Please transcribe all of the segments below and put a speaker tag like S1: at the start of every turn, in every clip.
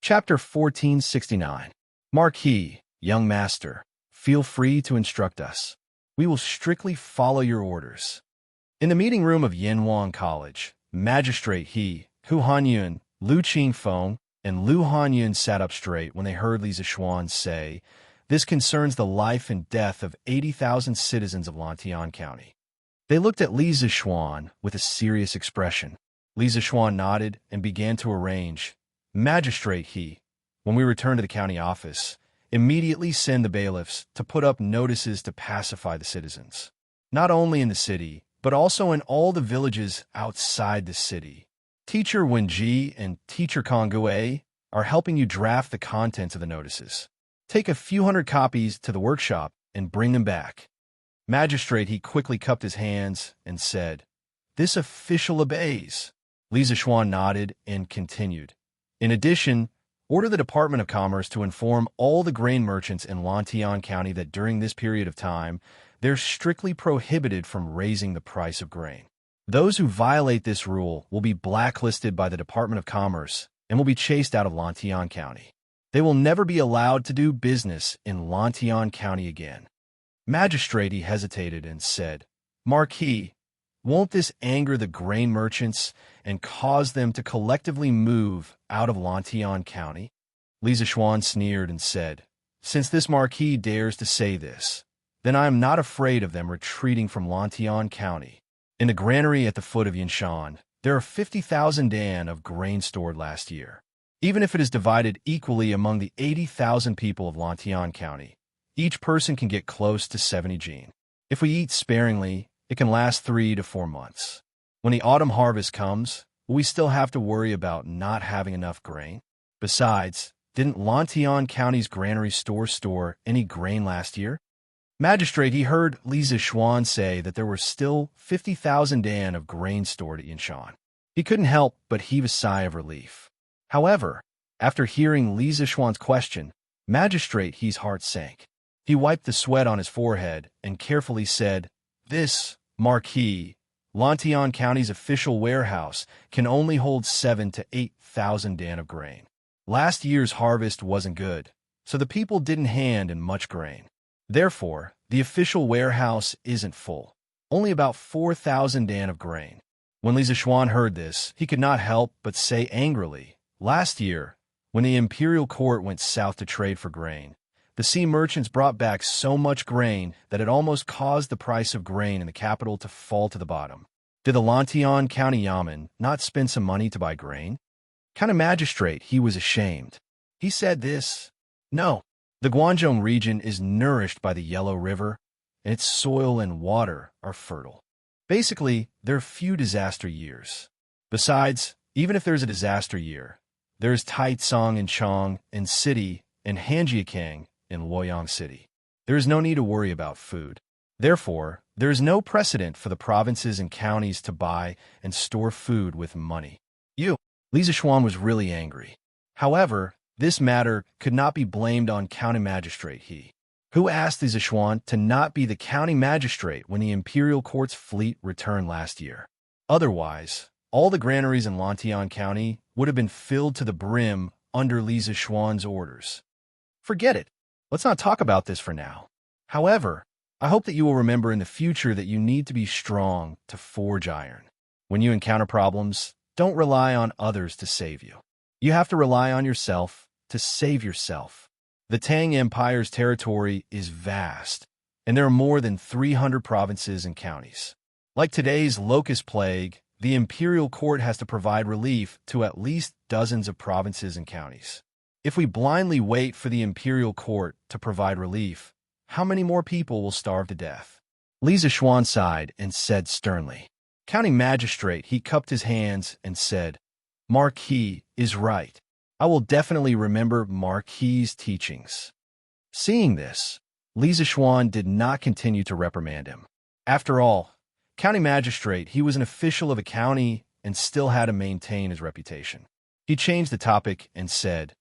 S1: Chapter 1469. Marquis, young master, feel free to instruct us. We will strictly follow your orders. In the meeting room of Yanhuang College, Magistrate He, Hu Hanyun, Lu Qingfeng, and Lu Hanyun sat up straight when they heard Li Zishuan say, "This concerns the life and death of 80,000 citizens of Lantian County." They looked at Li Zishuan with a serious expression. Li Zishuan nodded and began to arrange. Magistrate He, when we return to the county office, immediately send the bailiffs to put up notices to pacify the citizens, not only in the city, but also in all the villages outside the city. Teacher Wenji and Teacher Konggue are helping you draft the contents of the notices. Take a few hundred copies to the workshop and bring them back. Magistrate He quickly cupped his hands and said, "This official obeys." Li Zishuan nodded and continued. In addition, order the Department of Commerce to inform all the grain merchants in Lantian County that during this period of time, they're strictly prohibited from raising the price of grain. Those who violate this rule will be blacklisted by the Department of Commerce and will be chased out of Lantian County. They will never be allowed to do business in Lantian County again. Magistrate He hesitated and said, "Marquis, won't this anger the grain merchants and cause them to collectively move out of Lantian County?" Li Zishuan sneered and said, "Since this marquis dares to say this, then I am not afraid of them retreating from Lantian County. In the granary at the foot of Yinshan, there are 50,000 dan of grain stored last year. Even if it is divided equally among the 80,000 people of Lantian County, each person can get close to 70 jin. If we eat sparingly, it can last 3 to 4 months. When the autumn harvest comes, will we still have to worry about not having enough grain? Besides, didn't Lantian County's granary store any grain last year?" Magistrate He heard Li Zishuan say that there were still 50,000 dan of grain stored at Yinshan. He couldn't help but heave a sigh of relief. However, after hearing Li Zishuan's question, Magistrate He's heart sank. He wiped the sweat on his forehead and carefully said, "This, Marquis, Lantian County's official warehouse can only hold 7 to 8,000 dan of grain. Last year's harvest wasn't good, so the people didn't hand in much grain. Therefore, the official warehouse isn't full, only about 4,000 dan of grain." When Li Zishuan heard this, he could not help but say angrily, "Last year, when the imperial court went south to trade for grain, the sea merchants brought back so much grain that it almost caused the price of grain in the capital to fall to the bottom. Did the Lantian County Yamen not spend some money to buy grain?" County Magistrate He was ashamed. He said this, "No, the Guangzhou region is nourished by the Yellow River, and its soil and water are fertile. Basically, there are few disaster years. Besides, even if there's a disaster year, there's Taicang in Chang and City and Hanjiakang in Luoyang City. There is no need to worry about food. Therefore, there is no precedent for the provinces and counties to buy and store food with money." Li Zishuan was really angry. However, this matter could not be blamed on County Magistrate He, who asked Li Zishuan to not be the county magistrate when the imperial court's fleet returned last year. Otherwise, all the granaries in Lantian County would have been filled to the brim under Li Zishuan's orders. Forget it. Let's not talk about this for now. However, I hope that you will remember in the future that you need to be strong to forge iron. When you encounter problems, don't rely on others to save you. You have to rely on yourself to save yourself. The Tang Empire's territory is vast, and there are more than 300 provinces and counties. Like today's locust plague, the imperial court has to provide relief to at least dozens of provinces and counties. If we blindly wait for the imperial court to provide relief, how many more people will starve to death?" Li Zishuan sighed and said sternly. County Magistrate He cupped his hands and said, "Marquis is right. I will definitely remember Marquis's teachings." Seeing this, Li Zishuan did not continue to reprimand him. After all, County Magistrate He was an official of a county and still had to maintain his reputation. He changed the topic and said,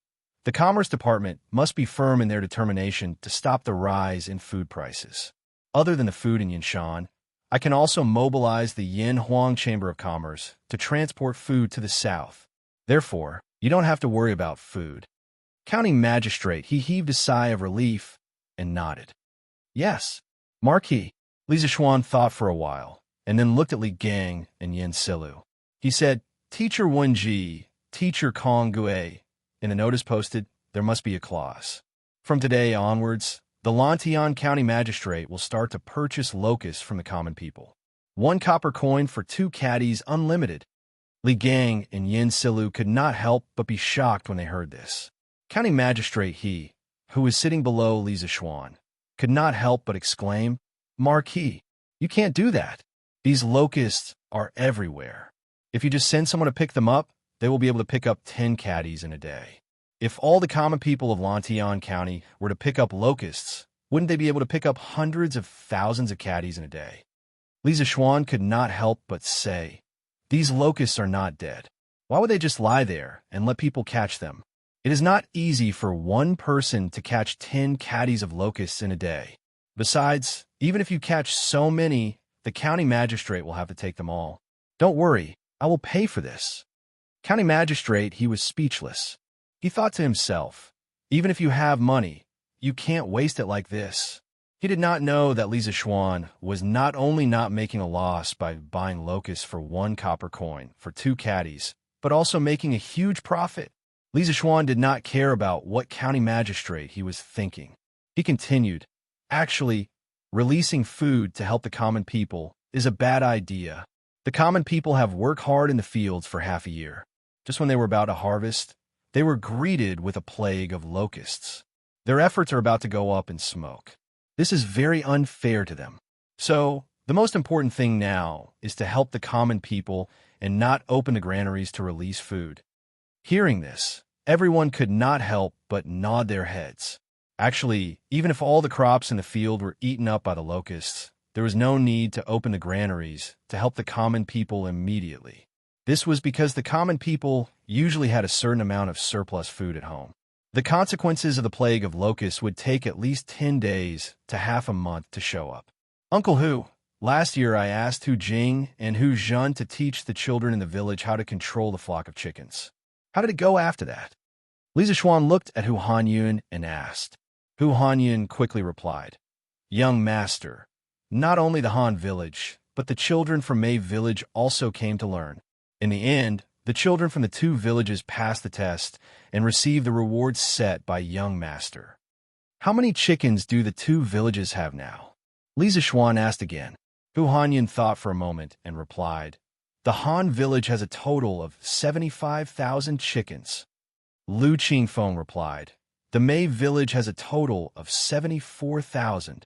S1: "The Commerce Department must be firm in their determination to stop the rise in food prices. Other than the food in Yinshan, I can also mobilize the Yanhuang Chamber of Commerce to transport food to the south. Therefore, you don't have to worry about food. County Magistrate, he heaved a sigh of relief and nodded. Yes, Marquis. Li Zishuan thought for a while, and then looked at Li Gang and Yin Silu. He said, Teacher Wenji, Teacher Kong Gue. In a notice posted, there must be a clause. From today onwards, the Lantian County Magistrate will start to purchase locusts from the common people. 1 copper coin for 2 caddies, unlimited. Li Gang and Yin Silu could not help but be shocked when they heard this. County Magistrate he, who was sitting below Li Zishuan, could not help but exclaim, Marquis, you can't do that. These locusts are everywhere. If you just send someone to pick them up, they will be able to pick up 10 caddies in a day. If all the common people of Lantian County were to pick up locusts, wouldn't they be able to pick up hundreds of thousands of caddies in a day? Li Zishuan could not help but say, these locusts are not dead. Why would they just lie there and let people catch them? It is not easy for one person to catch 10 caddies of locusts in a day. Besides, even if you catch so many, the county magistrate will have to take them all. Don't worry, I will pay for this. County magistrate, he was speechless. He thought to himself, even if you have money, you can't waste it like this. He did not know that Li Zishuan was not only not making a loss by buying locusts for 1 copper coin for 2 caddies, but also making a huge profit. Li Zishuan did not care about what county magistrate he was thinking. He continued, actually, releasing food to help the common people is a bad idea. The common people have worked hard in the fields for half a year. Just when they were about to harvest, they were greeted with a plague of locusts. Their efforts are about to go up in smoke. This is very unfair to them. So, the most important thing now is to help the common people and not open the granaries to release food. Hearing this, everyone could not help but nod their heads. Actually, even if all the crops in the field were eaten up by the locusts, there was no need to open the granaries to help the common people immediately. This was because the common people usually had a certain amount of surplus food at home. The consequences of the plague of locusts would take at least 10 days to half a month to show up. Uncle Hu, last year I asked Hu Jing and Hu Zhen to teach the children in the village how to control the flock of chickens. How did it go after that? Li Zishuan looked at Hu Hanyun and asked. Hu Hanyun quickly replied, Young master, not only the Han village, but the children from Mei village also came to learn. In the end, the children from the 2 villages passed the test and received the rewards set by young master. How many chickens do the 2 villages have now? Li Zishuan asked again. Hu Hanyun thought for a moment and replied, the Han village has a total of 75,000 chickens. Lu Qingfeng replied, the Mei village has a total of 74,000.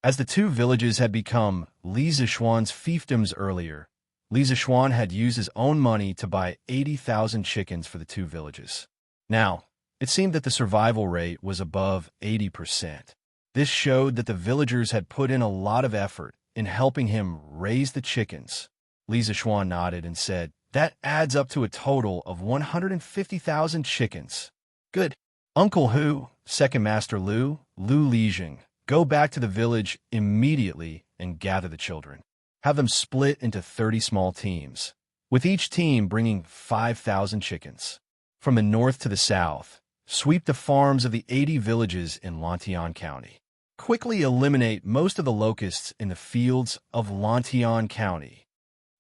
S1: As the 2 villages had become Li Zishuan's fiefdoms earlier, Li Zishuan had used his own money to buy 80,000 chickens for the 2 villages. Now, it seemed that the survival rate was above 80%. This showed that the villagers had put in a lot of effort in helping him raise the chickens. Li Zishuan nodded and said, that adds up to a total of 150,000 chickens. Good. Uncle Hu, Second Master Lu Lijing, go back to the village immediately and gather the children. Have them split into 30 small teams, with each team bringing 5,000 chickens. From the north to the south, sweep the farms of the 80 villages in Lantian County. Quickly eliminate most of the locusts in the fields of Lantian County.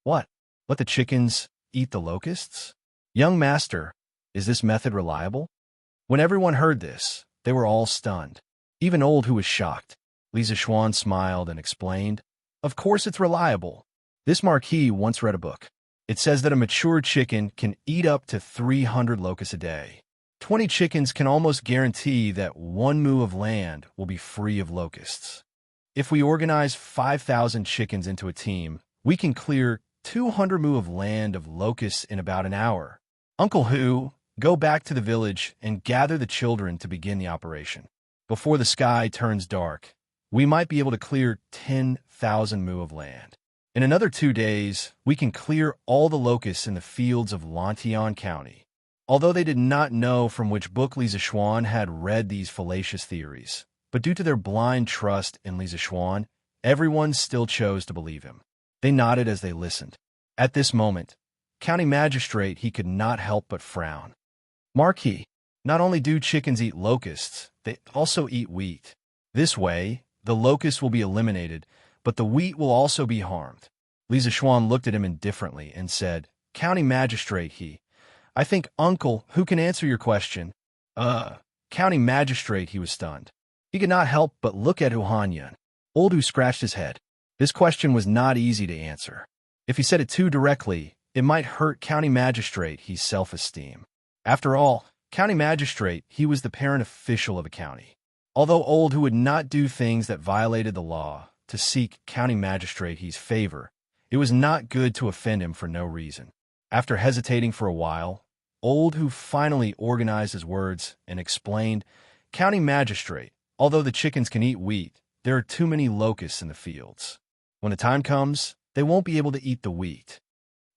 S1: What? Let the chickens eat the locusts? Young master, is this method reliable? When everyone heard this, they were all stunned. Even Old Hu was shocked. Li Zishuan smiled and explained, of course it's reliable. This Marquis once read a book. It says that a mature chicken can eat up to 300 locusts a day. 20 chickens can almost guarantee that 1 mu of land will be free of locusts. If we organize 5,000 chickens into a team, we can clear 200 mu of land of locusts in about an hour. Uncle Hu, go back to the village and gather the children to begin the operation. Before the sky turns dark, we might be able to clear 10,000 mu of land. In another 2 days, we can clear all the locusts in the fields of Lantian County. Although they did not know from which book Li Zishuan had read these fallacious theories, but due to their blind trust in Li Zishuan, everyone still chose to believe him. They nodded as they listened. At this moment, County Magistrate he could not help but frown. Marquis, Not only do chickens eat locusts, they also eat wheat. This way, the locusts will be eliminated, but the wheat will also be harmed. Li Zishuan looked at him indifferently and said, County Magistrate, I think, Uncle, who can answer your question? County Magistrate, he was stunned. He could not help but look at Hu Hanyan, old who scratched his head. This question was not easy to answer. If he said it too directly, it might hurt County Magistrate, his self-esteem. After all, County Magistrate, he was the parent official of a county. Although old who would not do things that violated the law to seek County Magistrate his favor, it was not good to offend him for no reason. After hesitating for a while, old who finally organized his words and explained, County Magistrate, although the chickens can eat wheat, there are too many locusts in the fields. When the time comes, they won't be able to eat the wheat.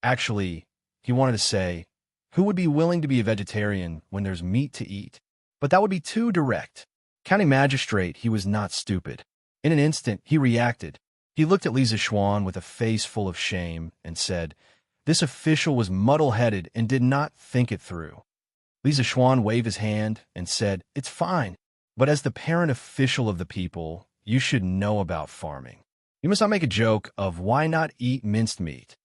S1: Actually, he wanted to say, who would be willing to be a vegetarian when there's meat to eat? But that would be too direct. County Magistrate, he was not stupid. In an instant, he reacted. He looked at Li Zishuan with a face full of shame and said, this official was muddle-headed and did not think it through. Li Zishuan waved his hand and said, it's fine, but as the parent official of the people, you should know about farming. You must not make a joke of why not eat minced meat.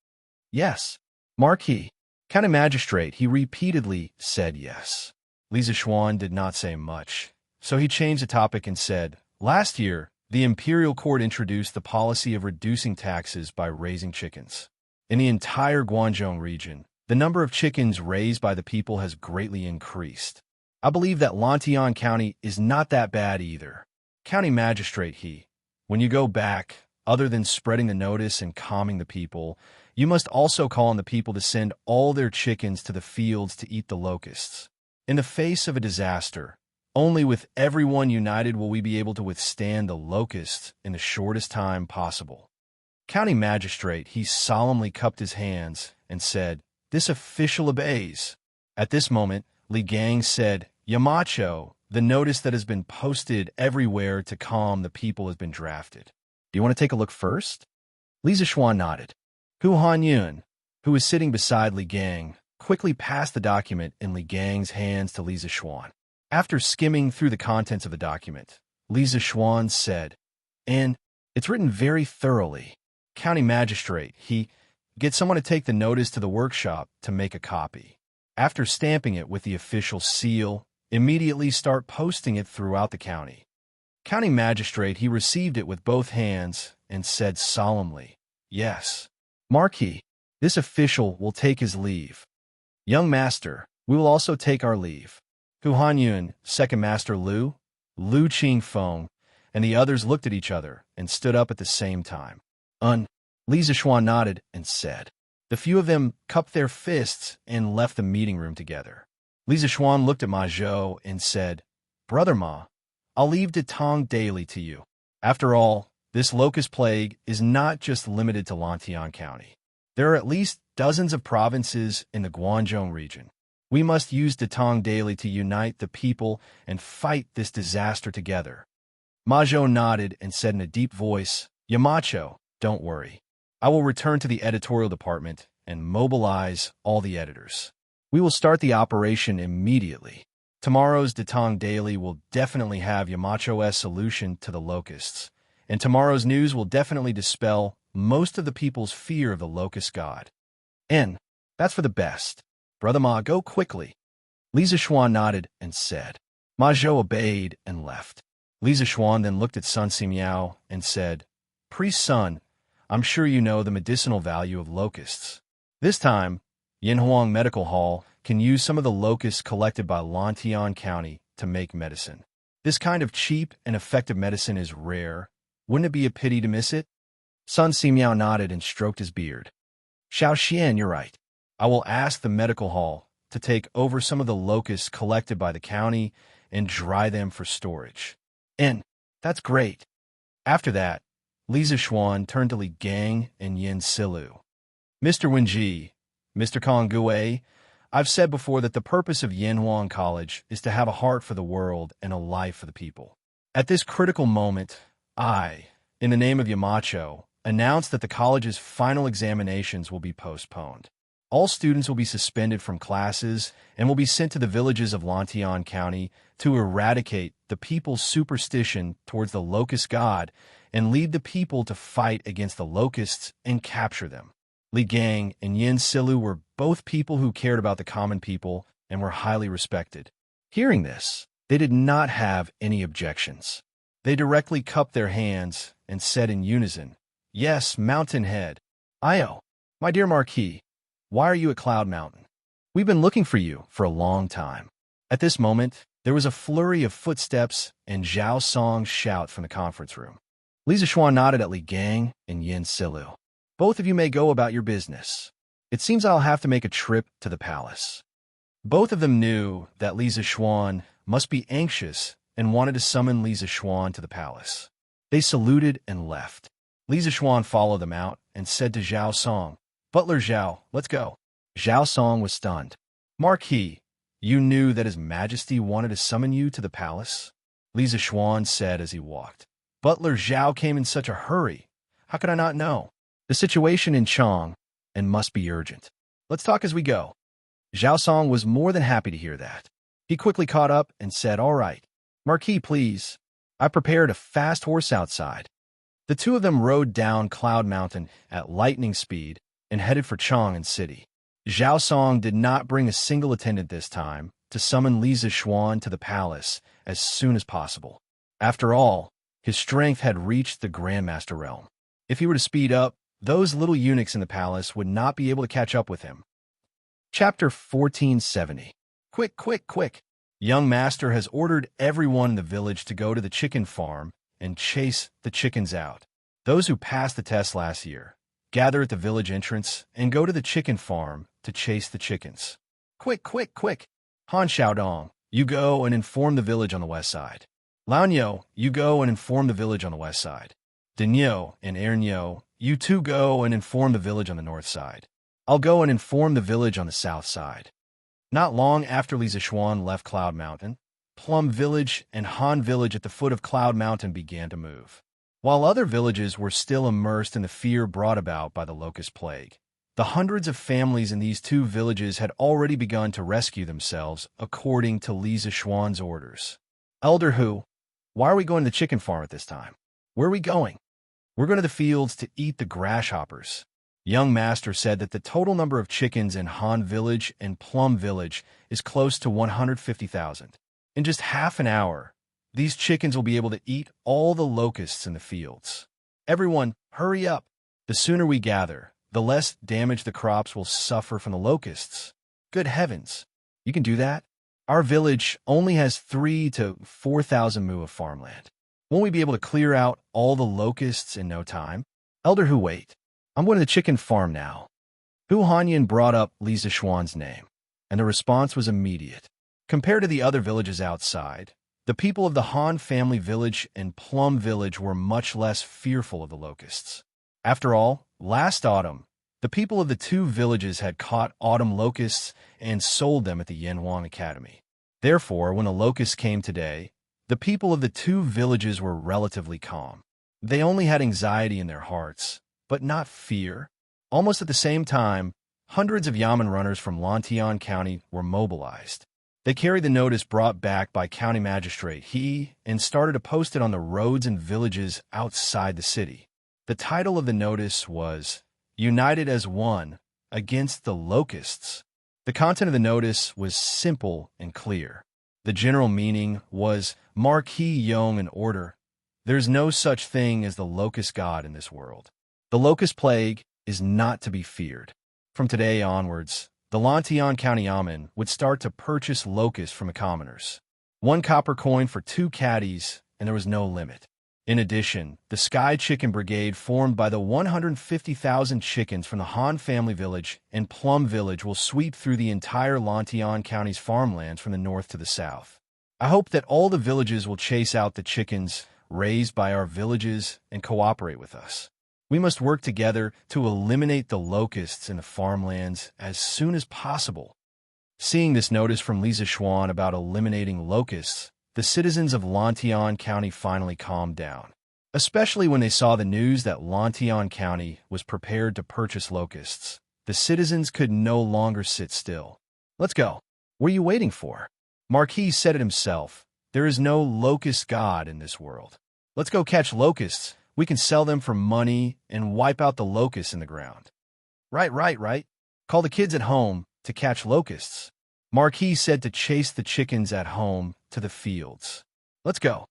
S1: Yes, Marquis. County Magistrate, he repeatedly said yes. Li Zishuan did not say much, so he changed the topic and said, last year, the Imperial Court introduced the policy of reducing taxes by raising chickens. In the entire Guangzhou region, the number of chickens raised by the people has greatly increased. I believe that Lantian County is not that bad either. County Magistrate, when you go back, other than spreading the notice and calming the people, you must also call on the people to send all their chickens to the fields to eat the locusts. In the face of a disaster, only with everyone united will we be able to withstand the locusts in the shortest time possible. County Magistrate, he solemnly cupped his hands and said, this official obeys. At this moment, Li Gang said, Yamacho, the notice that has been posted everywhere to calm the people has been drafted. Do you want to take a look first? Li Zishuan nodded. Hu Hanyun, who was sitting beside Li Gang, quickly passed the document in Li Gang's hands to Li Zishuan. After skimming through the contents of the document, Li Zishuan said, and it's written very thoroughly. County Magistrate, get someone to take the notice to the workshop to make a copy. After stamping it with the official seal, immediately start posting it throughout the county. County Magistrate, he received it with both hands and said solemnly, yes. Marquis, this official will take his leave. Young Master, we will also take our leave. Hu Hanyun, Second Master Lu Qingfeng, and the others looked at each other and stood up at the same time. Li Zishuan nodded and said. The few of them cupped their fists and left the meeting room together. Li Zishuan looked at Ma Zhou and said, Brother Ma, I'll leave Datong daily to you. After all, this locust plague is not just limited to Lantian County. There are at least dozens of provinces in the Guangzhou region. We must use Datong daily to unite the people and fight this disaster together. Ma Zhou nodded and said in a deep voice, Yamacho, don't worry. I will return to the editorial department and mobilize all the editors. We will start the operation immediately. Tomorrow's Datong Daily will definitely have Yamacho's solution to the locusts, and tomorrow's news will definitely dispel most of the people's fear of the locust god. And that's for the best. Brother Ma, go quickly. Li Zishuan nodded and said. Ma Zhou obeyed and left. Li Zishuan then looked at Sun Simiao and said, Priest Sun, I'm sure you know the medicinal value of locusts. This time, Yinhuang Medical Hall can use some of the locusts collected by Lantian County to make medicine. This kind of cheap and effective medicine is rare. Wouldn't it be a pity to miss it? Sun Simiao nodded and stroked his beard. Xiaoxian, you're right. I will ask the medical hall to take over some of the locusts collected by the county and dry them for storage. And that's great. After that, Li Zishuan turned to Li Gang and Yin Silu. Mr. Wenji, Mr. Konggue, I've said before that the purpose of Yinhuang College is to have a heart for the world and a life for the people. At this critical moment, I, in the name of Yamacho, announce that the college's final examinations will be postponed. All students will be suspended from classes and will be sent to the villages of Lantian County to eradicate the people's superstition towards the locust god and lead the people to fight against the locusts and capture them. Li Gang and Yin Silu were both people who cared about the common people and were highly respected. Hearing this, they did not have any objections. They directly cupped their hands and said in unison, "Yes, Mountain Head. Io, my dear Marquis, why are you at Cloud Mountain? We've been looking for you for a long time." At this moment, there was a flurry of footsteps and Zhao Song's shout from the conference room. Li Zishuan nodded at Li Gang and Yin Silu. "Both of you may go about your business. It seems I'll have to make a trip to the palace." Both of them knew that Li Zishuan must be anxious and wanted to summon Li Zishuan to the palace. They saluted and left. Li Zishuan followed them out and said to Zhao Song, "Butler Zhao, let's go." Zhao Song was stunned. "Marquis, you knew that His Majesty wanted to summon you to the palace?" Li Zishuan said as he walked. "Butler Zhao came in such a hurry. How could I not know? The situation in Chang and must be urgent. Let's talk as we go." Zhao Song was more than happy to hear that. He quickly caught up and said, "All right. Marquis, please. I prepared a fast horse outside." The two of them rode down Cloud Mountain at lightning speed and headed for Chang'an City. Zhao Song did not bring a single attendant this time to summon Li Zishuan to the palace as soon as possible. After all, his strength had reached the Grandmaster realm. If he were to speed up, those little eunuchs in the palace would not be able to catch up with him. Chapter 1470. Quick, quick, quick. Young Master has ordered everyone in the village to go to the chicken farm and chase the chickens out. Those who passed the test last year, gather at the village entrance and go to the chicken farm to chase the chickens. Quick, quick, quick. Han Xiaodong, you go and inform the village on the west side. Laonyo, you go and inform the village on the west side. Denyo and Ernyo, you two go and inform the village on the north side. I'll go and inform the village on the south side. Not long after Li Zishuan left Cloud Mountain, Plum Village and Han Village at the foot of Cloud Mountain began to move. While other villages were still immersed in the fear brought about by the locust plague, the hundreds of families in these two villages had already begun to rescue themselves according to Li Zishuan's orders. "Elder Hu, why are we going to the chicken farm at this time? Where are we going?" "We're going to the fields to eat the grasshoppers." Young Master said that the total number of chickens in Han Village and Plum Village is close to 150,000. In just half an hour, these chickens will be able to eat all the locusts in the fields. Everyone, hurry up. The sooner we gather, the less damage the crops will suffer from the locusts. Good heavens, you can do that? Our village only has 3,000 to 4,000 mu of farmland. Won't we be able to clear out all the locusts in no time? Elder Hu, wait. I'm going to the chicken farm now. Hu Hanyan brought up Li Zishuan's name, and the response was immediate. Compared to the other villages outside, the people of the Han family village and Plum Village were much less fearful of the locusts. After all, last autumn, the people of the two villages had caught autumn locusts and sold them at the Yanhuang Academy. Therefore, when the locusts came today, the people of the two villages were relatively calm. They only had anxiety in their hearts, but not fear. Almost at the same time, hundreds of Yamen runners from Lantian County were mobilized. They carried the notice brought back by County Magistrate He and started to post it on the roads and villages outside the city. The title of the notice was, "United as One Against the Locusts." The content of the notice was simple and clear. The general meaning was, Marquis Yong and order. There's no such thing as the locust god in this world. The locust plague is not to be feared. From today onwards, the Lantian County Yamen would start to purchase locusts from the commoners. 1 copper coin for 2 caddies, and there was no limit. In addition, the Sky Chicken Brigade formed by the 150,000 chickens from the Han family village and Plum Village will sweep through the entire Lantian County's farmlands from the north to the south. I hope that all the villages will chase out the chickens raised by our villages and cooperate with us. We must work together to eliminate the locusts in the farmlands as soon as possible. Seeing this notice from Li Zishuan about eliminating locusts, the citizens of Lantian County finally calmed down, especially when they saw the news that Lantian County was prepared to purchase locusts. the citizens could no longer sit still. Let's go. What are you waiting for? Marquis said it himself. There is no locust god in this world. Let's go catch locusts. We can sell them for money and wipe out the locusts in the ground. Right. Call the kids at home to catch locusts. Marquis said to chase the chickens at home to the fields. Let's go.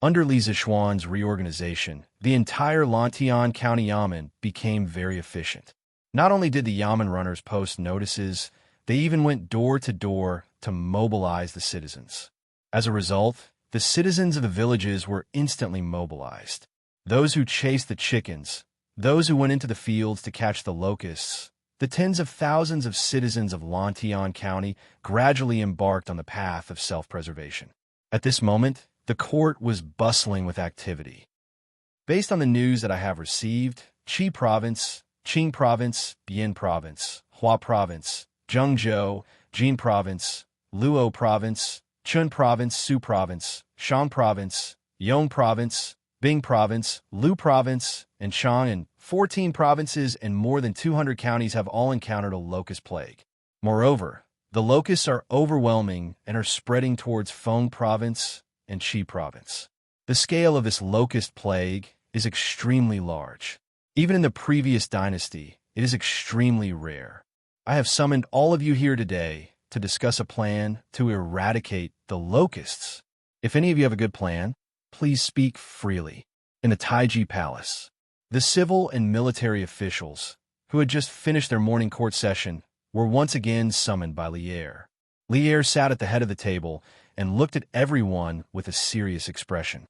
S1: Under Li Zixuan's reorganization, the entire Lantian County Yamen became very efficient. Not only did the Yamen runners post notices, they even went door to door to mobilize the citizens. As a result, the citizens of the villages were instantly mobilized. Those who chased the chickens, those who went into the fields to catch the locusts, the tens of thousands of citizens of Lantian County gradually embarked on the path of self-preservation. At this moment, the court was bustling with activity. Based on the news that I have received, Qi Province, Qing Province, Bian Province, Hua Province, Zhengzhou, Jin Province, Luo Province, Chun Province, Su Province, Shan Province, Yong Province, Bing Province, Lu Province, and Shan, 14 provinces and more than 200 counties have all encountered a locust plague. Moreover, the locusts are overwhelming and are spreading towards Feng Province and Qi Province. The scale of this locust plague is extremely large. Even in the previous dynasty, it is extremely rare. I have summoned all of you here today to discuss a plan to eradicate the locusts. If any of you have a good plan, please speak freely. In the Taiji Palace, the civil and military officials, who had just finished their morning court session, were once again summoned by Lier. Lier sat at the head of the table and looked at everyone with a serious expression.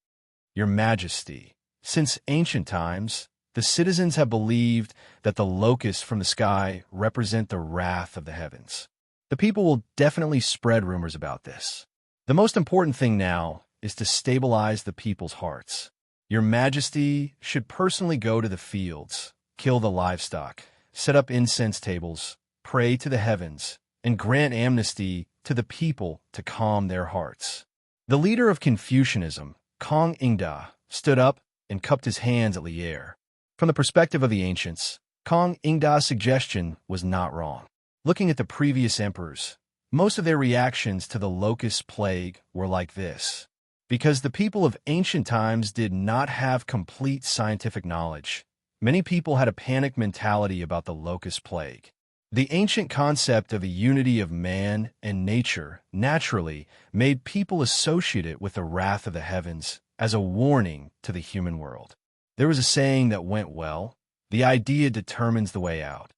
S1: Your Majesty, since ancient times, the citizens have believed that the locusts from the sky represent the wrath of the heavens. The people will definitely spread rumors about this. The most important thing now is to stabilize the people's hearts. Your Majesty should personally go to the fields, kill the livestock, set up incense tables, pray to the heavens, and grant amnesty to the people to calm their hearts. The leader of Confucianism, Kong Ingda, stood up and cupped his hands at Lier. From the perspective of the ancients, Kong Ingda's suggestion was not wrong. Looking at the previous emperors, most of their reactions to the locust plague were like this. Because the people of ancient times did not have complete scientific knowledge, many people had a panic mentality about the locust plague. The ancient concept of a unity of man and nature naturally made people associate it with the wrath of the heavens as a warning to the human world. There was a saying that went well, the idea determines the way out.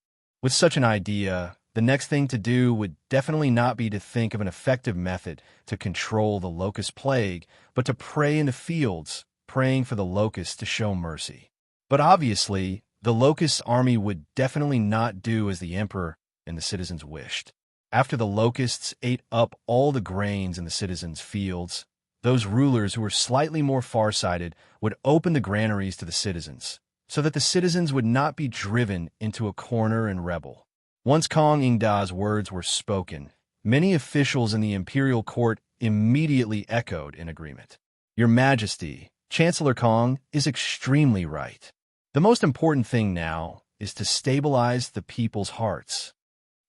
S1: With such an idea, the next thing to do would definitely not be to think of an effective method to control the locust plague, but to pray in the fields, praying for the locusts to show mercy. But obviously, the locust army would definitely not do as the emperor and the citizens wished. After the locusts ate up all the grains in the citizens' fields, those rulers who were slightly more farsighted would open the granaries to the citizens, so that the citizens would not be driven into a corner and rebel. Once Kong Ingda's words were spoken, many officials in the imperial court immediately echoed in agreement. Your Majesty, Chancellor Kong is extremely right. The most important thing now is to stabilize the people's hearts.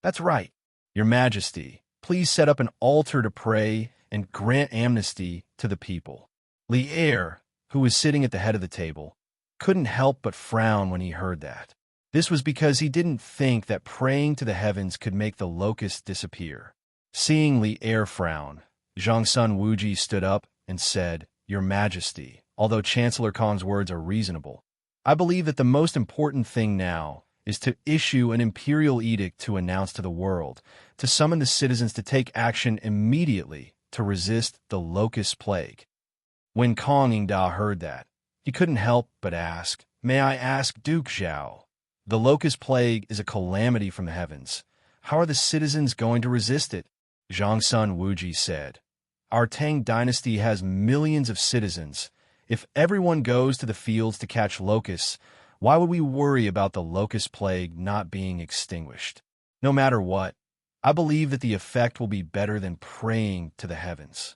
S1: That's right. Your Majesty, please set up an altar to pray and grant amnesty to the people. Lier, who was sitting at the head of the table, couldn't help but frown when he heard that. This was because he didn't think that praying to the heavens could make the locusts disappear. Seeing Lier frown, Zhangsun Wuji stood up and said, Your Majesty, although Chancellor Kong's words are reasonable, I believe that the most important thing now is to issue an imperial edict to announce to the world, to summon the citizens to take action immediately to resist the locust plague. When Kong Ingda heard that, he couldn't help but ask, May I ask Duke Zhao? The locust plague is a calamity from the heavens. How are the citizens going to resist it? Zhangsun Wuji said, Our Tang dynasty has millions of citizens. If everyone goes to the fields to catch locusts, why would we worry about the locust plague not being extinguished? No matter what, I believe that the effect will be better than praying to the heavens.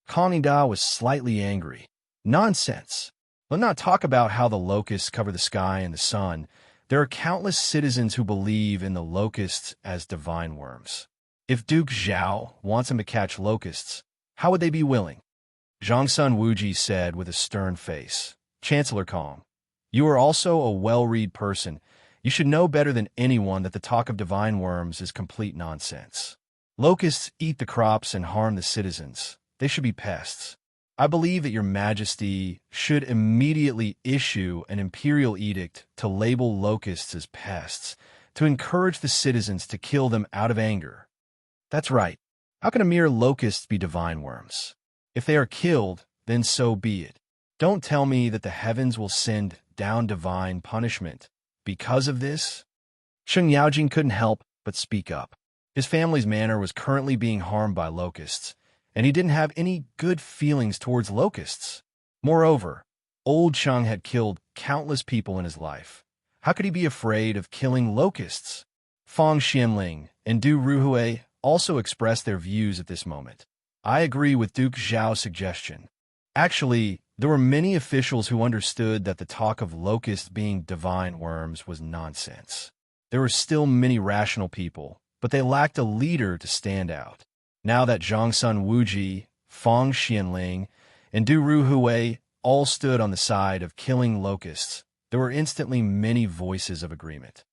S1: Kong Ingda was slightly angry. Nonsense. Let's not talk about how the locusts cover the sky and the sun, There are countless citizens who believe in the locusts as divine worms. If Duke Zhao wants him to catch locusts, how would they be willing? Xianxia Wuji said with a stern face. Chancellor Kong, you are also a well-read person. You should know better than anyone that the talk of divine worms is complete nonsense. Locusts eat the crops and harm the citizens. They should be pests. I believe that your majesty should immediately issue an imperial edict to label locusts as pests, to encourage the citizens to kill them out of anger. That's right. How can a mere locust be divine worms? If they are killed, then so be it. Don't tell me that the heavens will send down divine punishment because of this. Sheng Yaojing couldn't help but speak up. His family's manor was currently being harmed by locusts, and he didn't have any good feelings towards locusts. Moreover, old Sheng had killed countless people in his life. How could he be afraid of killing locusts? Fang Xianling and Du Ruhui also expressed their views at this moment. I agree with Duke Zhao's suggestion. Actually, there were many officials who understood that the talk of locusts being divine worms was nonsense. There were still many rational people, but they lacked a leader to stand out. Now that Xianxia Wuji, Fang Xianling, and Du Ruhui all stood on the side of killing locusts, there were instantly many voices of agreement.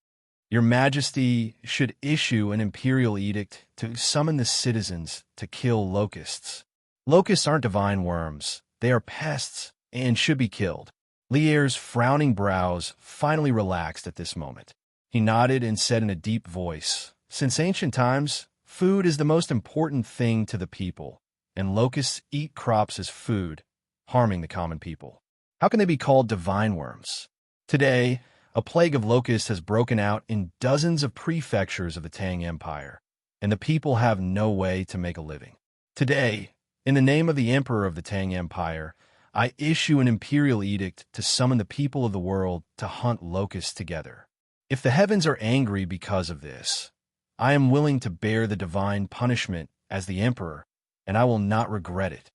S1: Your Majesty should issue an imperial edict to summon the citizens to kill locusts. Locusts aren't divine worms. They are pests and should be killed. Li Er's frowning brows finally relaxed at this moment. He nodded and said in a deep voice, since ancient times, food is the most important thing to the people, and locusts eat crops as food, harming the common people. How can they be called divine worms? Today, a plague of locusts has broken out in dozens of prefectures of the Tang Empire, and the people have no way to make a living. Today, in the name of the Emperor of the Tang Empire, I issue an imperial edict to summon the people of the world to hunt locusts together. If the heavens are angry because of this, I am willing to bear the divine punishment as the Emperor, and I will not regret it.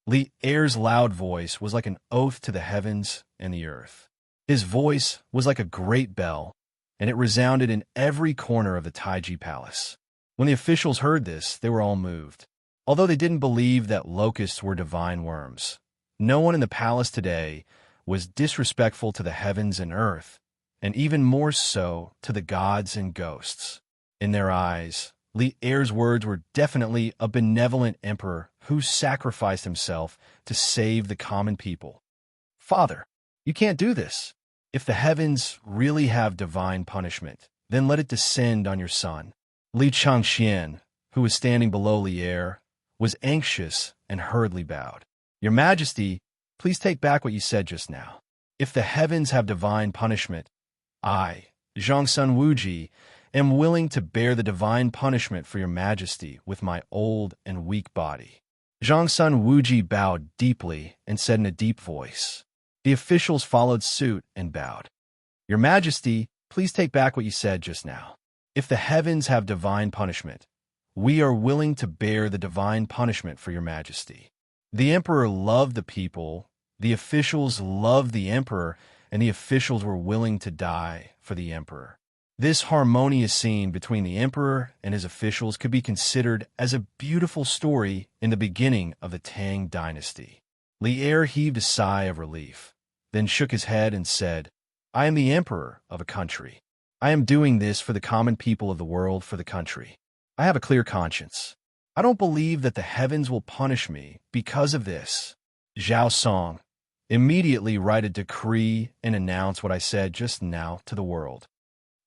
S1: Li Er's loud voice was like an oath to the heavens and the earth. His voice was like a great bell, and it resounded in every corner of the Taiji Palace. When the officials heard this, they were all moved. Although they didn't believe that locusts were divine worms, no one in the palace today was disrespectful to the heavens and earth, and even more so to the gods and ghosts. In their eyes, Li Er's words were definitely a benevolent emperor who sacrificed himself to save the common people. Father, you can't do this. If the heavens really have divine punishment, then let it descend on your son. Li Changxian, who was standing below Li Er, was anxious and hurriedly bowed. Your Majesty, please take back what you said just now. If the heavens have divine punishment, I, Xianxia Wuji, am willing to bear the divine punishment for your Majesty with my old and weak body. Xianxia Wuji bowed deeply and said in a deep voice. The officials followed suit and bowed. Your Majesty, please take back what you said just now. If the heavens have divine punishment, we are willing to bear the divine punishment for your Majesty. The Emperor loved the people, the officials loved the Emperor, and the officials were willing to die for the Emperor. This harmonious scene between the Emperor and his officials could be considered as a beautiful story in the beginning of the Tang dynasty. Li Er heaved a sigh of relief, then shook his head and said, I am the Emperor of a country. I am doing this for the common people of the world, for the country. I have a clear conscience. I don't believe that the heavens will punish me because of this. Zhao Song, immediately write a decree and announce what I said just now to the world.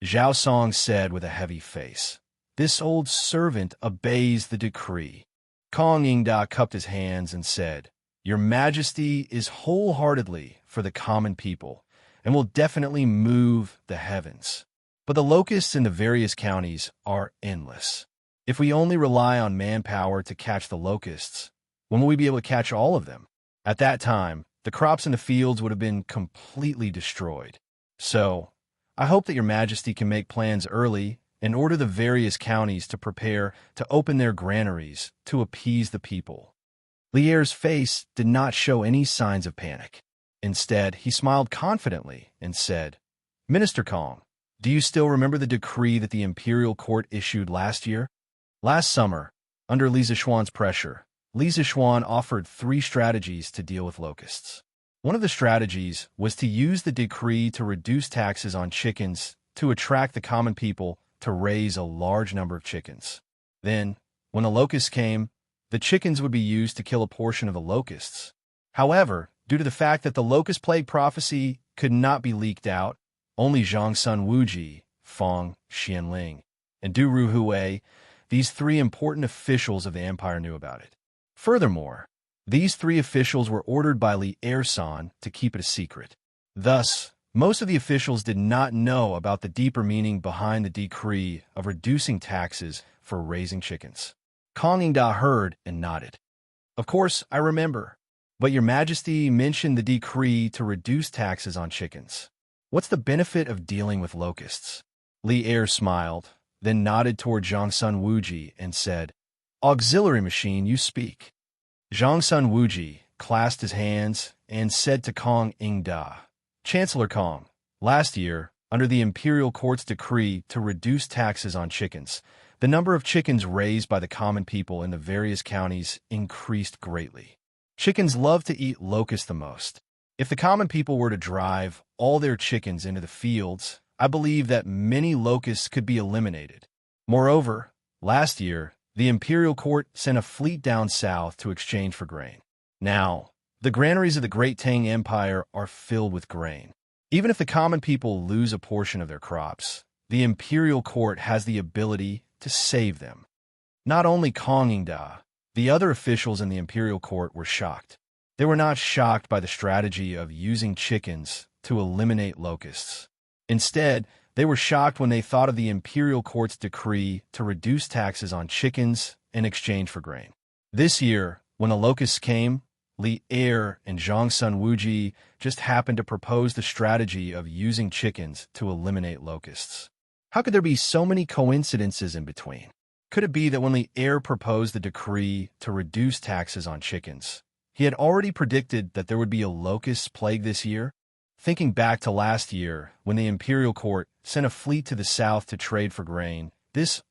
S1: Zhao Song said with a heavy face, This old servant obeys the decree. Kong Yingda cupped his hands and said, Your Majesty is wholeheartedly for the common people and will definitely move the heavens. But the locusts in the various counties are endless. If we only rely on manpower to catch the locusts, when will we be able to catch all of them? At that time, the crops in the fields would have been completely destroyed. So, I hope that your Majesty can make plans early and order the various counties to prepare to open their granaries to appease the people. Li Er's face did not show any signs of panic. Instead, he smiled confidently and said, Minister Kong, Do you still remember the decree that the imperial court issued last year? Last summer, under Li Zixuan's pressure, Li Zixuan offered 3 strategies to deal with locusts. One of the strategies was to use the decree to reduce taxes on chickens to attract the common people to raise a large number of chickens. Then, when the locusts came, the chickens would be used to kill a portion of the locusts. However, due to the fact that the locust plague prophecy could not be leaked out, only Zhangsun Wuji, Feng Xianling, and Du Ruhui, these 3 important officials of the empire, knew about it. Furthermore, these 3 officials were ordered by Li Ersan to keep it a secret. Thus, most of the officials did not know about the deeper meaning behind the decree of reducing taxes for raising chickens. Kong Yingda heard and nodded. Of course, I remember. But Your Majesty mentioned the decree to reduce taxes on chickens. What's the benefit of dealing with locusts? Li Er smiled, then nodded toward Zhangsun Wuji and said, Auxiliary machine, you speak. Zhangsun Wuji clasped his hands and said to Kong Yingda, Chancellor Kong, last year, under the imperial court's decree to reduce taxes on chickens, the number of chickens raised by the common people in the various counties increased greatly. Chickens love to eat locusts the most. If the common people were to drive all their chickens into the fields, I believe that many locusts could be eliminated. Moreover, last year, the imperial court sent a fleet down south to exchange for grain. Now, the granaries of the Great Tang Empire are filled with grain. Even if the common people lose a portion of their crops, the imperial court has the ability to save them. Not only Kong Yingda, the other officials in the imperial court were shocked. They were not shocked by the strategy of using chickens to eliminate locusts. Instead, they were shocked when they thought of the imperial court's decree to reduce taxes on chickens in exchange for grain. This year, when the locusts came, Li Er and Zhangsun Wuji just happened to propose the strategy of using chickens to eliminate locusts. How could there be so many coincidences in between? Could it be that when Li Er proposed the decree to reduce taxes on chickens, he had already predicted that there would be a locust plague this year? Thinking back to last year, when the imperial court sent a fleet to the south to trade for grain,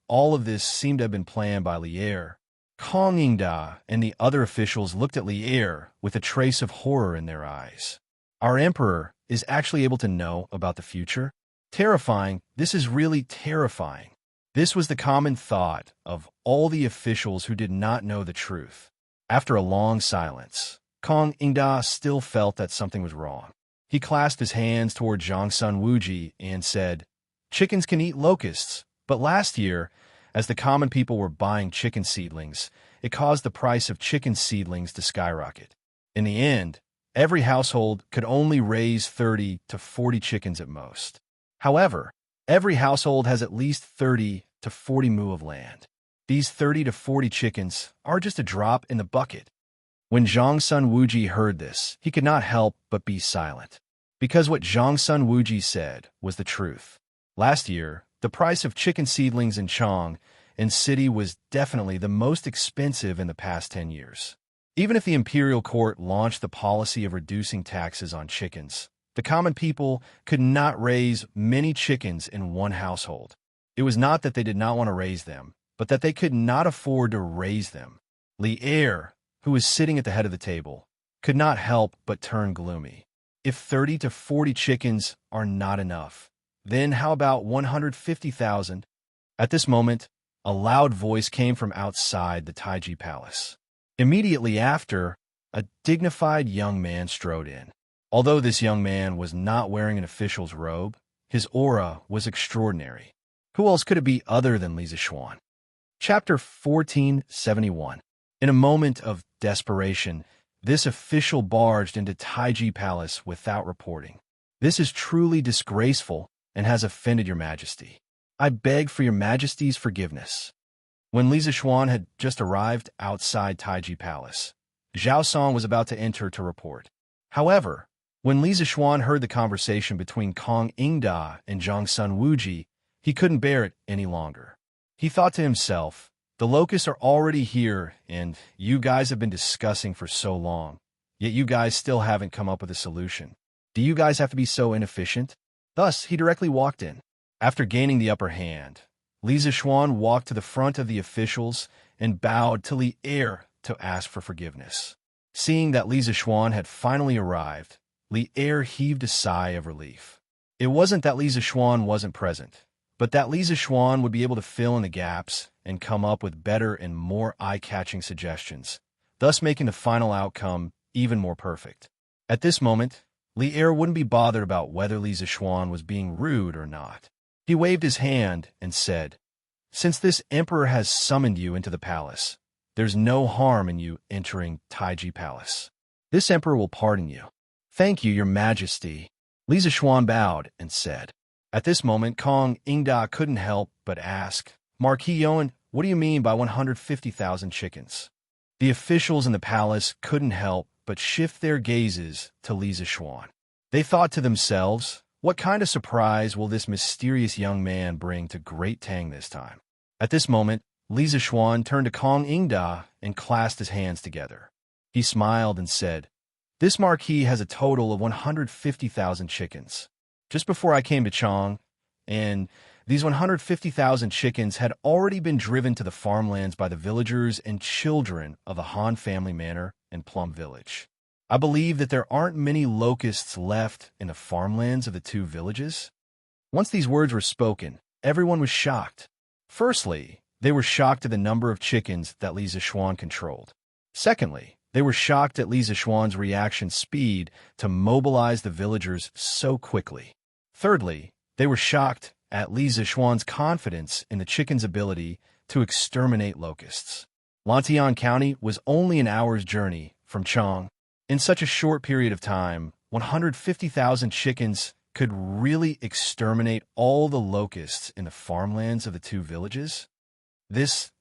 S1: all of this seemed to have been planned by Li Er. Kong Yingda and the other officials looked at Li Er with a trace of horror in their eyes. Our emperor is actually able to know about the future? Terrifying, this is really terrifying. This was the common thought of all the officials who did not know the truth. After a long silence, Kong Yingda still felt that something was wrong. He clasped his hands toward Zhangsun Wuji and said, Chickens can eat locusts, but last year, as the common people were buying chicken seedlings, it caused the price of chicken seedlings to skyrocket. In the end, every household could only raise 30 to 40 chickens at most. However, every household has at least 30 to 40 mu of land. These 30 to 40 chickens are just a drop in the bucket. When Zhangsun Wuji heard this, he could not help but be silent. Because what Zhangsun Wuji said was the truth. Last year, the price of chicken seedlings in Chang and city was definitely the most expensive in the past 10 years. Even if the imperial court launched the policy of reducing taxes on chickens, the common people could not raise many chickens in one household. It was not that they did not want to raise them, but that they could not afford to raise them. Li Er, who was sitting at the head of the table, could not help but turn gloomy. If 30 to 40 chickens are not enough, then how about 150,000? At this moment, a loud voice came from outside the Taiji Palace. Immediately after, a dignified young man strode in. Although this young man was not wearing an official's robe, his aura was extraordinary. Who else could it be other than Li Zixuan? Chapter 1471. In a moment of desperation, this official barged into Taiji Palace without reporting. This is truly disgraceful and has offended your majesty. I beg for your majesty's forgiveness. When Li Zixuan had just arrived outside Taiji Palace, Zhao Song was about to enter to report. However, when Li Zixuan heard the conversation between Kong Yingda and Zhangsun Wuji, he couldn't bear it any longer. He thought to himself, the locusts are already here, and you guys have been discussing for so long, yet you guys still haven't come up with a solution. Do you guys have to be so inefficient? Thus, he directly walked in. After gaining the upper hand, Li Zixuan walked to the front of the officials and bowed to Li Er to ask for forgiveness. Seeing that Li Zixuan had finally arrived, Li Er heaved a sigh of relief. It wasn't that Li Zixuan wasn't present, but that Li Zixuan would be able to fill in the gaps and come up with better and more eye-catching suggestions, thus making the final outcome even more perfect. At this moment, Li Er wouldn't be bothered about whether Li Zixuan was being rude or not. He waved his hand and said, "Since this emperor has summoned you into the palace, there's no harm in you entering Taiji Palace. This emperor will pardon you." "Thank you, your majesty." Li Zixuan bowed and said. At this moment, Kong Ingda couldn't help but ask, "Marquis Yuan, what do you mean by 150,000 chickens?" The officials in the palace couldn't help but shift their gazes to Li Zixuan. They thought to themselves, what kind of surprise will this mysterious young man bring to Great Tang this time? At this moment, Li Zixuan turned to Kong Ingda and clasped his hands together. He smiled and said, "This marquis has a total of 150,000 chickens. Just before I came to Chang, and these 150,000 chickens had already been driven to the farmlands by the villagers and children of the Han family manor and Plum Village. I believe that there aren't many locusts left in the farmlands of the two villages." Once these words were spoken, everyone was shocked. Firstly, they were shocked at the number of chickens that Li Zixuan controlled. Secondly, they were shocked at Li Zixuan's reaction speed to mobilize the villagers so quickly. Thirdly, they were shocked at Li Zixuan's confidence in the chickens' ability to exterminate locusts. Lantian County was only an hour's journey from Chang. In such a short period of time, 150,000 chickens could really exterminate all the locusts in the farmlands of the two villages? This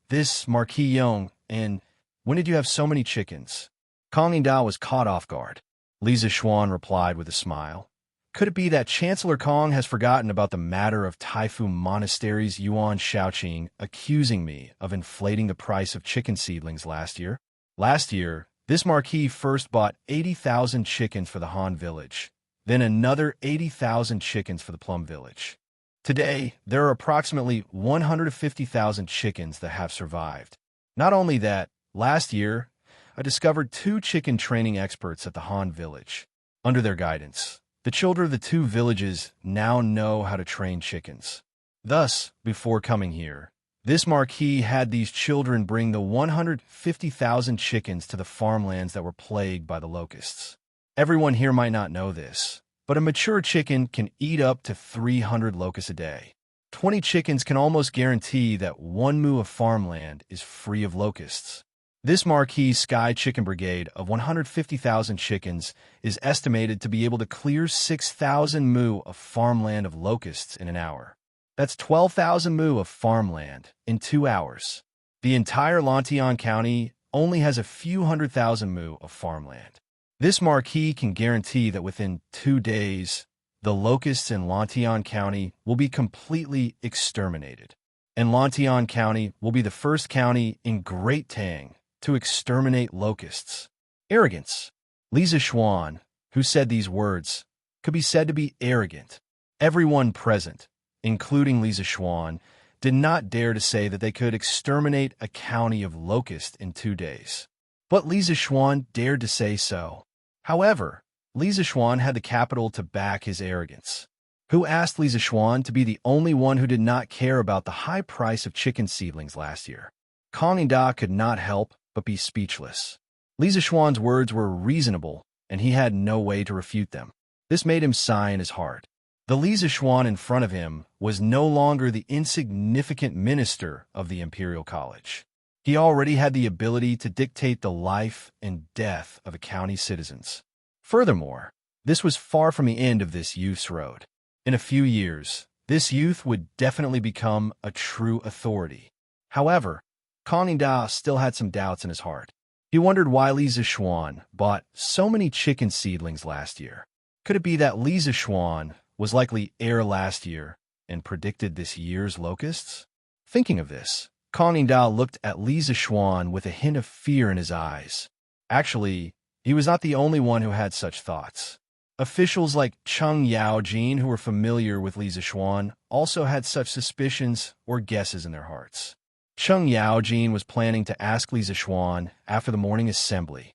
S1: Marquis Yong, and when did you have so many chickens? Kong Ingda was caught off guard. Li Zixuan replied with a smile. Could it be that Chancellor Kong has forgotten about the matter of Taifu Monastery's Yuan Shaoqing accusing me of inflating the price of chicken seedlings last year? Last year, this marquis first bought 80,000 chickens for the Han village, then another 80,000 chickens for the Plum village. Today, there are approximately 150,000 chickens that have survived. Not only that, last year, I discovered 2 chicken training experts at the Han village. Under their guidance, the children of the 2 villages now know how to train chickens. Thus, before coming here, this marquis had these children bring the 150,000 chickens to the farmlands that were plagued by the locusts. Everyone here might not know this, but a mature chicken can eat up to 300 locusts a day. 20 chickens can almost guarantee that 1 mu of farmland is free of locusts. This Marquis Sky Chicken Brigade of 150,000 chickens is estimated to be able to clear 6,000 mu of farmland of locusts in an hour. That's 12,000 mu of farmland in 2 hours. The entire Lantian County only has a few 100,000 mu of farmland. This Marquis can guarantee that within 2 days, the locusts in Lantian County will be completely exterminated. And Lantian County will be the first county in Great Tang to exterminate locusts. Arrogance. Li Zixuan, who said these words, could be said to be arrogant. Everyone present, including Li Zixuan, did not dare to say that they could exterminate a county of locusts in 2 days. But Li Zixuan dared to say so. However, Li Zixuan had the capital to back his arrogance. Who asked Li Zixuan to be the only one who did not care about the high price of chicken seedlings last year? Kong Ingda could not help but be speechless. Li Zixuan's words were reasonable, and he had no way to refute them. This made him sigh in his heart. The Li Zixuan in front of him was no longer the insignificant minister of the Imperial College. He already had the ability to dictate the life and death of a county's citizens. Furthermore, this was far from the end of this youth's road. In a few years, this youth would definitely become a true authority. However, Kong Ingda still had some doubts in his heart. He wondered why Li Zixuan bought so many chicken seedlings last year. Could it be that Li Zixuan was likely heir last year and predicted this year's locusts? Thinking of this, Kong Ingda looked at Li Zixuan with a hint of fear in his eyes. Actually, he was not the only one who had such thoughts. Officials like Cheng Yaojin, who were familiar with Li Zixuan, also had such suspicions or guesses in their hearts. Cheng Yaojin was planning to ask Li Zixuan after the morning assembly,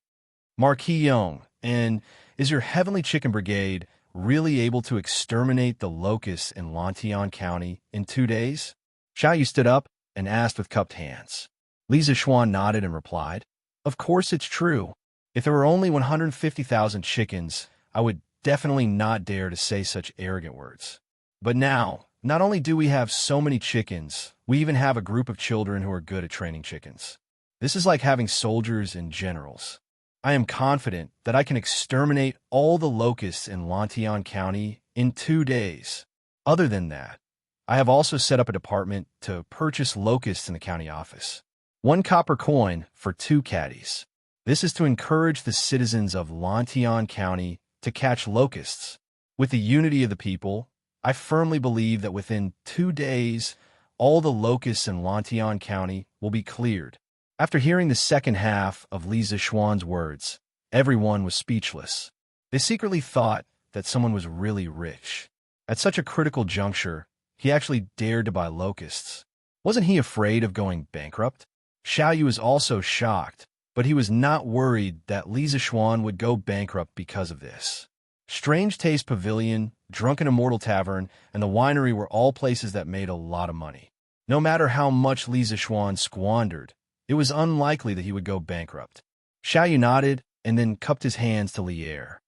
S1: Marquis Yong, and is your Heavenly Chicken Brigade really able to exterminate the locusts in Lantian County in 2 days? Xiaoyu stood up and asked with cupped hands. Li Zixuan nodded and replied, Of course it's true. If there were only 150,000 chickens, I would definitely not dare to say such arrogant words. But now, not only do we have so many chickens, we even have a group of children who are good at training chickens. This is like having soldiers and generals. I am confident that I can exterminate all the locusts in Lantian County in 2 days. Other than that, I have also set up a department to purchase locusts in the county office. 1 copper coin for 2 caddies. This is to encourage the citizens of Lantian County to catch locusts. With the unity of the people, I firmly believe that within 2 days, all the locusts in Lantian County will be cleared. After hearing the second half of Li Zixuan's words, everyone was speechless. They secretly thought that someone was really rich. At such a critical juncture, he actually dared to buy locusts. Wasn't he afraid of going bankrupt? Xiaoyu was also shocked, but he was not worried that Li Zixuan would go bankrupt because of this. Strange Taste Pavilion, Drunken Immortal Tavern, and the winery were all places that made a lot of money. No matter how much Li Zixuan squandered, it was unlikely that he would go bankrupt. Xiaoyu nodded and then cupped his hands to Li Er.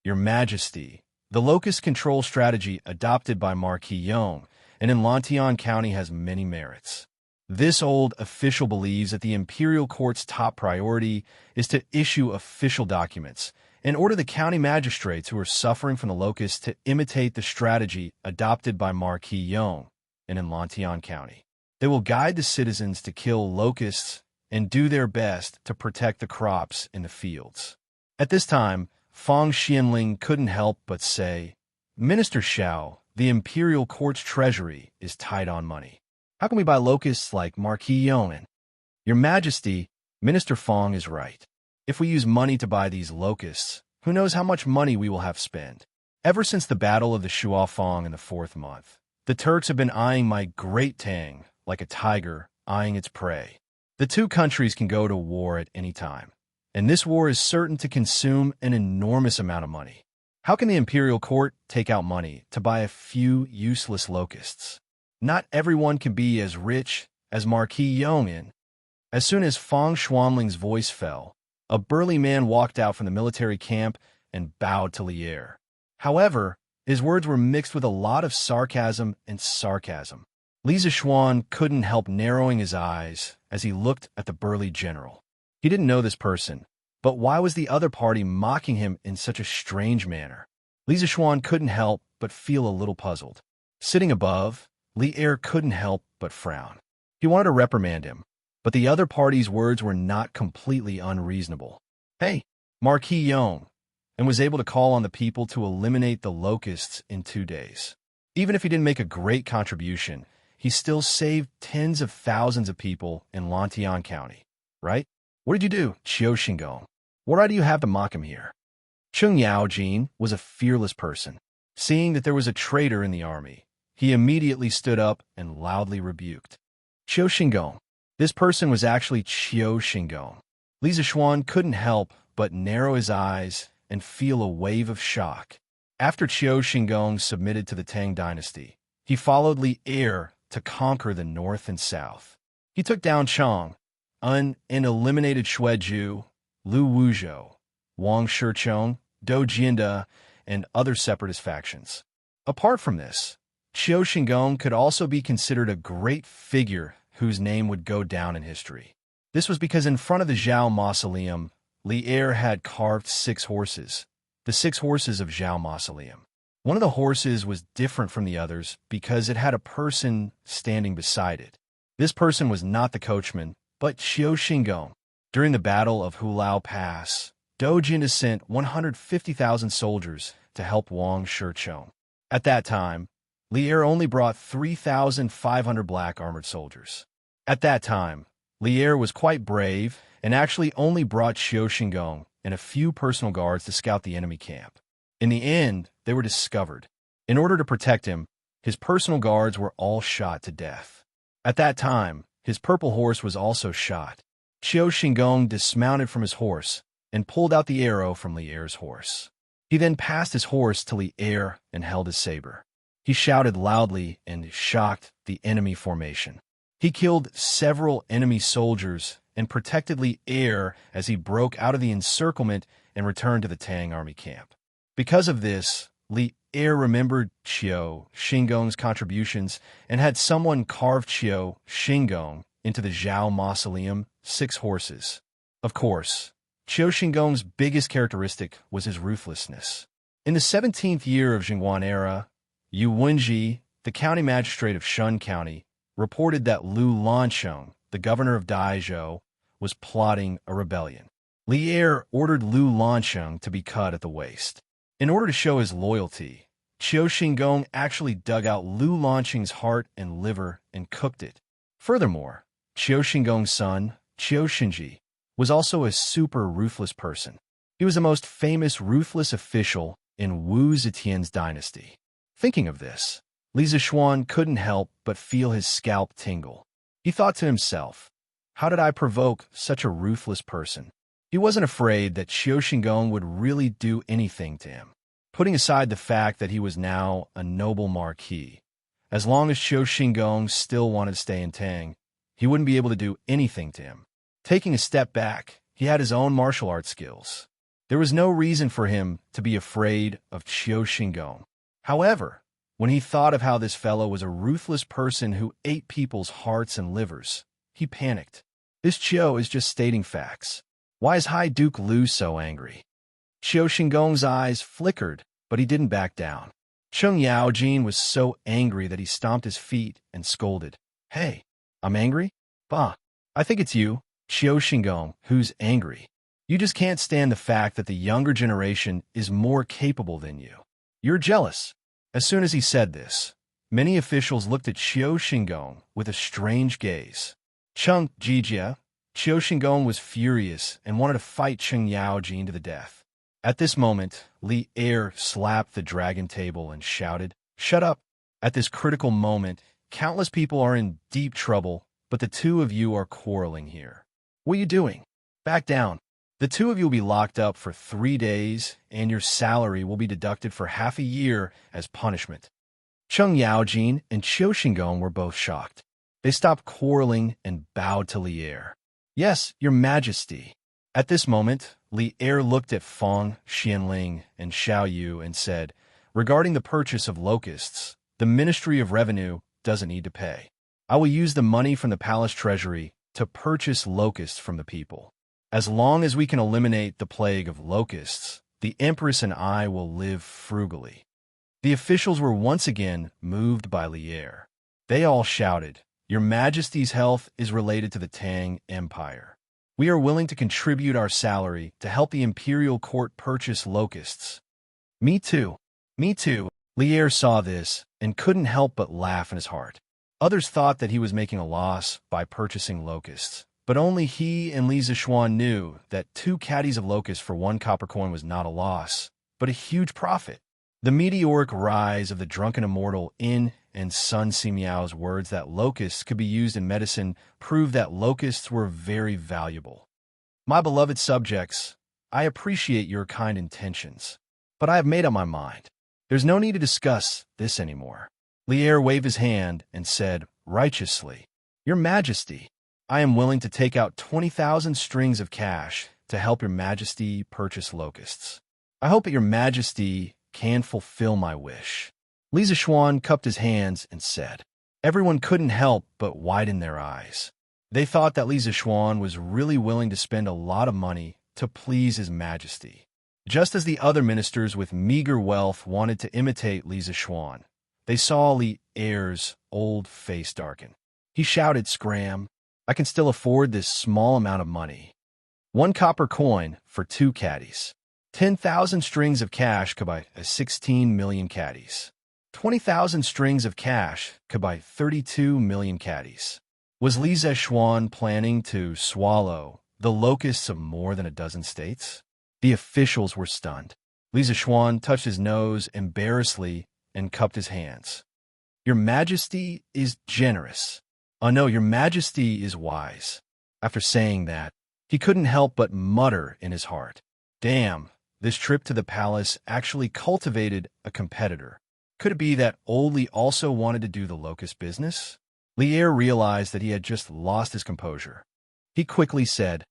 S1: Your Majesty, the locust control strategy adopted by Marquis Yong and in Lantian County has many merits. This old official believes that the imperial court's top priority is to issue official documents and order the county magistrates who are suffering from the locusts to imitate the strategy adopted by Marquis Yong and in Lantian County. They will guide the citizens to kill locusts and do their best to protect the crops in the fields. At this time, Fang Xianling couldn't help but say, Minister Xiao, the imperial court's treasury is tight on money. How can we buy locusts like Marquis Yong? Your Majesty, Minister Fang is right. If we use money to buy these locusts, who knows how much money we will have spent? Ever since the Battle of the Shuafang in the 4th month, the Turks have been eyeing my Great Tang like a tiger eyeing its prey. The 2 countries can go to war at any time, and this war is certain to consume an enormous amount of money. How can the imperial court take out money to buy a few useless locusts? Not everyone can be as rich as Marquis Yongin. As soon as Fang Xuanling's voice fell, a burly man walked out from the military camp and bowed to Li Er. However, his words were mixed with a lot of sarcasm and sarcasm. Li Zixuan couldn't help narrowing his eyes as he looked at the burly general. He didn't know this person, but why was the other party mocking him in such a strange manner? Li Zixuan couldn't help but feel a little puzzled. Sitting above, Li Er couldn't help but frown. He wanted to reprimand him, but the other party's words were not completely unreasonable. Hey, Marquis Yong, and was able to call on the people to eliminate the locusts in 2 days. Even if he didn't make a great contribution, he still saved tens of thousands of people in Lantian County, right? What did you do, Qiu Xingong? What right do you have to mock him here? Cheng Yaojin was a fearless person. Seeing that there was a traitor in the army, he immediately stood up and loudly rebuked. Qiu Xingong. This person was actually Qiu Xingong. Li Zixuan couldn't help but narrow his eyes and feel a wave of shock. After Qiu Xingong submitted to the Tang dynasty, he followed Li Er to conquer the north and south. He took down Chang, and eliminated Xueju, Lu Wuzhou, Wang Shichong, Dou Jianda, and other separatist factions. Apart from this, Qiu Xingong could also be considered a great figure whose name would go down in history. This was because in front of the Zhao Mausoleum, Li Er had carved 6 horses, the 6 horses of Zhao Mausoleum. One of the horses was different from the others because it had a person standing beside it. This person was not the coachman, but Qiu Xingong. During the Battle of Hulao Pass, Dou Jianda sent 150,000 soldiers to help Wang Shichong. At that time, Li Er only brought 3,500 black armored soldiers. At that time, Li Er was quite brave and actually only brought Qiu Xingong and a few personal guards to scout the enemy camp. In the end, they were discovered. In order to protect him, his personal guards were all shot to death. At that time, his purple horse was also shot. Qiu Xingong dismounted from his horse and pulled out the arrow from Li Er's horse. He then passed his horse to Li Er and held his saber. He shouted loudly and shocked the enemy formation. He killed several enemy soldiers and protected Li Er as he broke out of the encirclement and returned to the Tang army camp. Because of this, Li Er remembered Qiu Xingong's contributions and had someone carve Qiu Xingong into the Zhao Mausoleum, 6 horses. Of course, Qiu Xingong's biggest characteristic was his ruthlessness. In the 17th year of Jingguan era, Yu Wenji, the county magistrate of Shun County, reported that Lu Lansheng, the governor of Daizhou, was plotting a rebellion. Li Er ordered Lu Lansheng to be cut at the waist. In order to show his loyalty, Qiu Xingong actually dug out Lu Lansheng's heart and liver and cooked it. Furthermore, Qiu Xingong's son, Qiu Xinji, was also a super ruthless person. He was the most famous ruthless official in Wu Zetian's dynasty. Thinking of this, Li Zishuan couldn't help but feel his scalp tingle. He thought to himself, how did I provoke such a ruthless person? He wasn't afraid that Qiu Xingong would really do anything to him. Putting aside the fact that he was now a noble marquis, as long as Qiu Xingong still wanted to stay in Tang, he wouldn't be able to do anything to him. Taking a step back, he had his own martial arts skills. There was no reason for him to be afraid of Qiu Xingong. However, when he thought of how this fellow was a ruthless person who ate people's hearts and livers, he panicked. This Qiu is just stating facts. Why is High Duke Lu so angry? Qiu Xingong's eyes flickered, but he didn't back down. Cheng Yaojin was so angry that he stomped his feet and scolded. Hey, I'm angry? Bah, I think it's you, Qiu Xingong, who's angry. You just can't stand the fact that the younger generation is more capable than you. You're jealous. As soon as he said this, many officials looked at Qiu Xingong with a strange gaze. Cheng Jijia, Qiu Xingong was furious and wanted to fight Cheng Yaojin to the death. At this moment, Li Er slapped the dragon table and shouted, "Shut up!" At this critical moment, countless people are in deep trouble, but the two of you are quarreling here. What are you doing? Back down. The two of you will be locked up for 3 days, and your salary will be deducted for half a year as punishment. Cheng Yaojin and Qiu Xingong were both shocked. They stopped quarreling and bowed to Li Er. Yes, your majesty. At this moment, Li Er looked at Feng, Xianling, and Xiao Yu and said, regarding the purchase of locusts, the Ministry of Revenue doesn't need to pay. I will use the money from the palace treasury to purchase locusts from the people. As long as we can eliminate the plague of locusts, the Empress and I will live frugally. The officials were once again moved by Li Er. They all shouted, Your Majesty's health is related to the Tang Empire. We are willing to contribute our salary to help the imperial court purchase locusts. Me too. Me too. Li Er saw this and couldn't help but laugh in his heart. Others thought that he was making a loss by purchasing locusts, but only he and Li Zishuan knew that 2 caddies of locusts for 1 copper coin was not a loss, but a huge profit. The meteoric rise of the drunken immortal In and Sun Simiao's words that locusts could be used in medicine proved that locusts were very valuable. My beloved subjects, I appreciate your kind intentions, but I have made up my mind. There's no need to discuss this anymore. Li Er waved his hand and said, righteously, Your Majesty, I am willing to take out 20,000 strings of cash to help Your Majesty purchase locusts. I hope that Your Majesty can fulfill my wish. Li Zishuan cupped his hands and said. Everyone couldn't help but widen their eyes. They thought that Li Zishuan was really willing to spend a lot of money to please His Majesty. Just as the other ministers with meager wealth wanted to imitate Li Zishuan, they saw Li Er's old face darken. He shouted, Scram, I can still afford this small amount of money. 1 copper coin for 2 caddies. 10,000 strings of cash could buy 16 million caddies. 20,000 strings of cash could buy 32 million caddies. Was Li Zishuan planning to swallow the locusts of more than a dozen states? The officials were stunned. Li Zishuan touched his nose embarrassedly and cupped his hands. Your Majesty is generous. Oh no, Your Majesty is wise. After saying that, he couldn't help but mutter in his heart. Damn, this trip to the palace actually cultivated a competitor. Could it be that old Li also wanted to do the locust business? Lier realized that he had just lost his composure. He quickly said,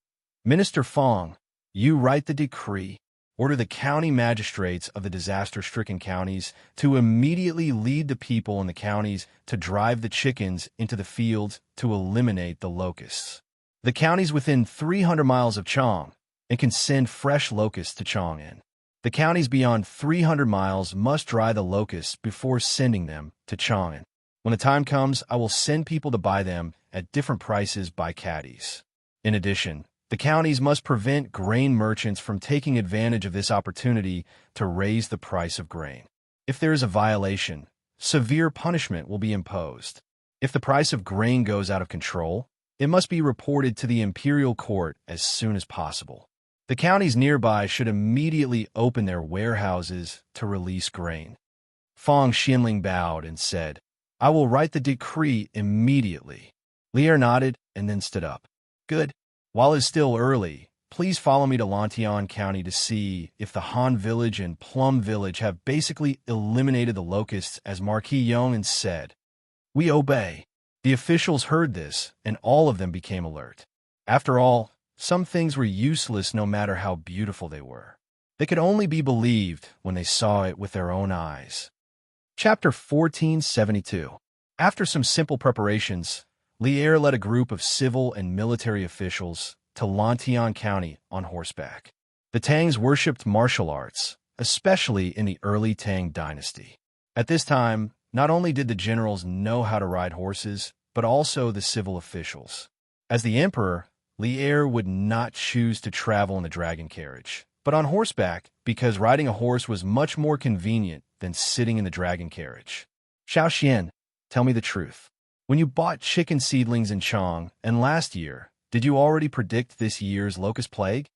S1: Minister Fong, you write the decree. Order the county magistrates of the disaster-stricken counties to immediately lead the people in the counties to drive the chickens into the fields to eliminate the locusts. The counties within 300 miles of Chong and can send fresh locusts to Chong'an. The counties beyond 300 miles must dry the locusts before sending them to Chong'an. When the time comes, I will send people to buy them at different prices by caddies. In addition, the counties must prevent grain merchants from taking advantage of this opportunity to raise the price of grain. If there is a violation, severe punishment will be imposed. If the price of grain goes out of control, it must be reported to the imperial court as soon as possible. The counties nearby should immediately open their warehouses to release grain. Fong Xianling bowed and said, I will write the decree immediately. Lier nodded and then stood up. Good. While it's still early, please follow me to Lantian County to see if the Han Village and Plum Village have basically eliminated the locusts as Marquis Yong'an said. We obey. The officials heard this, and all of them became alert. After all, some things were useless no matter how beautiful they were. They could only be believed when they saw it with their own eyes. Chapter 1472. After some simple preparations, Lier led a group of civil and military officials to Lantian County on horseback. The Tangs worshipped martial arts, especially in the early Tang dynasty. At this time, not only did the generals know how to ride horses, but also the civil officials. As the emperor, Lier would not choose to travel in the dragon carriage, but on horseback because riding a horse was much more convenient than sitting in the dragon carriage. Xiaoxian, tell me the truth. When you bought chicken seedlings in Chong and last year, did you already predict this year's locust plague?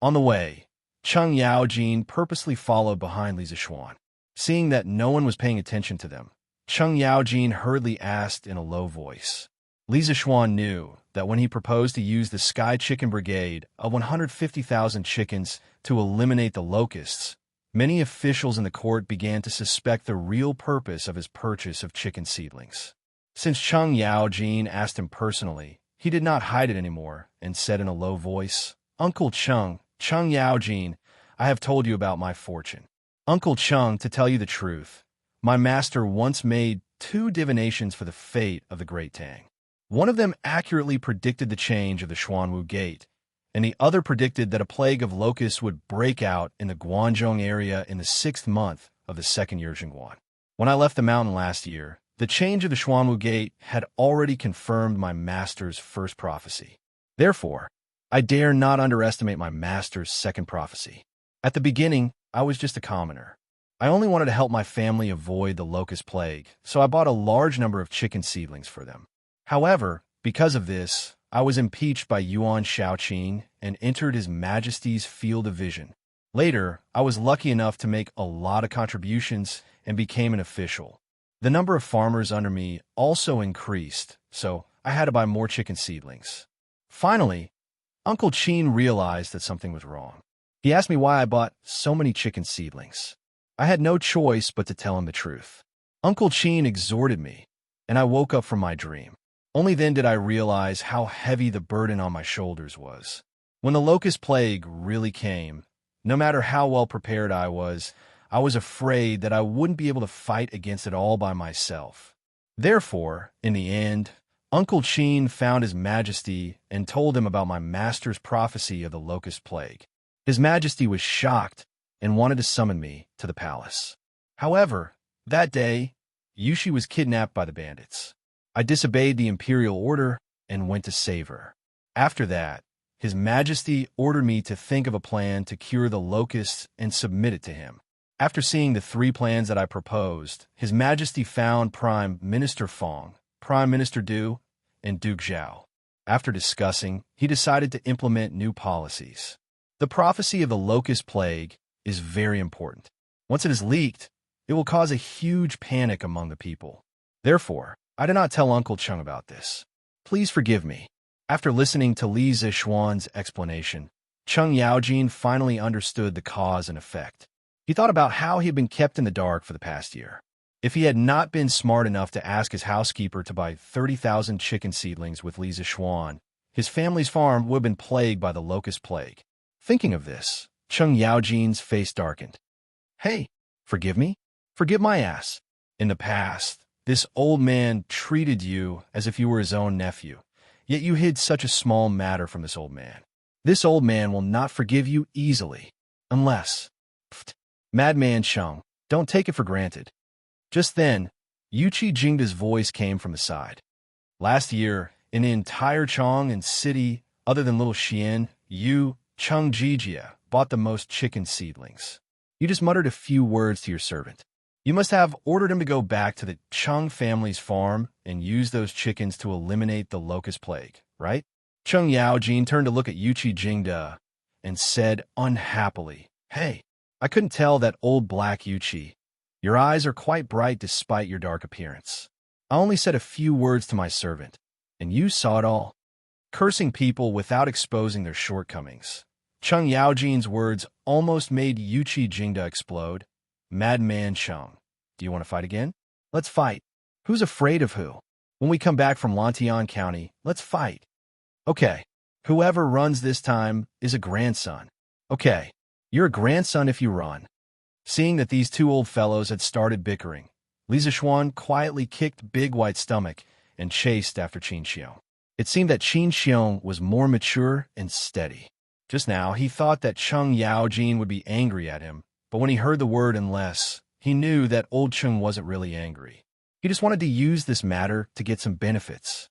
S1: On the way, Cheng Yaojin purposely followed behind Li Zishuan. Seeing that no one was paying attention to them, Cheng Yaojin hurriedly asked in a low voice. Li Zishuan knew that when he proposed to use the Sky Chicken Brigade of 150,000 chickens to eliminate the locusts, many officials in the court began to suspect the real purpose of his purchase of chicken seedlings. Since Cheng Yaojin asked him personally, he did not hide it anymore and said in a low voice, Uncle Cheng Yaojin, I have told you about my fortune. Uncle Cheng, to tell you the truth, my master once made 2 divinations for the fate of the Great Tang. One of them accurately predicted the change of the Xuanwu Gate, and the other predicted that a plague of locusts would break out in the Guangzhong area in the 6th month of the 2nd year Jingguan. When I left the mountain last year, the change of the Xuanwu Gate had already confirmed my master's first prophecy. Therefore, I dare not underestimate my master's second prophecy. At the beginning, I was just a commoner. I only wanted to help my family avoid the locust plague, so I bought a large number of chicken seedlings for them. However, because of this, I was impeached by Yuan Shaoqing and entered His Majesty's field of vision. Later, I was lucky enough to make a lot of contributions and became an official. The number of farmers under me also increased, so I had to buy more chicken seedlings. Finally, Uncle Qin realized that something was wrong. He asked me why I bought so many chicken seedlings. I had no choice but to tell him the truth. Uncle Qin exhorted me, and I woke up from my dream. Only then did I realize how heavy the burden on my shoulders was. When the locust plague really came, no matter how well prepared I was afraid that I wouldn't be able to fight against it all by myself. Therefore, in the end, Uncle Qin found His Majesty and told him about my master's prophecy of the locust plague. His Majesty was shocked and wanted to summon me to the palace. However, that day, Yushi was kidnapped by the bandits. I disobeyed the imperial order and went to save her. After that, His Majesty ordered me to think of a plan to cure the locusts and submit it to him. After seeing the 3 plans that I proposed, His Majesty found Prime Minister Fong, Prime Minister Du, and Duke Zhao. After discussing, he decided to implement new policies. The prophecy of the locust plague is very important. Once it is leaked, it will cause a huge panic among the people. Therefore, I did not tell Uncle Cheng about this. Please forgive me. After listening to Li Zixuan's explanation, Cheng Yaojin finally understood the cause and effect. He thought about how he had been kept in the dark for the past year. If he had not been smart enough to ask his housekeeper to buy 30,000 chicken seedlings with Li Zixuan, his family's farm would have been plagued by the locust plague. Thinking of this, Cheng Yaojin's face darkened. Hey, forgive me? Forgive my ass. In the past, this old man treated you as if you were his own nephew, yet you hid such a small matter from this old man. This old man will not forgive you easily, unless... Pfft, Madman Cheng, don't take it for granted. Just then, Yuqi Jingda's voice came from the side. Last year, in the entire Chong and city, other than little Xian, you, Cheng Jijia, bought the most chicken seedlings. You just muttered a few words to your servant. You must have ordered him to go back to the Cheng family's farm and use those chickens to eliminate the locust plague, right? Cheng Yaojin turned to look at Yuqi Jingda and said unhappily, Hey, I couldn't tell that old black Yuqi. Your eyes are quite bright despite your dark appearance. I only said a few words to my servant, and you saw it all. Cursing people without exposing their shortcomings. Cheng Yaojin's words almost made Yuqi Jingda explode. Madman Cheng, do you want to fight again? Let's fight. Who's afraid of who? When we come back from Lantian County, let's fight. Okay, whoever runs this time is a grandson. Okay, you're a grandson if you run. Seeing that these two old fellows had started bickering, Li Zixuan quietly kicked Big White's stomach and chased after Xianxia. It seemed that Xianxia was more mature and steady. Just now, he thought that Cheng Yaojin would be angry at him, but when he heard the word unless, he knew that old Cheng wasn't really angry. He just wanted to use this matter to get some benefits.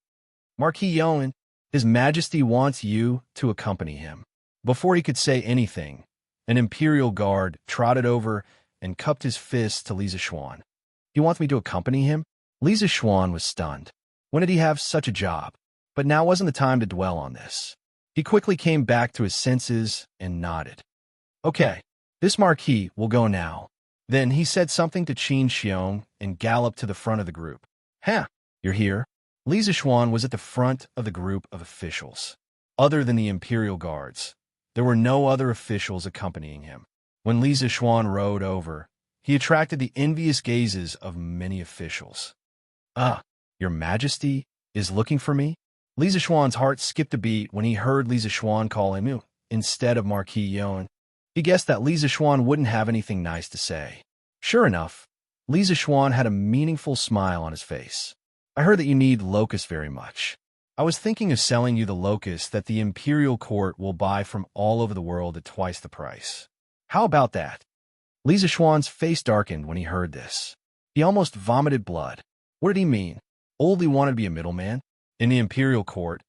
S1: Marquis Yuan, His Majesty wants you to accompany him. Before he could say anything, an imperial guard trotted over and cupped his fist to Li Zixuan. He wants me to accompany him? Li Zixuan was stunned. When did he have such a job? But now wasn't the time to dwell on this. He quickly came back to his senses and nodded. Okay, this marquis will go now. Then he said something to Qin Xiong and galloped to the front of the group. Ha! You're here? Li Zixuan was at the front of the group of officials. Other than the imperial guards, there were no other officials accompanying him. When Li Zixuan rode over, he attracted the envious gazes of many officials. Ah, Your Majesty is looking for me? Li Zixuan's heart skipped a beat when he heard Li Zixuan call him instead of Marquis Yuan. He guessed that Li Zixuan wouldn't have anything nice to say. Sure enough, Li Zixuan had a meaningful smile on his face. I heard that you need locusts very much. I was thinking of selling you the locusts that the imperial court will buy from all over the world at twice the price. How about that? Li Zixuan's face darkened when he heard this. He almost vomited blood. What did he mean? Oldie wanted to be a middleman? In the imperial court,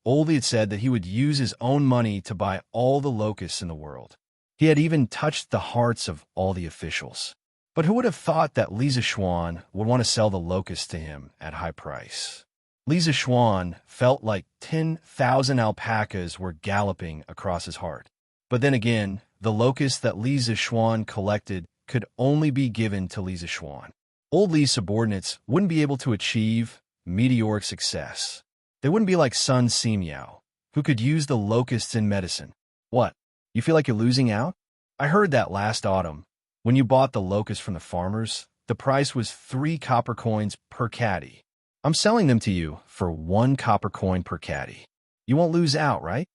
S1: Oldie had said that he would use his own money to buy all the locusts in the world. He had even touched the hearts of all the officials. But who would have thought that Li Zixuan would want to sell the locusts to him at high price? Li Zixuan felt like 10,000 alpacas were galloping across his heart. But then again, the locusts that Li Zixuan collected could only be given to Li Zixuan. Old Li's subordinates wouldn't be able to achieve meteoric success. They wouldn't be like Sun Simiao, who could use the locusts in medicine. What? You feel like you're losing out? I heard that last autumn, when you bought the locusts from the farmers, the price was 3 copper coins per caddy. I'm selling them to you for 1 copper coin per caddy. You won't lose out, right?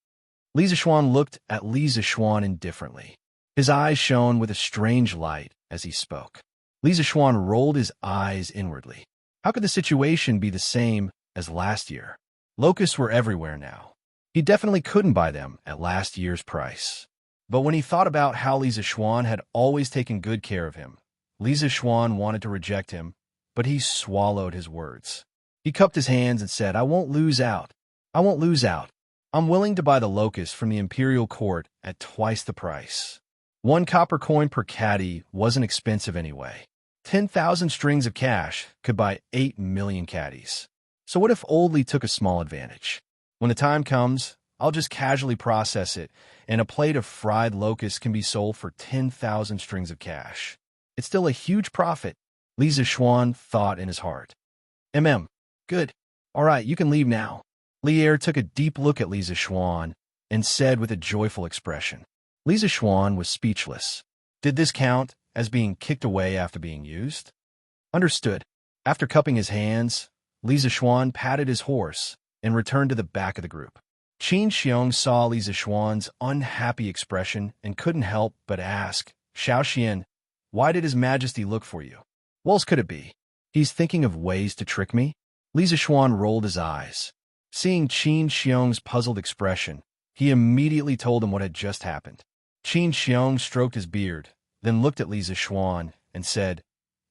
S1: Li Zixuan looked at Li Zixuan indifferently. His eyes shone with a strange light as he spoke. Li Zixuan rolled his eyes inwardly. How could the situation be the same as last year? Locusts were everywhere now. He definitely couldn't buy them at last year's price. But when he thought about how Li Zixuan had always taken good care of him, Li Zixuan wanted to reject him, but he swallowed his words. He cupped his hands and said, I won't lose out. I won't lose out. I'm willing to buy the locusts from the imperial court at twice the price. 1 copper coin per caddy wasn't expensive anyway. 10,000 strings of cash could buy 8 million caddies. So what if Old Li took a small advantage? When the time comes, I'll just casually process it, and a plate of fried locusts can be sold for 10,000 strings of cash. It's still a huge profit, Li Zishuan thought in his heart. Good. All right, you can leave now. Li Er took a deep look at Li Zishuan and said with a joyful expression. Li Zishuan was speechless. Did this count as being kicked away after being used? Understood. After cupping his hands, Li Zishuan patted his horse and returned to the back of the group. Qin Xiong saw Li Zishuan's unhappy expression and couldn't help but ask, Xiaoxian, why did His Majesty look for you? What else could it be? He's thinking of ways to trick me? Li Zishuan rolled his eyes. Seeing Qin Xiong's puzzled expression, he immediately told him what had just happened. Qin Xiong stroked his beard, then looked at Li Zishuan and said,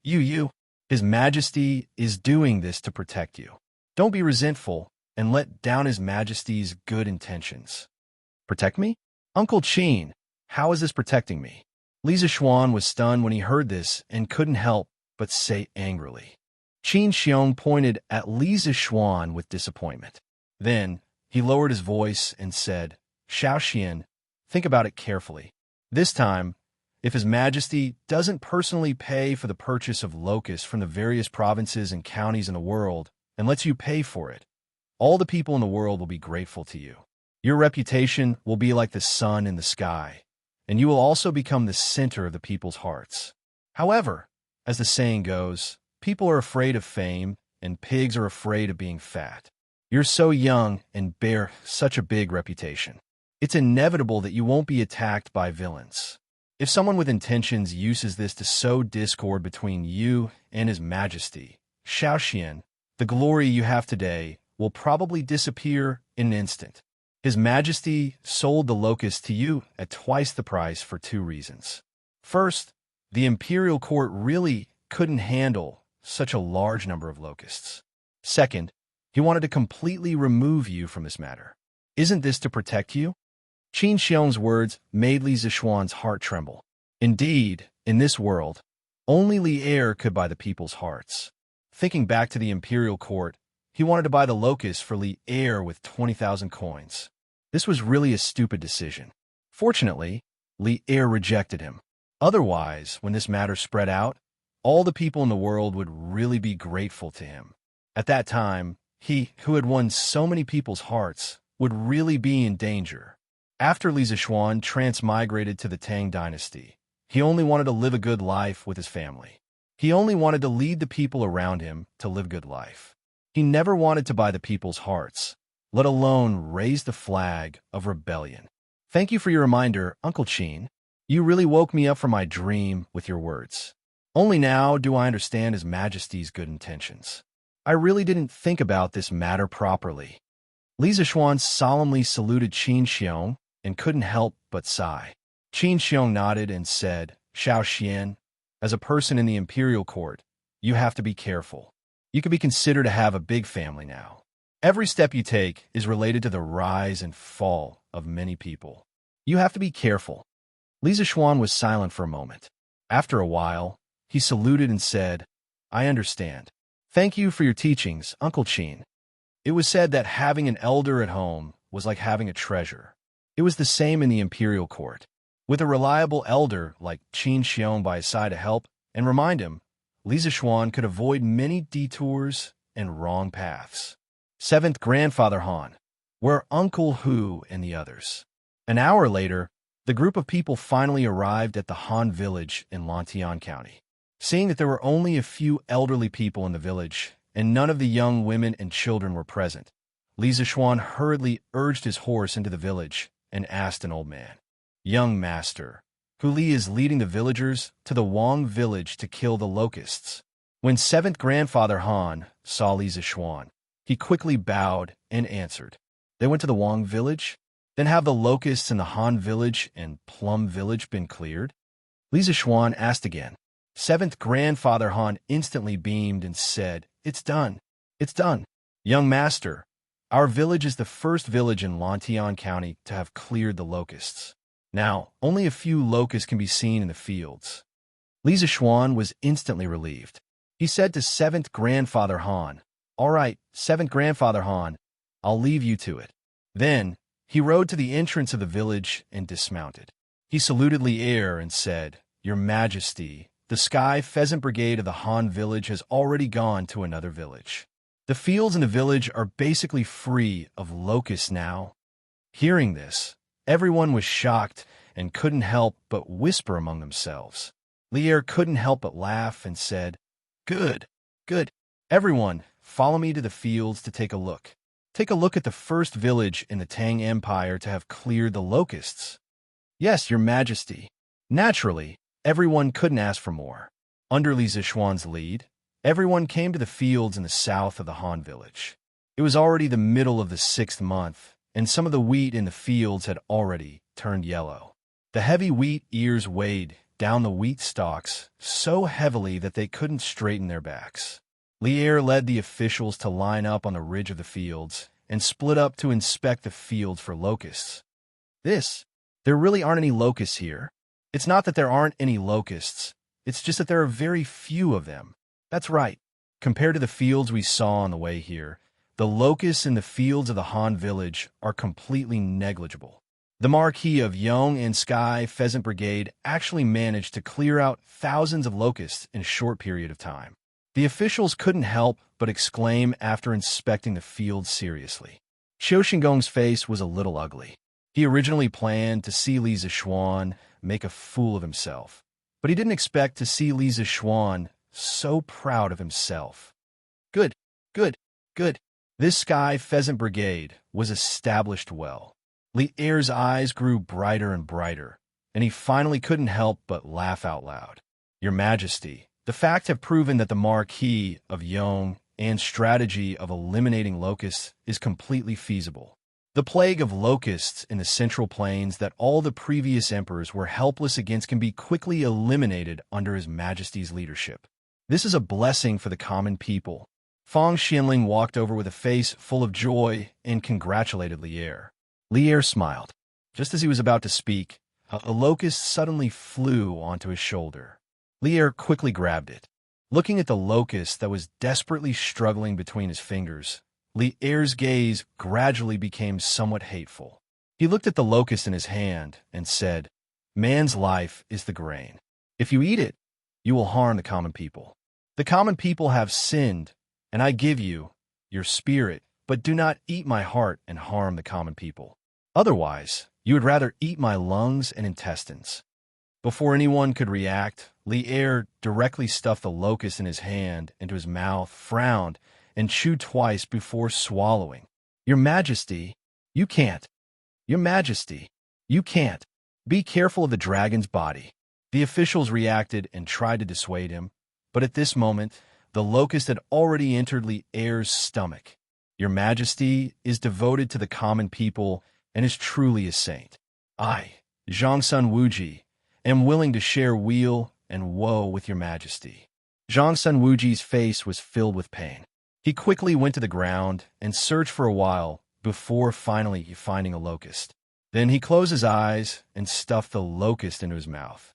S1: You, His Majesty is doing this to protect you. Don't be resentful and let down His Majesty's good intentions. Protect me? Uncle Qin, how is this protecting me? Li Zishuan was stunned when he heard this and couldn't help but say angrily. Qin Xiong pointed at Li Zishuan with disappointment. Then, he lowered his voice and said, Xiaoxian, think about it carefully. This time, if His Majesty doesn't personally pay for the purchase of locusts from the various provinces and counties in the world and lets you pay for it, all the people in the world will be grateful to you. Your reputation will be like the sun in the sky, and you will also become the center of the people's hearts. However, as the saying goes, people are afraid of fame, and pigs are afraid of being fat. You're so young and bear such a big reputation. It's inevitable that you won't be attacked by villains. If someone with intentions uses this to sow discord between you and His Majesty, Xiaoxian, the glory you have today will probably disappear in an instant. His Majesty sold the locusts to you at twice the price for 2 reasons. First, the imperial court really couldn't handle such a large number of locusts. Second, he wanted to completely remove you from this matter. Isn't this to protect you? Qin Xiong's words made Li Zishuan's heart tremble. Indeed, in this world, only Li Er could buy the people's hearts. Thinking back to the imperial court, he wanted to buy the locusts for Li Er with 20,000 coins. This was really a stupid decision. Fortunately, Li Er rejected him. Otherwise, when this matter spread out, all the people in the world would really be grateful to him. At that time, he, who had won so many people's hearts, would really be in danger. After Li Zishuan transmigrated to the Tang dynasty, he only wanted to live a good life with his family. He only wanted to lead the people around him to live a good life. He never wanted to buy the people's hearts, let alone raise the flag of rebellion. Thank you for your reminder, Uncle Qin. You really woke me up from my dream with your words. Only now do I understand His Majesty's good intentions. I really didn't think about this matter properly. Li Zishuan solemnly saluted Qin Xiong and couldn't help but sigh. Qin Xiong nodded and said, Xiaoxian, as a person in the imperial court, you have to be careful. You could be considered to have a big family now. Every step you take is related to the rise and fall of many people. You have to be careful. Li Zishuan was silent for a moment. After a while, he saluted and said, I understand. Thank you for your teachings, Uncle Qin. It was said that having an elder at home was like having a treasure. It was the same in the imperial court. With a reliable elder like Qin Xiong by his side to help and remind him, Li Zishuan could avoid many detours and wrong paths. 7th Grandfather Han, where Uncle Hu and the others. An hour later, the group of people finally arrived at the Han village in Lantian County. Seeing that there were only a few elderly people in the village, and none of the young women and children were present, Li Zishuan hurriedly urged his horse into the village and asked an old man, Young master, Hu Li is leading the villagers to the Wang village to kill the locusts. When 7th Grandfather Han saw Li Zishuan, he quickly bowed and answered, They went to the Wang village? Then have the locusts in the Han village and Plum village been cleared? Li Zishuan asked again. 7th Grandfather Han instantly beamed and said, It's done. It's done. Young master, our village is the first village in Lantian County to have cleared the locusts. Now, only a few locusts can be seen in the fields. Li Zishuan was instantly relieved. He said to 7th Grandfather Han, All right, 7th Grandfather Han, I'll leave you to it. Then, He rode to the entrance of the village and dismounted. He saluted Li Er and said, "Your Majesty, the Sky Pheasant Brigade of the Han village has already gone to another village. The fields in the village are basically free of locusts now." Hearing this, everyone was shocked and couldn't help but whisper among themselves. Li Er couldn't help but laugh and said, "Good, good. Everyone, follow me to the fields to take a look. Take a look at the first village in the Tang Empire to have cleared the locusts." "Yes, Your Majesty." Naturally, everyone couldn't ask for more. Under Li Zixuan's lead, everyone came to the fields in the south of the Han village. It was already the middle of the 6th month, and some of the wheat in the fields had already turned yellow. The heavy wheat ears weighed down the wheat stalks so heavily that they couldn't straighten their backs. Li Er led the officials to line up on the ridge of the fields and split up to inspect the fields for locusts. There really aren't any locusts here. It's not that there aren't any locusts, it's just that there are very few of them. That's right. Compared to the fields we saw on the way here, the locusts in the fields of the Han village are completely negligible. The Marquis of Yong and Sky Pheasant Brigade actually managed to clear out thousands of locusts in a short period of time. The officials couldn't help but exclaim after inspecting the field seriously. Xiao Xinggong's face was a little ugly. He originally planned to see Li Zixuan make a fool of himself, but he didn't expect to see Li Zixuan so proud of himself. Good, good, good. This Sky Pheasant Brigade was established well. Li Er's eyes grew brighter and brighter, and he finally couldn't help but laugh out loud. "Your Majesty, the facts have proven that the Marquis of Yong and strategy of eliminating locusts is completely feasible. The plague of locusts in the Central Plains that all the previous emperors were helpless against can be quickly eliminated under His Majesty's leadership. This is a blessing for the common people." Fang Xianling walked over with a face full of joy and congratulated Li Er. Li Er smiled. Just as he was about to speak, a locust suddenly flew onto his shoulder. Li Er quickly grabbed it. Looking at the locust that was desperately struggling between his fingers, Li Er's gaze gradually became somewhat hateful. He looked at the locust in his hand and said, "Man's life is the grain. If you eat it, you will harm the common people. The common people have sinned, and I give you your spirit, but do not eat my heart and harm the common people. Otherwise, you would rather eat my lungs and intestines." Before anyone could react, Li Er directly stuffed the locust in his hand into his mouth, frowned, and chewed twice before swallowing. "Your Majesty, you can't. Your Majesty, you can't. Be careful of the dragon's body." The officials reacted and tried to dissuade him, but at this moment, the locust had already entered Li Er's stomach. "Your Majesty is devoted to the common people and is truly a saint. I, Zhangsun Wuji, am willing to share weal and woe with your Majesty." Zhangsun Wuji's face was filled with pain. He quickly went to the ground and searched for a while before finally finding a locust. Then he closed his eyes and stuffed the locust into his mouth.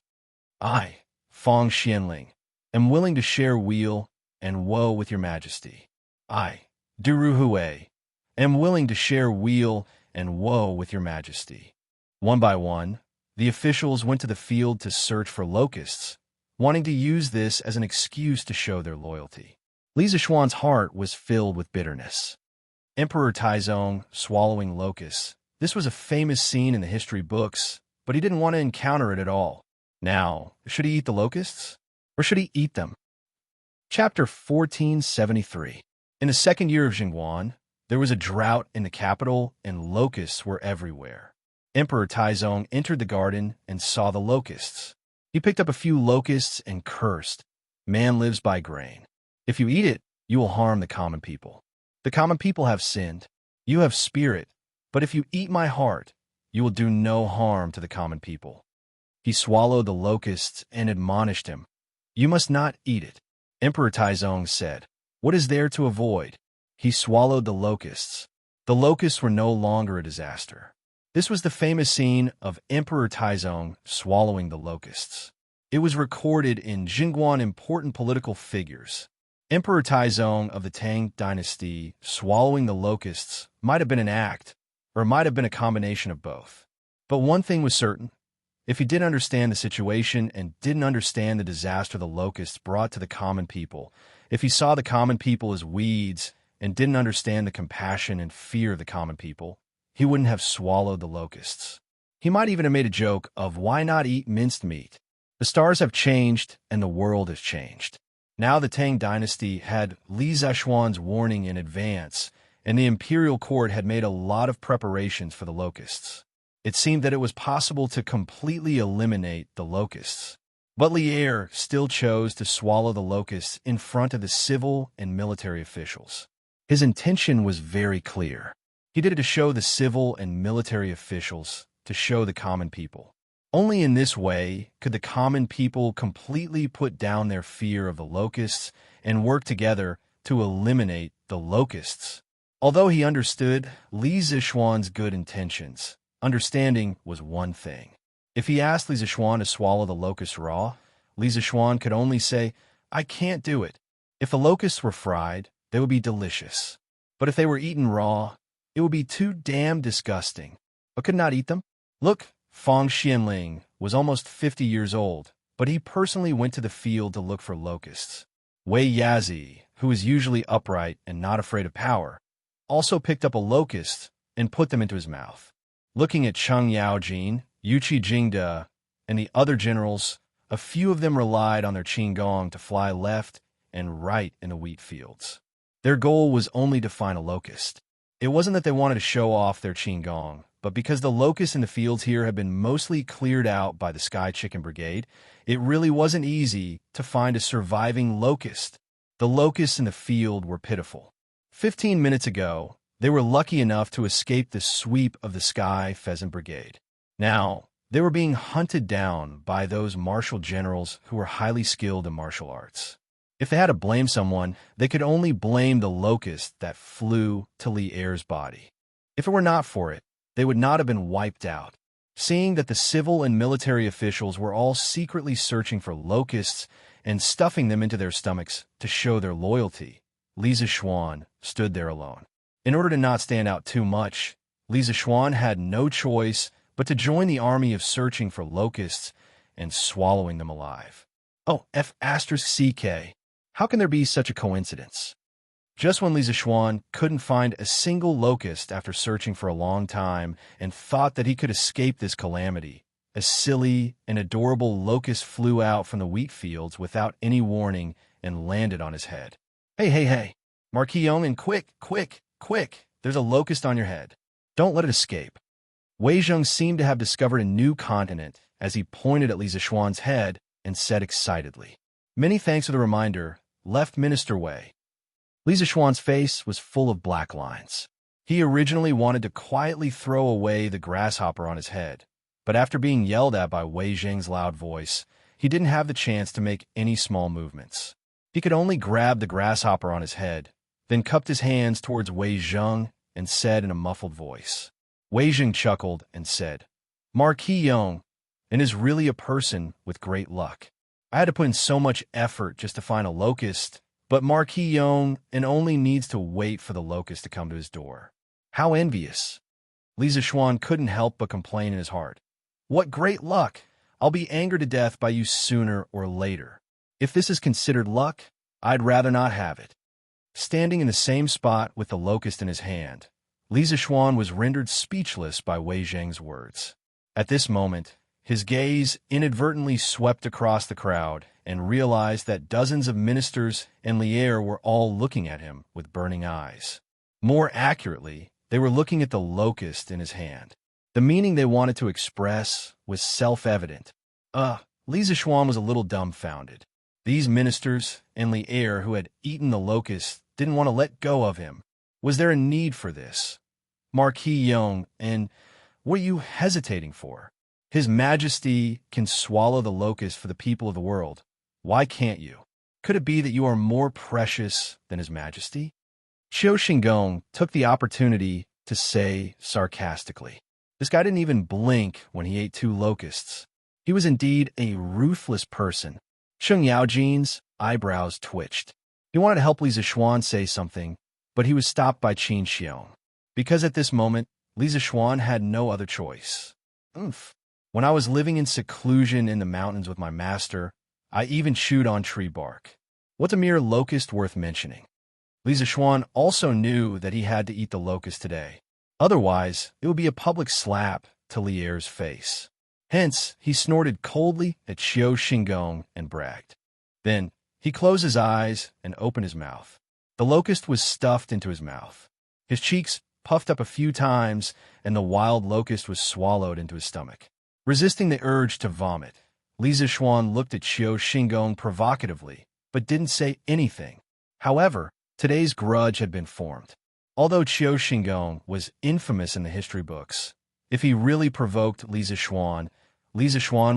S1: "I, Fang Xianling, am willing to share weal and woe with your Majesty. I, Duru Hui, am willing to share weal and woe with your Majesty." One by one, the officials went to the field to search for locusts, wanting to use this as an excuse to show their loyalty. Li Zixuan's heart was filled with bitterness. Emperor Taizong swallowing locusts. This was a famous scene in the history books, but he didn't want to encounter it at all. Now, should he eat the locusts? Or should he eat them? Chapter 1473. In the second year of Jingguan, there was a drought in the capital and locusts were everywhere. Emperor Taizong entered the garden and saw the locusts. He picked up a few locusts and cursed, "Man lives by grain. If you eat it, you will harm the common people. The common people have sinned. You have spirit, but if you eat my heart, you will do no harm to the common people." He swallowed the locusts and admonished him, "You must not eat it." Emperor Taizong said, "What is there to avoid?" He swallowed the locusts. The locusts were no longer a disaster. This was the famous scene of Emperor Taizong swallowing the locusts. It was recorded in Jingguan important political figures. Emperor Taizong of the Tang dynasty swallowing the locusts might have been an act, or it might have been a combination of both. But one thing was certain. If he didn't understand the situation and didn't understand the disaster the locusts brought to the common people, if he saw the common people as weeds and didn't understand the compassion and fear of the common people, he wouldn't have swallowed the locusts. He might even have made a joke of why not eat minced meat. The stars have changed and the world has changed. Now the Tang dynasty had Li Zexuan's warning in advance, and the imperial court had made a lot of preparations for the locusts. It seemed that it was possible to completely eliminate the locusts. But Lier still chose to swallow the locusts in front of the civil and military officials. His intention was very clear. He did it to show the civil and military officials, to show the common people. Only in this way could the common people completely put down their fear of the locusts and work together to eliminate the locusts. Although he understood Li Zexuan's good intentions, understanding was one thing. If he asked Li Zexuan to swallow the locusts raw, Li Zexuan could only say, "I can't do it." If the locusts were fried, they would be delicious. But if they were eaten raw, it would be too damn disgusting. I could not eat them. Look, Fang Xianling was almost 50 years old, but he personally went to the field to look for locusts. Wei Yazi, who was usually upright and not afraid of power, also picked up a locust and put them into his mouth. Looking at Cheng Yaojin, Yuqi Jingde, and the other generals, a few of them relied on their qinggong to fly left and right in the wheat fields. Their goal was only to find a locust. It wasn't that they wanted to show off their qinggong, but because the locusts in the fields here had been mostly cleared out by the Sky Chicken Brigade, it really wasn't easy to find a surviving locust. The locusts in the field were pitiful. 15 minutes ago, they were lucky enough to escape the sweep of the Sky Pheasant Brigade. Now, they were being hunted down by those martial generals who were highly skilled in martial arts. If they had to blame someone, they could only blame the locust that flew to Lier's body. If it were not for it, they would not have been wiped out. Seeing that the civil and military officials were all secretly searching for locusts and stuffing them into their stomachs to show their loyalty, Li Zexuan stood there alone. In order to not stand out too much, Li Zexuan had no choice but to join the army of searching for locusts and swallowing them alive. Oh, F***CK. How can there be such a coincidence? Just when Li Zexuan couldn't find a single locust after searching for a long time and thought that he could escape this calamity, a silly and adorable locust flew out from the wheat fields without any warning and landed on his head. Hey, Marquis Yeoman, quick, there's a locust on your head. Don't let it escape. Wei Zheng seemed to have discovered a new continent as he pointed at Li Zexuan's head and said excitedly, "Many thanks for the reminder, Left Minister Wei." Li Zexuan's face was full of black lines. He originally wanted to quietly throw away the grasshopper on his head, but after being yelled at by Wei Zheng's loud voice, he didn't have the chance to make any small movements. He could only grab the grasshopper on his head, then cupped his hands towards Wei Zheng and said in a muffled voice. Wei Zheng chuckled and said, "Marquis Yong, and is really a person with great luck. I had to put in so much effort just to find a locust, but Marquis Yong and only needs to wait for the locust to come to his door. How envious." Li Zexuan couldn't help but complain in his heart. "What great luck! I'll be angered to death by you sooner or later. If this is considered luck, I'd rather not have it." Standing in the same spot with the locust in his hand, Li Zexuan was rendered speechless by Wei Zheng's words. At this moment, his gaze inadvertently swept across the crowd and realized that dozens of ministers and Lier were all looking at him with burning eyes. More accurately, they were looking at the locust in his hand. The meaning they wanted to express was self-evident. Li Zexuan was a little dumbfounded. These ministers and Lier who had eaten the locust didn't want to let go of him. Was there a need for this? Marquis Yong, and what are you hesitating for? His Majesty can swallow the locust for the people of the world. Why can't you? Could it be that you are more precious than His Majesty? Qiu Xinggong took the opportunity to say sarcastically, "This guy didn't even blink when he ate 2 locusts. He was indeed a ruthless person." Cheng Yaojin's eyebrows twitched. He wanted to help Li Zexuan say something, but he was stopped by Qin Xiong. Because at this moment, Li Zixuan had no other choice. Oomph. When I was living in seclusion in the mountains with my master, I even chewed on tree bark. What's a mere locust worth mentioning? Li Zixuan also knew that he had to eat the locust today. Otherwise, it would be a public slap to Lier's face. Hence, he snorted coldly at Xiao Xingong and bragged. Then, he closed his eyes and opened his mouth. The locust was stuffed into his mouth. His cheeks puffed up a few times, and the wild locust was swallowed into his stomach. Resisting the urge to vomit, Li Zixuan looked at Xiao Xingong provocatively, but didn't say anything. However, today's grudge had been formed. Although Xiao Xingong was infamous in the history books, if he really provoked Li Zixuan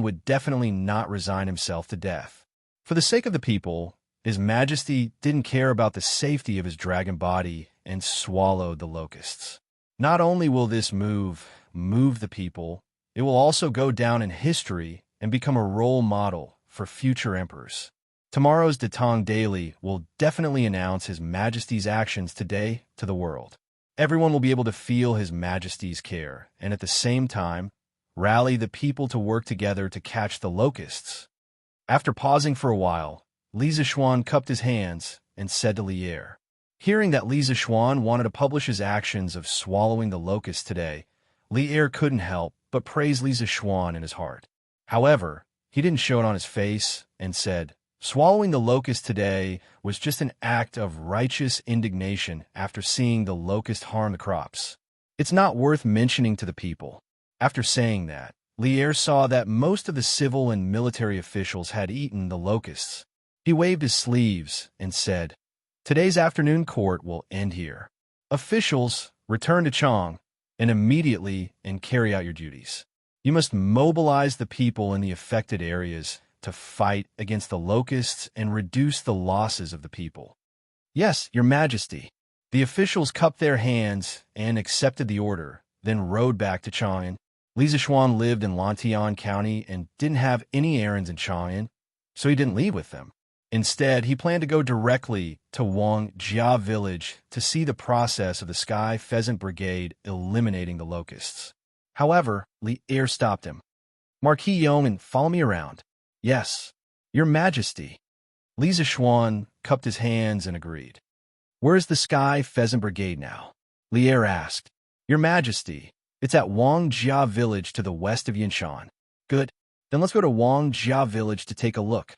S1: would definitely not resign himself to death. For the sake of the people, His Majesty didn't care about the safety of his dragon body and swallowed the locusts. Not only will this move the people, it will also go down in history and become a role model for future emperors. Tomorrow's Datong Daily will definitely announce His Majesty's actions today to the world. Everyone will be able to feel His Majesty's care, and at the same time, rally the people to work together to catch the locusts. After pausing for a while, Li Zixuan cupped his hands and said to Lier. Hearing that Li Zixuan wanted to publish his actions of swallowing the locusts today, Lier couldn't help but praise Li Zixuan in his heart. However, he didn't show it on his face and said, swallowing the locust today was just an act of righteous indignation after seeing the locust harm the crops. It's not worth mentioning to the people. After saying that, Lier saw that most of the civil and military officials had eaten the locusts. He waved his sleeves and said, today's afternoon court will end here. Officials, return to Chang and immediately carry out your duties. You must mobilize the people in the affected areas to fight against the locusts and reduce the losses of the people. Yes, Your Majesty. The officials cupped their hands and accepted the order, then rode back to Chang'an. Li Zixuan lived in Lantian County and didn't have any errands in Chang'an, so he didn't leave with them. Instead, he planned to go directly to Wuxia village to see the process of the Sky Pheasant Brigade eliminating the locusts. However, Lier stopped him. Marquis Yeoman, follow me around. Yes, Your Majesty. Li Zixuan cupped his hands and agreed. Where's the Sky Pheasant Brigade now? Lier asked. Your Majesty, it's at Wuxia village to the west of Yinshan. Good, then let's go to Wuxia village to take a look.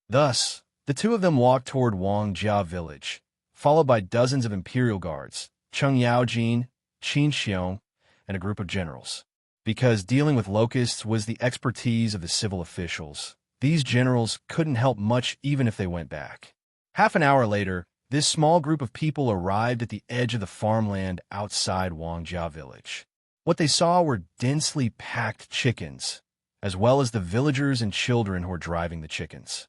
S1: Thus, the two of them walked toward Wuxia village, followed by dozens of imperial guards, Cheng Yaojin, Qin Xiong, and a group of generals. Because dealing with locusts was the expertise of the civil officials, these generals couldn't help much even if they went back. Half an hour later, this small group of people arrived at the edge of the farmland outside Wuxia village. What they saw were densely packed chickens, as well as the villagers and children who were driving the chickens.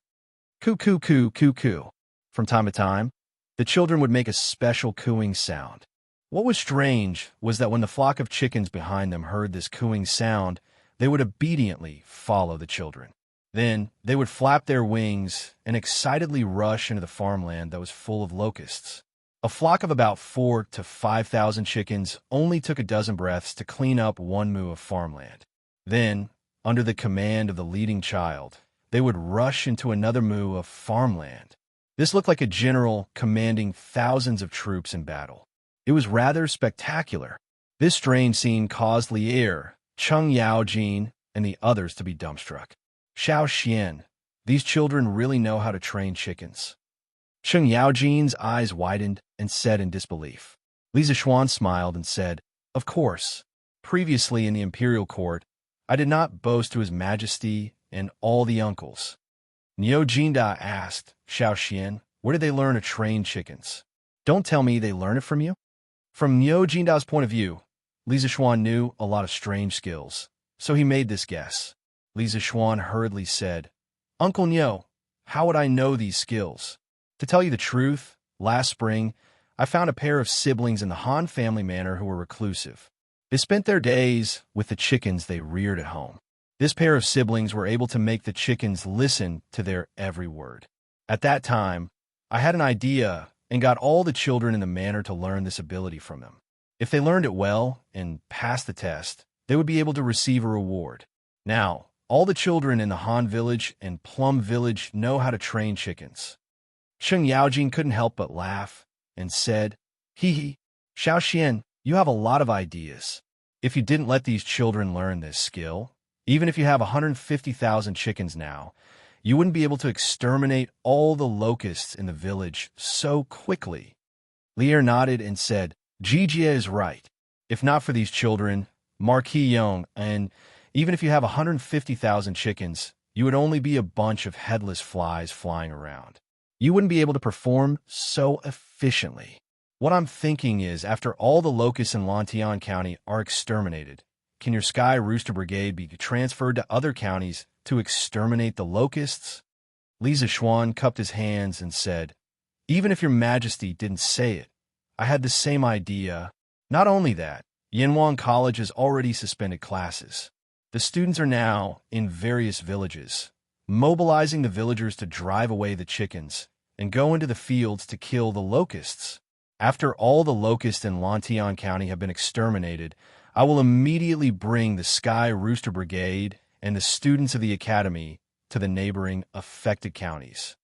S1: Coo, coo, coo, coo, coo. From time to time, the children would make a special cooing sound. What was strange was that when the flock of chickens behind them heard this cooing sound, they would obediently follow the children. Then, they would flap their wings and excitedly rush into the farmland that was full of locusts. A flock of about 4,000 to 5,000 chickens only took a dozen breaths to clean up one moo of farmland. Then, under the command of the leading child, they would rush into another moo of farmland. This looked like a general commanding thousands of troops in battle. It was rather spectacular. This strange scene caused Lier, Cheng Yaojin, and the others to be dumbstruck. Xiao Xian, these children really know how to train chickens. Cheng Yaojin's eyes widened and said in disbelief. Li Zixuan smiled and said, of course. Previously in the imperial court, I did not boast to His Majesty and all the uncles. Niu Jinda asked Xiao Xian, where did they learn to train chickens? Don't tell me they learn it from you? From Niu Jinda's point of view, Li Zixuan knew a lot of strange skills, so he made this guess. Li Zixuan hurriedly said, Uncle Niu, how would I know these skills? To tell you the truth, last spring, I found a pair of siblings in the Han family manor who were reclusive. They spent their days with the chickens they reared at home. This pair of siblings were able to make the chickens listen to their every word. At that time, I had an idea and got all the children in the manor to learn this ability from them. If they learned it well and passed the test, they would be able to receive a reward. Now, all the children in the Han Village and Plum Village know how to train chickens. Sheng Yaojin couldn't help but laugh and said, "Hee hee, Xiaoxian, you have a lot of ideas. If you didn't let these children learn this skill, even if you have 150,000 chickens now, you wouldn't be able to exterminate all the locusts in the village so quickly." Lier nodded and said, "Jijia is right. If not for these children, Marquis Yong, and even if you have 150,000 chickens, you would only be a bunch of headless flies flying around. You wouldn't be able to perform so efficiently. What I'm thinking is, after all the locusts in Lantian County are exterminated, can your Sky Rooster Brigade be transferred to other counties to exterminate the locusts?" Li Zishuan cupped his hands and said, "Even if your majesty didn't say it, I had the same idea. Not only that, Yinhuang College has already suspended classes. The students are now in various villages, mobilizing the villagers to drive away the chickens and go into the fields to kill the locusts. After all the locusts in Lantian County have been exterminated, I will immediately bring the Sky Rooster Brigade and the students of the Academy to the neighboring affected counties."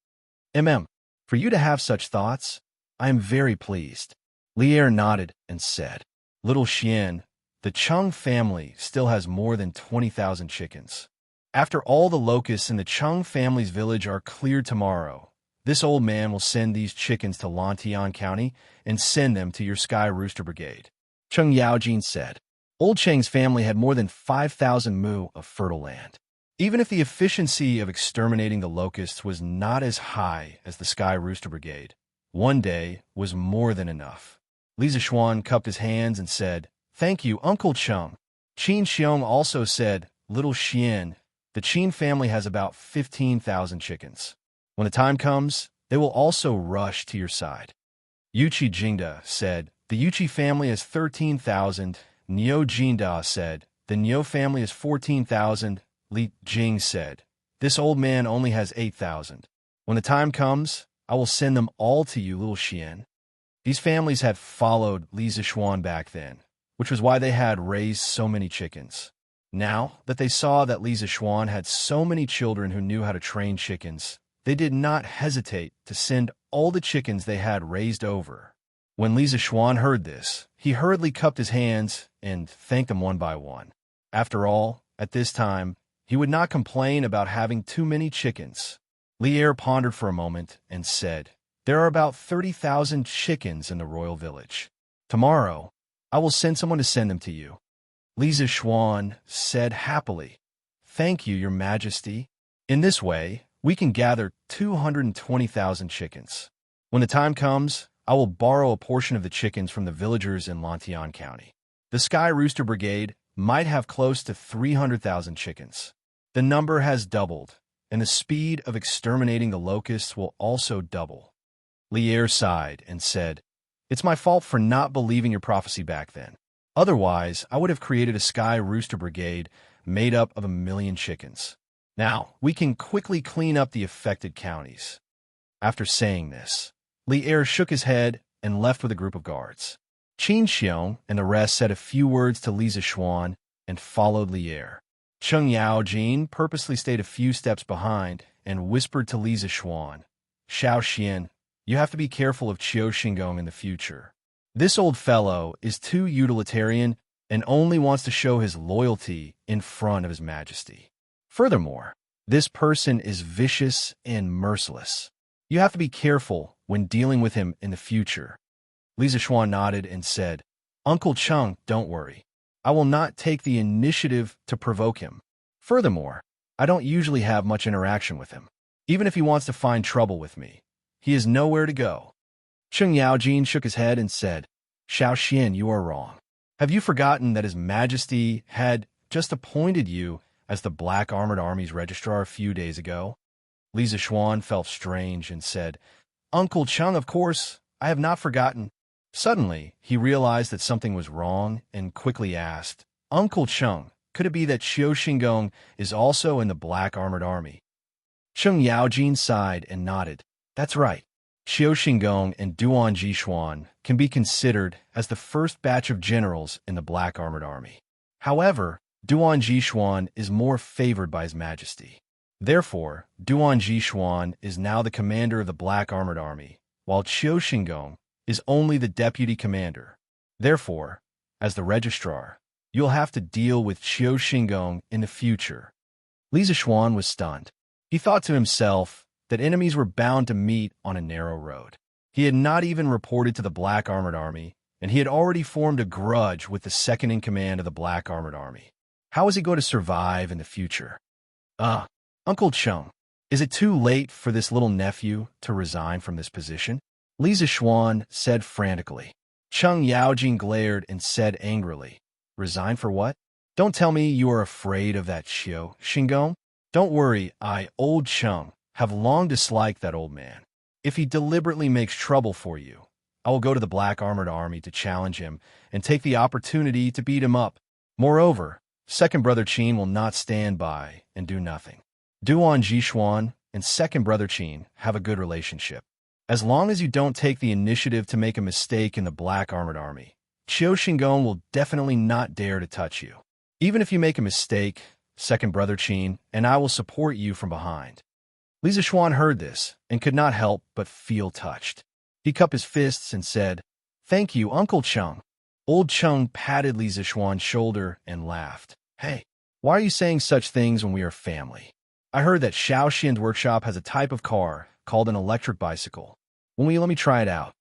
S1: For you to have such thoughts, I am very pleased." Lier nodded and said, "Little Xian, the Chung family still has more than 20,000 chickens. After all the locusts in the Chung family's village are cleared tomorrow, this old man will send these chickens to Lantian County and send them to your Sky Rooster Brigade." Cheng Yaojin said, "Old Cheng's family had more than 5,000 mu of fertile land. Even if the efficiency of exterminating the locusts was not as high as the Sky Rooster Brigade, one day was more than enough." Li Zishuan cupped his hands and said, "Thank you, Uncle Cheng." Qin Xiong also said, "Little Xian, the Qin family has about 15,000 chickens. When the time comes, they will also rush to your side." Yuchi Jingda said, "The Yuchi family has 13,000. Niu Jinda said, "The Niu family has 14,000. Li Jing said, "This old man only has 8,000. When the time comes, I will send them all to you, little Xian." These families had followed Li Zishuan back then, which was why they had raised so many chickens. Now that they saw that Li Zishuan had so many children who knew how to train chickens, they did not hesitate to send all the chickens they had raised over. When Li Zishuan heard this, he hurriedly cupped his hands and thanked them one by one. After all, at this time, he would not complain about having too many chickens. Lier pondered for a moment and said, "There are about 30,000 chickens in the royal village. Tomorrow, I will send someone to send them to you." Li Zishuan said happily, "Thank you, your majesty. In this way, we can gather 220,000 chickens. When the time comes, I will borrow a portion of the chickens from the villagers in Lantian County. The Sky Rooster Brigade might have close to 300,000 chickens. The number has doubled, and the speed of exterminating the locusts will also double." Lier sighed and said, "It's my fault for not believing your prophecy back then. Otherwise, I would have created a Sky Rooster Brigade made up of 1,000,000 chickens. Now, we can quickly clean up the affected counties." After saying this, Lier shook his head and left with a group of guards. Qin Xiong and the rest said a few words to Li Zishuan and followed Lier. Cheng Yaojin purposely stayed a few steps behind and whispered to Li Zishuan, "Xiaoxian, you have to be careful of Qiu Xingong in the future. This old fellow is too utilitarian and only wants to show his loyalty in front of his majesty. Furthermore, this person is vicious and merciless. You have to be careful when dealing with him in the future." Li Zishuan nodded and said, "Uncle Cheng, don't worry. I will not take the initiative to provoke him. Furthermore, I don't usually have much interaction with him. Even if he wants to find trouble with me, he has nowhere to go." Cheng Yaojin shook his head and said, "Xiaoxian, you are wrong. Have you forgotten that His Majesty had just appointed you as the Black Armored Army's registrar a few days ago?" Li Zishuan felt strange and said, "Uncle Cheng, of course, I have not forgotten." Suddenly, he realized that something was wrong and quickly asked, "Uncle Cheng, could it be that Qiu Xingong is also in the Black Armored Army?" Cheng Yaojin sighed and nodded. "That's right. Xiao Xingong and Duan Jixuan can be considered as the first batch of generals in the Black Armored Army. However, Duan Jixuan is more favored by His Majesty. Therefore, Duan Jixuan is now the commander of the Black Armored Army, while Xiao Xingong is only the deputy commander. Therefore, as the registrar, you'll have to deal with Xiao Xingong in the future. Li Zixuan was stunned. He thought to himself that enemies were bound to meet on a narrow road. He had not even reported to the Black Armored Army, and he had already formed a grudge with the second-in-command of the Black Armored Army. How was he going to survive in the future? Uncle Cheng, is it too late for this little nephew to resign from this position? Li Zixuan said frantically. Cheng Yaojing glared and said angrily, Resign for what? Don't tell me you are afraid of that Xiao Xingong. Don't worry, old Cheng, have long disliked that old man. If he deliberately makes trouble for you, I will go to the Black Armored Army to challenge him and take the opportunity to beat him up. Moreover, second brother Qin will not stand by and do nothing. Duan Jixuan and second brother Qin have a good relationship. As long as you don't take the initiative to make a mistake in the Black Armored Army, Xiao Xingong will definitely not dare to touch you. Even if you make a mistake, second brother Qin and I will support you from behind. Li Zixuan heard this and could not help but feel touched. He cupped his fists and said, Thank you, Uncle Cheng. Old Cheng patted Li Zixuan's shoulder and laughed. Hey, why are you saying such things when we are family? I heard that Xiaoxian's workshop has a type of car called an electric bicycle. When will you let me try it out?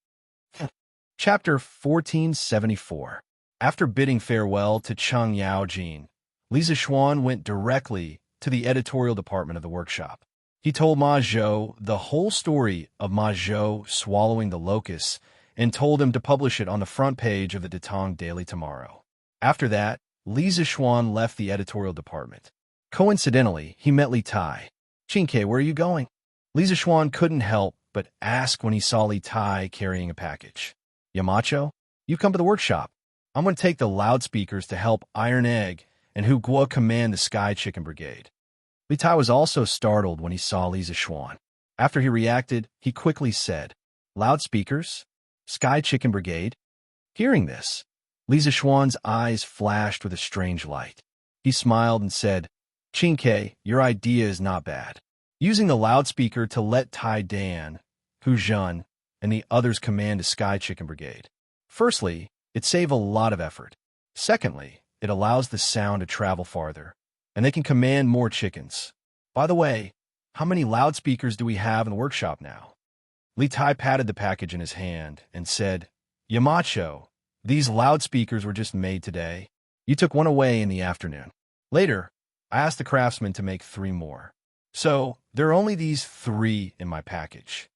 S1: Chapter 1474. After bidding farewell to Cheng Yaojing, Li Zixuan went directly to the editorial department of the workshop. He told Ma Zhou the whole story of Ma Zhou swallowing the locusts and told him to publish it on the front page of the Detong Daily tomorrow. After that, Li Zixuan left the editorial department. Coincidentally, he met Li Tai. Qinke, where are you going? Li Zixuan couldn't help but ask when he saw Li Tai carrying a package. Yamacho, you've come to the workshop. I'm going to take the loudspeakers to help Iron Egg and Hu Guo command the Sky Chicken Brigade. Li Tai was also startled when he saw Li Zixuan. After he reacted, he quickly said, Loudspeakers? Sky Chicken Brigade? Hearing this, Li Zixuan's eyes flashed with a strange light. He smiled and said, Qinke, your idea is not bad. Using the loudspeaker to let Tai Dan, Hu Zhen, and the others command a Sky Chicken Brigade. Firstly, it saves a lot of effort. Secondly, it allows the sound to travel farther, and they can command more chickens. By the way, how many loudspeakers do we have in the workshop now? Li Tai patted the package in his hand and said, Yamacho, these loudspeakers were just made today. You took one away in the afternoon. Later, I asked the craftsman to make 3 more. So, there are only these 3 in my package.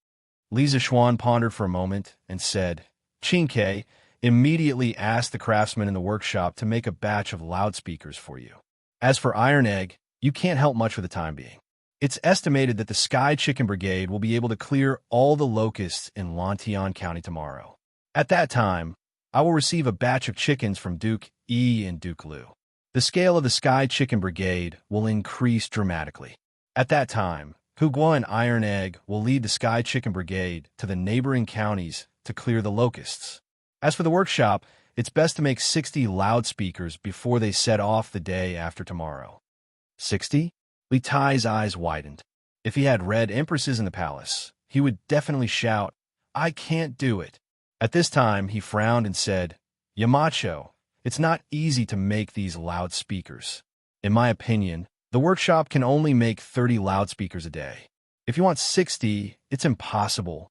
S1: Li Zixuan pondered for a moment and said, Qinke, immediately asked the craftsman in the workshop to make a batch of loudspeakers for you. As for Iron Egg, you can't help much for the time being. It's estimated that the Sky Chicken Brigade will be able to clear all the locusts in Lantian County tomorrow. At that time, I will receive a batch of chickens from Duke E and Duke Lu. The scale of the Sky Chicken Brigade will increase dramatically. At that time, Hu Guo and Iron Egg will lead the Sky Chicken Brigade to the neighboring counties to clear the locusts. As for the workshop, it's best to make 60 loudspeakers before they set off the day after tomorrow. 60? Li Tai's eyes widened. If he had red empresses in the palace, he would definitely shout, I can't do it. At this time, he frowned and said, Yamacho, it's not easy to make these loudspeakers. In my opinion, the workshop can only make 30 loudspeakers a day. If you want 60, it's impossible.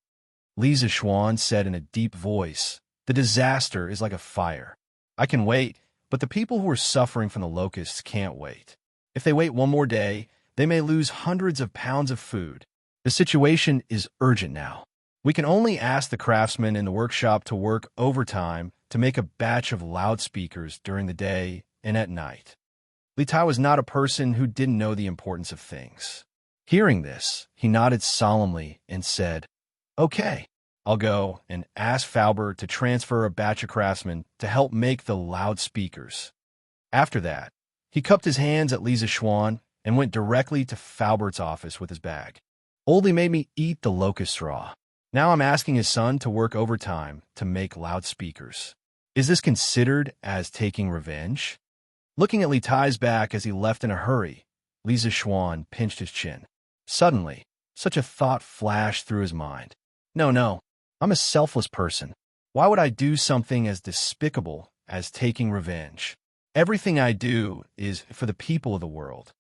S1: Li Zixuan said in a deep voice, The disaster is like a fire. I can wait, but the people who are suffering from the locusts can't wait. If they wait one more day, they may lose hundreds of pounds of food. The situation is urgent now. We can only ask the craftsmen in the workshop to work overtime to make a batch of loudspeakers during the day and at night. Li Tai was not a person who didn't know the importance of things. Hearing this, he nodded solemnly and said, Okay, I'll go and ask Fauber to transfer a batch of craftsmen to help make the loudspeakers. After that, he cupped his hands at Li Zixuan and went directly to Faubert's office with his bag. Oldie made me eat the locust raw. Now I'm asking his son to work overtime to make loudspeakers. Is this considered as taking revenge? Looking at Li Tai's back as he left in a hurry, Li Zishuan pinched his chin. Suddenly, such a thought flashed through his mind. No, I'm a selfless person. Why would I do something as despicable as taking revenge? Everything I do is for the people of the world.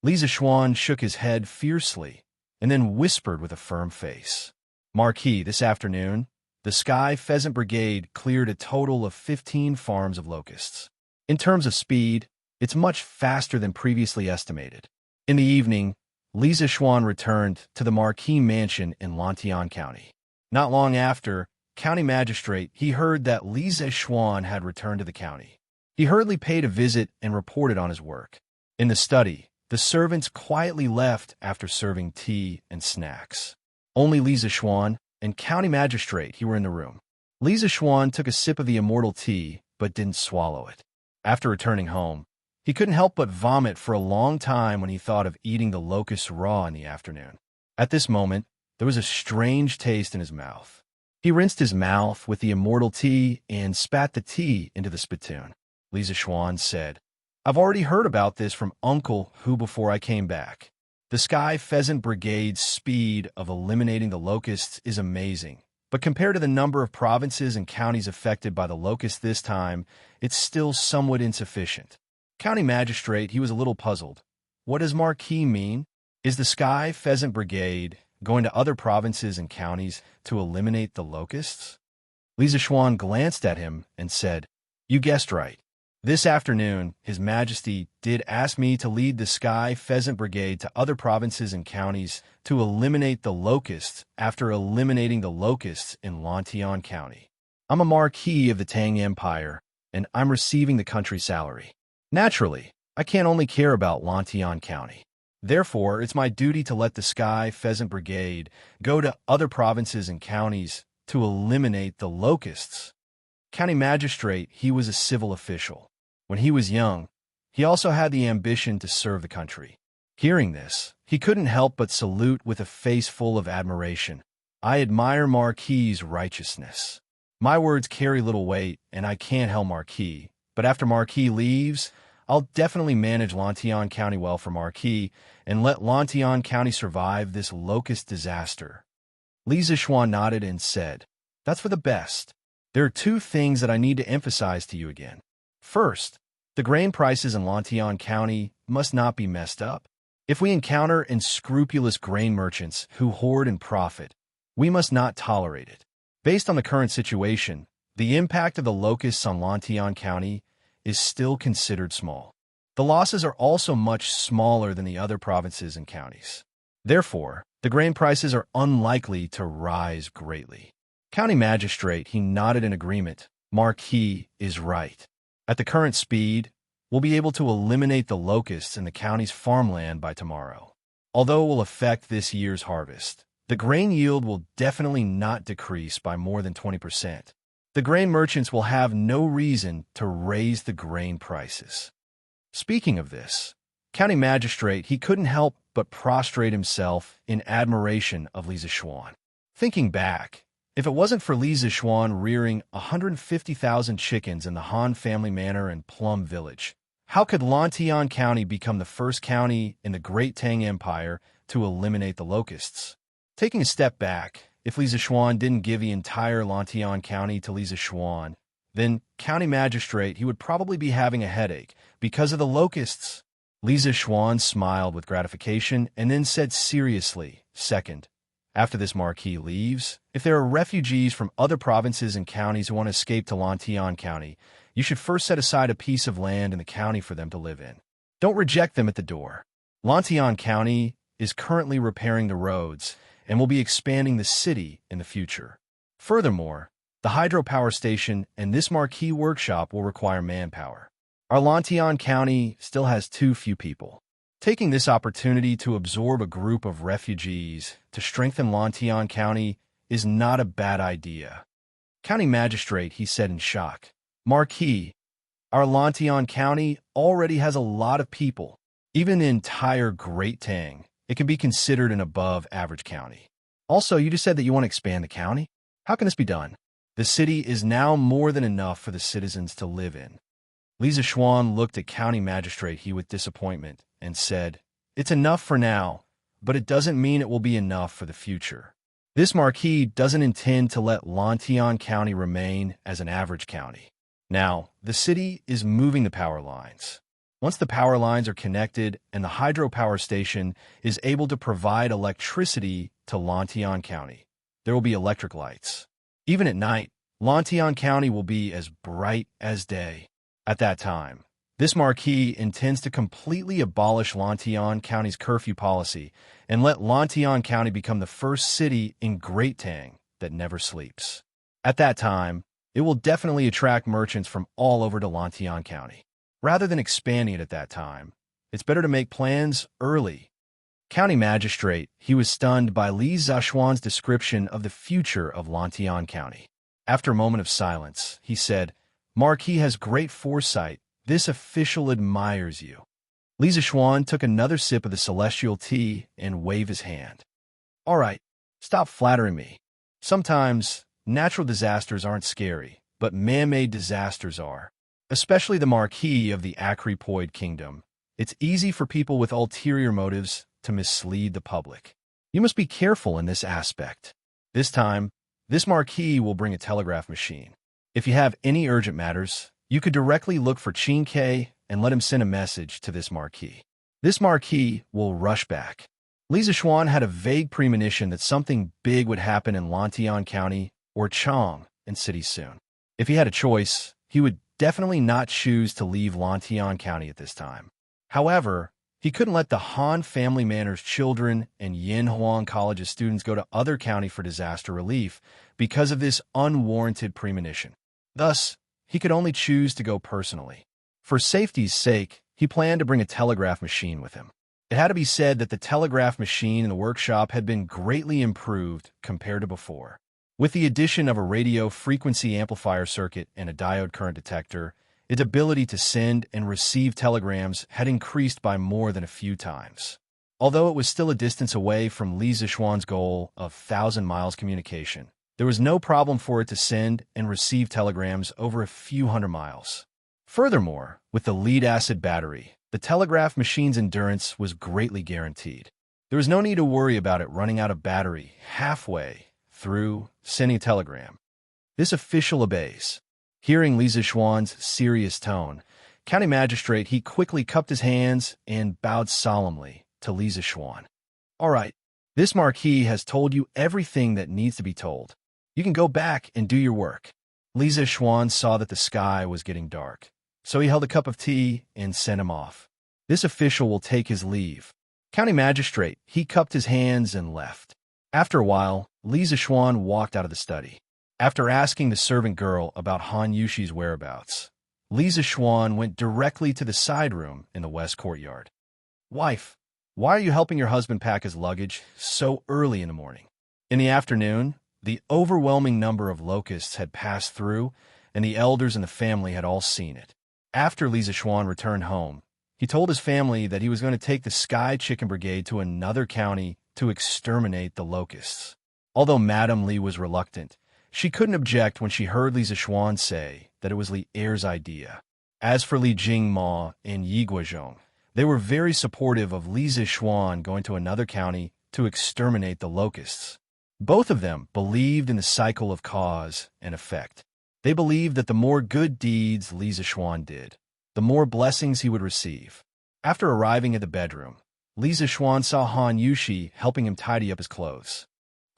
S1: Li Zishuan shook his head fiercely and then whispered with a firm face. Marquis, this afternoon, the Sky Pheasant Brigade cleared a total of 15 farms of locusts. In terms of speed, it's much faster than previously estimated. In the evening, Li Zishuan returned to the Marquis Mansion in Lantian County. Not long after, County Magistrate, he heard that Li Zishuan had returned to the county. He hurriedly paid a visit and reported on his work. In the study, the servants quietly left after serving tea and snacks. Only Li Zishuan and County Magistrate, he were in the room. Li Zishuan took a sip of the immortal tea, but didn't swallow it. After returning home, he couldn't help but vomit for a long time when he thought of eating the locusts raw in the afternoon. At this moment, there was a strange taste in his mouth. He rinsed his mouth with the immortal tea and spat the tea into the spittoon. Li Zishuan said, I've already heard about this from Uncle Hu before I came back. The Sky Pheasant Brigade's speed of eliminating the locusts is amazing, but compared to the number of provinces and counties affected by the locusts this time, it's still somewhat insufficient. County Magistrate, he was a little puzzled. What does Marquis mean? Is the Sky Pheasant Brigade going to other provinces and counties to eliminate the locusts? Li Zishuan glanced at him and said, You guessed right. This afternoon, His Majesty did ask me to lead the Sky Pheasant Brigade to other provinces and counties to eliminate the locusts after eliminating the locusts in Lantian County. I'm a Marquis of the Tang Empire, and I'm receiving the country salary. Naturally, I can't only care about Lantian County. Therefore, it's my duty to let the Sky Pheasant Brigade go to other provinces and counties to eliminate the locusts. County Magistrate, he was a civil official. When he was young, he also had the ambition to serve the country. Hearing this, he couldn't help but salute with a face full of admiration. I admire Marquis's righteousness. My words carry little weight, and I can't help Marquis. But after Marquis leaves, I'll definitely manage Lantian County well for Marquis and let Lantian County survive this locust disaster. Li Zishuan nodded and said, That's for the best. There are two things that I need to emphasize to you again. First, the grain prices in Lantian County must not be messed up. If we encounter unscrupulous grain merchants who hoard and profit, we must not tolerate it. Based on the current situation, the impact of the locusts on Lantian County is still considered small. The losses are also much smaller than the other provinces and counties. Therefore, the grain prices are unlikely to rise greatly. County Magistrate, he nodded in agreement. Marquis is right. At the current speed, we'll be able to eliminate the locusts in the county's farmland by tomorrow. Although it will affect this year's harvest, the grain yield will definitely not decrease by more than 20%. The grain merchants will have no reason to raise the grain prices. Speaking of this, County Magistrate, he couldn't help but prostrate himself in admiration of Li Zishuan. Thinking back, if it wasn't for Li Zishuan rearing 150,000 chickens in the Han family manor in Plum Village, how could Lantian County become the first county in the Great Tang Empire to eliminate the locusts? Taking a step back, if Li Zishuan didn't give the entire Lantian County to Li Zishuan, then County Magistrate, he would probably be having a headache because of the locusts. Li Zishuan smiled with gratification and then said seriously, Second, after this Marquis leaves, if there are refugees from other provinces and counties who want to escape to Lantian County, you should first set aside a piece of land in the county for them to live in. Don't reject them at the door. Lantian County is currently repairing the roads and will be expanding the city in the future. Furthermore, the hydropower station and this Marquis workshop will require manpower. Our Lantian County still has too few people. Taking this opportunity to absorb a group of refugees to strengthen Lantian County is not a bad idea. County Magistrate, he said in shock. Marquis, our Lantian County already has a lot of people. Even the entire Great Tang, it can be considered an above-average county. Also, you just said that you want to expand the county? How can this be done? The city is now more than enough for the citizens to live in. Li Zishuan looked at County Magistrate He with disappointment and said, "It's enough for now, but it doesn't mean it will be enough for the future. This marquis doesn't intend to let Lantian County remain as an average county. Now, the city is moving the power lines. Once the power lines are connected and the hydropower station is able to provide electricity to Lantian County, there will be electric lights. Even at night, Lantian County will be as bright as day. At that time, this marquis intends to completely abolish Lantian County's curfew policy and let Lantian County become the first city in Great Tang that never sleeps. At that time, it will definitely attract merchants from all over to Lantian County. Rather than expanding it at that time, it's better to make plans early." County Magistrate, he was stunned by Li Zishuan's description of the future of Lantian County. After a moment of silence, he said, "Marquis has great foresight. This official admires you." Li Zishuan took another sip of the celestial tea and waved his hand. "All right, stop flattering me. Sometimes, natural disasters aren't scary, but man-made disasters are. Especially the Marquis of the Acripoid Kingdom. It's easy for people with ulterior motives to mislead the public. You must be careful in this aspect. This time, this Marquis will bring a telegraph machine. If you have any urgent matters, you could directly look for Xianxia and let him send a message to this Marquis. This Marquis will rush back." Li Zishuan had a vague premonition that something big would happen in Lantian County or Chang and city soon. If he had a choice, he would definitely not choose to leave Lantian County at this time. However, he couldn't let the Han Family Manor's children and Yinhuang College's students go to other county for disaster relief because of this unwarranted premonition. Thus, he could only choose to go personally. For safety's sake, he planned to bring a telegraph machine with him. It had to be said that the telegraph machine in the workshop had been greatly improved compared to before. With the addition of a radio frequency amplifier circuit and a diode current detector, its ability to send and receive telegrams had increased by more than a few times. Although it was still a distance away from Li Zishuan's goal of 1,000 miles communication, there was no problem for it to send and receive telegrams over a few hundred miles. Furthermore, with the lead-acid battery, the telegraph machine's endurance was greatly guaranteed. There was no need to worry about it running out of battery halfway through sending a telegram. This official obeys. Hearing Li Zishuan's serious tone, County Magistrate he quickly cupped his hands and bowed solemnly to Li Zishuan. "All right, this Marquis has told you everything that needs to be told. You can go back and do your work." Li Zishuan saw that the sky was getting dark, so he held a cup of tea and sent him off. This official will take his leave. County Magistrate he cupped his hands and left. After a while, Li Zishuan walked out of the study. After asking the servant girl about Han Yushi's whereabouts, Li Zishuan went directly to the side room in the west courtyard. "Wife, why are you helping your husband pack his luggage so early in the morning?" In the afternoon, the overwhelming number of locusts had passed through, and the elders in the family had all seen it. After Li Zishuan returned home, he told his family that he was going to take the Sky Chicken Brigade to another county to exterminate the locusts. Although Madame Li was reluctant, she couldn't object when she heard Li Zishuan say that it was Li Er's idea. As for Li Jingma and Yi Guozhong, they were very supportive of Li Zishuan going to another county to exterminate the locusts. Both of them believed in the cycle of cause and effect. They believed that the more good deeds Li Zishuan did, the more blessings he would receive. After arriving at the bedroom, Li Zishuan saw Han Yushi helping him tidy up his clothes.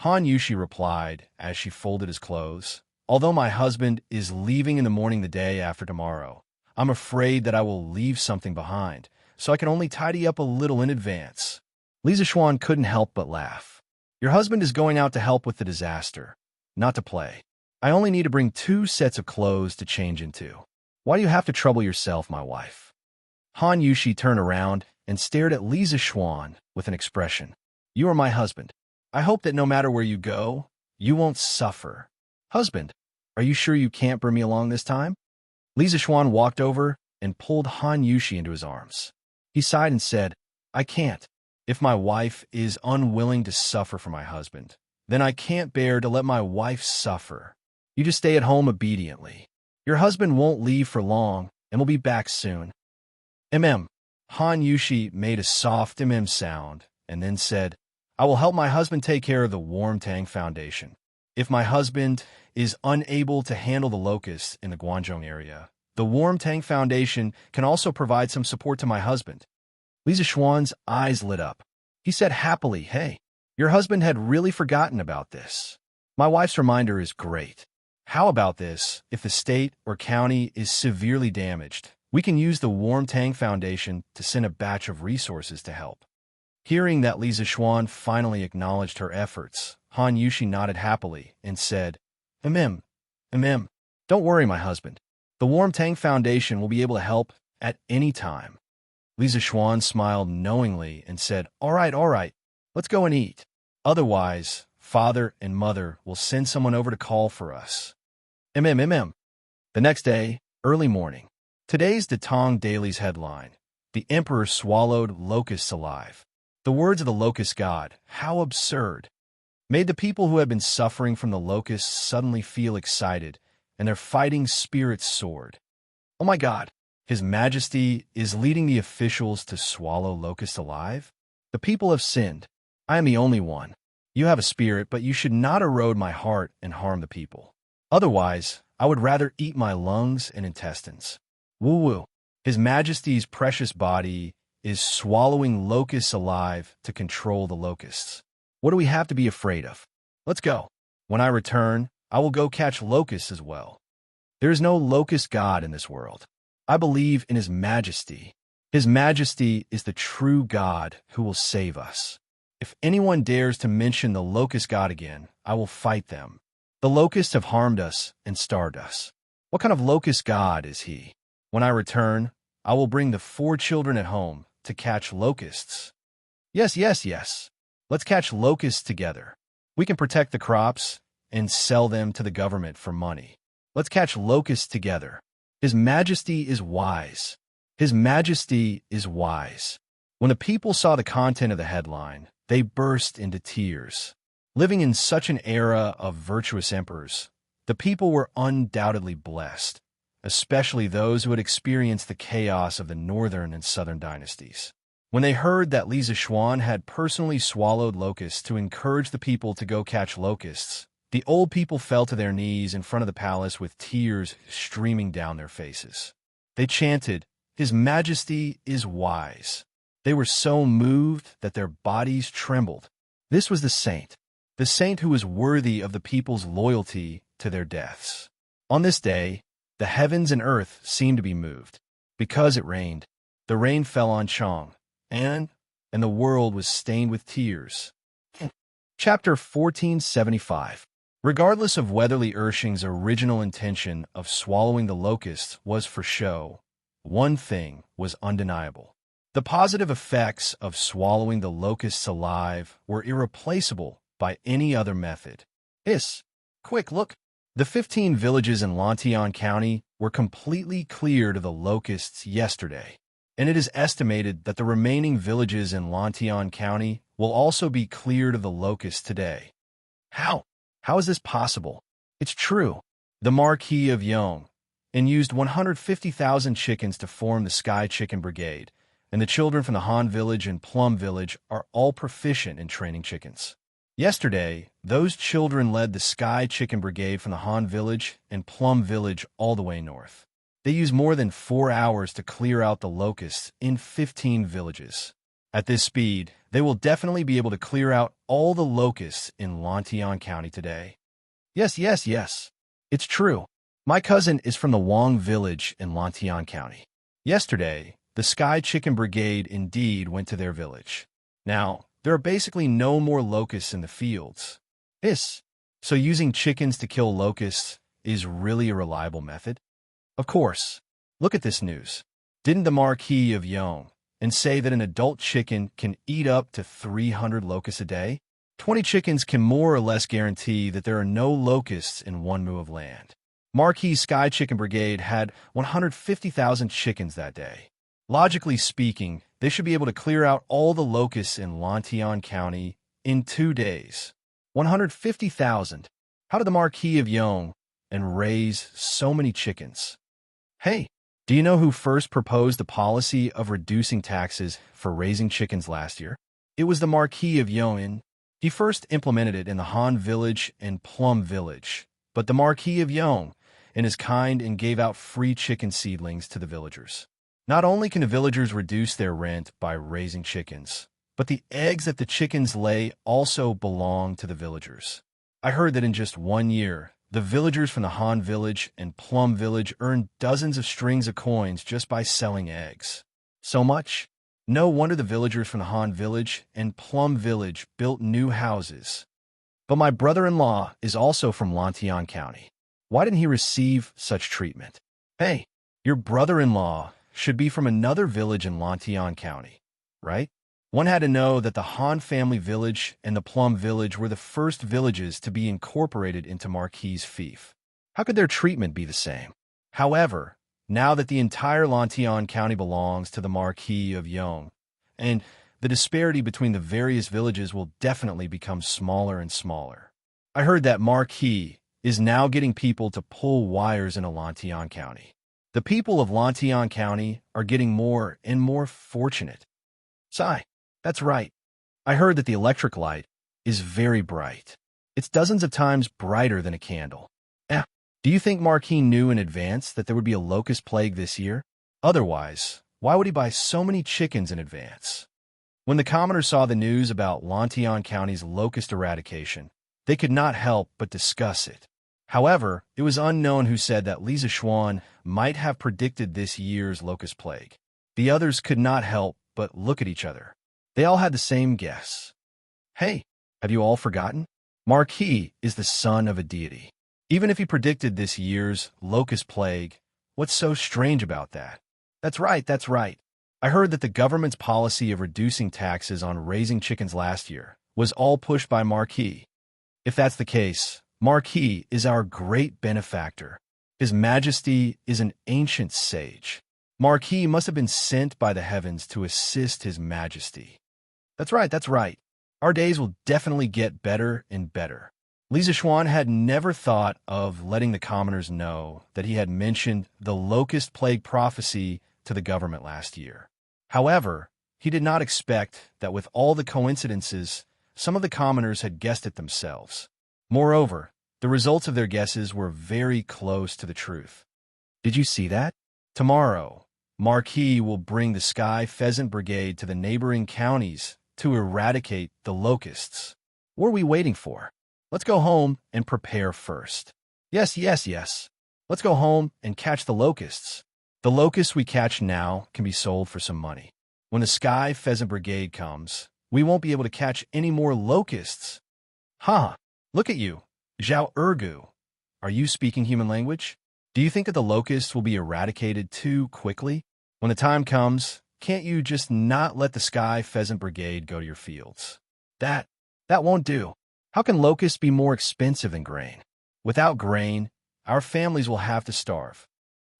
S1: Han Yushi replied as she folded his clothes, "Although my husband is leaving in the morning the day after tomorrow, I'm afraid that I will leave something behind, so I can only tidy up a little in advance." Li Zishuan couldn't help but laugh. "Your husband is going out to help with the disaster, not to play. I only need to bring 2 sets of clothes to change into. Why do you have to trouble yourself, my wife?" Han Yushi turned around and stared at Li Zishuan with an expression. "You are my husband. I hope that no matter where you go, you won't suffer." "Husband, are you sure you can't bring me along this time?" Li Zishuan walked over and pulled Han Yushi into his arms. He sighed and said, "I can't. If my wife is unwilling to suffer for my husband, Then I can't bear to let my wife suffer. You just stay at home obediently. Your husband won't leave for long and will be back soon. Han Yushi made a soft sound and then said, I will help my husband take care of the Warm Tang Foundation. If my husband is unable to handle the locusts in the Guangzhou area, the Warm Tang Foundation can also provide some support to my husband. Li Zixuan's eyes lit up. He said happily, hey, your husband had really forgotten about this. My wife's reminder is great. How about this? If the state or county is severely damaged, we can use the Warm Tang Foundation to send a batch of resources to help. Hearing that Li Zixuan finally acknowledged her efforts, Han Yushi nodded happily and said, Don't worry, my husband. The Warm Tang Foundation will be able to help at any time. Li Zixuan smiled knowingly and said, all right, let's go and eat. Otherwise, father and mother will send someone over to call for us. The next day, early morning. Today's Datong Daily's headline, The Emperor Swallowed Locusts Alive. The words of the locust god, how absurd, made the people who had been suffering from the locusts suddenly feel excited, and their fighting spirits soared. Oh my God, His Majesty is leading the officials to swallow locusts alive? The people have sinned. I am the only one. You have a spirit, but you should not erode my heart and harm the people. Otherwise, I would rather eat my lungs and intestines. Woo-woo. His Majesty's precious body is swallowing locusts alive to control the locusts. What do we have to be afraid of? Let's go. When I return, I will go catch locusts as well. There is no locust god in this world. I believe in His Majesty. His Majesty is the true God who will save us. If anyone dares to mention the locust god again, I will fight them. The locusts have harmed us and starved us. What kind of locust god is he? When I return, I will bring the 4 children at home to catch locusts. Yes. Let's catch locusts together. We can protect the crops and sell them to the government for money. Let's catch locusts together. His Majesty is wise. His Majesty is wise. When the people saw the content of the headline, they burst into tears. Living in such an era of virtuous emperors, the people were undoubtedly blessed, especially those who had experienced the chaos of the northern and southern dynasties. When they heard that Li Zixuan had personally swallowed locusts to encourage the people to go catch locusts, the old people fell to their knees in front of the palace with tears streaming down their faces. They chanted, His Majesty is wise. They were so moved that their bodies trembled. This was the saint who was worthy of the people's loyalty to their deaths. On this day, the heavens and earth seemed to be moved. Because it rained, the rain fell on Chang, and the world was stained with tears. Chapter 1475. Regardless of whether Li Ershing's original intention of swallowing the locusts was for show, one thing was undeniable. The positive effects of swallowing the locusts alive were irreplaceable by any other method. Quick, look. The 15 villages in Lantian County were completely cleared of the locusts yesterday, and it is estimated that the remaining villages in Lantian County will also be cleared of the locusts today. How? How is this possible? It's true. The Marquis of Yong used 150,000 chickens to form the Sky Chicken Brigade, and the children from the Han Village and Plum Village are all proficient in training chickens. Yesterday, those children led the Sky Chicken Brigade from the Han Village and Plum Village all the way north. They used more than 4 hours to clear out the locusts in 15 villages. At this speed, they will definitely be able to clear out all the locusts in Lantian County today. Yes. It's true. My cousin is from the Wang Village in Lantian County. Yesterday, the Sky Chicken Brigade indeed went to their village. Now, there are basically no more locusts in the fields. So using chickens to kill locusts is really a reliable method? Of course. Look at this news. Didn't the Marquis of Yong say that an adult chicken can eat up to 300 locusts a day? 20 chickens can more or less guarantee that there are no locusts in 1 mu of land. Marquis Sky Chicken Brigade had 150,000 chickens that day. Logically speaking, they should be able to clear out all the locusts in Lantian County in 2 days. 150,000. How did the Marquis of Yong and raise so many chickens? Hey, do you know who first proposed the policy of reducing taxes for raising chickens last year? It was the Marquis of Yong. He first implemented it in the Han Village and Plum Village, but the Marquis of Yong and his kind and gave out free chicken seedlings to the villagers. Not only can the villagers reduce their rent by raising chickens, but the eggs that the chickens lay also belong to the villagers. I heard that in just 1 year, the villagers from the Han Village and Plum Village earned dozens of strings of coins just by selling eggs. So much? No wonder the villagers from the Han Village and Plum Village built new houses. But my brother-in-law is also from Lantian County. Why didn't he receive such treatment? Hey, your brother-in-law should be from another village in Lantian County, right? One had to know that the Han family village and the Plum Village were the first villages to be incorporated into Marquis' fief. How could their treatment be the same? However, now that the entire Lantian County belongs to the Marquis of Yong, and the disparity between the various villages will definitely become smaller and smaller. I heard that Marquis is now getting people to pull wires into Lantian County. The people of Lantian County are getting more and more fortunate. Sigh. That's right. I heard that the electric light is very bright. It's dozens of times brighter than a candle. Do you think Marquis knew in advance that there would be a locust plague this year? Otherwise, why would he buy so many chickens in advance? When the commoners saw the news about Lantian County's locust eradication, they could not help but discuss it. However, it was unknown who said that Li Zishuan might have predicted this year's locust plague. The others could not help but look at each other. They all had the same guess. Hey, have you all forgotten? Marquis is the son of a deity. Even if he predicted this year's locust plague, what's so strange about that? That's right. I heard that the government's policy of reducing taxes on raising chickens last year was all pushed by Marquis. If that's the case, Marquis is our great benefactor. His Majesty is an ancient sage. Marquis must have been sent by the heavens to assist His Majesty. That's right. Our days will definitely get better and better. Li Zishuan had never thought of letting the commoners know that he had mentioned the locust plague prophecy to the government last year. However, he did not expect that with all the coincidences, some of the commoners had guessed it themselves. Moreover, the results of their guesses were very close to the truth. Did you see that? Tomorrow, Marquis will bring the Sky Pheasant Brigade to the neighboring counties to eradicate the locusts. What are we waiting for? Let's go home and prepare first. Yes. Let's go home and catch the locusts. The locusts we catch now can be sold for some money. When the Sky Pheasant Brigade comes, we won't be able to catch any more locusts. Look at you, Zhao Ergu. Are you speaking human language? Do you think that the locusts will be eradicated too quickly? When the time comes, can't you just not let the Sky Pheasant Brigade go to your fields? That won't do. How can locusts be more expensive than grain? Without grain, our families will have to starve.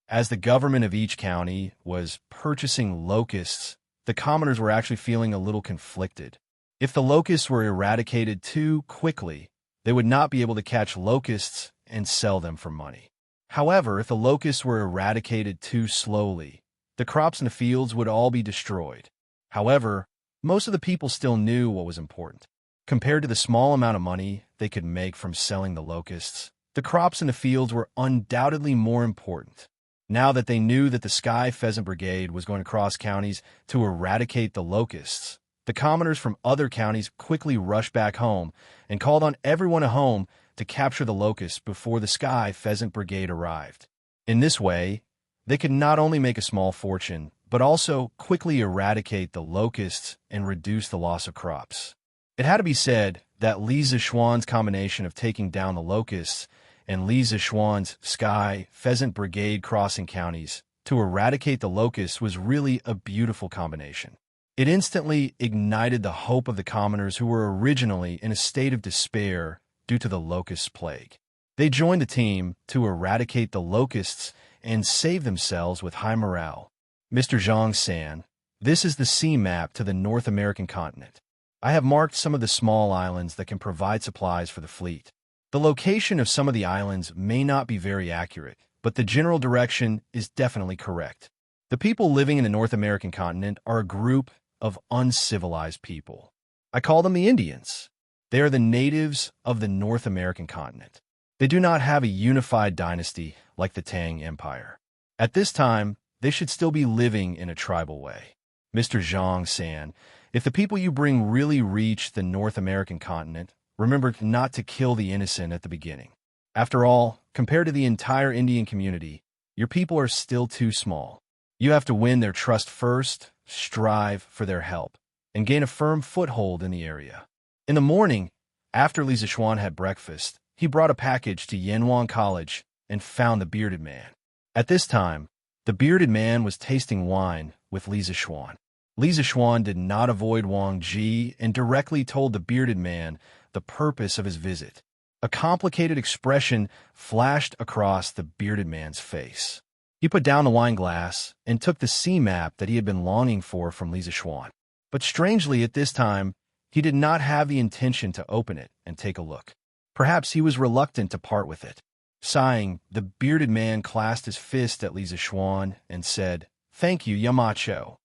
S1: As the government of each county was purchasing locusts, the commoners were actually feeling a little conflicted. If the locusts were eradicated too quickly, they would not be able to catch locusts and sell them for money. However, if the locusts were eradicated too slowly, the crops in the fields would all be destroyed. However, most of the people still knew what was important. Compared to the small amount of money they could make from selling the locusts, the crops in the fields were undoubtedly more important. Now that they knew that the Sky Pheasant Brigade was going to cross counties to eradicate the locusts, the commoners from other counties quickly rushed back home and called on everyone at home to capture the locusts before the Sky Pheasant Brigade arrived. In this way, they could not only make a small fortune, but also quickly eradicate the locusts and reduce the loss of crops. It had to be said that Li Zishuan's combination of taking down the locusts and Li Zishuan's Sky Pheasant Brigade crossing counties to eradicate the locusts was really a beautiful combination. It instantly ignited the hope of the commoners who were originally in a state of despair due to the locust plague. They joined the team to eradicate the locusts and save themselves with high morale. Mr. Xianxia, this is the sea map to the North American continent. I have marked some of the small islands that can provide supplies for the fleet. The location of some of the islands may not be very accurate, but the general direction is definitely correct. The people living in the North American continent are a group of uncivilized people. I call them the Indians. They are the natives of the North American continent. They do not have a unified dynasty like the Tang Empire. At this time, they should still be living in a tribal way. Mr. Xianxia, if the people you bring really reach the North American continent, remember not to kill the innocent at the beginning. After all, compared to the entire Indian community, your people are still too small. You have to win their trust first, strive for their help, and gain a firm foothold in the area. In the morning, after Li Zixuan had breakfast, he brought a package to Yanwang College and found the bearded man. At this time, the bearded man was tasting wine with Li Zixuan. Li Zixuan did not avoid Wang Ji and directly told the bearded man the purpose of his visit. A complicated expression flashed across the bearded man's face. He put down the wine glass and took the sea map that he had been longing for from Li Zixuan. But strangely, at this time, he did not have the intention to open it and take a look. Perhaps he was reluctant to part with it. Sighing, the bearded man clasped his fist at Li Zixuan and said, "Thank you, Yamacho."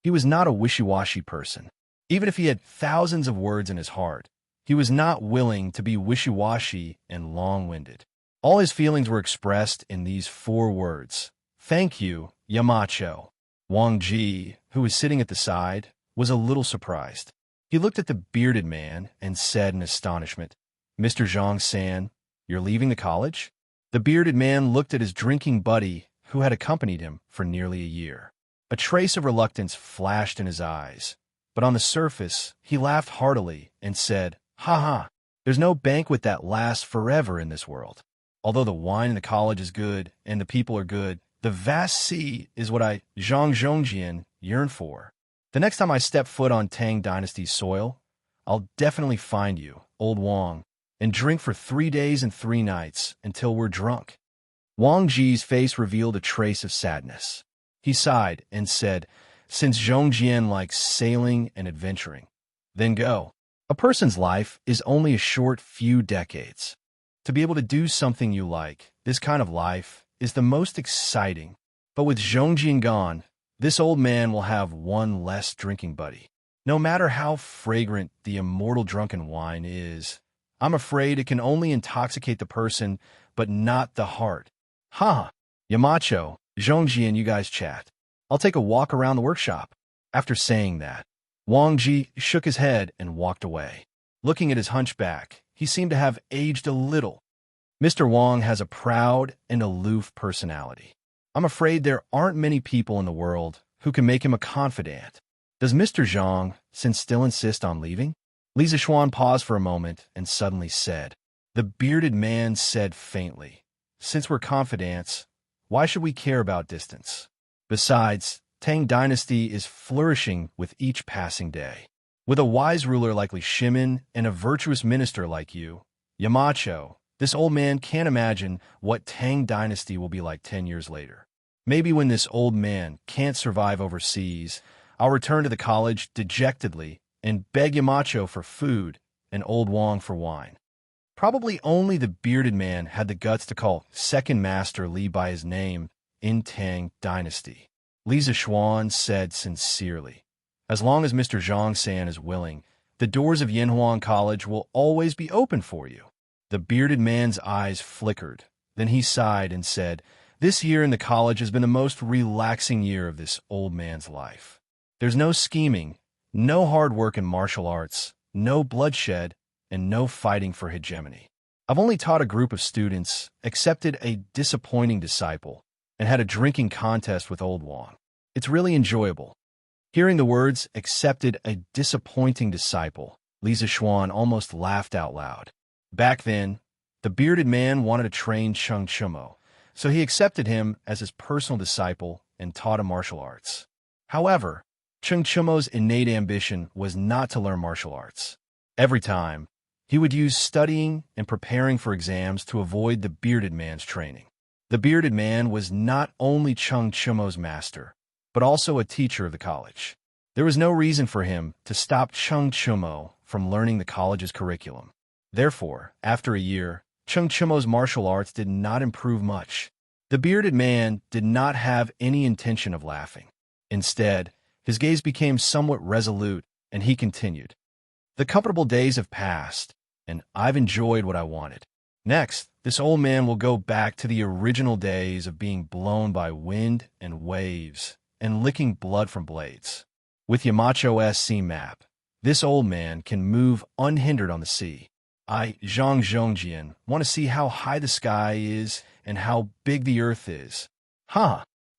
S1: He was not a wishy-washy person. Even if he had thousands of words in his heart, he was not willing to be wishy-washy and long-winded. All his feelings were expressed in these 4 words. "Thank you, Yamacho." Wang Ji, who was sitting at the side, was a little surprised. He looked at the bearded man and said in astonishment, "Mr. Xianxia, you're leaving the college?" The bearded man looked at his drinking buddy who had accompanied him for nearly a year. A trace of reluctance flashed in his eyes, but on the surface, he laughed heartily and said, "Ha ha, there's no banquet that lasts forever in this world. Although the wine in the college is good and the people are good, the vast sea is what I, Zhang Zhongjian, yearn for. The next time I step foot on Tang Dynasty's soil, I'll definitely find you, old Wang, and drink for 3 days and 3 nights until we're drunk." Wang Ji's face revealed a trace of sadness. He sighed and said, "Since Zhongjian likes sailing and adventuring, then go. A person's life is only a short few decades. To be able to do something you like, this kind of life, is the most exciting. But with Zhongjian gone, this old man will have one less drinking buddy. No matter how fragrant the immortal drunken wine is, I'm afraid it can only intoxicate the person, but not the heart. Ha! Yamacho, Zhongjian, you guys chat. I'll take a walk around the workshop." After saying that, Wang Ji shook his head and walked away. Looking at his hunchback, he seemed to have aged a little. Mr. Wang has a proud and aloof personality. I'm afraid there aren't many people in the world who can make him a confidant. Does Mr. Zhang still insist on leaving? Li Zixuan paused for a moment and suddenly said. The bearded man said faintly, "Since we're confidants, why should we care about distance? Besides, Tang Dynasty is flourishing with each passing day. With a wise ruler like Li Shimin and a virtuous minister like you, Yamacho, this old man can't imagine what Tang Dynasty will be like 10 years later. Maybe when this old man can't survive overseas, I'll return to the college dejectedly and beg Yamacho for food and old Wang for wine." Probably only the bearded man had the guts to call Second Master Li by his name in Tang Dynasty. Li Zixuan said sincerely, "As long as Mr. Zhangsan is willing, the doors of Yanhuang College will always be open for you." The bearded man's eyes flickered. Then he sighed and said, "This year in the college has been the most relaxing year of this old man's life. There's no scheming, no hard work in martial arts, no bloodshed, and no fighting for hegemony. I've only taught a group of students, accepted a disappointing disciple, and had a drinking contest with old Wang. It's really enjoyable." Hearing the words, "accepted a disappointing disciple," Li Zixuan almost laughed out loud. Back then, the bearded man wanted to train Cheng Chumo, so he accepted him as his personal disciple and taught him martial arts. However, Cheng Chumo's innate ambition was not to learn martial arts. Every time, he would use studying and preparing for exams to avoid the bearded man's training. The bearded man was not only Cheng Chumo's master, but also a teacher of the college. There was no reason for him to stop Cheng Chumo from learning the college's curriculum. Therefore, after a year, Cheng Chumo's martial arts did not improve much. The bearded man did not have any intention of laughing. Instead, his gaze became somewhat resolute, and he continued. The comfortable days have passed, and I've enjoyed what I wanted. Next, this old man will go back to the original days of being blown by wind and waves and licking blood from blades. With Yamacho's sea map, this old man can move unhindered on the sea. I, Zhang Zhongjian, want to see how high the sky is and how big the earth is.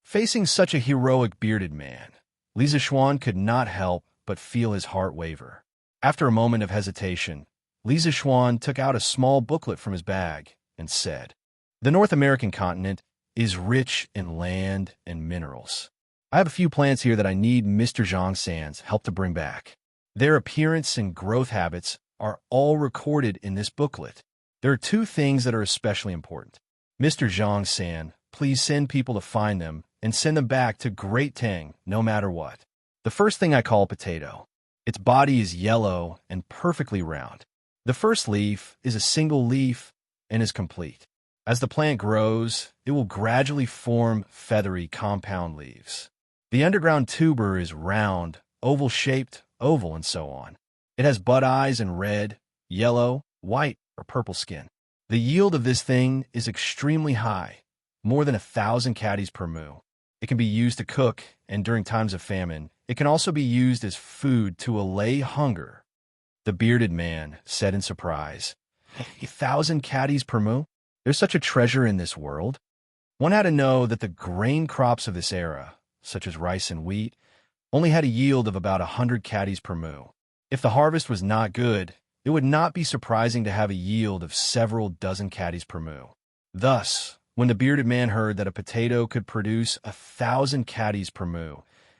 S1: Facing such a heroic bearded man, Li Zixuan could not help but feel his heart waver. After a moment of hesitation, Li Zixuan took out a small booklet from his bag and said, "The North American continent is rich in land and minerals. I have a few plants here that I need Mr. Xianxia's help to bring back. Their appearance and growth habits are all recorded in this booklet. There are two things that are especially important. Mr. Xianxia, please send people to find them and send them back to Great Tang no matter what. The first thing I call potato. Its body is yellow and perfectly round. The first leaf is a single leaf and is complete. As the plant grows, it will gradually form feathery compound leaves. The underground tuber is round, oval-shaped, oval, and so on. It has bud eyes and red, yellow, white, or purple skin. The yield of this thing is extremely high, more than 1,000 caddies per mu. It can be used to cook, and during times of famine, it can also be used as food to allay hunger." The bearded man said in surprise, 1,000 caddies per mu? There's such a treasure in this world? One had to know that the grain crops of this era, such as rice and wheat, only had a yield of about 100 caddies per mu. If the harvest was not good, it would not be surprising to have a yield of several dozen caddies per mu. Thus, when the bearded man heard that a potato could produce 1,000 caddies per mu,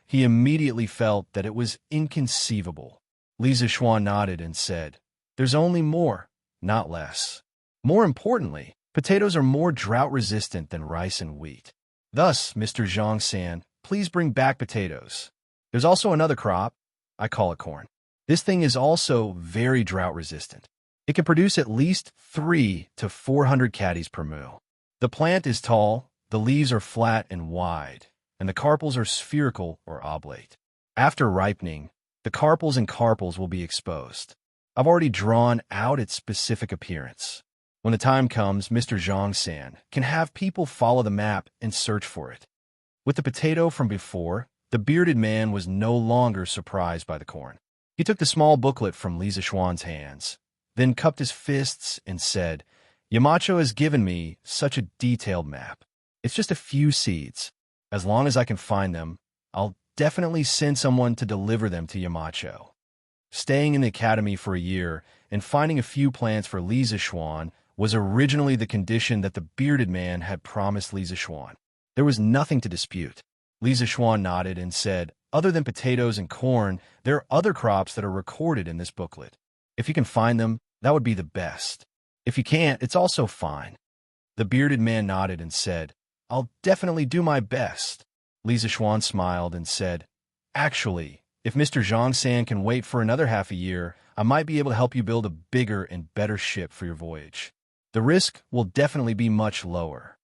S1: he immediately felt that it was inconceivable. Li Zixuan nodded and said, "There's only more, not less. More importantly, potatoes are more drought-resistant than rice and wheat. Thus, Mr. Xianxia, please bring back potatoes. There's also another crop. I call it corn. This thing is also very drought-resistant. It can produce at least 300 to 400 caddies per mu. The plant is tall, the leaves are flat and wide, and the carpels are spherical or oblate. After ripening, the carpels will be exposed. I've already drawn out its specific appearance. When the time comes, Mr. Xianxia can have people follow the map and search for it." With the potato from before, the bearded man was no longer surprised by the corn. He took the small booklet from Li Zixuan's hands, then cupped his fists and said, "Yamacho has given me such a detailed map. It's just a few seeds. As long as I can find them, I'll definitely send someone to deliver them to Yamacho." Staying in the academy for a year and finding a few plants for Li Zixuan was originally the condition that the bearded man had promised Li Zixuan. There was nothing to dispute. Li Zixuan nodded and said, "Other than potatoes and corn, there are other crops that are recorded in this booklet. If you can find them, that would be the best. If you can't, it's also fine." The bearded man nodded and said, "I'll definitely do my best." Li Zixuan smiled and said, "Actually, if Mr. Xianxia can wait for another half a year, I might be able to help you build a bigger and better ship for your voyage. The risk will definitely be much lower."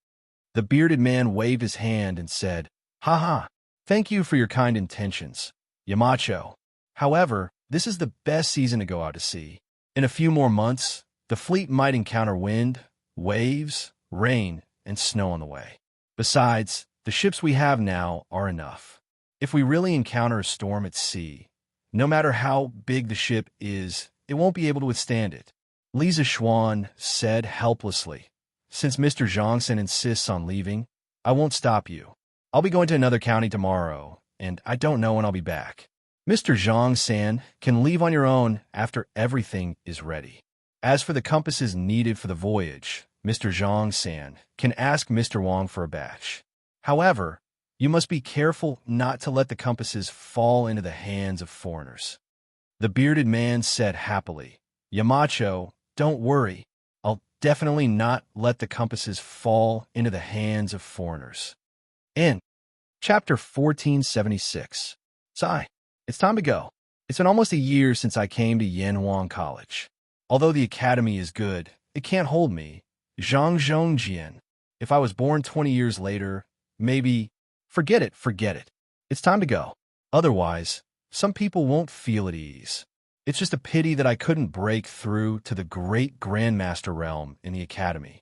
S1: The bearded man waved his hand and said, "Ha, thank you for your kind intentions, Yamacho. However, this is the best season to go out to sea. In a few more months, the fleet might encounter wind, waves, rain, and snow on the way. Besides, the ships we have now are enough. If we really encounter a storm at sea, no matter how big the ship is, it won't be able to withstand it." Li Zixuan said helplessly, "Since Mr. Xianxia insists on leaving, I won't stop you. I'll be going to another county tomorrow, and I don't know when I'll be back. Mr. Xianxia can leave on your own after everything is ready. As for the compasses needed for the voyage, Mr. Xianxia can ask Mr. Wang for a batch. However, you must be careful not to let the compasses fall into the hands of foreigners." The bearded man said happily, "Yamacho, don't worry. I'll definitely not let the compasses fall into the hands of foreigners." In Chapter 1476. Sigh. It's It's time to go. It's been almost a year since I came to Yanhuang College. Although the academy is good, it can't hold me. Xianxia. If I was born 20 years later, maybe... Forget it. It's time to go. Otherwise, some people won't feel at ease. It's just a pity that I couldn't break through to the great Grandmaster realm in the academy.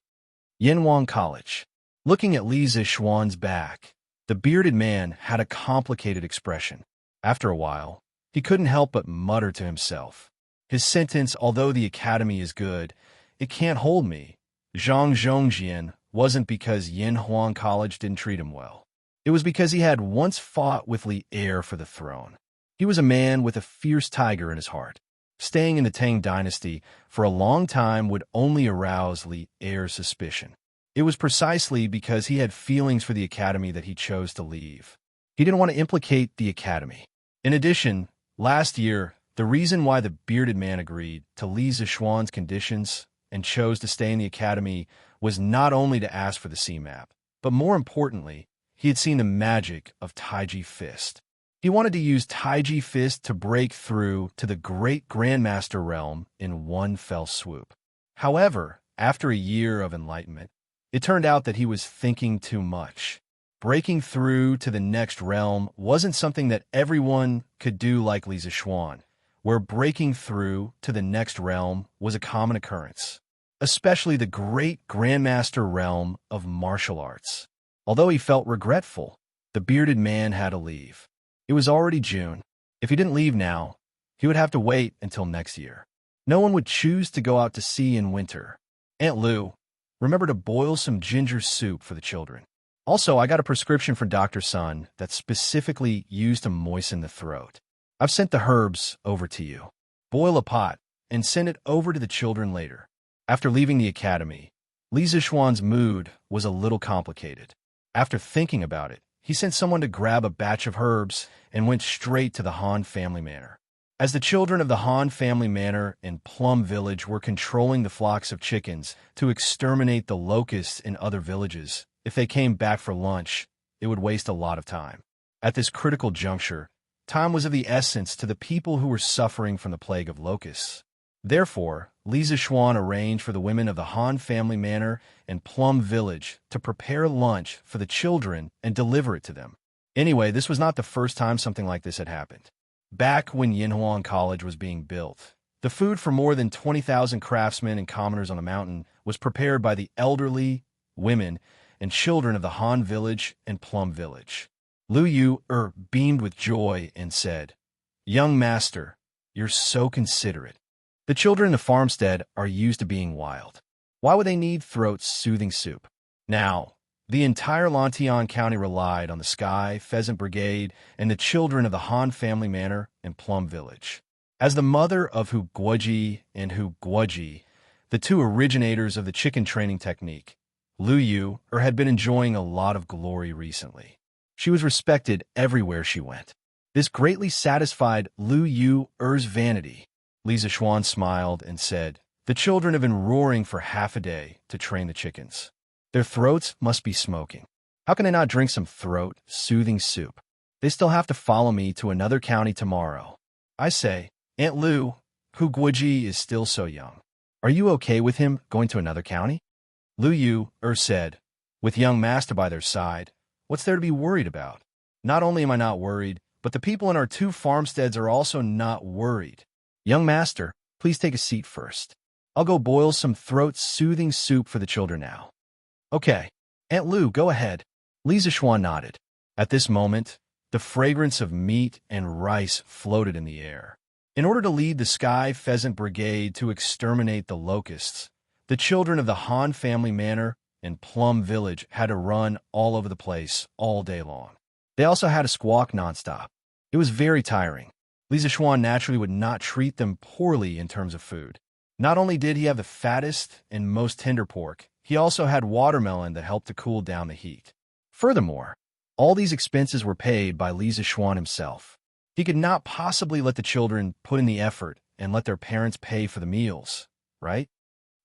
S1: Yanhuang College. Looking at Li Zixuan's back, the bearded man had a complicated expression. After a while, he couldn't help but mutter to himself. His sentence, although the academy is good, it can't hold me. Zhang Zhongjian wasn't because Yanhuang College didn't treat him well. It was because he had once fought with Li heir for the throne. He was a man with a fierce tiger in his heart. Staying in the Tang dynasty for a long time would only arouse Li heir's suspicion. It was precisely because he had feelings for the academy that he chose to leave. He didn't want to implicate the academy. In addition, last year, the reason why the bearded man agreed to Li Zixuan's conditions and chose to stay in the academy was not only to ask for the C-map, but more importantly, he had seen the magic of Taiji Fist. He wanted to use Taiji Fist to break through to the great Grandmaster realm in one fell swoop. However, after a year of enlightenment, it turned out that he was thinking too much. Breaking through to the next realm wasn't something that everyone could do like Li Zixuan, where breaking through to the next realm was a common occurrence, especially the great Grandmaster realm of martial arts. Although he felt regretful, the bearded man had to leave. It was already June. If he didn't leave now, he would have to wait until next year. No one would choose to go out to sea in winter. Aunt Lu, remember to boil some ginger soup for the children. Also, I got a prescription for Dr. Sun that's specifically used to moisten the throat. I've sent the herbs over to you. Boil a pot and send it over to the children later. After leaving the academy, Li Zixuan's mood was a little complicated. After thinking about it, he sent someone to grab a batch of herbs and went straight to the Han family manor. As the children of the Han family manor in Plum Village were controlling the flocks of chickens to exterminate the locusts in other villages, if they came back for lunch, it would waste a lot of time. At this critical juncture, time was of the essence to the people who were suffering from the plague of locusts. Therefore, Li Zixuan arranged for the women of the Han family manor in Plum Village to prepare lunch for the children and deliver it to them. Anyway, this was not the first time something like this had happened. Back when Yanhuang College was being built, the food for more than 20,000 craftsmen and commoners on the mountain was prepared by the elderly, women, and children of the Han village and Plum Village. Lu Yu beamed with joy and said, "Young master, you're so considerate. The children in the farmstead are used to being wild. Why would they need throat-soothing soup?" Now, the entire Lantian County relied on the Sky Pheasant Brigade and the children of the Han family manor in Plum Village. As the mother of Hu Guoji and Hu Guoji, the two originators of the chicken training technique, Lu Yu had been enjoying a lot of glory recently. She was respected everywhere she went. This greatly satisfied Lu Yu's vanity. Li Zixuan smiled and said, "The children have been roaring for half a day to train the chickens. Their throats must be smoking. How can they not drink some throat-soothing soup? They still have to follow me to another county tomorrow. I say, Aunt Lu, Hu Guoji is still so young. Are you okay with him going to another county?" Lu Yu said, "With young master by their side, what's there to be worried about? Not only am I not worried, but the people in our two farmsteads are also not worried. Young master, please take a seat first. I'll go boil some throat-soothing soup for the children now." "Okay. Aunt Lu, go ahead." Li Zixuan nodded. At this moment, the fragrance of meat and rice floated in the air. In order to lead the Sky Pheasant Brigade to exterminate the locusts, the children of the Han family manor in Plum Village had to run all over the place all day long. They also had to squawk nonstop. It was very tiring. Li Zixuan naturally would not treat them poorly in terms of food. Not only did he have the fattest and most tender pork, he also had watermelon that helped to cool down the heat. Furthermore, all these expenses were paid by Li Zixuan himself. He could not possibly let the children put in the effort and let their parents pay for the meals, right?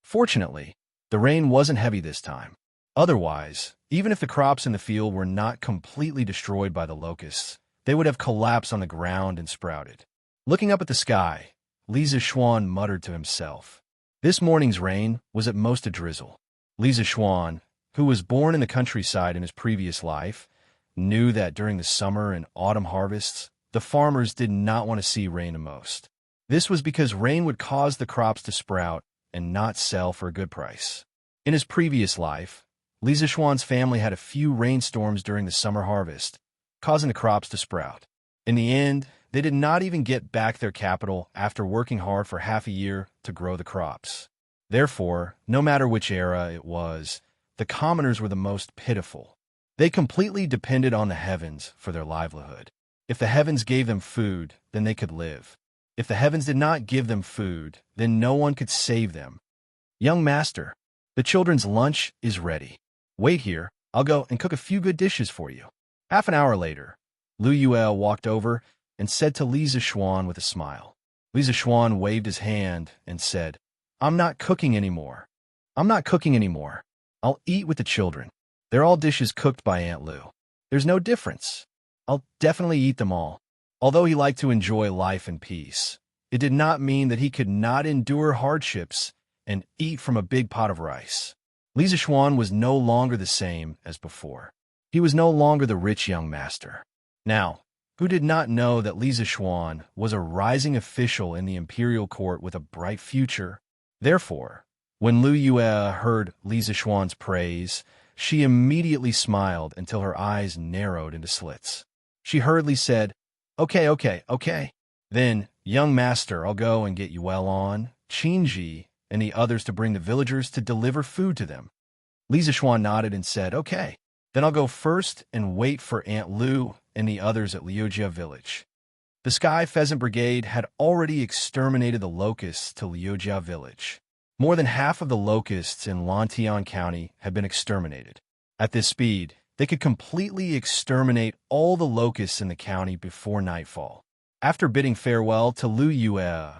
S1: Fortunately, the rain wasn't heavy this time. Otherwise, even if the crops in the field were not completely destroyed by the locusts, they would have collapsed on the ground and sprouted. Looking up at the sky, Li Zishuan muttered to himself. This morning's rain was at most a drizzle. Li Zishuan, who was born in the countryside in his previous life, knew that during the summer and autumn harvests, the farmers did not want to see rain the most. This was because rain would cause the crops to sprout and not sell for a good price. In his previous life, Li Zishuan's family had a few rainstorms during the summer harvest, causing the crops to sprout. In the end, they did not even get back their capital after working hard for half a year to grow the crops. Therefore, no matter which era it was, the commoners were the most pitiful. They completely depended on the heavens for their livelihood. If the heavens gave them food, then they could live. If the heavens did not give them food, then no one could save them. Young master, the children's lunch is ready. Wait here, I'll go and cook a few good dishes for you. Half an hour later, Lu Yue walked over and said to Li Zishuan with a smile. Li Zishuan waved his hand and said, I'm not cooking anymore. I'll eat with the children. They're all dishes cooked by Aunt Lu. There's no difference. I'll definitely eat them all. Although he liked to enjoy life in peace, it did not mean that he could not endure hardships and eat from a big pot of rice. Li Zishuan was no longer the same as before. He was no longer the rich young master. Now, who did not know that Li Zishuan was a rising official in the imperial court with a bright future? Therefore, when Lu Yue heard Li Zishuan's praise, she immediately smiled until her eyes narrowed into slits. She hurriedly said, Okay. Then, young master, I'll go and get Yuelon, Qinji, and the others to bring the villagers to deliver food to them. Li Zishuan nodded and said, Okay. Then I'll go first and wait for Aunt Lu and the others at Liujia village. The Sky Pheasant Brigade had already exterminated the locusts to Liujia village. More than half of the locusts in Lantian County had been exterminated. At this speed, they could completely exterminate all the locusts in the county before nightfall. After bidding farewell to Lu Yue,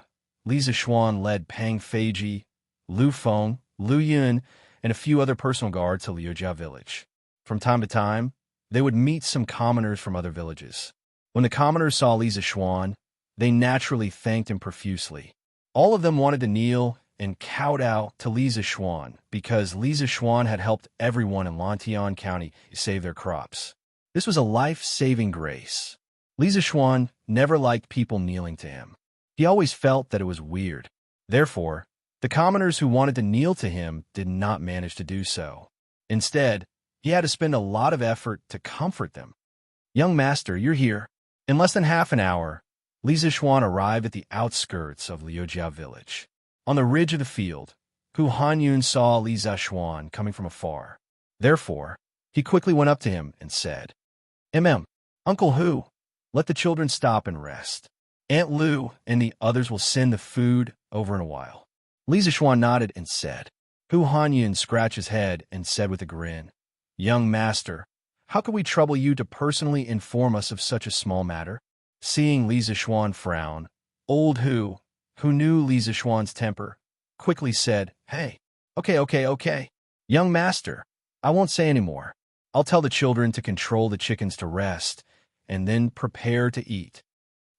S1: Li Zishuan led Pang Feiji, Lu Feng, Lu Yun, and a few other personal guards to Liujia village. From time to time, they would meet some commoners from other villages. When the commoners saw Li Zishuan, they naturally thanked him profusely. All of them wanted to kneel and kowtow to Li Zishuan because Li Zishuan had helped everyone in Lantian County save their crops. This was a life-saving grace. Li Zishuan never liked people kneeling to him. He always felt that it was weird. Therefore, the commoners who wanted to kneel to him did not manage to do so. Instead, he had to spend a lot of effort to comfort them. Young master, you're here. In less than half an hour, Li Zishuan arrived at the outskirts of Liujia village. On the ridge of the field, Hu Hanyun saw Li Zishuan coming from afar. Therefore, he quickly went up to him and said, Uncle Hu, let the children stop and rest. Aunt Lu and the others will send the food over in a while. Li Zishuan nodded and said. Hu Hanyun scratched his head and said with a grin, Young master, how could we trouble you to personally inform us of such a small matter? Seeing Li Zishuan frown, old Hu, who knew Li Zishuan's temper, quickly said, Hey, okay. Young master, I won't say any more. I'll tell the children to control the chickens to rest, and then prepare to eat.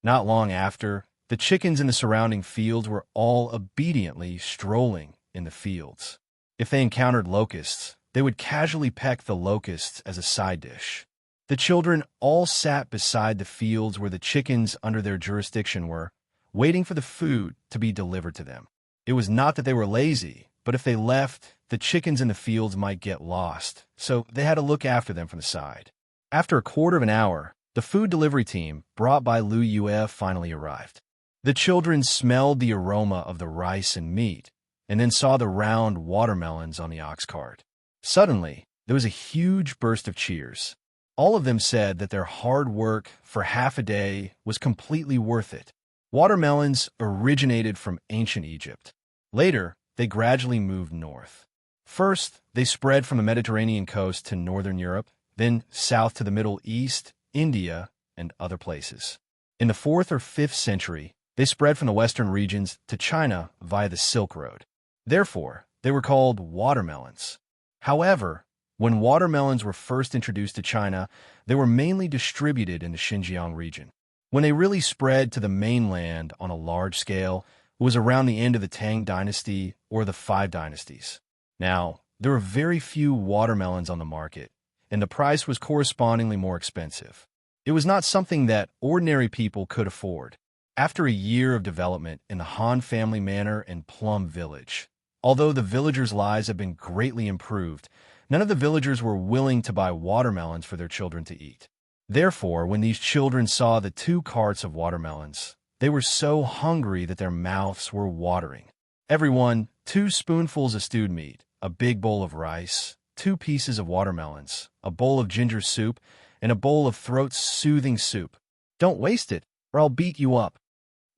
S1: Not long after, the chickens in the surrounding fields were all obediently strolling in the fields. If they encountered locusts, they would casually peck the locusts as a side dish. The children all sat beside the fields where the chickens under their jurisdiction were, waiting for the food to be delivered to them. It was not that they were lazy, but if they left, the chickens in the fields might get lost, so they had to look after them from the side. After a quarter of an hour, the food delivery team, brought by Lu Yue, finally arrived. The children smelled the aroma of the rice and meat, and then saw the round watermelons on the ox cart. Suddenly, there was a huge burst of cheers. All of them said that their hard work for half a day was completely worth it. Watermelons originated from ancient Egypt. Later, they gradually moved north. First, they spread from the Mediterranean coast to northern Europe, then south to the Middle East, India, and other places. In the 4th or 5th century, they spread from the western regions to China via the Silk Road. Therefore, they were called watermelons. However, When watermelons were first introduced to China, they were mainly distributed in the Xinjiang region. When they really spread to the mainland on a large scale, it was around the end of the Tang Dynasty or the Five Dynasties. Now, there were very few watermelons on the market, and the price was correspondingly more expensive. It was not something that ordinary people could afford. After a year of development in the Han family manor in Plum Village, although the villagers' lives have been greatly improved, none of the villagers were willing to buy watermelons for their children to eat. Therefore, when these children saw the 2 carts of watermelons, they were so hungry that their mouths were watering. Everyone, 2 spoonfuls of stewed meat, a big bowl of rice, 2 pieces of watermelons, a bowl of ginger soup, and a bowl of throat-soothing soup. Don't waste it, or I'll beat you up.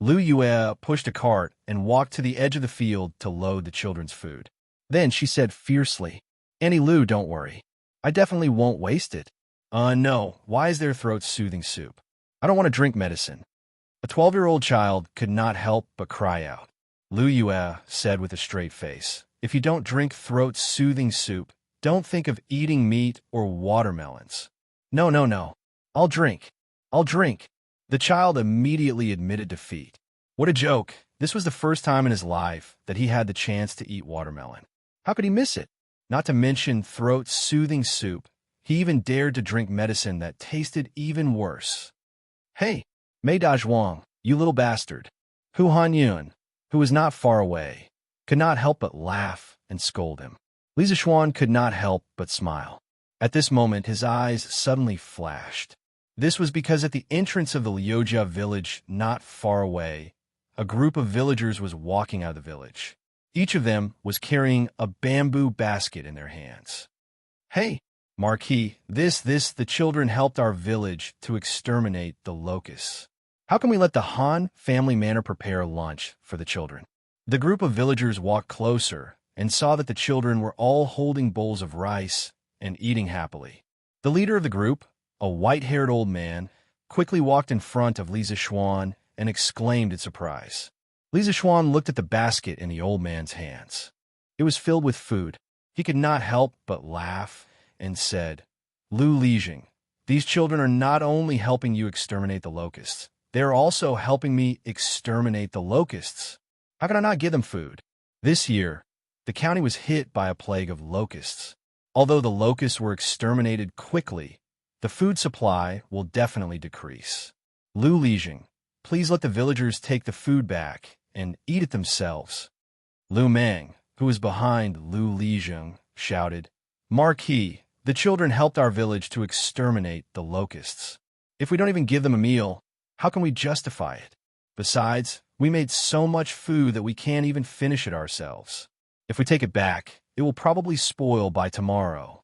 S1: Lu Yue pushed a cart and walked to the edge of the field to load the children's food. Then she said fiercely, Auntie Lu, don't worry. I definitely won't waste it. No, why is there throat-soothing soup? I don't want to drink medicine. A 12-year-old child could not help but cry out. Lu Yue said with a straight face, if you don't drink throat-soothing soup, don't think of eating meat or watermelons. No. I'll drink. The child immediately admitted defeat. What a joke. This was the first time in his life that he had the chance to eat watermelon. How could he miss it? Not to mention throat-soothing soup, he even dared to drink medicine that tasted even worse. Hey, Mei Dazhuang, you little bastard. Hu Hanyun, who was not far away, could not help but laugh and scold him. Li Zishuan could not help but smile. At this moment, his eyes suddenly flashed. This was because at the entrance of the Liujia village not far away, a group of villagers was walking out of the village. Each of them was carrying a bamboo basket in their hands. Hey, Marquis, the children helped our village to exterminate the locusts. How can we let the Han family manor prepare lunch for the children? The group of villagers walked closer and saw that the children were all holding bowls of rice and eating happily. The leader of the group, a white-haired old man, quickly walked in front of Li Zishuan and exclaimed in surprise. Li Zishuan looked at the basket in the old man's hands. It was filled with food. He could not help but laugh and said, Lu Lijing, these children are not only helping you exterminate the locusts, they are also helping me exterminate the locusts. How can I not give them food? This year, the county was hit by a plague of locusts. Although the locusts were exterminated quickly, the food supply will definitely decrease. Lu Lijing, please let the villagers take the food back and eat it themselves. Lu Meng, who was behind Lu Lijing, shouted, Marquis, the children helped our village to exterminate the locusts. If we don't even give them a meal, how can we justify it? Besides, we made so much food that we can't even finish it ourselves. If we take it back, it will probably spoil by tomorrow.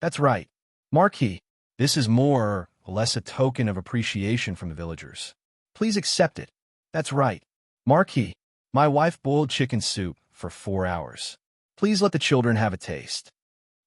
S1: That's right. Marquis, this is more or less a token of appreciation from the villagers. Please accept it. That's right. Marquis, my wife boiled chicken soup for 4 hours. Please let the children have a taste.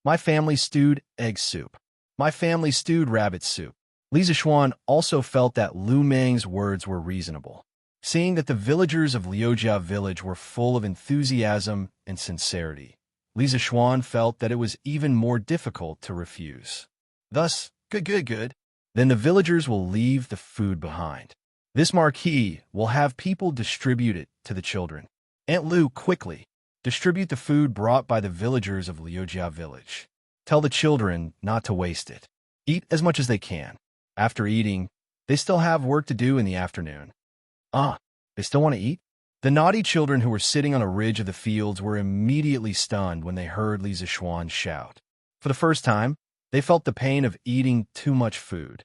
S1: My family stewed egg soup. My family stewed rabbit soup. Li Zishuan also felt that Lu Meng's words were reasonable. Seeing that the villagers of Liujia village were full of enthusiasm and sincerity, Li Zishuan felt that it was even more difficult to refuse. Thus, good. Then the villagers will leave the food behind. This marquis will have people distribute it to the children. Aunt Lu, quickly, distribute the food brought by the villagers of Liujia village. Tell the children not to waste it. Eat as much as they can. After eating, they still have work to do in the afternoon. They still want to eat? The naughty children who were sitting on a ridge of the fields were immediately stunned when they heard Li Zishuan shout. For the first time, they felt the pain of eating too much food.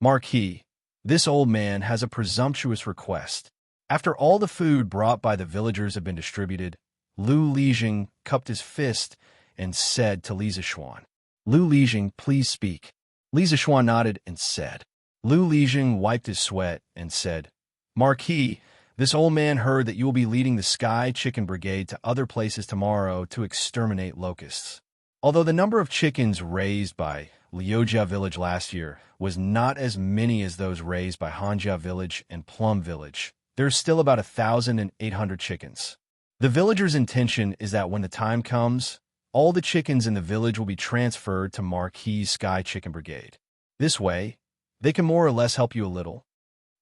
S1: Marquis, this old man has a presumptuous request. After all the food brought by the villagers had been distributed, Lu Lijing cupped his fist and said to Li Zishuan, Lu Lijing, please speak. Li Zishuan nodded and said. Lu Lijing wiped his sweat and said, Marquis, this old man heard that you will be leading the Sky Chicken Brigade to other places tomorrow to exterminate locusts. Although the number of chickens raised by Liujia village last year was not as many as those raised by Hanjia village and Plum village, there's still about 1,800 chickens. The villagers' intention is that when the time comes, all the chickens in the village will be transferred to Marquis' Sky Chicken Brigade. This way, they can more or less help you a little.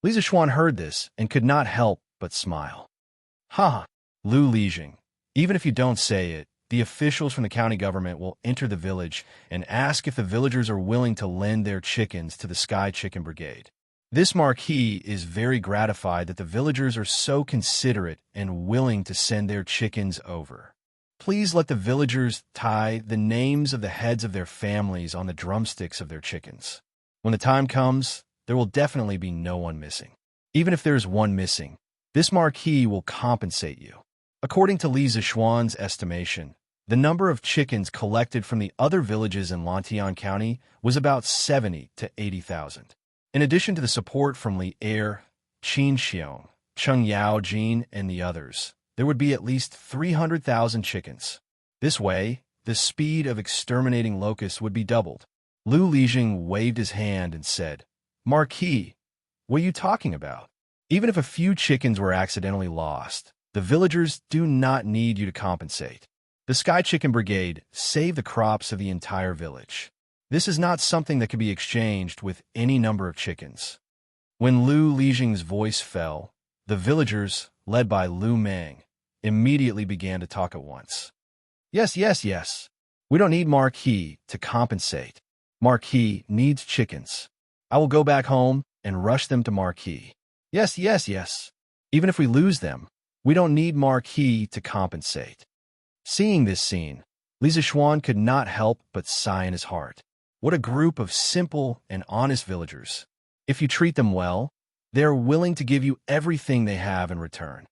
S1: Li Zishuan heard this and could not help but smile. Ha! Lu Lijing, even if you don't say it, the officials from the county government will enter the village and ask if the villagers are willing to lend their chickens to the Sky Chicken Brigade. This marquis is very gratified that the villagers are so considerate and willing to send their chickens over. Please let the villagers tie the names of the heads of their families on the drumsticks of their chickens. When the time comes, there will definitely be no one missing. Even if there's one missing, this marquis will compensate you. According to Li Zishuan's estimation, the number of chickens collected from the other villages in Lantian County was about 70 to 80,000. In addition to the support from Li Er, Xianxia, Cheng Yao Jin, and the others, there would be at least 300,000 chickens. This way, the speed of exterminating locusts would be doubled. Lu Lijing waved his hand and said, "Marquis, what are you talking about? Even if a few chickens were accidentally lost, the villagers do not need you to compensate. The Sky Chicken Brigade saved the crops of the entire village. This is not something that can be exchanged with any number of chickens." When Lu Lijing's voice fell, the villagers, led by Lu Meng, immediately began to talk at once. Yes. We don't need Marquis to compensate. Marquis needs chickens. I will go back home and rush them to Marquis. Yes. Even if we lose them, we don't need Marquis to compensate. Seeing this scene, Li Zishuan could not help but sigh in his heart. What a group of simple and honest villagers. If you treat them well, they are willing to give you everything they have in return.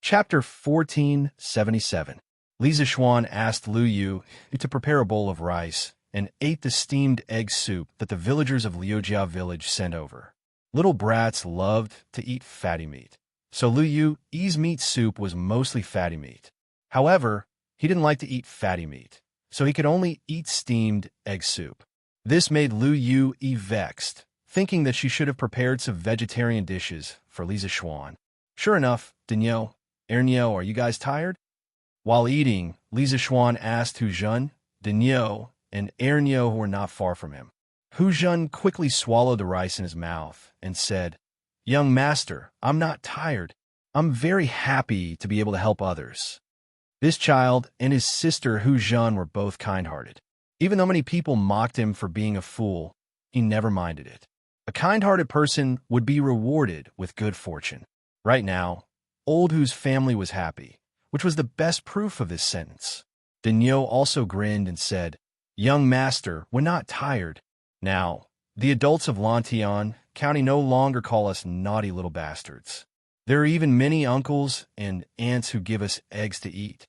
S1: Chapter 1477. Li Zishuan asked Lu Yu to prepare a bowl of rice and ate the steamed egg soup that the villagers of Liujia village sent over. Little brats loved to eat fatty meat, so Lu Yu's meat soup was mostly fatty meat. However, he didn't like to eat fatty meat, so he could only eat steamed egg soup. This made Lu Yu vexed, thinking that she should have prepared some vegetarian dishes for Li Zishuan. Sure enough, Dinyo, Ernyo, are you guys tired? While eating, Li Zishuan asked Hu Zhen, Dinyo, and Ernyo, who were not far from him. Hu Zhen quickly swallowed the rice in his mouth and said, "Young master, I'm not tired. I'm very happy to be able to help others." This child and his sister Hu Zhen were both kind-hearted. Even though many people mocked him for being a fool, he never minded it. A kind-hearted person would be rewarded with good fortune. Right now, Old Hu's family was happy, which was the best proof of this sentence. Dinyo also grinned and said, "Young master, we're not tired. Now, the adults of Lantian County no longer call us naughty little bastards. There are even many uncles and aunts who give us eggs to eat."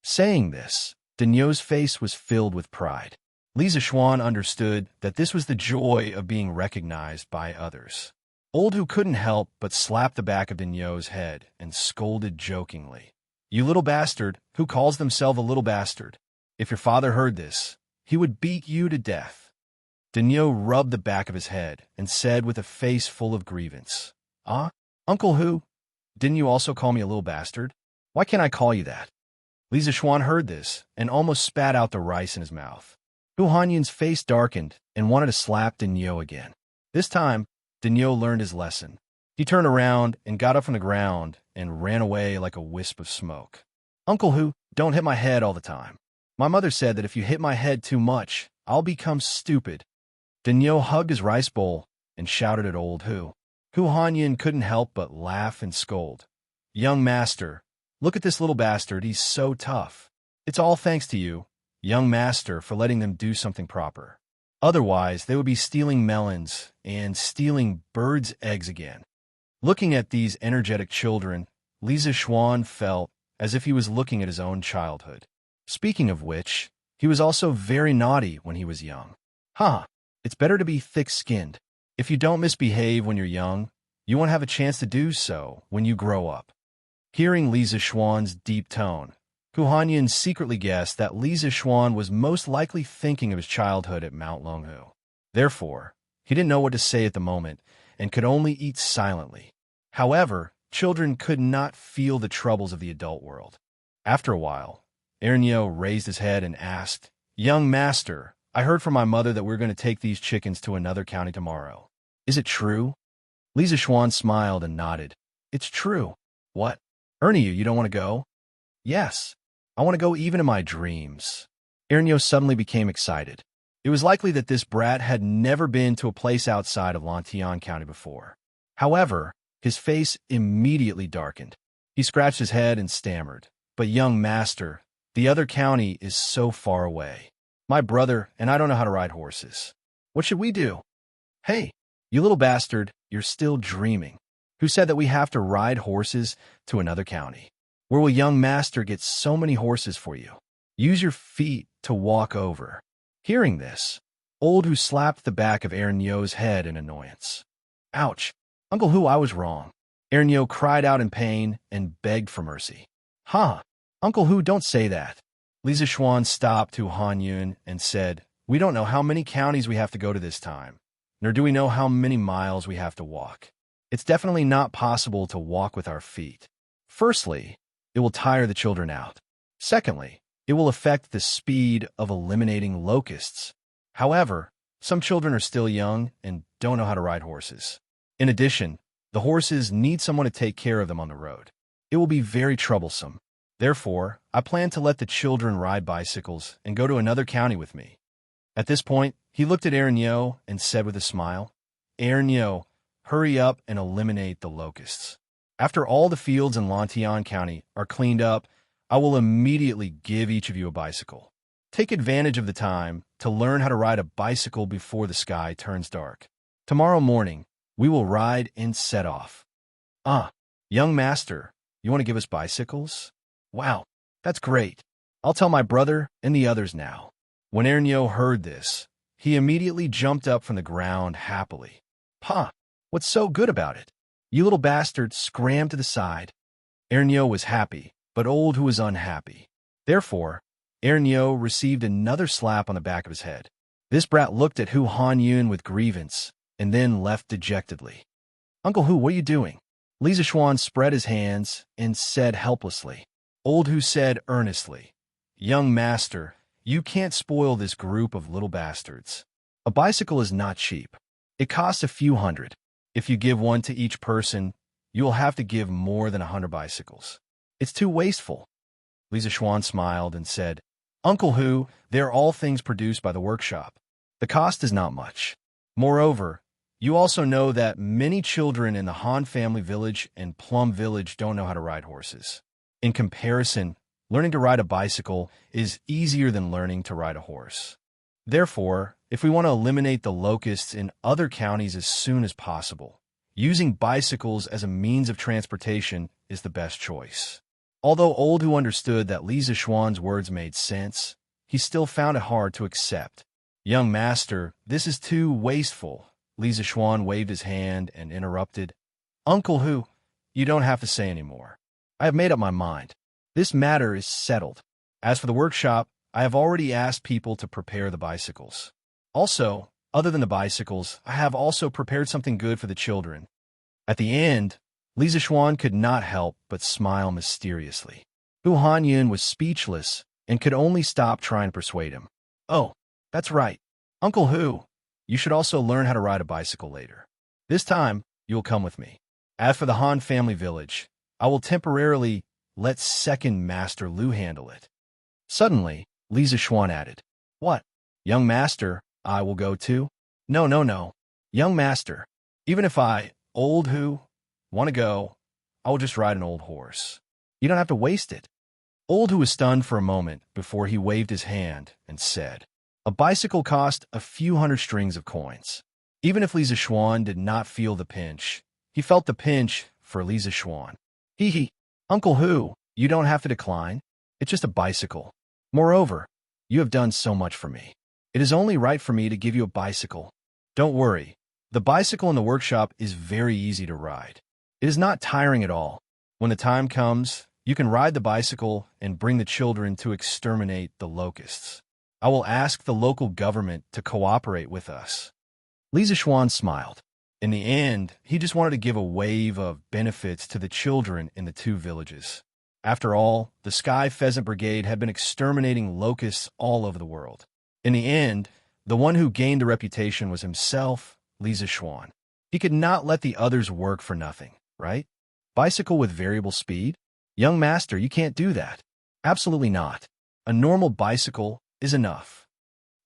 S1: Saying this, Dinyo's face was filled with pride. Li Zishuan understood that this was the joy of being recognized by others. Old Hu couldn't help but slap the back of Dinyo's head and scolded jokingly, "You little bastard, who calls themselves a little bastard. If your father heard this, he would beat you to death." Dinyo rubbed the back of his head and said with a face full of grievance, "Ah, Uncle Hu, didn't you also call me a little bastard? Why can't I call you that?" Li Zishuan heard this and almost spat out the rice in his mouth. Hu Hanyan's face darkened and wanted to slap Dinyo again. This time, Dinyo learned his lesson. He turned around and got up from the ground and ran away like a wisp of smoke. "Uncle Hu, don't hit my head all the time. My mother said that if you hit my head too much, I'll become stupid." Dinyo hugged his rice bowl and shouted at Old Hu. Hu Hanyan couldn't help but laugh and scold. "Young master, look at this little bastard, he's so tough. It's all thanks to you, young master, for letting them do something proper. Otherwise, they would be stealing melons and stealing birds' eggs again." Looking at these energetic children, Li Zishuan felt as if he was looking at his own childhood. Speaking of which, he was also very naughty when he was young. It's better to be thick-skinned. If you don't misbehave when you're young, you won't have a chance to do so when you grow up. Hearing Li Zishuan's deep tone, Hu Hanyan secretly guessed that Li Zishuan was most likely thinking of his childhood at Mount Longhu. Therefore, he didn't know what to say at the moment and could only eat silently. However, children could not feel the troubles of the adult world. After a while, Ernyo raised his head and asked, "Young master, I heard from my mother that we're going to take these chickens to another county tomorrow. Is it true?" Li Zixuan smiled and nodded. "It's true." "What? Ernyo, you don't want to go?" "Yes. I want to go even in my dreams." Ernyo suddenly became excited. It was likely that this brat had never been to a place outside of Lantian County before. However, his face immediately darkened. He scratched his head and stammered, "But young master, the other county is so far away. My brother and I don't know how to ride horses. What should we do?" "Hey, you little bastard, you're still dreaming. Who said that we have to ride horses to another county? Where will young master get so many horses for you? Use your feet to walk over." Hearing this, Old Hu slapped the back of Ernyo's head in annoyance. "Ouch! Uncle Hu, I was wrong." Ernyo cried out in pain and begged for mercy. "Huh! Uncle Hu, don't say that." Li Zixuan stopped to Han Yun and said, "We don't know how many counties we have to go to this time, nor do we know how many miles we have to walk. It's definitely not possible to walk with our feet. Firstly, it will tire the children out. Secondly, it will affect the speed of eliminating locusts. However, some children are still young and don't know how to ride horses. In addition, the horses need someone to take care of them on the road. It will be very troublesome. Therefore, I plan to let the children ride bicycles and go to another county with me." At this point, he looked at Ernyo and said with a smile, "Ernyo, hurry up and eliminate the locusts. After all the fields in Lantian County are cleaned up, I will immediately give each of you a bicycle. Take advantage of the time to learn how to ride a bicycle before the sky turns dark. Tomorrow morning, we will ride and set off." "Ah, young master, you want to give us bicycles? Wow, that's great. I'll tell my brother and the others now." When Ernyo heard this, he immediately jumped up from the ground happily. "Pa, what's so good about it? You little bastard scrammed to the side." Ernyo was happy, but Old Hu was unhappy. Therefore, Ernyo received another slap on the back of his head. This brat looked at Hu Han Yun with grievance and then left dejectedly. "Uncle Hu, what are you doing?" Li Zixuan spread his hands and said helplessly. Old Hu said earnestly, "Young master, you can't spoil this group of little bastards. A bicycle is not cheap. It costs a few hundred. If you give one to each person, you will have to give more than 100 bicycles. It's too wasteful." Li Zixuan smiled and said, "Uncle Hu, they're all things produced by the workshop. The cost is not much. Moreover, you also know that many children in the Han family village and Plum village don't know how to ride horses. In comparison, learning to ride a bicycle is easier than learning to ride a horse. Therefore, if we want to eliminate the locusts in other counties as soon as possible, using bicycles as a means of transportation is the best choice." Although Old Hu understood that Li Zixuan's words made sense, he still found it hard to accept. "Young master, this is too wasteful." Li Zixuan waved his hand and interrupted, "Uncle Hu, you don't have to say any more. I have made up my mind. This matter is settled. As for the workshop, I have already asked people to prepare the bicycles. Also, other than the bicycles, I have also prepared something good for the children." At the end, Li Zixuan could not help but smile mysteriously. Hu Hanyun was speechless and could only stop trying to persuade him. "Oh, that's right. Uncle Hu, you should also learn how to ride a bicycle later. This time, you will come with me. As for the Han family village, I will temporarily let second Master Lu handle it." Suddenly, Li Zixuan added, "What? Young master, I will go too?" No, no, no. Young master, even if I, Old Hu, want to go, I will just ride an old horse. You don't have to waste it." Old Hu was stunned for a moment before he waved his hand and said, "A bicycle cost a few hundred strings of coins." Even if Li Zixuan did not feel the pinch, he felt the pinch for Li Zixuan. Hee. Uncle Hu, you don't have to decline. It's just a bicycle. Moreover, you have done so much for me. It is only right for me to give you a bicycle. Don't worry. The bicycle in the workshop is very easy to ride. It is not tiring at all. When the time comes, you can ride the bicycle and bring the children to exterminate the locusts. I will ask the local government to cooperate with us." Li Zixuan smiled. In the end, he just wanted to give a wave of benefits to the children in the two villages. After all, the Sky Pheasant Brigade had been exterminating locusts all over the world. In the end, the one who gained the reputation was himself, Li Zishuan. He could not let the others work for nothing, right? Bicycle with variable speed? Young master, you can't do that. Absolutely not. A normal bicycle is enough.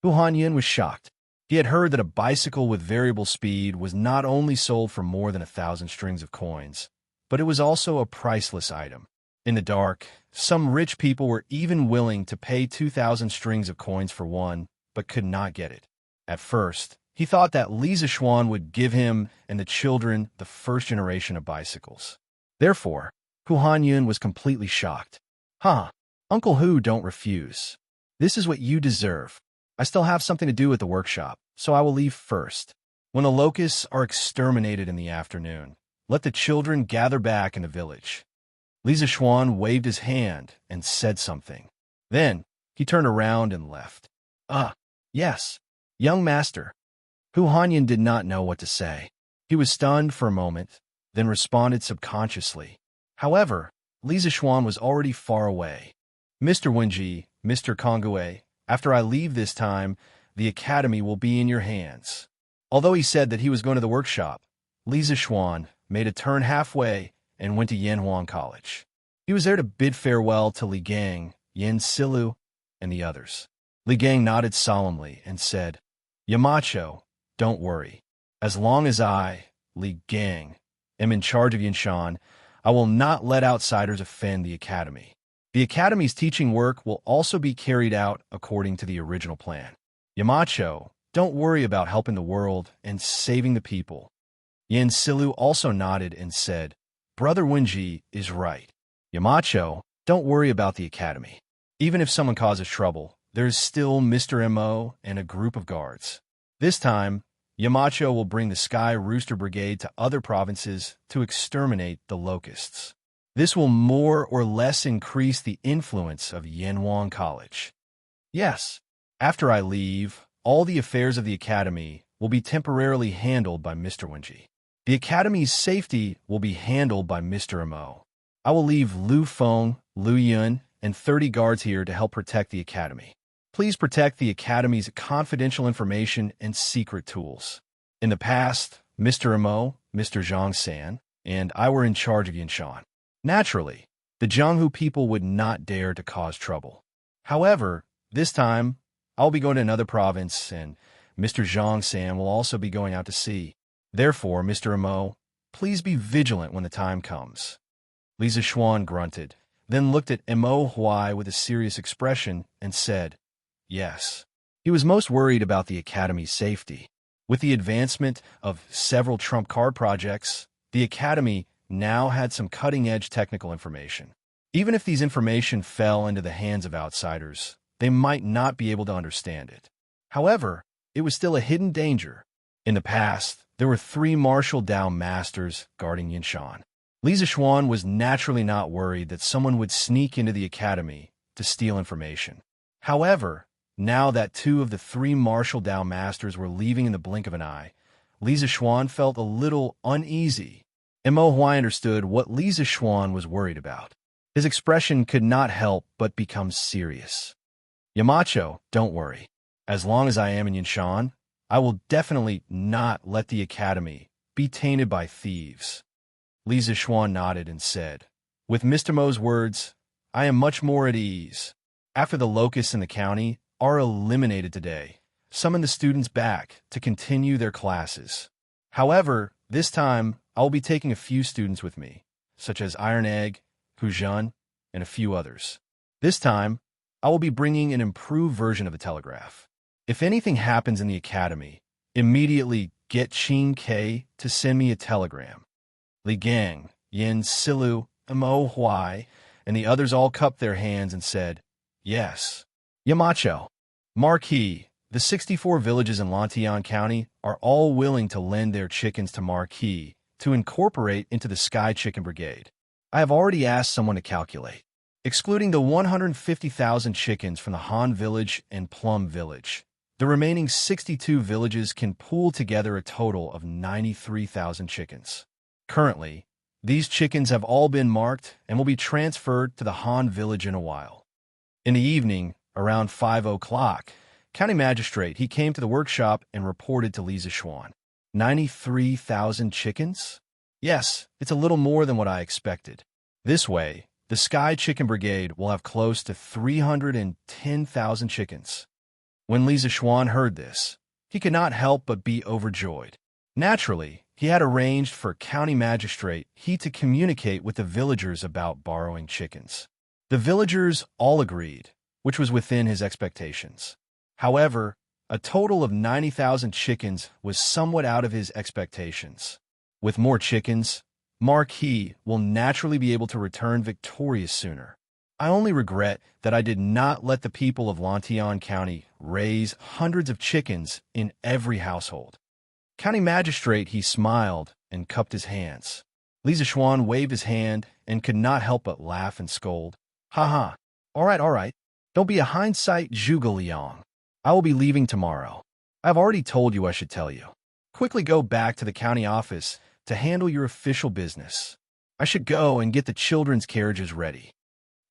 S1: Hu Hanyin was shocked. He had heard that a bicycle with variable speed was not only sold for more than 1,000 strings of coins, but it was also a priceless item. In the dark, some rich people were even willing to pay 2,000 strings of coins for one, but could not get it. At first, he thought that Li Zishuan would give him and the children the first generation of bicycles. Therefore, Hu Hanyin was completely shocked. Huh, Uncle Hu, don't refuse. This is what you deserve. I still have something to do at the workshop, so I will leave first. When the locusts are exterminated in the afternoon, let the children gather back in the village. Li Zishuan waved his hand and said something. Then, he turned around and left. Yes, young master. Hu Hanyin did not know what to say. He was stunned for a moment, then responded subconsciously. However, Li Zishuan was already far away. Mr. Wenji, Mr. Kongue, after I leave this time, the academy will be in your hands. Although he said that he was going to the workshop, Li Zishuan made a turn halfway and went to Yanhuang College. He was there to bid farewell to Li Gang, Yin Silu, and the others. Li Gang nodded solemnly and said, Yamacho, don't worry. As long as I, Li Gang, am in charge of Yinshan, I will not let outsiders offend the academy. The academy's teaching work will also be carried out according to the original plan. Yamacho, don't worry about helping the world and saving the people. Yin Silu also nodded and said, Brother Wenji is right. Yamacho, don't worry about the academy. Even if someone causes trouble, there is still Mr. Mo and a group of guards. This time, Yamacho will bring the Sky Rooster Brigade to other provinces to exterminate the locusts. This will more or less increase the influence of Yanhuang College. Yes, after I leave, all the affairs of the academy will be temporarily handled by Mr. Wenji. The academy's safety will be handled by Mr. Mo. I will leave Lu Feng, Lu Yun, and 30 guards here to help protect the academy. Please protect the academy's confidential information and secret tools. In the past, Mr. Mo, Mr. Xianxia, and I were in charge of Yinshan. Naturally, the Jianghu people would not dare to cause trouble. However, this time, I'll be going to another province, and Mr. Xianxia will also be going out to sea. Therefore, Mr. Mo, please be vigilant when the time comes. Li Zishuan grunted, then looked at Mo Huai with a serious expression and said, Yes. He was most worried about the academy's safety. With the advancement of several trump card projects, the academy now had some cutting-edge technical information. Even if these information fell into the hands of outsiders, they might not be able to understand it. However, it was still a hidden danger. In the past, there were 3 martial Dao masters guarding Yinshan. Li Zishuan was naturally not worried that someone would sneak into the academy to steal information. However, now that 2 of the 3 martial Dao masters were leaving in the blink of an eye, Li Zishuan felt a little uneasy. Mo Huai understood what Li Zishuan was worried about. His expression could not help but become serious. Yamacho, don't worry. As long as I am in Yinshan, I will definitely not let the academy be tainted by thieves. Li Zishuan nodded and said, With Mr. Mo's words, I am much more at ease. After the locusts in the county are eliminated today, summon the students back to continue their classes. However, this time, I will be taking a few students with me, such as Iron Egg, Huzhan, and a few others. This time, I will be bringing an improved version of the telegraph. If anything happens in the academy, immediately get Qin Ke to send me a telegram. Li Gang, Yin Silu, Mo Huai, and the others all cupped their hands and said, Yes. Yamacho, Marquis, the 64 villages in Lantian County are all willing to lend their chickens to Marquis to incorporate into the Sky Chicken Brigade. I have already asked someone to calculate. Excluding the 150,000 chickens from the Han Village and Plum Village, the remaining 62 villages can pool together a total of 93,000 chickens. Currently, These chickens have all been marked and will be transferred to the Han village in a while. In the evening, around 5 o'clock, County Magistrate, he came to the workshop and reported to Li Zixuan. 93,000 chickens? Yes, it's a little more than what I expected. This way, the Sky Chicken Brigade will have close to 310,000 chickens. When Li Zixuan heard this, he could not help but be overjoyed. Naturally, he had arranged for County Magistrate to communicate with the villagers about borrowing chickens. The villagers all agreed, which was within his expectations. However, a total of 90,000 chickens was somewhat out of his expectations. With more chickens, Marquis will naturally be able to return victorious sooner. I only regret that I did not let the people of Lantian County raise hundreds of chickens in every household. County Magistrate, he smiled and cupped his hands. Li Zixuan waved his hand and could not help but laugh and scold. Ha ha. All right. Don't be a hindsight zhuge liang. I will be leaving tomorrow. I've already told you I should tell you. Quickly go back to the county office to handle your official business. I should go and get the children's carriages ready.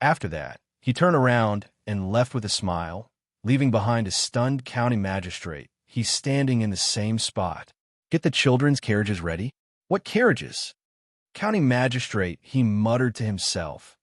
S1: After that, he turned around and left with a smile, leaving behind a stunned county magistrate. He's standing in the same spot. Get the children's carriages ready? What carriages? County magistrate, he muttered to himself.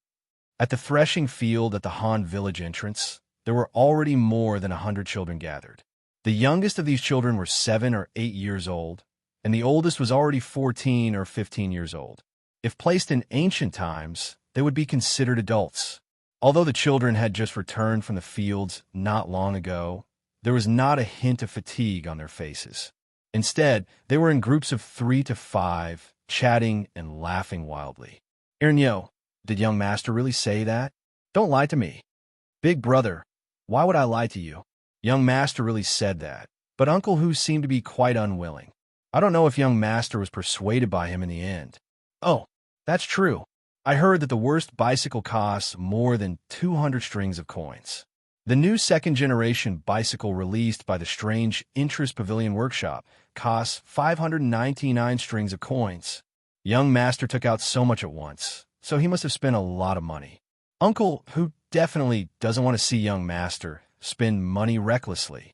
S1: At the threshing field at the Han village entrance, there were already more than 100 children gathered. The youngest of these children were 7 or 8 years old, and the oldest was already 14 or 15 years old. If placed in ancient times, they would be considered adults. Although the children had just returned from the fields not long ago, there was not a hint of fatigue on their faces. Instead, they were in groups of 3 to 5, chatting and laughing wildly. Ernyo, did young master really say that? Don't lie to me. Big brother, why would I lie to you? Young master really said that, but Uncle Hu seemed to be quite unwilling. I don't know if young master was persuaded by him in the end. Oh, that's true. I heard that the worst bicycle costs more than 200 strings of coins. The new second-generation bicycle released by the strange Interest Pavilion Workshop costs 599 strings of coins. Young master took out so much at once, so he must have spent a lot of money. Uncle, who definitely doesn't want to see young master spend money recklessly.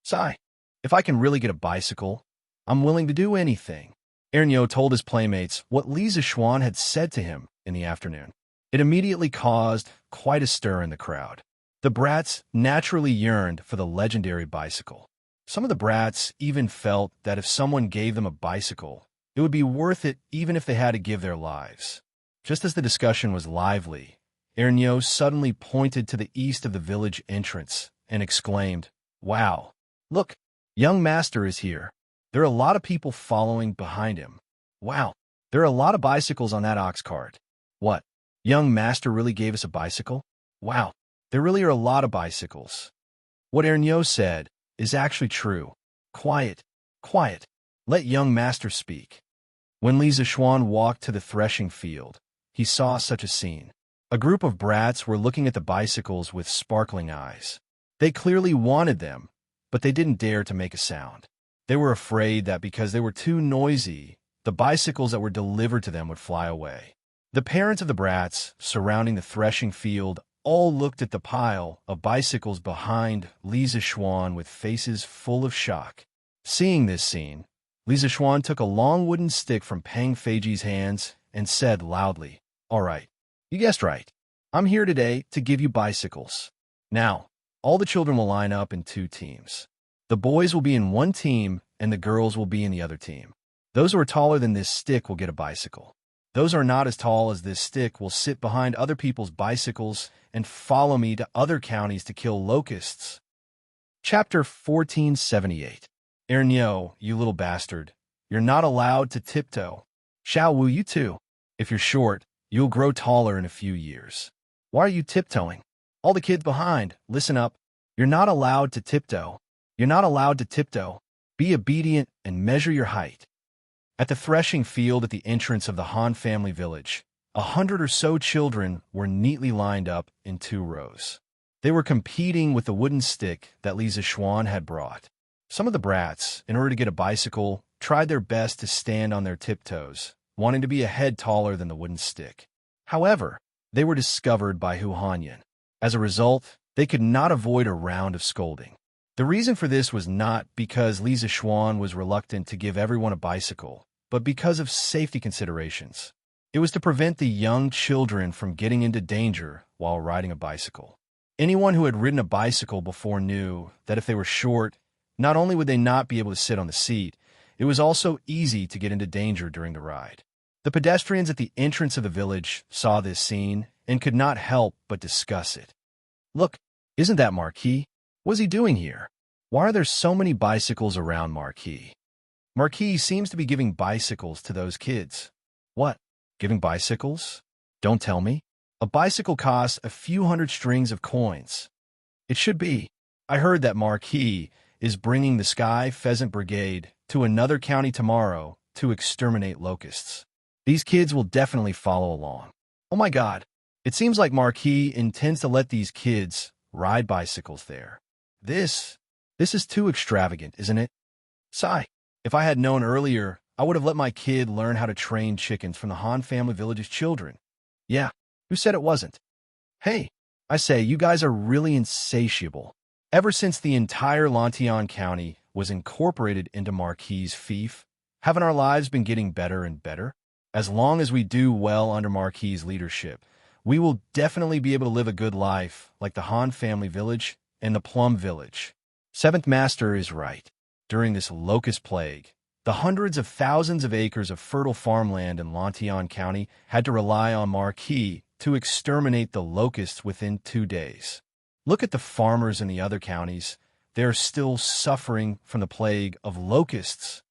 S1: Sigh, if I can really get a bicycle, I'm willing to do anything. Ernyo told his playmates what Li Zixuan had said to him in the afternoon. It immediately caused quite a stir in the crowd. The brats naturally yearned for the legendary bicycle. Some of the brats even felt that if someone gave them a bicycle, it would be worth it even if they had to give their lives. Just as the discussion was lively, Ernyo suddenly pointed to the east of the village entrance and exclaimed, "Wow, look, young master is here. There are a lot of people following behind him. Wow, there are a lot of bicycles on that ox cart. What, young master really gave us a bicycle? Wow, there really are a lot of bicycles." What Ernyo said is actually true. Quiet. Let young master speak. When Li Zixuan walked to the threshing field, he saw such a scene. A group of brats were looking at the bicycles with sparkling eyes. They clearly wanted them, but they didn't dare to make a sound. They were afraid that because they were too noisy, the bicycles that were delivered to them would fly away. The parents of the brats surrounding the threshing field all looked at the pile of bicycles behind Li Zixuan with faces full of shock. Seeing this scene, Li Zixuan took a long wooden stick from Peng Feiji's hands and said loudly, "All right, you guessed right. I'm here today to give you bicycles. Now, all the children will line up in 2 teams. The boys will be in one team and the girls will be in the other team. Those who are taller than this stick will get a bicycle. Those who are not as tall as this stick will sit behind other people's bicycles and follow me to other counties to kill locusts." Chapter 1478. Ernyo, you little bastard, you're not allowed to tiptoe. Xiao Wu, you too. If you're short, you'll grow taller in a few years. Why are you tiptoeing? All the kids behind, listen up. You're not allowed to tiptoe. You're not allowed to tiptoe. Be obedient and measure your height. At the threshing field at the entrance of the Han family village, 100 or so children were neatly lined up in 2 rows. They were competing with the wooden stick that Li Zixuan had brought. Some of the brats, in order to get a bicycle, tried their best to stand on their tiptoes, wanting to be a head taller than the wooden stick. However, they were discovered by Hu Hanyan. As a result, they could not avoid a round of scolding. The reason for this was not because Li Zishuan was reluctant to give everyone a bicycle, but because of safety considerations. It was to prevent the young children from getting into danger while riding a bicycle. Anyone who had ridden a bicycle before knew that if they were short, not only would they not be able to sit on the seat, it was also easy to get into danger during the ride. The pedestrians at the entrance of the village saw this scene and could not help but discuss it. Look, isn't that Marquis? What's he doing here? Why are there so many bicycles around Marquis? Marquis seems to be giving bicycles to those kids. What? Giving bicycles? Don't tell me. A bicycle costs a few hundred strings of coins. It should be. I heard that Marquis is bringing the Sky Pheasant Brigade to another county tomorrow to exterminate locusts. These kids will definitely follow along. Oh my God. It seems like Marquis intends to let these kids ride bicycles there. This is too extravagant, isn't it? Sigh. If I had known earlier, I would have let my kid learn how to train chickens from the Han family village's children. Yeah, who said it wasn't? Hey, I say, you guys are really insatiable. Ever since the entire Lantian County was incorporated into Marquis's fief, haven't our lives been getting better and better? As long as we do well under Marquis's leadership, we will definitely be able to live a good life like the Han family village and the Plum village. Seventh Master is right. During this locust plague, the hundreds of thousands of acres of fertile farmland in Lantian County had to rely on Marquis to exterminate the locusts within 2 days. Look at the farmers in the other counties. They are still suffering from the plague of locusts.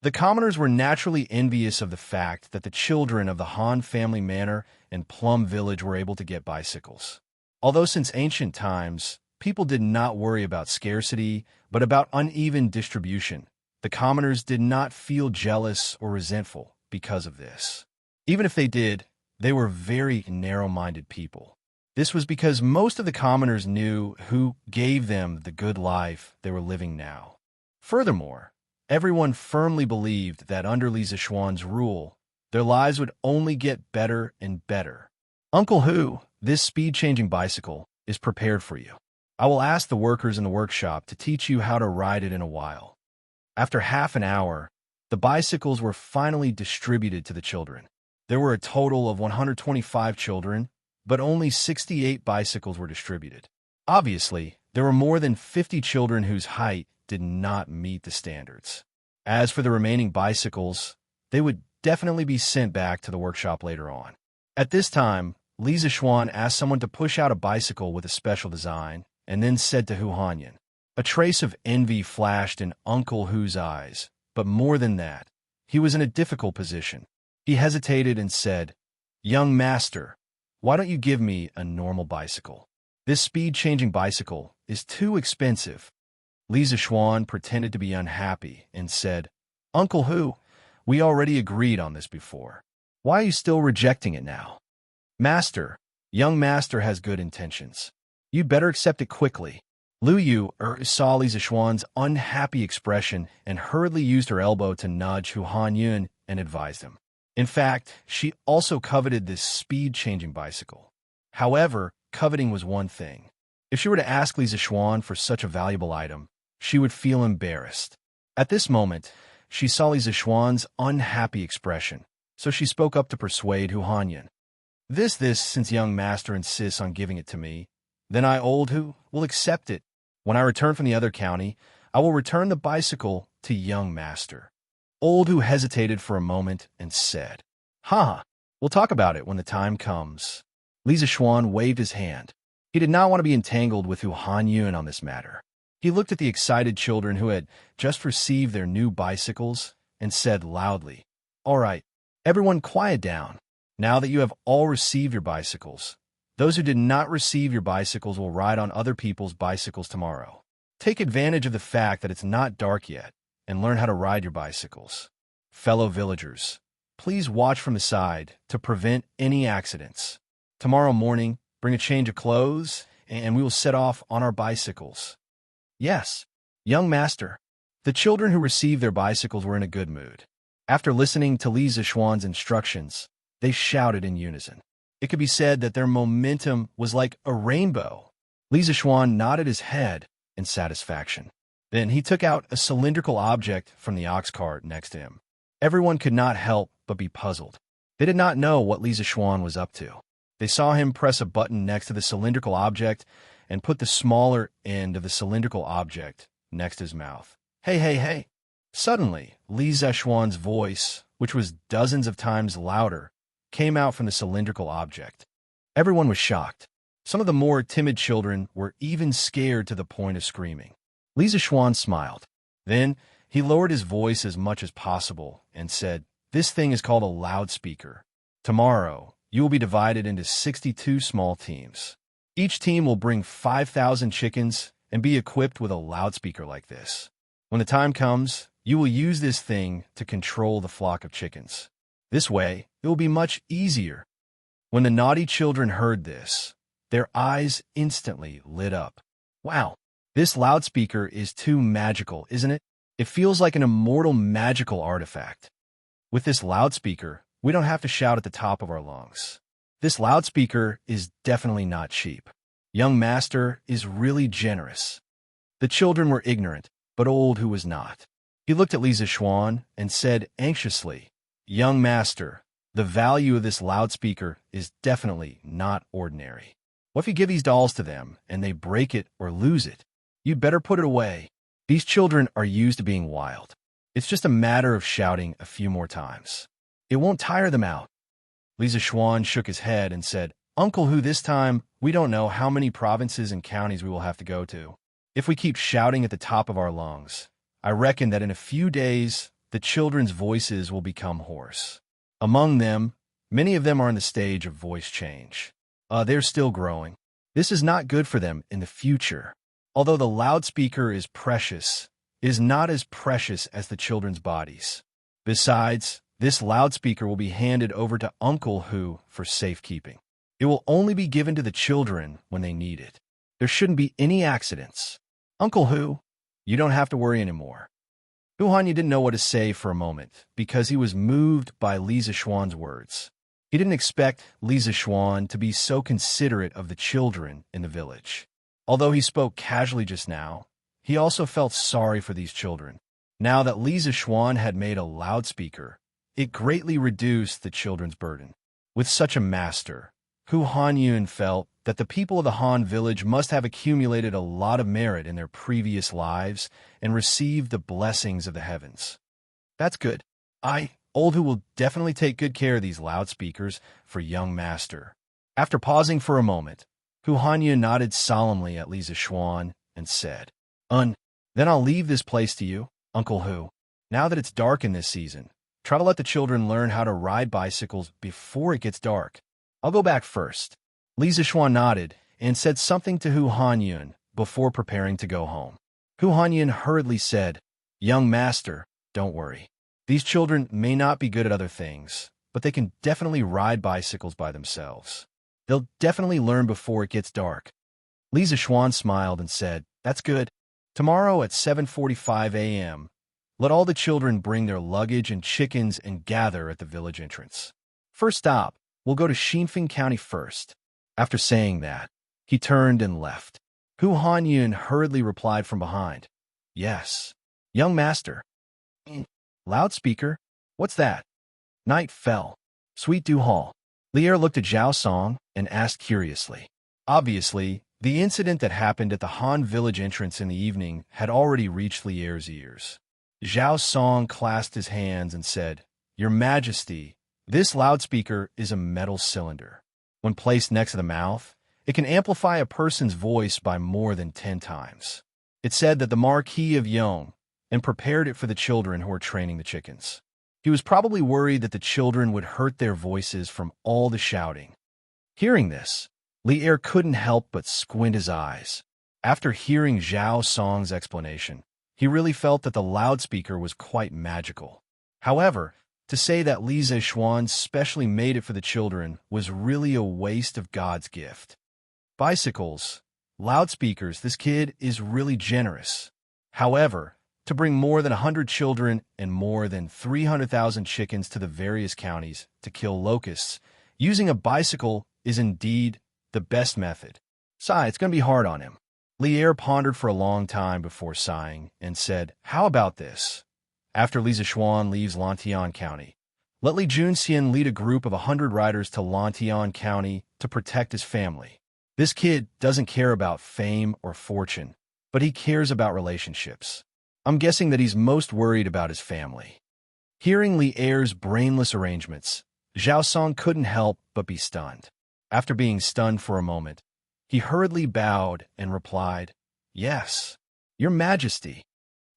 S1: The commoners were naturally envious of the fact that the children of the Han family manor and Plum village were able to get bicycles. Although since ancient times, people did not worry about scarcity, but about uneven distribution, the commoners did not feel jealous or resentful because of this. Even if they did, they were very narrow-minded people. This was because most of the commoners knew who gave them the good life they were living now. Furthermore, everyone firmly believed that under Li Zishuan's rule, their lives would only get better and better. Uncle Hu, this speed-changing bicycle is prepared for you. I will ask the workers in the workshop to teach you how to ride it in a while. After half an hour, the bicycles were finally distributed to the children. There were a total of 125 children, but only 68 bicycles were distributed. Obviously, there were more than 50 children whose height did not meet the standards. As for the remaining bicycles, they would definitely be sent back to the workshop later on. At this time, Li Zishuan asked someone to push out a bicycle with a special design, and then said to Hu Hanyan. A trace of envy flashed in Uncle Hu's eyes, but more than that, he was in a difficult position. He hesitated and said, "Young master, why don't you give me a normal bicycle? This speed-changing bicycle is too expensive." Li Zishuan pretended to be unhappy and said, "Uncle Hu, we already agreed on this before. Why are you still rejecting it now?" "Master, young master has good intentions. You'd better accept it quickly." Lu Yu saw Li Zishuan's unhappy expression and hurriedly used her elbow to nudge Hu Hanyun and advised him. In fact, she also coveted this speed-changing bicycle. However, coveting was one thing. If she were to ask Li Zishuan for such a valuable item, she would feel embarrassed. At this moment, she saw Li Zishuan's unhappy expression, so she spoke up to persuade Hu Hanyan. This, since young master insists on giving it to me, then I, old Hu, will accept it. When I return from the other county, I will return the bicycle to young master." Old Hu hesitated for a moment and said, we'll talk about it when the time comes." Li Zishuan waved his hand. He did not want to be entangled with Hu Hanyun on this matter. He looked at the excited children who had just received their new bicycles and said loudly, "All right, everyone quiet down. Now that you have all received your bicycles, those who did not receive your bicycles will ride on other people's bicycles tomorrow. Take advantage of the fact that it's not dark yet and learn how to ride your bicycles. Fellow villagers, please watch from the side to prevent any accidents. Tomorrow morning, bring a change of clothes and we will set off on our bicycles." "Yes, young master." The children who received their bicycles were in a good mood. After listening to Li Zixuan's instructions, they shouted in unison. It could be said that their momentum was like a rainbow. Li Zixuan nodded his head in satisfaction. Then he took out a cylindrical object from the ox cart next to him. Everyone could not help but be puzzled. They did not know what Li Zixuan was up to. They saw him press a button next to the cylindrical object and put the smaller end of the cylindrical object next to his mouth. Hey, hey, hey! Suddenly, Li Zixuan's voice, which was dozens of times louder, came out from the cylindrical object. Everyone was shocked. Some of the more timid children were even scared to the point of screaming. Li Zixuan smiled. Then he lowered his voice as much as possible and said, "This thing is called a loudspeaker. Tomorrow, you will be divided into 62 small teams. Each team will bring 5,000 chickens and be equipped with a loudspeaker like this. When the time comes, you will use this thing to control the flock of chickens. This way, it will be much easier." When the naughty children heard this, their eyes instantly lit up. Wow, this loudspeaker is too magical, isn't it? It feels like an immortal magical artifact. With this loudspeaker, we don't have to shout at the top of our lungs. This loudspeaker is definitely not cheap. Young Master is really generous. The children were ignorant, but old who was not. He looked at Li Zixuan and said anxiously, "Young Master, the value of this loudspeaker is definitely not ordinary. What if you give these dolls to them and they break it or lose it? You'd better put it away. These children are used to being wild. It's just a matter of shouting a few more times. It won't tire them out." Li Zixuan shook his head and said, "Uncle Hu, this time, we don't know how many provinces and counties we will have to go to. If we keep shouting at the top of our lungs, I reckon that in a few days, the children's voices will become hoarse. Among them, many of them are in the stage of voice change. They're still growing. This is not good for them in the future. Although the loudspeaker is precious, it is not as precious as the children's bodies. Besides, this loudspeaker will be handed over to Uncle Hu for safekeeping. It will only be given to the children when they need it. There shouldn't be any accidents. Uncle Hu, you don't have to worry anymore." Hu Hanyu didn't know what to say for a moment because he was moved by Li Zixuan's words. He didn't expect Li Zixuan to be so considerate of the children in the village. Although he spoke casually just now, he also felt sorry for these children. Now that Li Zixuan had made a loudspeaker, it greatly reduced the children's burden. With such a master, Hu Hanyun felt that the people of the Han village must have accumulated a lot of merit in their previous lives and received the blessings of the heavens. That's good. Old Hu, will definitely take good care of these loudspeakers for young master. After pausing for a moment, Hu Hanyun nodded solemnly at Li Zixuan and said, Then I'll leave this place to you, Uncle Hu. Now that it's dark in this season, try to let the children learn how to ride bicycles before it gets dark. I'll go back first." Li Zixuan nodded and said something to Hu Hanyun before preparing to go home. Hu Hanyun hurriedly said, "Young master, don't worry. These children may not be good at other things, but they can definitely ride bicycles by themselves. They'll definitely learn before it gets dark." Li Zixuan smiled and said, "That's good. Tomorrow at 7:45 a.m., let all the children bring their luggage and chickens and gather at the village entrance. First stop, we'll go to Xinfeng County first." After saying that, he turned and left. Hu Hanyun hurriedly replied from behind, "Yes, young master." "Loudspeaker? What's that?" Night fell. Sweet Du Hall. Lier looked at Zhao Song and asked curiously. Obviously, the incident that happened at the Han village entrance in the evening had already reached Lier's ears. Zhao Song clasped his hands and said, "Your Majesty, this loudspeaker is a metal cylinder. When placed next to the mouth, it can amplify a person's voice by more than 10 times. It said that the Marquis of Yong and prepared it for the children who are training the chickens. He was probably worried that the children would hurt their voices from all the shouting." Hearing this, Lier couldn't help but squint his eyes. After hearing Zhao Song's explanation, he really felt that the loudspeaker was quite magical. However, to say that Li Zixuan specially made it for the children was really a waste of God's gift. Bicycles, loudspeakers, this kid is really generous. However, to to bring more than 100 children and more than 300,000 chickens to the various counties to kill locusts. Using a bicycle is indeed the best method. Sigh, it's going to be hard on him. Lier pondered for a long time before sighing and said, "How about this? After Li Zishuan leaves Lantian County, let Li Junxian lead a group of 100 riders to Lantian County to protect his family. This kid doesn't care about fame or fortune, but he cares about relationships. I'm guessing that he's most worried about his family." Hearing Lier's brainless arrangements, Zhao Song couldn't help but be stunned. After being stunned for a moment, he hurriedly bowed and replied, "Yes, Your Majesty."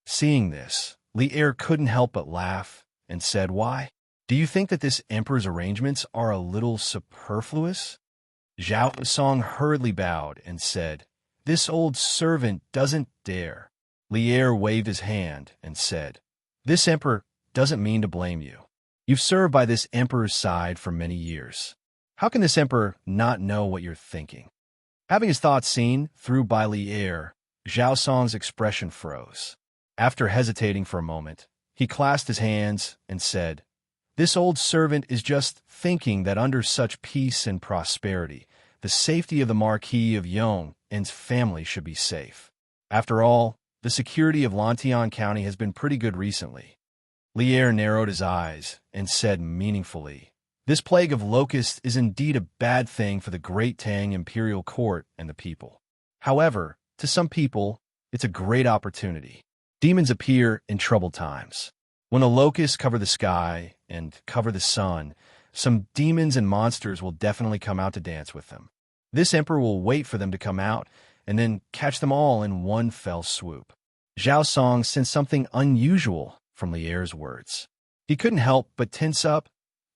S1: Seeing this, Lier couldn't help but laugh and said, "Why? Do you think that this emperor's arrangements are a little superfluous?" Zhao Song hurriedly bowed and said, "This old servant doesn't dare." Lier waved his hand and said, "This emperor doesn't mean to blame you. You've served by this emperor's side for many years. How can this emperor not know what you're thinking?" Having his thoughts seen through by Lier, Zhao Song's expression froze. After hesitating for a moment, he clasped his hands and said, "This old servant is just thinking that under such peace and prosperity, the safety of the Marquis of Yong and his family should be safe. After all, the security of Lantian County has been pretty good recently." Lier narrowed his eyes and said meaningfully, "This plague of locusts is indeed a bad thing for the Great Tang Imperial Court and the people. However, to some people, it's a great opportunity. Demons appear in troubled times. When the locusts cover the sky and cover the sun, some demons and monsters will definitely come out to dance with them. This emperor will wait for them to come out and then catch them all in one fell swoop." Zhao Song sensed something unusual from Lier's words. He couldn't help but tense up,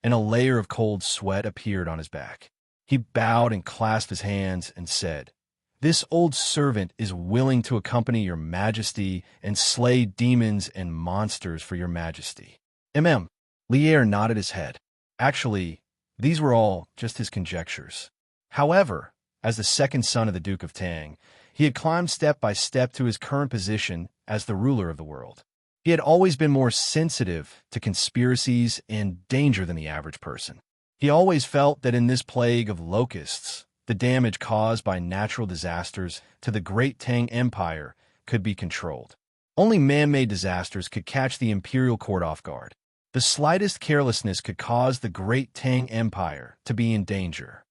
S1: and a layer of cold sweat appeared on his back. He bowed and clasped his hands and said, "This old servant is willing to accompany your majesty and slay demons and monsters for your majesty." Lier nodded his head. Actually, these were all just his conjectures. However, as the second son of the Duke of Tang, he had climbed step by step to his current position as the ruler of the world. He had always been more sensitive to conspiracies and danger than the average person. He always felt that in this plague of locusts, the damage caused by natural disasters to the Great Tang Empire could be controlled. Only man-made disasters could catch the imperial court off guard. The slightest carelessness could cause the Great Tang Empire to be in danger.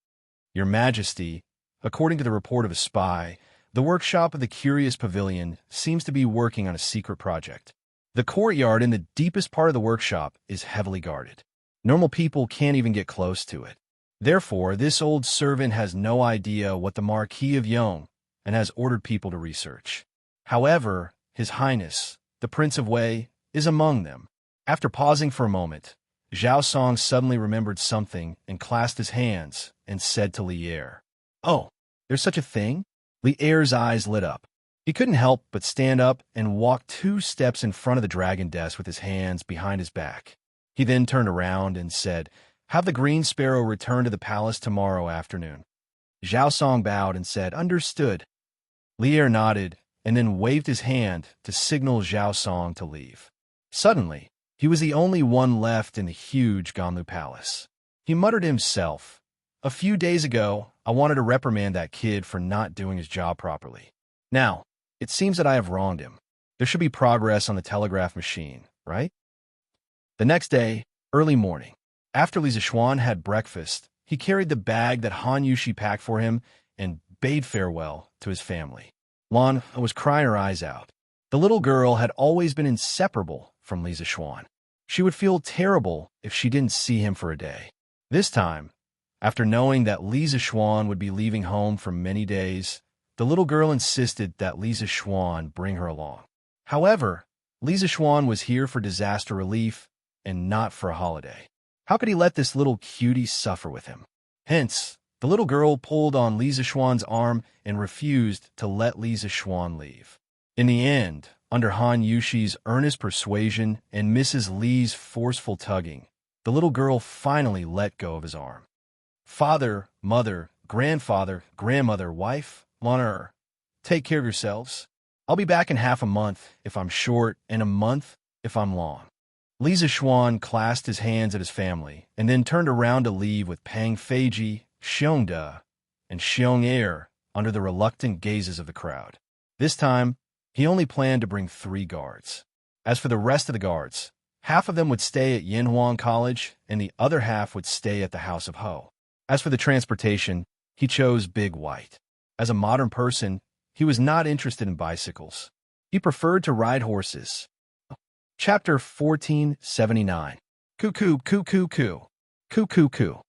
S1: "Your Majesty, according to the report of a spy, the workshop of the Curious Pavilion seems to be working on a secret project. The courtyard in the deepest part of the workshop is heavily guarded. Normal people can't even get close to it. Therefore, this old servant has no idea what the Marquis of Yong and has ordered people to research. However, His Highness, the Prince of Wei, is among them." After pausing for a moment, Zhao Song suddenly remembered something and clasped his hands and said to Lier, "Oh, there's such a thing?" Lier's eyes lit up. He couldn't help but stand up and walk 2 steps in front of the dragon desk with his hands behind his back. He then turned around and said, "Have the Green Sparrow return to the palace tomorrow afternoon." Zhao Song bowed and said, "Understood." Lier nodded and then waved his hand to signal Zhao Song to leave. Suddenly, he was the only one left in the huge Ganlu palace. He muttered to himself, "A few days ago, I wanted to reprimand that kid for not doing his job properly. Now, it seems that I have wronged him. There should be progress on the telegraph machine, right?" The next day, early morning, after Li Zishuan had breakfast, he carried the bag that Han Yushi packed for him and bade farewell to his family. Lan was crying her eyes out. The little girl had always been inseparable from Li Zishuan. She would feel terrible if she didn't see him for a day. This time, after knowing that Li Zishuan would be leaving home for many days, the little girl insisted that Li Zishuan bring her along. However, Li Zishuan was here for disaster relief and not for a holiday. How could he let this little cutie suffer with him? Hence, the little girl pulled on Li Zishuan's arm and refused to let Li Zishuan leave. In the end, under Han Yushi's earnest persuasion and Mrs. Li's forceful tugging, the little girl finally let go of his arm. "Father, mother, grandfather, grandmother, wife, Lan take care of yourselves. I'll be back in half a month if I'm short and a month if I'm long. Li Zishuan clasped his hands at his family and then turned around to leave with Pang Feiji, Xiongde, and Xiong'er under the reluctant gazes of the crowd. This time, he only planned to bring 3 guards. As for the rest of the guards, half of them would stay at Yinhuang College and the other half would stay at the House of Ho. As for the transportation, he chose Big White. As a modern person, he was not interested in bicycles. He preferred to ride horses. Chapter 1479. Cuckoo, cuckoo, coo. Cuckoo, coo.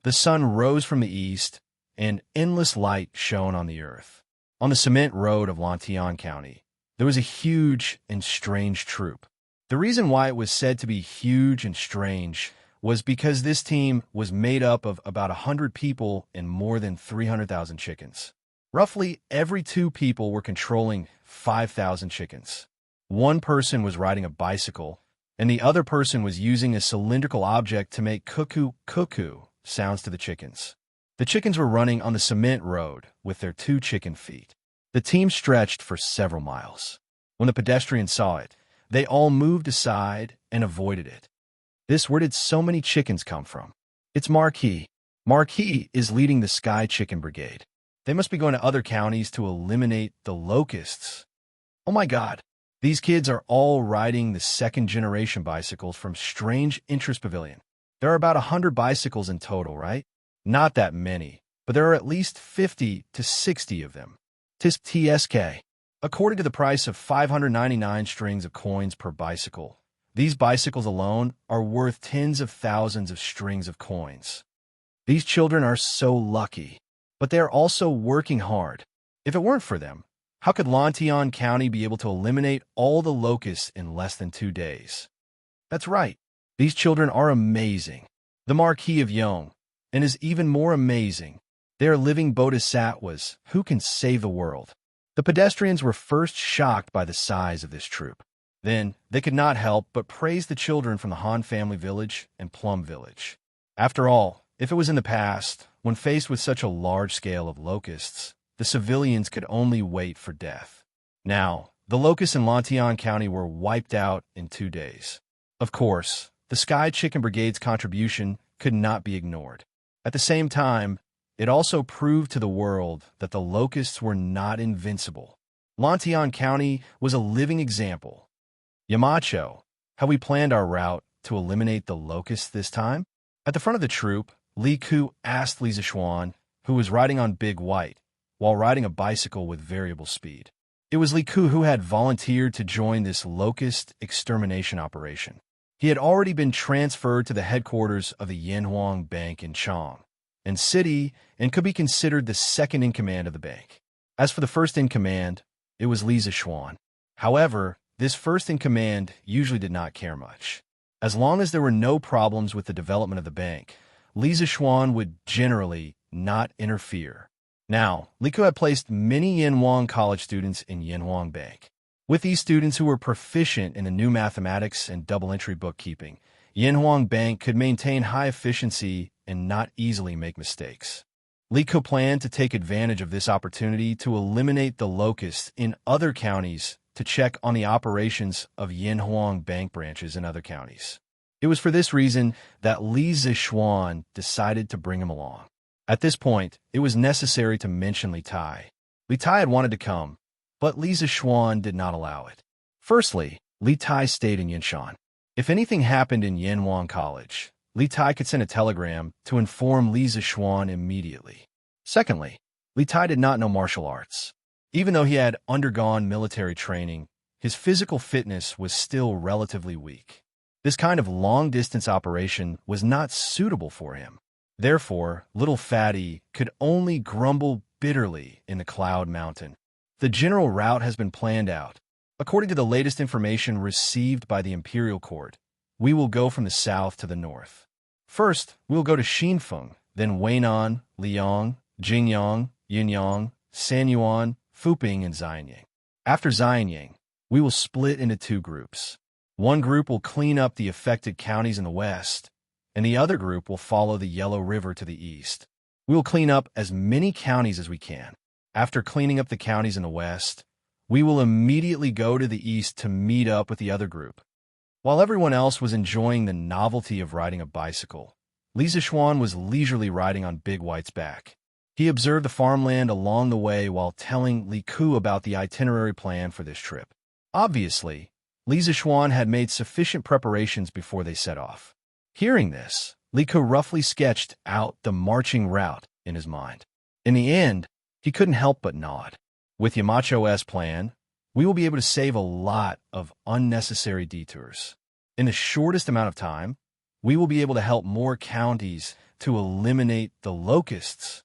S1: The sun rose from the east, and endless light shone on the earth. On the cement road of Lantian County, there was a huge and strange troop. The reason why it was said to be huge and strange was because this team was made up of about 100 people and more than 300,000 chickens. Roughly every 2 people were controlling 5,000 chickens. One person was riding a bicycle, and the other person was using a cylindrical object to make cuckoo, cuckoo sounds to the chickens. The chickens were running on the cement road with their 2 chicken feet. The team stretched for several miles. When the pedestrians saw it, they all moved aside and avoided it. Where did so many chickens come from? It's Marquis. Marquis is leading the Sky Chicken Brigade. They must be going to other counties to eliminate the locusts. Oh my God. These kids are all riding the 2nd-generation bicycles from Strange Interest Pavilion. There are about 100 bicycles in total, right? Not that many, but there are at least 50 to 60 of them. TSK. According to the price of 599 strings of coins per bicycle, these bicycles alone are worth tens of thousands of strings of coins. These children are so lucky, but they are also working hard. If it weren't for them, how could Lantian County be able to eliminate all the locusts in less than 2 days? That's right. These children are amazing. The Marquis of Yong, and is even more amazing. They are living bodhisattvas who can save the world. The pedestrians were first shocked by the size of this troop. Then, they could not help but praise the children from the Han family village and Plum village. After all, if it was in the past, when faced with such a large scale of locusts, the civilians could only wait for death. Now, the locusts in Lantian County were wiped out in 2 days. Of course, the Sky Chicken Brigade's contribution could not be ignored. At the same time, it also proved to the world that the locusts were not invincible. Lantian County was a living example. Yamacho, have we planned our route to eliminate the locusts this time? At the front of the troop, Li Ku asked Li Zishuan, who was riding on Big White, while riding a bicycle with variable speed. It was Li Ku who had volunteered to join this locust extermination operation. He had already been transferred to the headquarters of the Yinhuang Bank in Chang, and city, and could be considered the second-in-command of the bank. As for the first-in-command, it was Li Zishuan. However, this first-in-command usually did not care much. As long as there were no problems with the development of the bank, Li Zishuan would generally not interfere. Now, Li Ku had placed many Yinhuang College students in Yinhuang Bank. With these students who were proficient in the new mathematics and double-entry bookkeeping, Yinhuang Bank could maintain high efficiency and not easily make mistakes. Li Ku planned to take advantage of this opportunity to eliminate the locusts in other counties to check on the operations of Yinhuang Bank branches in other counties. It was for this reason that Li Zishuan decided to bring him along. At this point, it was necessary to mention Li Tai. Li Tai had wanted to come, but Li Zishuan did not allow it. Firstly, Li Tai stayed in Yinshan. If anything happened in Yinhuang College, Li Tai could send a telegram to inform Li Zishuan immediately. Secondly, Li Tai did not know martial arts. Even though he had undergone military training, his physical fitness was still relatively weak. This kind of long-distance operation was not suitable for him. Therefore, little Fatty could only grumble bitterly in the Cloud Mountain. The general route has been planned out. According to the latest information received by the Imperial Court, we will go from the south to the north. First, we will go to Xinfeng, then Weinan, Liang, Jingyang, Yinyang, Sanyuan, Fuping, and Xianyang. After Xianyang, we will split into 2 groups. One group will clean up the affected counties in the west, and the other group will follow the Yellow River to the east. We will clean up as many counties as we can. After cleaning up the counties in the west, We will immediately go to the east to meet up with the other group." While everyone else was enjoying the novelty of riding a bicycle, Li Zixuan was leisurely riding on Big White's back. He observed the farmland along the way while telling Li Ku about the itinerary plan for this trip. Obviously, Li Zixuan had made sufficient preparations before they set off. Hearing this, Li Ku roughly sketched out the marching route in his mind. In the end, he couldn't help but nod. With Yamacho's plan, we will be able to save a lot of unnecessary detours. In the shortest amount of time, we will be able to help more counties to eliminate the locusts.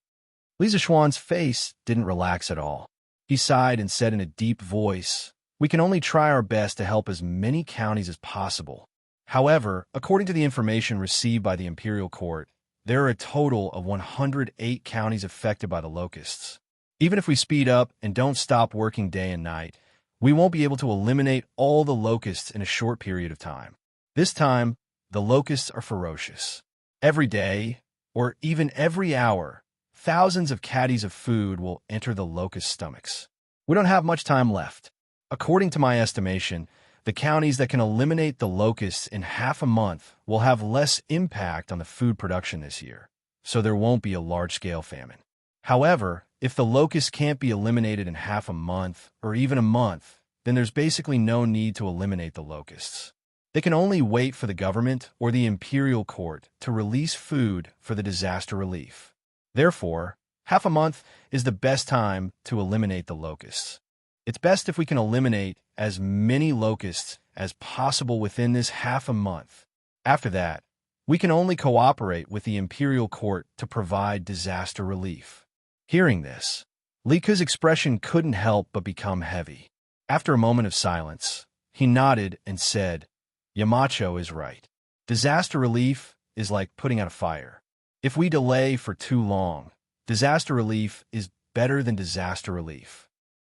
S1: Li Zixuan's face didn't relax at all. He sighed and said in a deep voice, "We can only try our best to help as many counties as possible. However, according to the information received by the Imperial Court, there are a total of 108 counties affected by the locusts. Even if we speed up and don't stop working day and night, we won't be able to eliminate all the locusts in a short period of time. This time, the locusts are ferocious. Every day, or even every hour, thousands of caddies of food will enter the locust stomachs. We don't have much time left. According to my estimation, the counties that can eliminate the locusts in half a month will have less impact on the food production this year, so there won't be a large-scale famine. However, if the locusts can't be eliminated in half a month or even a month, then there's basically no need to eliminate the locusts. They can only wait for the government or the Imperial Court to release food for the disaster relief. Therefore, half a month is the best time to eliminate the locusts. It's best if we can eliminate as many locusts as possible within this half a month. After that, we can only cooperate with the Imperial Court to provide disaster relief." Hearing this, Li Ku's expression couldn't help but become heavy. After a moment of silence, he nodded and said, "Yamacho is right. Disaster relief is like putting out a fire. If we delay for too long, disaster relief is better than disaster relief."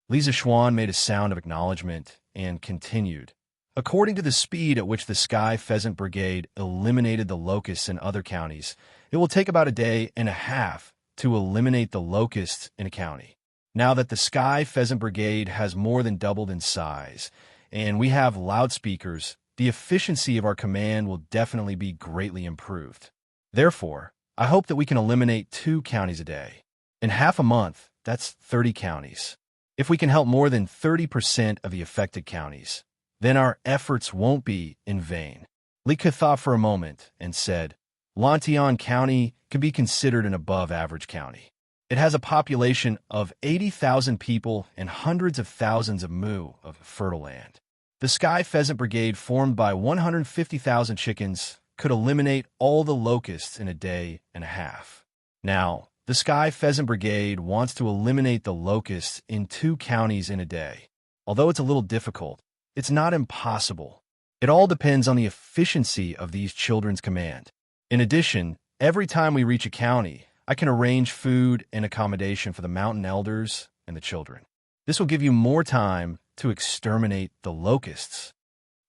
S1: Li Zixuan made a sound of acknowledgement and continued, "According to the speed at which the Sky Pheasant Brigade eliminated the locusts in other counties, it will take about a day and a half to eliminate the locusts in a county. Now that the Sky Pheasant Brigade has more than doubled in size, and we have loudspeakers, the efficiency of our command will definitely be greatly improved. Therefore, I hope that we can eliminate 2 counties a day. In half a month, that's 30 counties. If we can help more than 30% of the affected counties, then our efforts won't be in vain." Li Ke thought for a moment and said, "Lantian County can be considered an above-average county. It has a population of 80,000 people and hundreds of thousands of mu of fertile land. The Sky Pheasant Brigade, formed by 150,000 chickens, could eliminate all the locusts in a day and a half. Now, the Sky Pheasant Brigade wants to eliminate the locusts in 2 counties in a day. Although it's a little difficult, it's not impossible. It all depends on the efficiency of these children's command. In addition, every time we reach a county, I can arrange food and accommodation for the mountain elders and the children. This will give you more time to exterminate the locusts."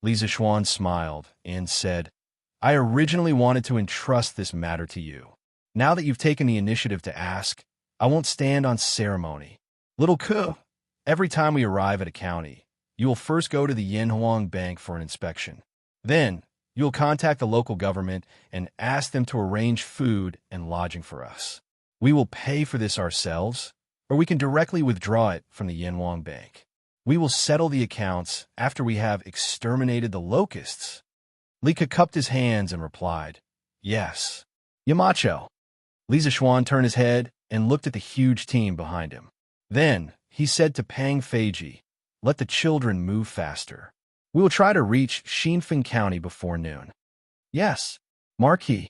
S1: Li Zixuan smiled and said, "I originally wanted to entrust this matter to you. Now that you've taken the initiative to ask, I won't stand on ceremony. Little Ke, every time we arrive at a county, you will first go to the Yanhuang Bank for an inspection. Then, you will contact the local government and ask them to arrange food and lodging for us. We will pay for this ourselves, or we can directly withdraw it from the Yanhuang Bank. We will settle the accounts after we have exterminated the locusts." Li Ke cupped his hands and replied, "Yes, Yamacho." Li Zixuan turned his head and looked at the huge team behind him. Then he said to Pang Feiji, "Let the children move faster. We will try to reach Xinfeng County before noon." "Yes, Marquis."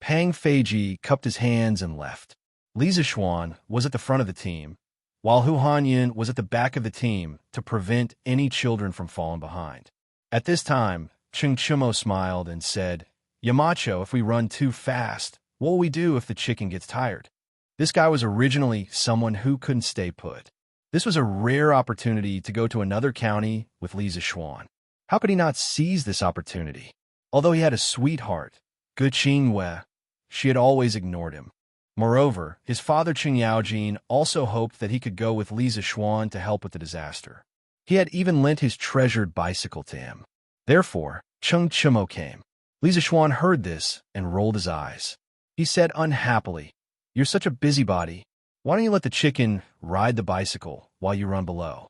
S1: Pang Feiji cupped his hands and left. Li Zixuan was at the front of the team, while Hu Hanyin was at the back of the team to prevent any children from falling behind. At this time, Cheng Chumo smiled and said, "Yamacho, if we run too fast, what will we do if the chicken gets tired?" This guy was originally someone who couldn't stay put. This was a rare opportunity to go to another county with Li Zixuan. How could he not seize this opportunity? Although he had a sweetheart, Gu Qingwei, she had always ignored him. Moreover, his father Qing Yaojin also hoped that he could go with Li Zixuan to help with the disaster. He had even lent his treasured bicycle to him. Therefore, Cheng Chimo came. Li Zixuan heard this and rolled his eyes. He said unhappily, "You're such a busybody. Why don't you let the chicken ride the bicycle while you run below?"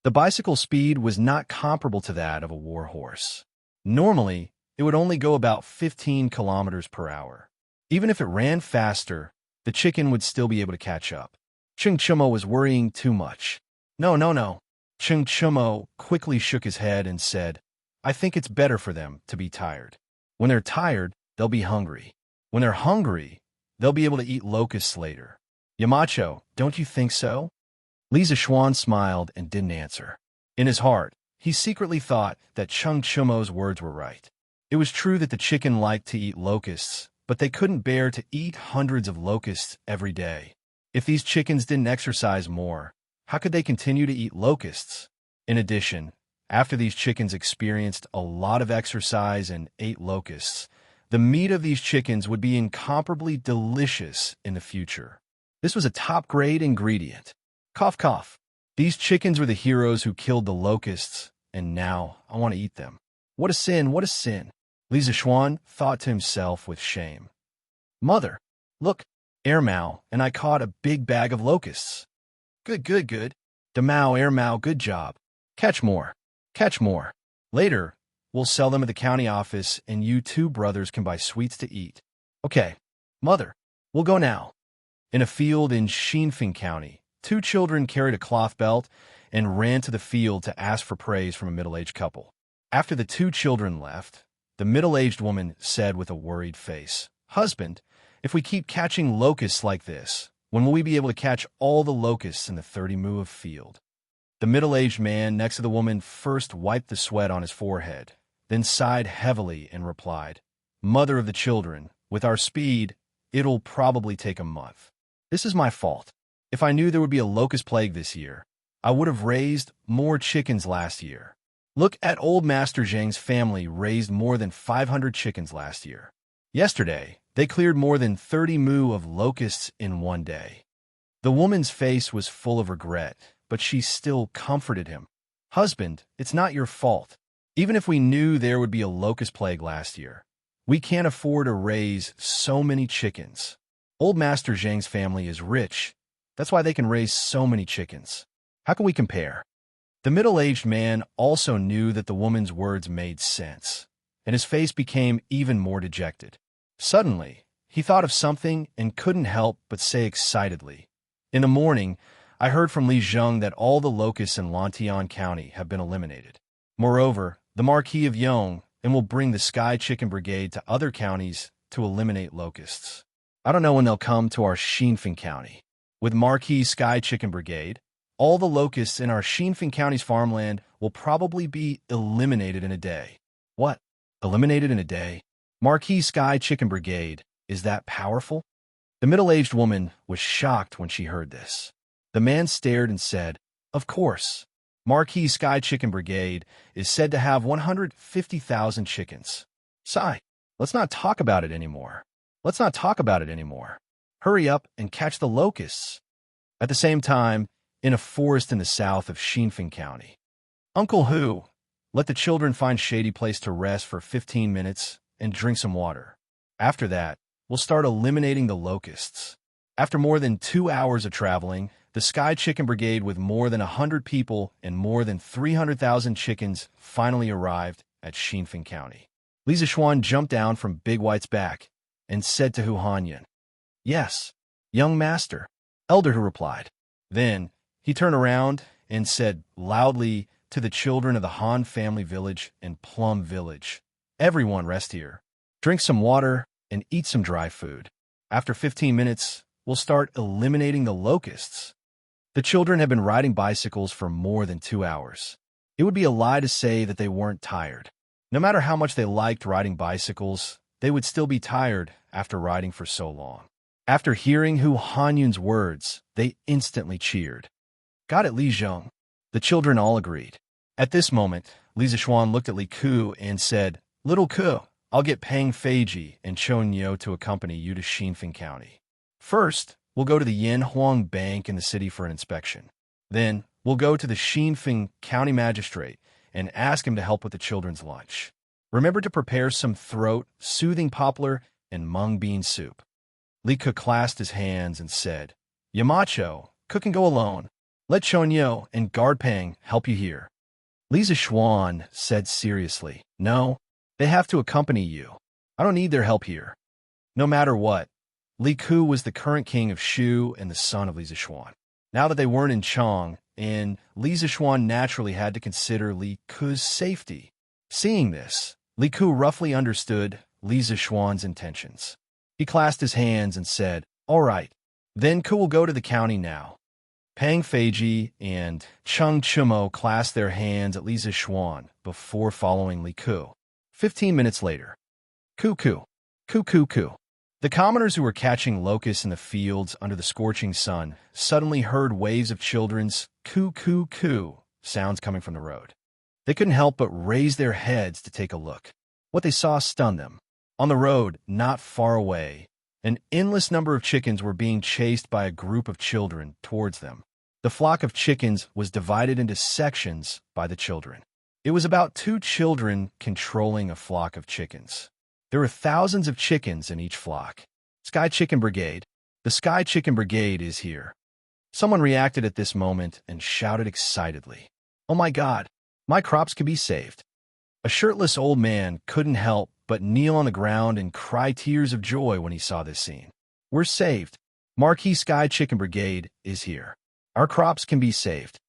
S1: The bicycle speed was not comparable to that of a war horse. Normally, it would only go about 15 kilometers per hour. Even if it ran faster, the chicken would still be able to catch up. Cheng Chimo was worrying too much. No, no, no. Cheng Chimo quickly shook his head and said, "I think it's better for them to be tired. When they're tired, they'll be hungry. When they're hungry, they'll be able to eat locusts later. Yamacho, don't you think so?" Li Zixuan smiled and didn't answer. In his heart, he secretly thought that Cheng Chimo's words were right. It was true that the chicken liked to eat locusts, but they couldn't bear to eat hundreds of locusts every day. If these chickens didn't exercise more, how could they continue to eat locusts? In addition, after these chickens experienced a lot of exercise and ate locusts, the meat of these chickens would be incomparably delicious in the future. This was a top-grade ingredient. Cough, cough. These chickens were the heroes who killed the locusts, and now I want to eat them. What a sin, what a sin. Li Zixuan thought to himself with shame. "Mother, look, Ermao and I caught a big bag of locusts." "Good, good, good. Demao, Ermao, good job. Catch more, catch more. Later, we'll sell them at the county office and you two brothers can buy sweets to eat." "Okay, Mother, we'll go now." In a field in Xianxia County, two children carried a cloth belt and ran to the field to ask for praise from a middle-aged couple. After the two children left, the middle-aged woman said with a worried face, "Husband, if we keep catching locusts like this, when will we be able to catch all the locusts in the 30 mu of field?" The middle-aged man next to the woman first wiped the sweat on his forehead, then sighed heavily and replied, "Mother of the children, with our speed, it'll probably take a month. This is my fault. If I knew there would be a locust plague this year, I would have raised more chickens last year. Look at old Master Zhang's family raised more than 500 chickens last year. Yesterday, they cleared more than 30 mu of locusts in one day." The woman's face was full of regret, but she still comforted him. "Husband, it's not your fault. Even if we knew there would be a locust plague last year, we can't afford to raise so many chickens. Old Master Zhang's family is rich. That's why they can raise so many chickens. How can we compare?" The middle-aged man also knew that the woman's words made sense, and his face became even more dejected. Suddenly, he thought of something and couldn't help but say excitedly, "In the morning, I heard from Li Zheng that all the locusts in Lantian County have been eliminated. Moreover, the Marquis of Yong and will bring the Sky Chicken Brigade to other counties to eliminate locusts. I don't know when they'll come to our Xianxia County. With Marquis Sky Chicken Brigade, all the locusts in our Xianxia County's farmland will probably be eliminated in a day." "What? Eliminated in a day? Marquis Sky Chicken Brigade, is that powerful?" The middle-aged woman was shocked when she heard this. The man stared and said, "Of course. Marquis Sky Chicken Brigade is said to have 150,000 chickens. Sigh, let's not talk about it anymore. Let's not talk about it anymore. Hurry up and catch the locusts." At the same time, in a forest in the south of Xianxia County, "Uncle Hu, let the children find shady place to rest for 15 minutes and drink some water. After that, we'll start eliminating the locusts." After more than 2 hours of traveling, the Sky Chicken Brigade with more than 100 people and more than 300,000 chickens finally arrived at Xianxia County. Li Zixuan jumped down from Big White's back and said to Hu Hanyan, "Yes, young master." Elder Hu replied. Then he turned around and said loudly to the children of the Han family village and Plum Village, "Everyone rest here, drink some water, and eat some dry food. After 15 minutes, we'll start eliminating the locusts." The children had been riding bicycles for more than 2 hours. It would be a lie to say that they weren't tired. No matter how much they liked riding bicycles, they would still be tired after riding for so long. After hearing Hu Hanyun's words, they instantly cheered. "Got it, Li Zheng." The children all agreed. At this moment, Li Zixuan looked at Li Ku and said, "Little Ku, I'll get Peng Feiji and Chou Niu to accompany you to Xianxia County. First, we'll go to the Yin Huang Bank in the city for an inspection. Then, we'll go to the Xianxia County Magistrate and ask him to help with the children's lunch. Remember to prepare some throat-soothing poplar and mung bean soup." Li Ke clasped his hands and said, "Yamacho, cook and go alone. Let Chonyo and Guardpang help you here." Li Zishuan said seriously, "No, they have to accompany you. I don't need their help here." No matter what, Li Ku was the current king of Shu and the son of Li Zishuan. Now that they weren't in Chang, and Li Zishuan naturally had to consider Li Ku's safety. Seeing this, Li Ku roughly understood Li Zishuan's intentions. He clasped his hands and said, "All right, then Ku will go to the county now." Pang Feiji and Cheng Chumo clasped their hands at Li Zishuan before following Li Ku. 15 minutes later. Ku. The commoners who were catching locusts in the fields under the scorching sun suddenly heard waves of children's coo sounds coming from the road. They couldn't help but raise their heads to take a look. What they saw stunned them. On the road, not far away, an endless number of chickens were being chased by a group of children towards them. The flock of chickens was divided into sections by the children. It was about 2 children controlling a flock of chickens. There were thousands of chickens in each flock. Sky Chicken Brigade. The Sky Chicken Brigade is here. Someone reacted at this moment and shouted excitedly, "Oh my God, my crops can be saved." A shirtless old man couldn't help but kneel on the ground and cry tears of joy when he saw this scene. "We're saved. Marquis Sky Chicken Brigade is here. Our crops can be saved."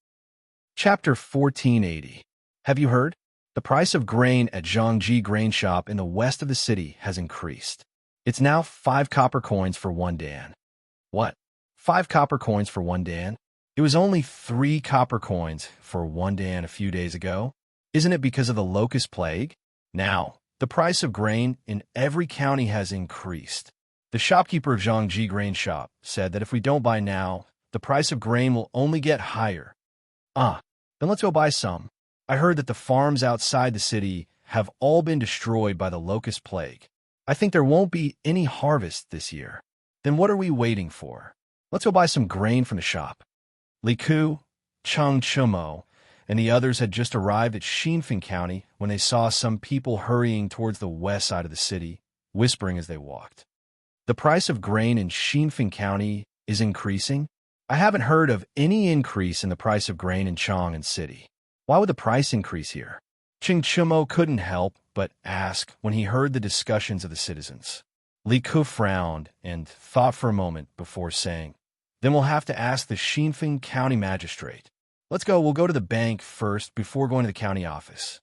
S1: Chapter 1480. Have you heard? The price of grain at Zhangji Grain Shop in the west of the city has increased. It's now 5 copper coins for 1 dan. What? 5 copper coins for 1 dan? It was only 3 copper coins for 1 dan a few days ago. Isn't it because of the locust plague? Now, the price of grain in every county has increased. The shopkeeper of Zhangji Grain Shop said that if we don't buy now, the price of grain will only get higher. Then let's go buy some. I heard that the farms outside the city have all been destroyed by the locust plague. I think there won't be any harvest this year. Then what are we waiting for? Let's go buy some grain from the shop. Li Ku, Cheng Chumo, and the others had just arrived at Xianxia County when they saw some people hurrying towards the west side of the city, whispering as they walked. The price of grain in Xianxia County is increasing? I haven't heard of any increase in the price of grain in Chang'an City. Why would the price increase here? Cheng Chumo couldn't help but ask when he heard the discussions of the citizens. Li Ku frowned and thought for a moment before saying, "Then we'll have to ask the Xianxia County Magistrate. Let's go, we'll go to the bank first before going to the county office."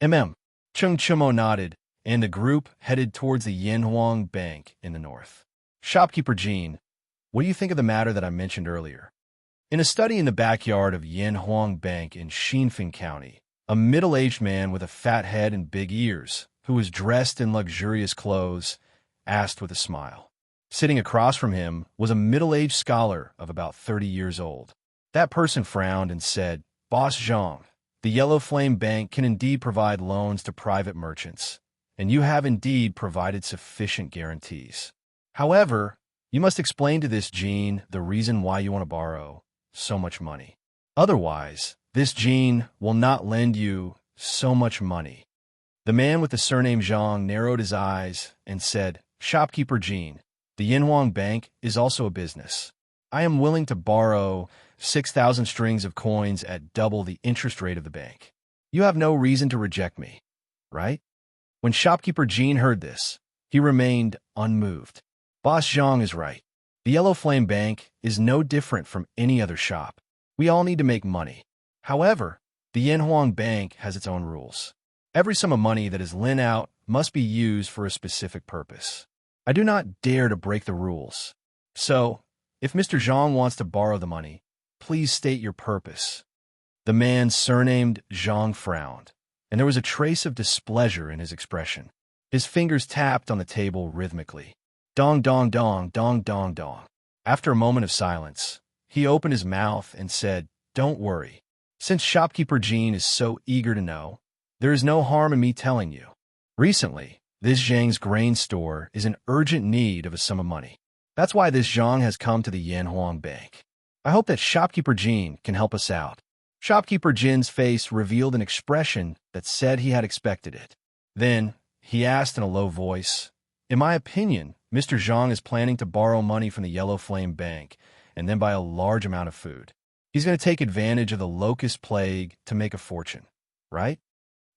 S1: Cheng Chumo nodded, and the group headed towards the Yanhuang Bank in the north. Shopkeeper Jean, what do you think of the matter that I mentioned earlier? In a study in the backyard of Yanhuang Bank in Xianxia County, a middle-aged man with a fat head and big ears, who was dressed in luxurious clothes, asked with a smile. Sitting across from him was a middle-aged scholar of about 30 years old. That person frowned and said, "Boss Zhang, the Yellow Flame Bank can indeed provide loans to private merchants, and you have indeed provided sufficient guarantees. However, you must explain to this Jean the reason why you want to borrow so much money. Otherwise, this Jean will not lend you so much money." The man with the surname Zhang narrowed his eyes and said, "Shopkeeper Jean, the Yanhuang Bank is also a business. I am willing to borrow 6,000 strings of coins at double the interest rate of the bank. You have no reason to reject me, right?" When Shopkeeper Jean heard this, he remained unmoved. Boss Zhang is right. The Yellow Flame Bank is no different from any other shop. We all need to make money. However, the Yanhuang Bank has its own rules. Every sum of money that is lent out must be used for a specific purpose. I do not dare to break the rules. So, if Mr. Zhang wants to borrow the money, please state your purpose." The man surnamed Zhang frowned, and there was a trace of displeasure in his expression. His fingers tapped on the table rhythmically. Dong, dong, dong, dong, dong, dong. After a moment of silence, he opened his mouth and said, "Don't worry. Since Shopkeeper Jean is so eager to know, there is no harm in me telling you. Recently, this Zhang's grain store is in urgent need of a sum of money. That's why this Zhang has come to the Yanhuang Bank. I hope that Shopkeeper Jean can help us out. Shopkeeper Jin's face revealed an expression that said he had expected it. Then, he asked in a low voice, "In my opinion, Mr. Zhang is planning to borrow money from the Yellow Flame Bank and then buy a large amount of food. He's going to take advantage of the locust plague to make a fortune, right?"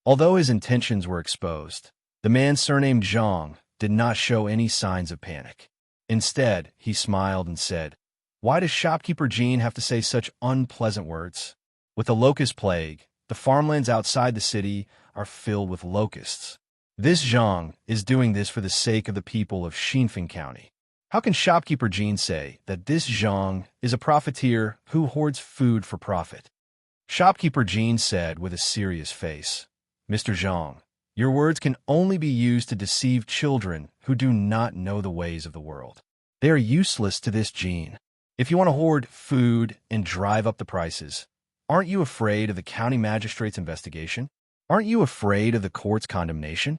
S1: Although his intentions were exposed, the man surnamed Zhang did not show any signs of panic. Instead, he smiled and said, "Why does Shopkeeper Jin have to say such unpleasant words? With the locust plague, the farmlands outside the city are filled with locusts. This Zhang is doing this for the sake of the people of Xianxia County. How can Shopkeeper Jin say that this Zhang is a profiteer who hoards food for profit?" Shopkeeper Jin said with a serious face, "Mr. Zhang, your words can only be used to deceive children who do not know the ways of the world. They are useless to this Jin. If you want to hoard food and drive up the prices, aren't you afraid of the county magistrate's investigation? Aren't you afraid of the court's condemnation?"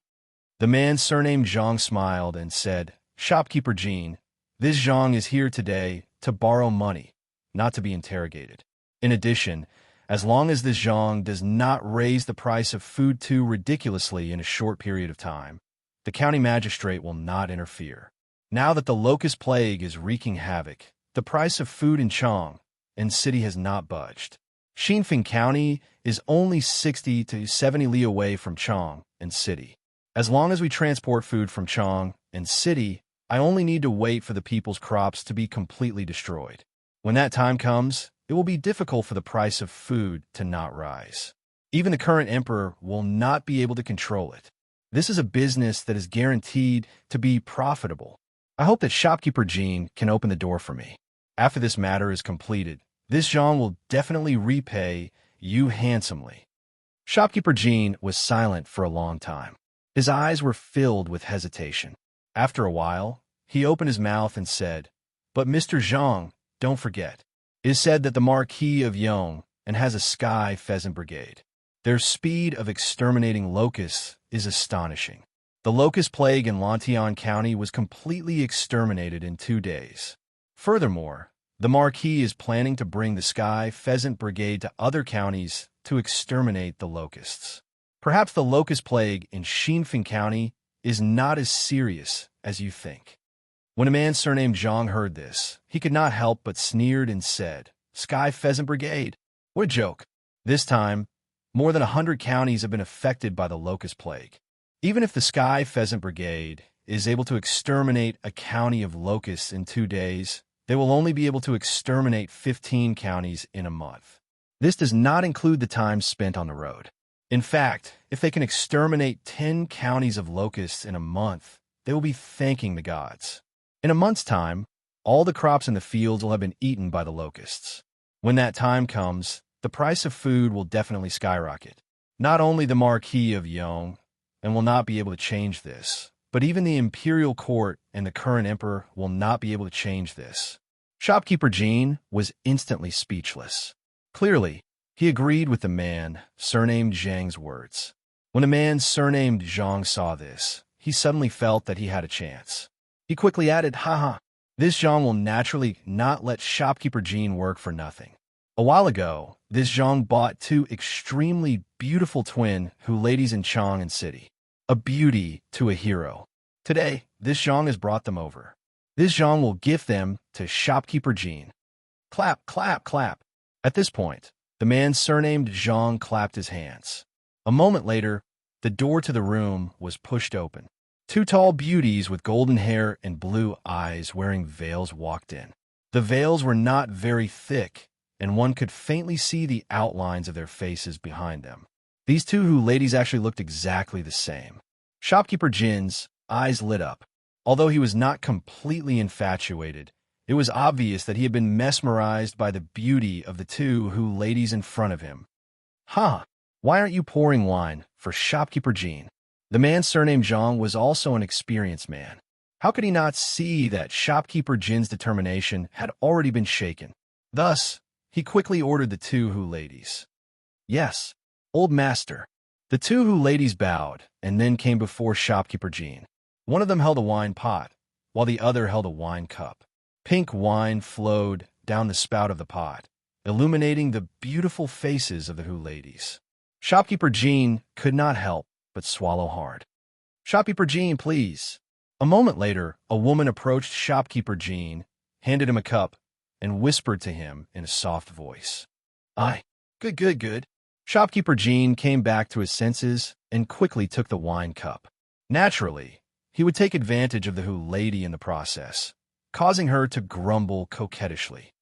S1: The man surnamed Zhang smiled and said, "Shopkeeper Jin, this Zhang is here today to borrow money, not to be interrogated. In addition, as long as this Zhang does not raise the price of food too ridiculously in a short period of time, the county magistrate will not interfere. Now that the locust plague is wreaking havoc, the price of food in Chang and city has not budged. Xianxia County is only 60 to 70 li away from Chang and city. As long as we transport food from Chang and city, I only need to wait for the people's crops to be completely destroyed. When that time comes, it will be difficult for the price of food to not rise. Even the current emperor will not be able to control it. This is a business that is guaranteed to be profitable. I hope that Shopkeeper Jin can open the door for me. After this matter is completed, this Zhang will definitely repay you handsomely." Shopkeeper Jin was silent for a long time. His eyes were filled with hesitation. After a while, he opened his mouth and said, "But Mr. Zhang, don't forget. It is said that the Marquis of Yong and has a sky pheasant brigade. Their speed of exterminating locusts is astonishing. The locust plague in Lantian County was completely exterminated in 2 days. Furthermore, the Marquis is planning to bring the sky pheasant brigade to other counties to exterminate the locusts. Perhaps the locust plague in Xianxia County is not as serious as you think." When a man surnamed Zhang heard this, he could not help but sneered and said, "Sky Pheasant Brigade? What a joke." This time, more than 100 counties have been affected by the locust plague. Even if the Sky Pheasant Brigade is able to exterminate a county of locusts in 2 days, they will only be able to exterminate 15 counties in a month. This does not include the time spent on the road. In fact, if they can exterminate 10 counties of locusts in a month, they will be thanking the gods. In a month's time, all the crops in the fields will have been eaten by the locusts. When that time comes, the price of food will definitely skyrocket. Not only the Marquis of Yong and will not be able to change this, but even the imperial court and the current emperor will not be able to change this." Shopkeeper Jin was instantly speechless. Clearly, he agreed with the man surnamed Zhang's words. When a man surnamed Zhang saw this, he suddenly felt that he had a chance. He quickly added, "Haha, this Zhang will naturally not let Shopkeeper Jin work for nothing. A while ago, this Zhang bought 2 extremely beautiful twin ladies in Chang and city. A beauty to a hero. Today, this Zhang has brought them over. This Zhang will gift them to Shopkeeper Jin." Clap, clap, clap. At this point, the man surnamed Zhang clapped his hands. A moment later, the door to the room was pushed open. 2 tall beauties with golden hair and blue eyes wearing veils walked in. The veils were not very thick, and one could faintly see the outlines of their faces behind them. These 2 ladies actually looked exactly the same. Shopkeeper Jin's eyes lit up. Although he was not completely infatuated, it was obvious that he had been mesmerized by the beauty of the 2 ladies in front of him. "Huh, why aren't you pouring wine for Shopkeeper Jin?" The man surnamed Zhang was also an experienced man. How could he not see that Shopkeeper Jin's determination had already been shaken? Thus, he quickly ordered the 2 ladies. "Yes, old master." The 2 ladies bowed and then came before Shopkeeper Jin. One of them held a wine pot, while the other held a wine cup. Pink wine flowed down the spout of the pot, illuminating the beautiful faces of the Hu ladies. Shopkeeper Jean could not help but swallow hard. "Shopkeeper Jean, please." A moment later, a woman approached Shopkeeper Jean, handed him a cup, and whispered to him in a soft voice. "Aye, good." Shopkeeper Jean came back to his senses and quickly took the wine cup. Naturally, he would take advantage of the Hu lady in the process, causing her to grumble coquettishly.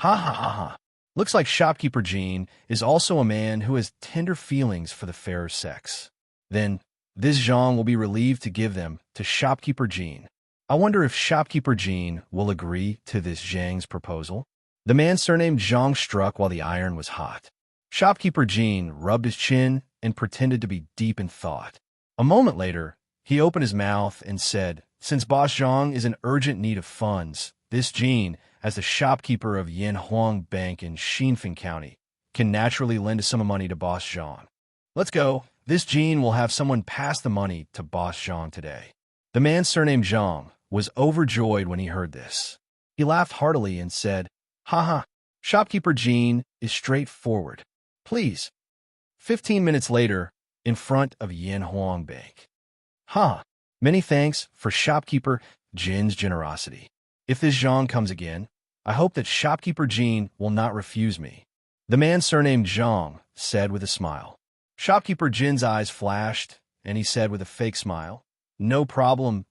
S1: Ha. Looks like Shopkeeper Jean is also a man who has tender feelings for the fairer sex. Then, this Zhang will be relieved to give them to Shopkeeper Jean. I wonder if Shopkeeper Jean will agree to this Zhang's proposal? The man surnamed Zhang struck while the iron was hot. Shopkeeper Jean rubbed his chin and pretended to be deep in thought. A moment later, he opened his mouth and said, "Since Boss Zhang is in urgent need of funds, this Jean, as the shopkeeper of Yanhuang Bank in Xianxia County, can naturally lend a sum of money to Boss Zhang. Let's go. This Jean will have someone pass the money to Boss Zhang today." The man surnamed Zhang was overjoyed when he heard this. He laughed heartily and said, "Ha. Shopkeeper Jean is straightforward. Please." 15 minutes later, in front of Yanhuang Bank. Many thanks for Shopkeeper Jin's generosity. If this Zhang comes again, I hope that Shopkeeper Jean will not refuse me," the man surnamed Zhang said with a smile. Shopkeeper Jin's eyes flashed, and he said with a fake smile, No problem.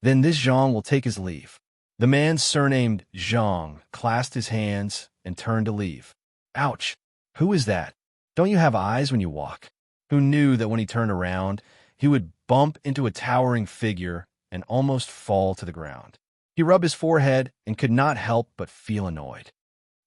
S1: Then this Zhang will take his leave." The man surnamed Zhang clasped his hands and turned to leave. Ouch! Who is that? Don't you have eyes when you walk? Who knew that when he turned around, he would bump into a towering figure and almost fall to the ground? He rubbed his forehead and could not help but feel annoyed.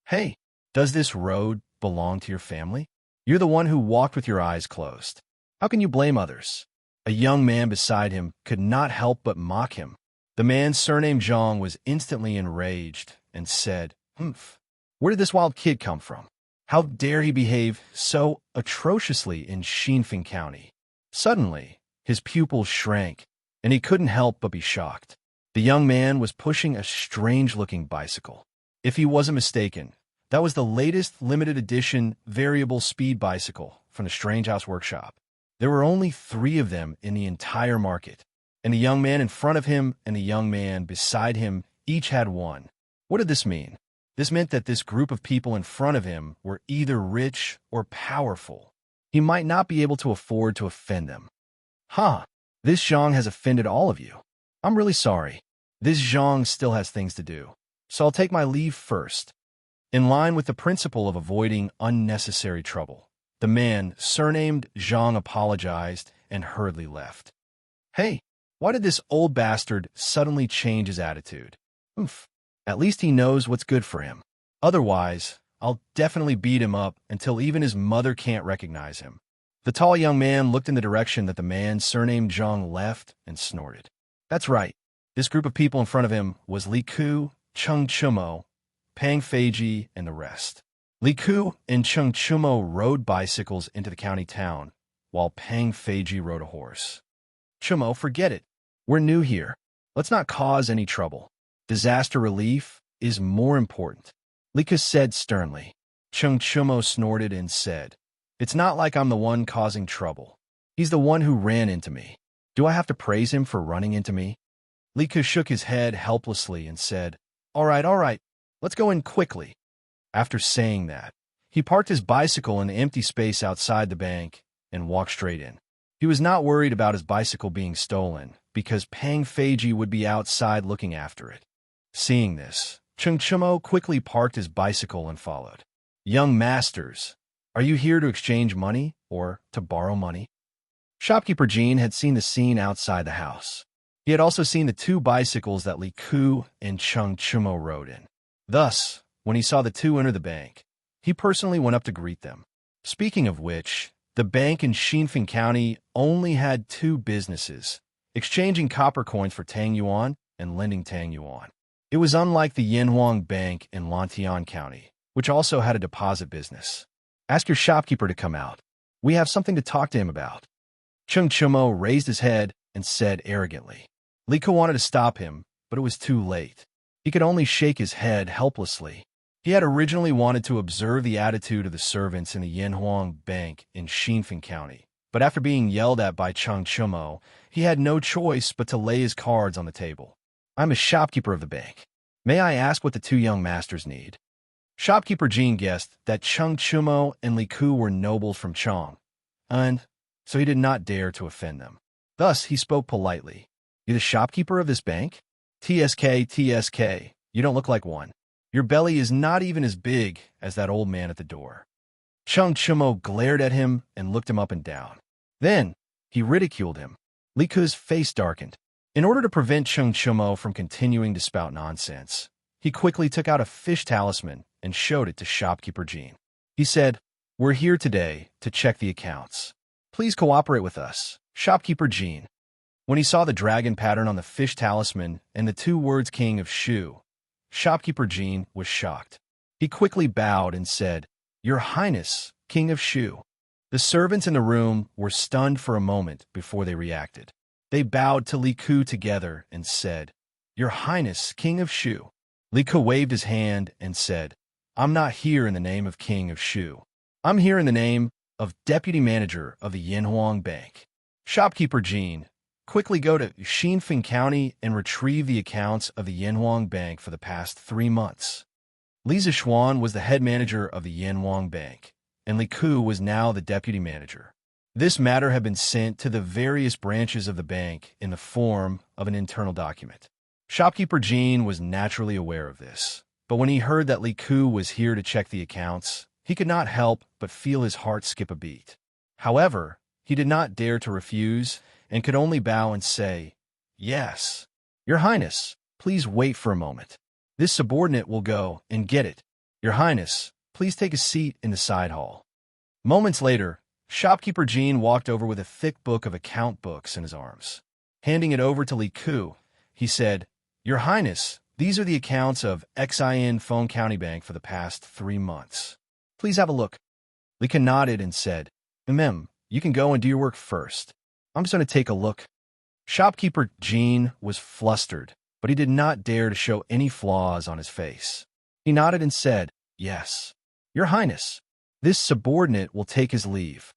S1: "Hey, does this road belong to your family? You're the one who walked with your eyes closed. How can you blame others?" A young man beside him could not help but mock him. The man surnamed Zhang was instantly enraged and said, Where did this wild kid come from? How dare he behave so atrociously in Xianxia County?" Suddenly, his pupils shrank, and he couldn't help but be shocked. The young man was pushing a strange-looking bicycle. If he wasn't mistaken, that was the latest limited edition variable speed bicycle from the Strange House Workshop. There were only 3 of them in the entire market, and the young man in front of him and the young man beside him each had one. What did this mean? This meant that this group of people in front of him were either rich or powerful. He might not be able to afford to offend them. This Zhang has offended all of you. I'm really sorry. This Zhang still has things to do, so I'll take my leave first." In line with the principle of avoiding unnecessary trouble, the man surnamed Zhang apologized and hurriedly left. Hey, why did this old bastard suddenly change his attitude? At least he knows what's good for him. Otherwise, I'll definitely beat him up until even his mother can't recognize him. The tall young man looked in the direction that the man surnamed Zhang left and snorted. That's right. This group of people in front of him was Li Ku, Cheng Chumo, Pang Feiji, and the rest. Li Ku and Cheng Chumo rode bicycles into the county town, while Pang Feiji rode a horse. Chumo, forget it. We're new here. Let's not cause any trouble. Disaster relief is more important, Li Ku said sternly. Cheng Chumo snorted and said, It's not like I'm the one causing trouble. He's the one who ran into me. Do I have to praise him for running into me? Li Ku shook his head helplessly and said, All right. Let's go in quickly. After saying that, he parked his bicycle in the empty space outside the bank and walked straight in. He was not worried about his bicycle being stolen, because Pang Feiji would be outside looking after it. Seeing this, Cheng Chumo quickly parked his bicycle and followed. Young masters, are you here to exchange money or to borrow money? Shopkeeper Jean had seen the scene outside the house. He had also seen the 2 bicycles that Li Ku and Cheng Chumo rode in. Thus, when he saw the 2 enter the bank, he personally went up to greet them. Speaking of which, the bank in Xianxia County only had 2 businesses, exchanging copper coins for Tang Yuan and lending Tang Yuan. It was unlike the Yanhuang Bank in Lantian County, which also had a deposit business. Ask your shopkeeper to come out. We have something to talk to him about. Cheng Chumo raised his head and said arrogantly. Li Ku wanted to stop him, but it was too late. He could only shake his head helplessly. He had originally wanted to observe the attitude of the servants in the Yanhuang Bank in Xianxia County, but after being yelled at by Cheng Chumo, he had no choice but to lay his cards on the table. I'm a shopkeeper of the bank. May I ask what the two young masters need? Shopkeeper Jean guessed that Cheng Chumo and Li Ku were nobles from Chong, and so he did not dare to offend them. Thus, he spoke politely. You the shopkeeper of this bank? TSK, you don't look like one. Your belly is not even as big as that old man at the door. Cheng Chumo glared at him and looked him up and down. Then, he ridiculed him. Li Ku's face darkened. In order to prevent Cheng Chumo from continuing to spout nonsense, he quickly took out a fish talisman and showed it to Shopkeeper Jean. He said, We're here today to check the accounts. Please cooperate with us, Shopkeeper Jean. When he saw the dragon pattern on the fish talisman and the two words King of Shu, Shopkeeper Jean was shocked. He quickly bowed and said, Your Highness, King of Shu. The servants in the room were stunned for a moment before they reacted. They bowed to Li Ku together and said, Your Highness, King of Shu. Li Ku waved his hand and said, I'm not here in the name of King of Shu. I'm here in the name of Deputy Manager of the Yanhuang Bank. Shopkeeper Jean, quickly go to Xianxia County and retrieve the accounts of the Yanhuang Bank for the past 3 months. Li Zixuan was the head manager of the Yanhuang Bank, and Li Ku was now the deputy manager. This matter had been sent to the various branches of the bank in the form of an internal document. Shopkeeper Jean was naturally aware of this, but when he heard that Li Ku was here to check the accounts, he could not help but feel his heart skip a beat. However, he did not dare to refuse and could only bow and say, Yes, Your Highness, please wait for a moment. This subordinate will go and get it. Your Highness, please take a seat in the side hall. Moments later, Shopkeeper Jean walked over with a thick book of account books in his arms. Handing it over to Li Ku, he said, Your Highness, these are the accounts of Xin Feng County Bank for the past 3 months. Please have a look. Li Ku nodded and said, you can go and do your work first. I'm just going to take a look. Shopkeeper Jean was flustered, but he did not dare to show any flaws on his face. He nodded and said, Yes, Your Highness. This subordinate will take his leave.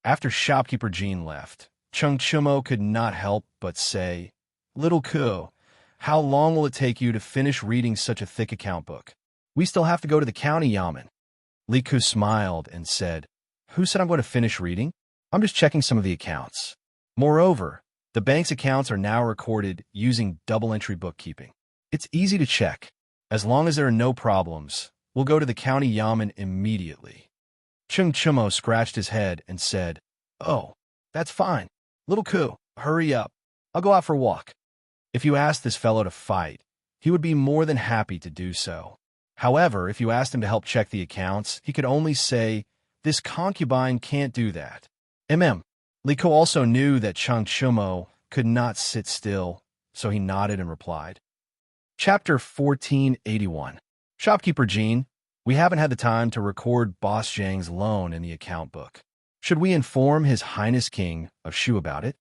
S1: After Shopkeeper Jean left, Cheng Chumo could not help but say, Little Ku, how long will it take you to finish reading such a thick account book? We still have to go to the county yamen. Li Ku smiled and said, Who said I'm going to finish reading? I'm just checking some of the accounts. Moreover, the bank's accounts are now recorded using double-entry bookkeeping. It's easy to check. As long as there are no problems, we'll go to the county yamen immediately. Cheng Chumo scratched his head and said, Oh, that's fine. Little Ku, hurry up. I'll go out for a walk. If you asked this fellow to fight, he would be more than happy to do so. However, if you asked him to help check the accounts, he could only say, This concubine can't do that. Li Ku also knew that Cheng Chumo could not sit still, so he nodded and replied. Chapter 1481. Shopkeeper Jean, we haven't had the time to record Boss Zhang's loan in the account book. Should we inform His Highness King of Shu about it?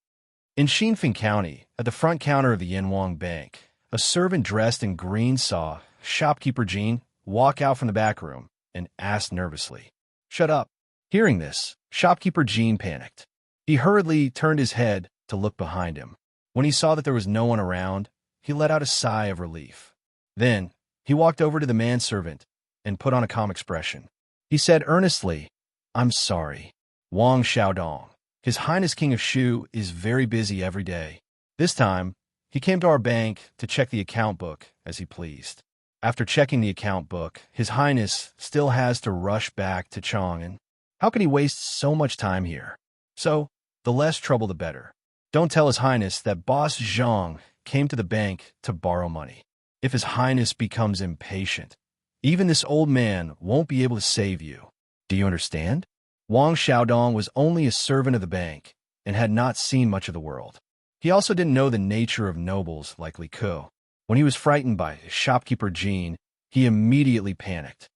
S1: In Xianxia County, at the front counter of the Yanhuang Bank, a servant dressed in green saw Shopkeeper Jean walk out from the back room and asked nervously, Shut up. Hearing this, Shopkeeper Jean panicked. He hurriedly turned his head to look behind him. When he saw that there was no one around, he let out a sigh of relief. Then, he walked over to the manservant and put on a calm expression. He said earnestly, I'm sorry. Wang Xiaodong, His Highness King of Shu is very busy every day. This time, he came to our bank to check the account book as he pleased. After checking the account book, His Highness still has to rush back to Chang'an. How can he waste so much time here? So, the less trouble the better. Don't tell His Highness that Boss Zhang came to the bank to borrow money. If His Highness becomes impatient, even this old man won't be able to save you. Do you understand? Wang Xiaodong was only a servant of the bank and had not seen much of the world. He also didn't know the nature of nobles like Li Ku. When he was frightened by Shopkeeper Jean, he immediately panicked.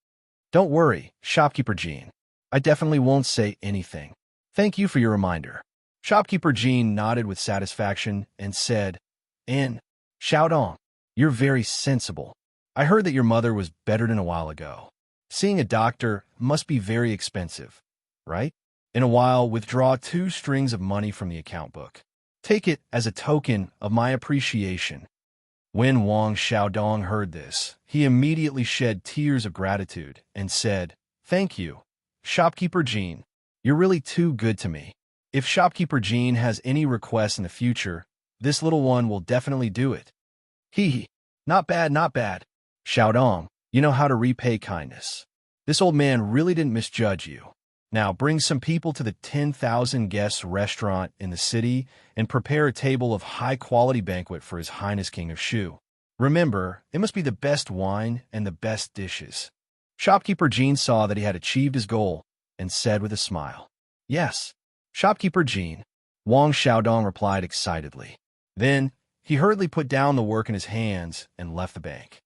S1: Don't worry, Shopkeeper Jean. I definitely won't say anything. Thank you for your reminder. Shopkeeper Jean nodded with satisfaction and said, Xiaodong, you're very sensible. I heard that your mother was bedridden a while ago. Seeing a doctor must be very expensive, right? In a while, withdraw 2 strings of money from the account book. Take it as a token of my appreciation." When Wang Xiaodong heard this, he immediately shed tears of gratitude and said, "Thank you, Shopkeeper Jean. You're really too good to me. If Shopkeeper Jean has any requests in the future, this little one will definitely do it." "Hee, not bad, not bad. Xiaodong, you know how to repay kindness. This old man really didn't misjudge you. Now bring some people to the 10,000 guests restaurant in the city and prepare a table of high-quality banquet for His Highness King of Shu. Remember, it must be the best wine and the best dishes." Shopkeeper Jean saw that he had achieved his goal and said with a smile, "Yes, Shopkeeper Jean." Wang Xiaodong replied excitedly. Then he hurriedly put down the work in his hands and left the bank.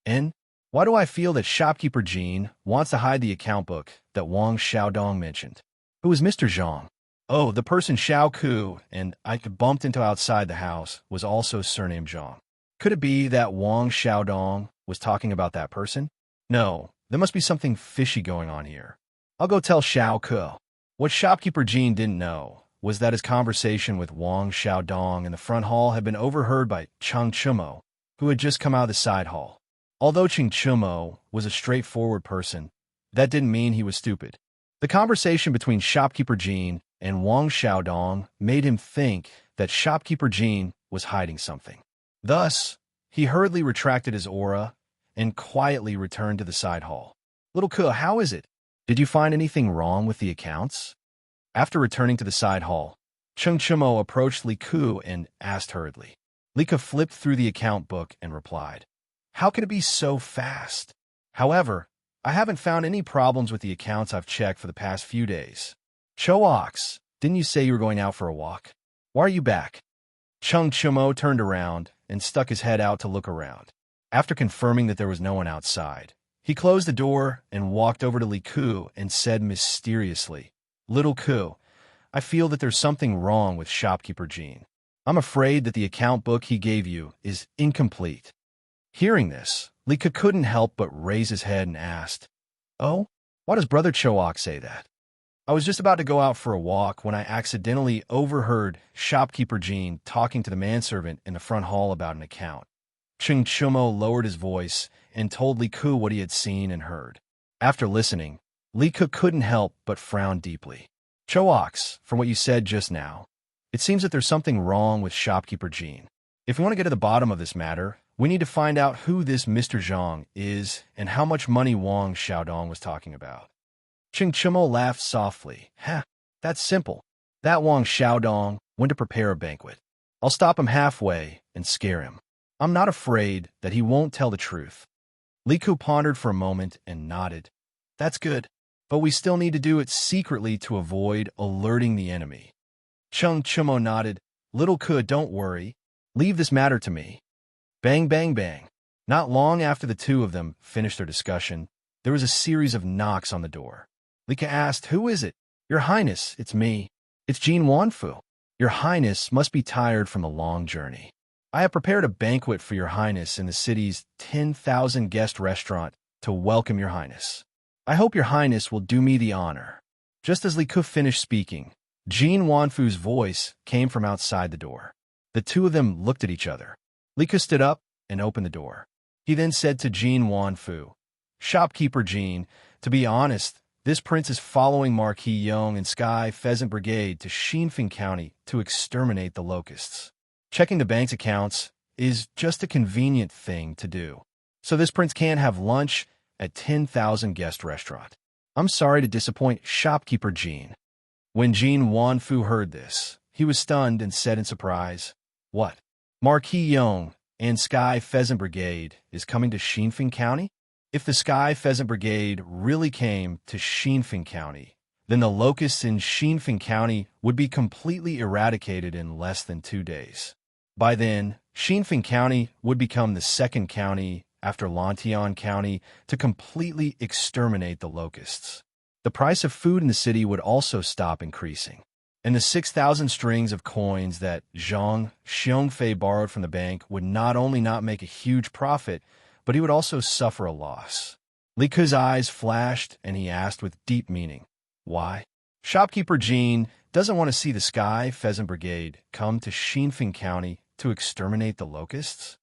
S1: And why do I feel that Shopkeeper Jean wants to hide the account book that Wang Xiaodong mentioned? Who is Mr. Zhang? Oh, the person Xiao Ku and I bumped into outside the house was also surnamed Zhang. Could it be that Wang Xiaodong was talking about that person? No, there must be something fishy going on here. I'll go tell Xiao Ku. What Shopkeeper Jean didn't know was that his conversation with Wang Xiaodong in the front hall had been overheard by Cheng Chumo, who had just come out of the side hall. Although Cheng Chumo was a straightforward person, that didn't mean he was stupid. The conversation between Shopkeeper Jean and Wang Xiaodong made him think that Shopkeeper Jean was hiding something. Thus, he hurriedly retracted his aura and quietly returned to the side hall. "Little Ke, how is it? Did you find anything wrong with the accounts?" After returning to the side hall, Cheng Chumo approached Li Ku and asked hurriedly. Li Ku flipped through the account book and replied, "How can it be so fast? However, I haven't found any problems with the accounts I've checked for the past few days." "Cho-Ox, didn't you say you were going out for a walk? Why are you back?" Cheng Chumo turned around and stuck his head out to look around. After confirming that there was no one outside, he closed the door and walked over to Li Ku and said mysteriously, "Little Ku, I feel that there's something wrong with Shopkeeper Jean. I'm afraid that the account book he gave you is incomplete." Hearing this, Li Ku couldn't help but raise his head and asked, "Oh, why does Brother Cho-Ox say that? I was just about to go out for a walk when I accidentally overheard Shopkeeper Jean talking to the manservant in the front hall about an account." Cheng Chumo lowered his voice and told Li Ku what he had seen and heard. After listening, Li Ku couldn't help but frown deeply. "Cho-Ox, from what you said just now, it seems that there's something wrong with Shopkeeper Jean. If we want to get to the bottom of this matter, we need to find out who this Mr. Zhang is and how much money Wang Xiaodong was talking about." Cheng Chumo laughed softly. That's simple. That Wang Xiaodong went to prepare a banquet. I'll stop him halfway and scare him. I'm not afraid that he won't tell the truth." Li Ku pondered for a moment and nodded. "That's good, but we still need to do it secretly to avoid alerting the enemy." Cheng Chumo nodded. "Little Ku, don't worry. Leave this matter to me." Bang, bang, bang. Not long after the two of them finished their discussion, there was a series of knocks on the door. Li Ku asked, "Who is it?" "Your Highness, it's me. It's Jean Wanfu. Your Highness must be tired from a long journey. I have prepared a banquet for Your Highness in the city's 10,000 guest restaurant to welcome Your Highness. I hope Your Highness will do me the honor." Just as Li Ku finished speaking, Jean Wanfu's voice came from outside the door. The two of them looked at each other. Li Ku stood up and opened the door. He then said to Jean Wanfu, "Shopkeeper Jean, to be honest, this prince is following Marquis Yong and Sky Pheasant Brigade to Xinfeng County to exterminate the locusts. Checking the bank's accounts is just a convenient thing to do. So this prince can't have lunch at 10,000 guest restaurant. I'm sorry to disappoint Shopkeeper Jean." When Jean Wanfu heard this, he was stunned and said in surprise, "What? Marquis Yong and Sky Pheasant Brigade is coming to Xinfeng County? If the Sky Pheasant Brigade really came to Xinfeng County, then the locusts in Xinfeng County would be completely eradicated in less than 2 days. By then, Xinfeng County would become the second county after Lantian County to completely exterminate the locusts. The price of food in the city would also stop increasing, and the 6,000 strings of coins that Zhang Xiongfei borrowed from the bank would not only not make a huge profit, but he would also suffer a loss. Li Ke's eyes flashed, and he asked with deep meaning, "Why?" Shopkeeper Jean doesn't want to see the Sky Pheasant Brigade come to Xinfeng County to exterminate the locusts.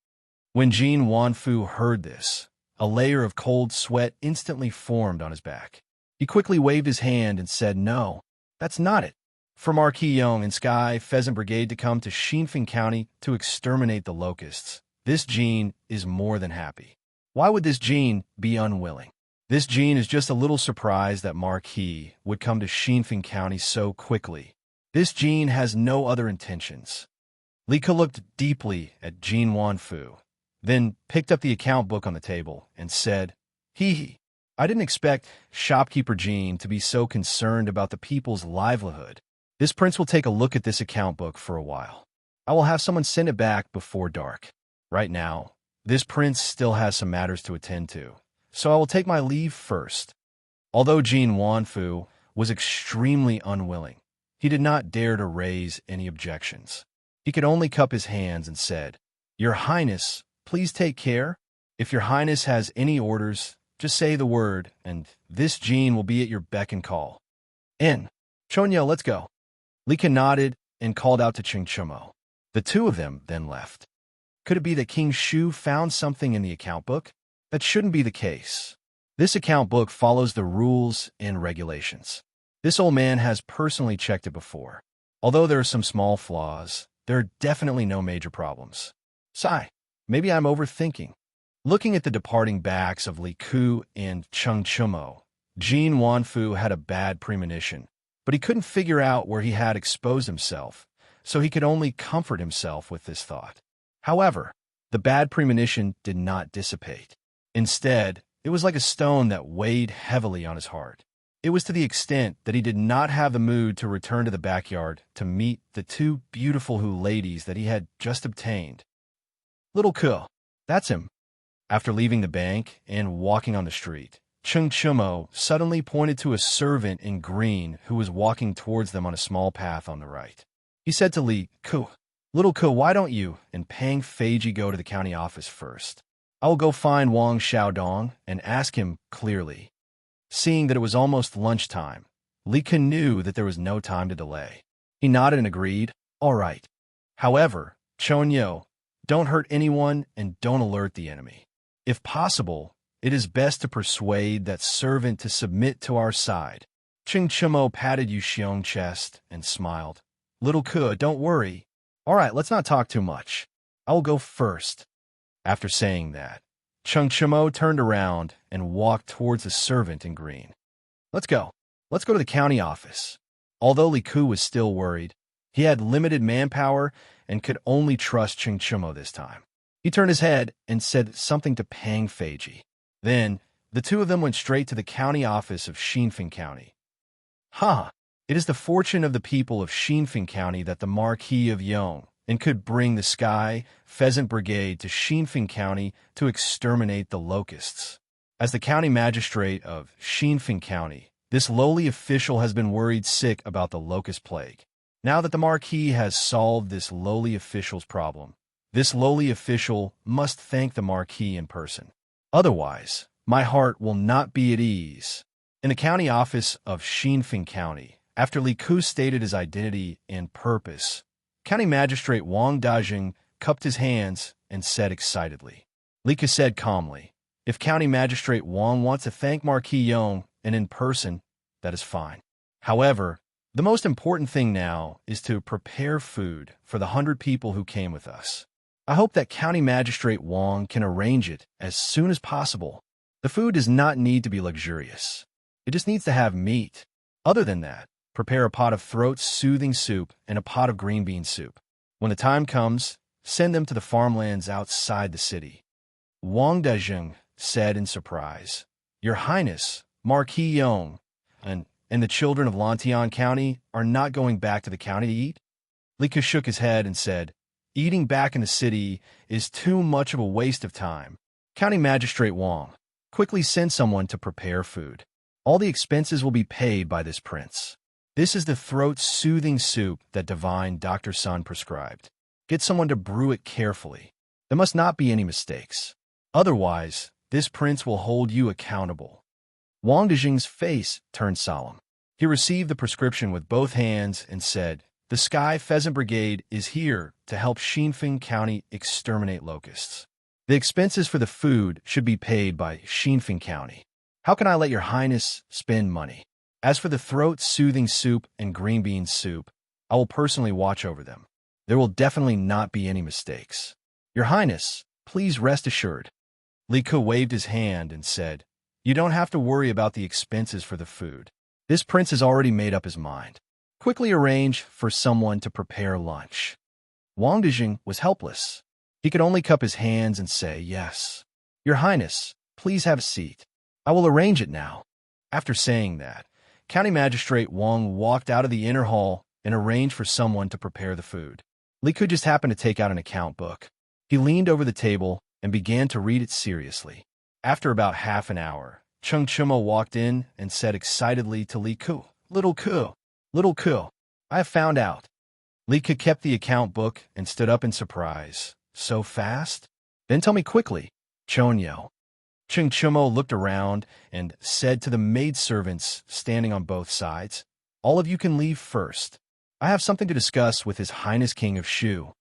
S1: When Jean Wanfu heard this, a layer of cold sweat instantly formed on his back. He quickly waved his hand and said, "No, that's not it. For Marquis Yong and Sky Pheasant Brigade to come to Xinfeng County to exterminate the locusts, this Jean is more than happy. Why would this Jean be unwilling? This Jean is just a little surprised that Marquis would come to Xinfeng County so quickly. This Jean has no other intentions." Li Ke looked deeply at Jean Wanfu, then picked up the account book on the table and said, "Hee, I didn't expect Shopkeeper Jean to be so concerned about the people's livelihood. This prince will take a look at this account book for a while. I will have someone send it back before dark. Right now, this prince still has some matters to attend to, so I will take my leave first." Although Jean Wanfu was extremely unwilling, he did not dare to raise any objections. He could only cup his hands and said, "Your Highness, please take care. If your Highness has any orders, just say the word, and this Jean will be at your beck and call. In. Chonyo, let's go." Li Ke nodded and called out to Chengchumo. The two of them then left. Could it be that King Shu found something in the account book? That shouldn't be the case. This account book follows the rules and regulations. This old man has personally checked it before. Although there are some small flaws, there are definitely no major problems. Sigh. Maybe I'm overthinking. Looking at the departing backs of Li Ke and Chengchumo, Jean Wanfu had a bad premonition, but he couldn't figure out where he had exposed himself, so he could only comfort himself with this thought. However, the bad premonition did not dissipate. Instead, it was like a stone that weighed heavily on his heart. It was to the extent that he did not have the mood to return to the backyard to meet the two beautiful ladies that he had just obtained. Little Ke, that's him. After leaving the bank and walking on the street, Chengchumo suddenly pointed to a servant in green who was walking towards them on a small path on the right. He said to Li Ke, "Little Ke, why don't you and Pang Feiji go to the county office first? I will go find Wang Xiaodong and ask him clearly." Seeing that it was almost lunchtime, Li Ke knew that there was no time to delay. He nodded and agreed, "All right. However, Chonyo, don't hurt anyone and don't alert the enemy. If possible, it is best to persuade that servant to submit to our side." Chengchumo patted Yu Xiong's chest and smiled. "Little Ke, don't worry. All right, let's not talk too much. I will go first." After saying that, Chengchumo turned around and walked towards the servant in green. Let's go. Let's go to the county office." Although Li Ke was still worried, he had limited manpower and could only trust Chengchumo this time. He turned his head and said something to Pang Feiji. Then, the two of them went straight to the county office of Xinfeng County. It is the fortune of the people of Xinfeng County that the Marquis of Yong and could bring the Sky Pheasant Brigade to Xinfeng County to exterminate the locusts. As the county magistrate of Xinfeng County, this lowly official has been worried sick about the locust plague. Now that the Marquis has solved this lowly official's problem, this lowly official must thank the Marquis in person. Otherwise, my heart will not be at ease. In the county office of Xinfeng County, after Li Ke stated his identity and purpose, County Magistrate Wang Dajing cupped his hands and said excitedly. Li Ke said calmly, "If County Magistrate Wang wants to thank Marquis Yong and in person, that is fine. However, the most important thing now is to prepare food for the 100 people who came with us. I hope that County Magistrate Wang can arrange it as soon as possible. The food does not need to be luxurious. It just needs to have meat. Other than that, prepare a pot of throat-soothing soup and a pot of green bean soup. When the time comes, send them to the farmlands outside the city." Wang Dajing said in surprise, "Your Highness, Marquis Yong, and the children of Lantian County are not going back to the county to eat?" Li Ke shook his head and said, "Eating back in the city is too much of a waste of time. County Magistrate Wang, quickly send someone to prepare food. All the expenses will be paid by this prince. This is the throat-soothing soup that divine Dr. Sun prescribed. Get someone to brew it carefully. There must not be any mistakes. Otherwise, this prince will hold you accountable. Wang Dejing's face turned solemn. He received the prescription with both hands and said, "The Sky Pheasant Brigade is here to help Xinfeng County exterminate locusts. The expenses for the food should be paid by Xinfeng County. How can I let your highness spend money? As for the throat-soothing soup and green bean soup, I will personally watch over them. There will definitely not be any mistakes. Your highness, please rest assured." Li Ke waved his hand and said, "You don't have to worry about the expenses for the food. This prince has already made up his mind. Quickly arrange for someone to prepare lunch." Wang Dejing was helpless. He could only cup his hands and say, "Yes. Your highness, please have a seat. I will arrange it now." After saying that, County Magistrate Wang walked out of the inner hall and arranged for someone to prepare the food. Li Ke just happened to take out an account book. He leaned over the table and began to read it seriously. After about half an hour, Cheng Chumo walked in and said excitedly to Li Ke, Little Ke, I have found out." Li Ke kept the account book and stood up in surprise. "So fast? Then tell me quickly." "Chonyo." Cheng Chumo looked around and said to the maidservants standing on both sides, "All of you can leave first. I have something to discuss with His Highness King of Shu."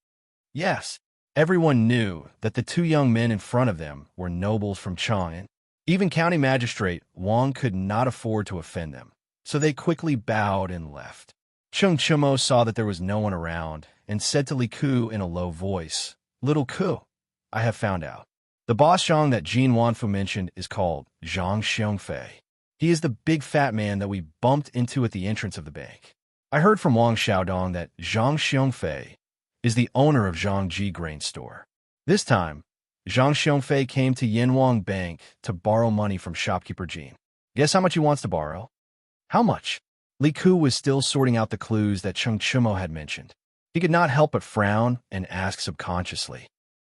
S1: Yes, everyone knew that the two young men in front of them were nobles from Chang'an. Even County Magistrate Wang could not afford to offend them, so they quickly bowed and left. Cheng Chumo saw that there was no one around and said to Li Ke in a low voice, "Little Ke, I have found out. The boss Zhang that Jin Wanfu mentioned is called Zhang Xiongfei. He is the big fat man that we bumped into at the entrance of the bank. I heard from Wang Xiaodong that Zhang Xiongfei is the owner of Zhangji Grain Store. This time, Zhang Xiongfei came to Yanwang Bank to borrow money from shopkeeper Jin. Guess how much he wants to borrow?" "How much?" Li Ke was still sorting out the clues that Cheng Chumo had mentioned. He could not help but frown and ask subconsciously.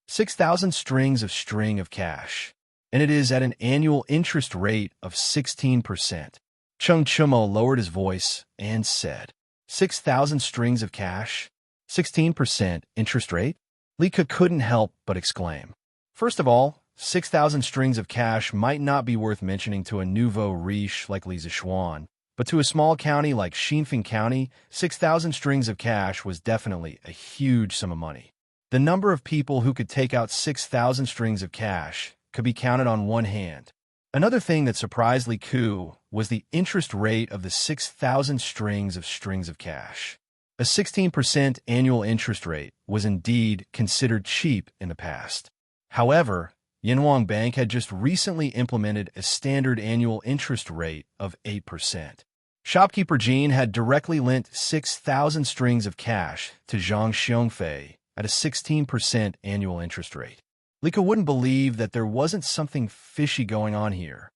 S1: 6,000 strings of cash, and it is at an annual interest rate of 16%. Cheng Chumo lowered his voice and said, 6,000 strings of cash? 16% interest rate? Li Ke couldn't help but exclaim. First of all, 6,000 strings of cash might not be worth mentioning to a nouveau riche like Li Zishuan, but to a small county like Xinfeng County, 6,000 strings of cash was definitely a huge sum of money. The number of people who could take out 6,000 strings of cash could be counted on one hand. Another thing that surprised Li Ke was the interest rate of the 6,000 strings of cash. A 16% annual interest rate was indeed considered cheap in the past. However, Yanwang Bank had just recently implemented a standard annual interest rate of 8%. Shopkeeper Jin had directly lent 6,000 strings of cash to Zhang Xiongfei at a 16% annual interest rate. Li Ke wouldn't believe that there wasn't something fishy going on here.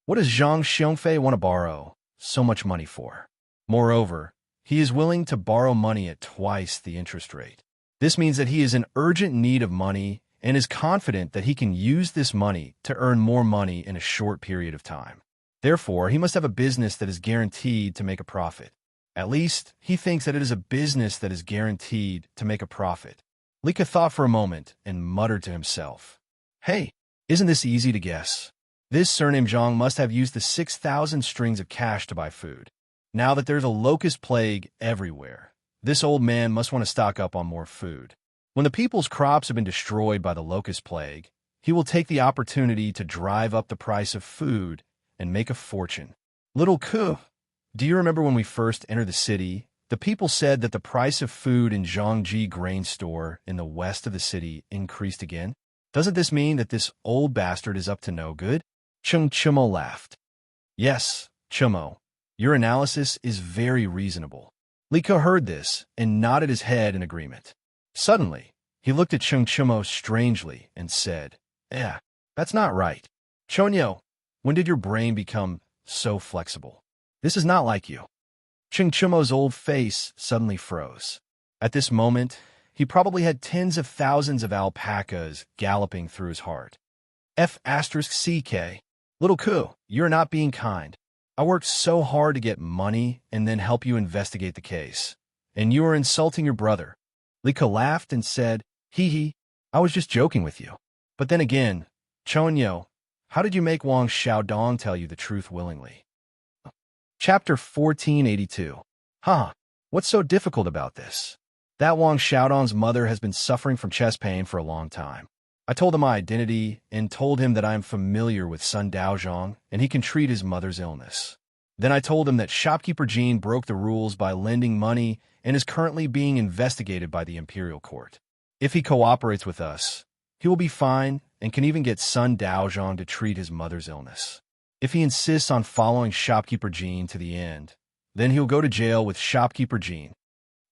S1: What does Zhang Xiongfei want to borrow so much money for? Moreover, he is willing to borrow money at twice the interest rate. This means that he is in urgent need of money and is confident that he can use this money to earn more money in a short period of time. Therefore, he must have a business that is guaranteed to make a profit. At least, he thinks that it is a business that is guaranteed to make a profit. Li Ke thought for a moment and muttered to himself, "Hey, isn't this easy to guess? This surname Zhang must have used the 6,000 strings of cash to buy food. Now that there's a locust plague everywhere, this old man must want to stock up on more food. When the people's crops have been destroyed by the locust plague, he will take the opportunity to drive up the price of food and make a fortune." "Little Ke, do you remember when we first entered the city, the people said that the price of food in Zhangji Grain Store in the west of the city increased again? Doesn't this mean that this old bastard is up to no good?" Cheng Chumo laughed. "Yes, Chumo, your analysis is very reasonable." Li Ke heard this and nodded his head in agreement. Suddenly, he looked at Cheng Chumo strangely and said, That's not right. Chonyo, when did your brain become so flexible? This is not like you." Cheng Chumo's old face suddenly froze. At this moment, he probably had tens of thousands of alpacas galloping through his heart. F***CK. "Little Ke, you're not being kind. I worked so hard to get money and then help you investigate the case. And you are insulting your brother." Li Ke laughed and said, "Hee hee, I was just joking with you. But then again, Chonyo, how did you make Wang Xiaodong tell you the truth willingly? Chapter 1482. Huh, what's so difficult about this? That Wang Xiaodong's mother has been suffering from chest pain for a long time. I told him my identity and told him that I am familiar with Sun Daozhong and he can treat his mother's illness. Then I told him that shopkeeper Jean broke the rules by lending money and is currently being investigated by the Imperial Court. If he cooperates with us, he will be fine and can even get Sun Daozhong to treat his mother's illness. If he insists on following shopkeeper Jean to the end, then he'll go to jail with shopkeeper Jean.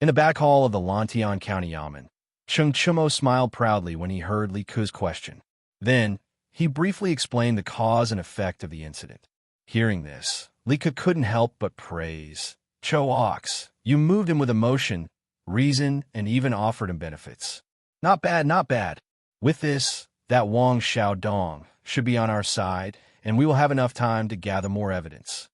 S1: In the back hall of the Lantian County Yamen, Cheng Chumo smiled proudly when he heard Li Ku's question. Then, he briefly explained the cause and effect of the incident. Hearing this, Li Ku couldn't help but praise. Cho Ox, you moved him with emotion, reason, and even offered him benefits. Not bad, not bad. With this, that Wang Xiaodong should be on our side, and we will have enough time to gather more evidence.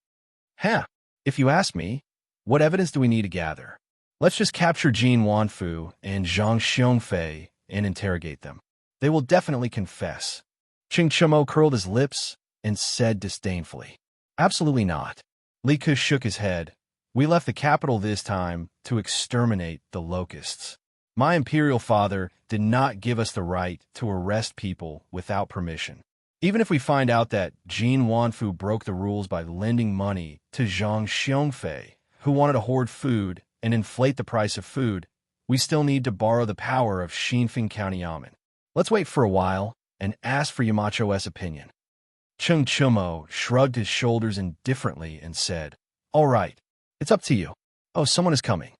S1: If you ask me, what evidence do we need to gather? Let's just capture Jin Wanfu and Zhang Xiongfei and interrogate them. They will definitely confess. Ching Chumo curled his lips and said disdainfully, Absolutely not. Li Ku shook his head. We left the capital this time to exterminate the locusts. My imperial father did not give us the right to arrest people without permission. Even if we find out that Jin Wanfu broke the rules by lending money to Zhang Xiongfei, who wanted to hoard food and inflate the price of food, we still need to borrow the power of Xinfeng County Yamen. Let's wait for a while and ask for Yamacho's opinion. Cheng Chumo shrugged his shoulders indifferently and said, All right, it's up to you. Oh, someone is coming.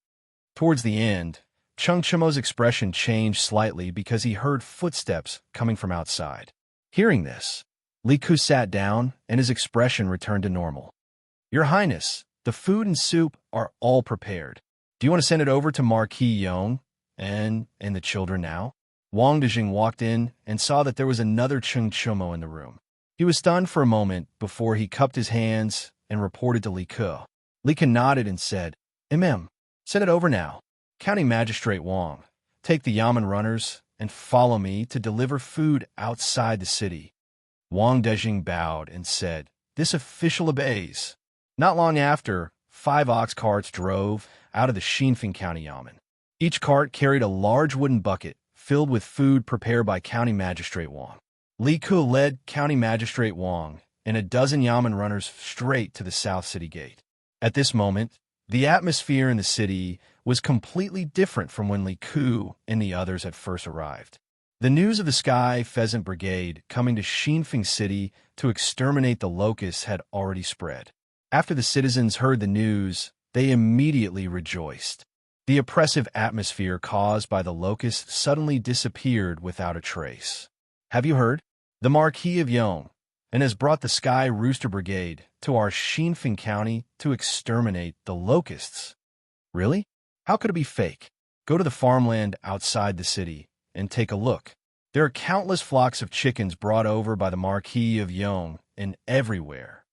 S1: Towards the end, Cheng Chumo's expression changed slightly because he heard footsteps coming from outside. Hearing this, Li Ku sat down and his expression returned to normal. Your Highness, the food and soup are all prepared. Do you want to send it over to Marquis Yong and the children now? Wang Dejing walked in and saw that there was another Cheng Chumo in the room. He was stunned for a moment before he cupped his hands and reported to Li Ku. Li Ku nodded and said, Send it over now. County Magistrate Wang, take the Yamen runners and follow me to deliver food outside the city. Wang Dejing bowed and said, This official obeys. Not long after, 5 ox carts drove out of the Xinfeng County Yamen. Each cart carried a large wooden bucket filled with food prepared by County Magistrate Wang. Li Ku led County Magistrate Wang and a dozen Yamen runners straight to the South City Gate. At this moment, the atmosphere in the city was completely different from when Li Ku and the others had first arrived. The news of the Sky Pheasant Brigade coming to Xinfeng City to exterminate the locusts had already spread. After the citizens heard the news, they immediately rejoiced. The oppressive atmosphere caused by the locusts suddenly disappeared without a trace. Have you heard? The Marquis of Yong and has brought the Sky Rooster Brigade to our Xinfeng County to exterminate the locusts. Really? How could it be fake? Go to the farmland outside the city and take a look. There are countless flocks of chickens brought over by the Marquis of Yong and everywhere.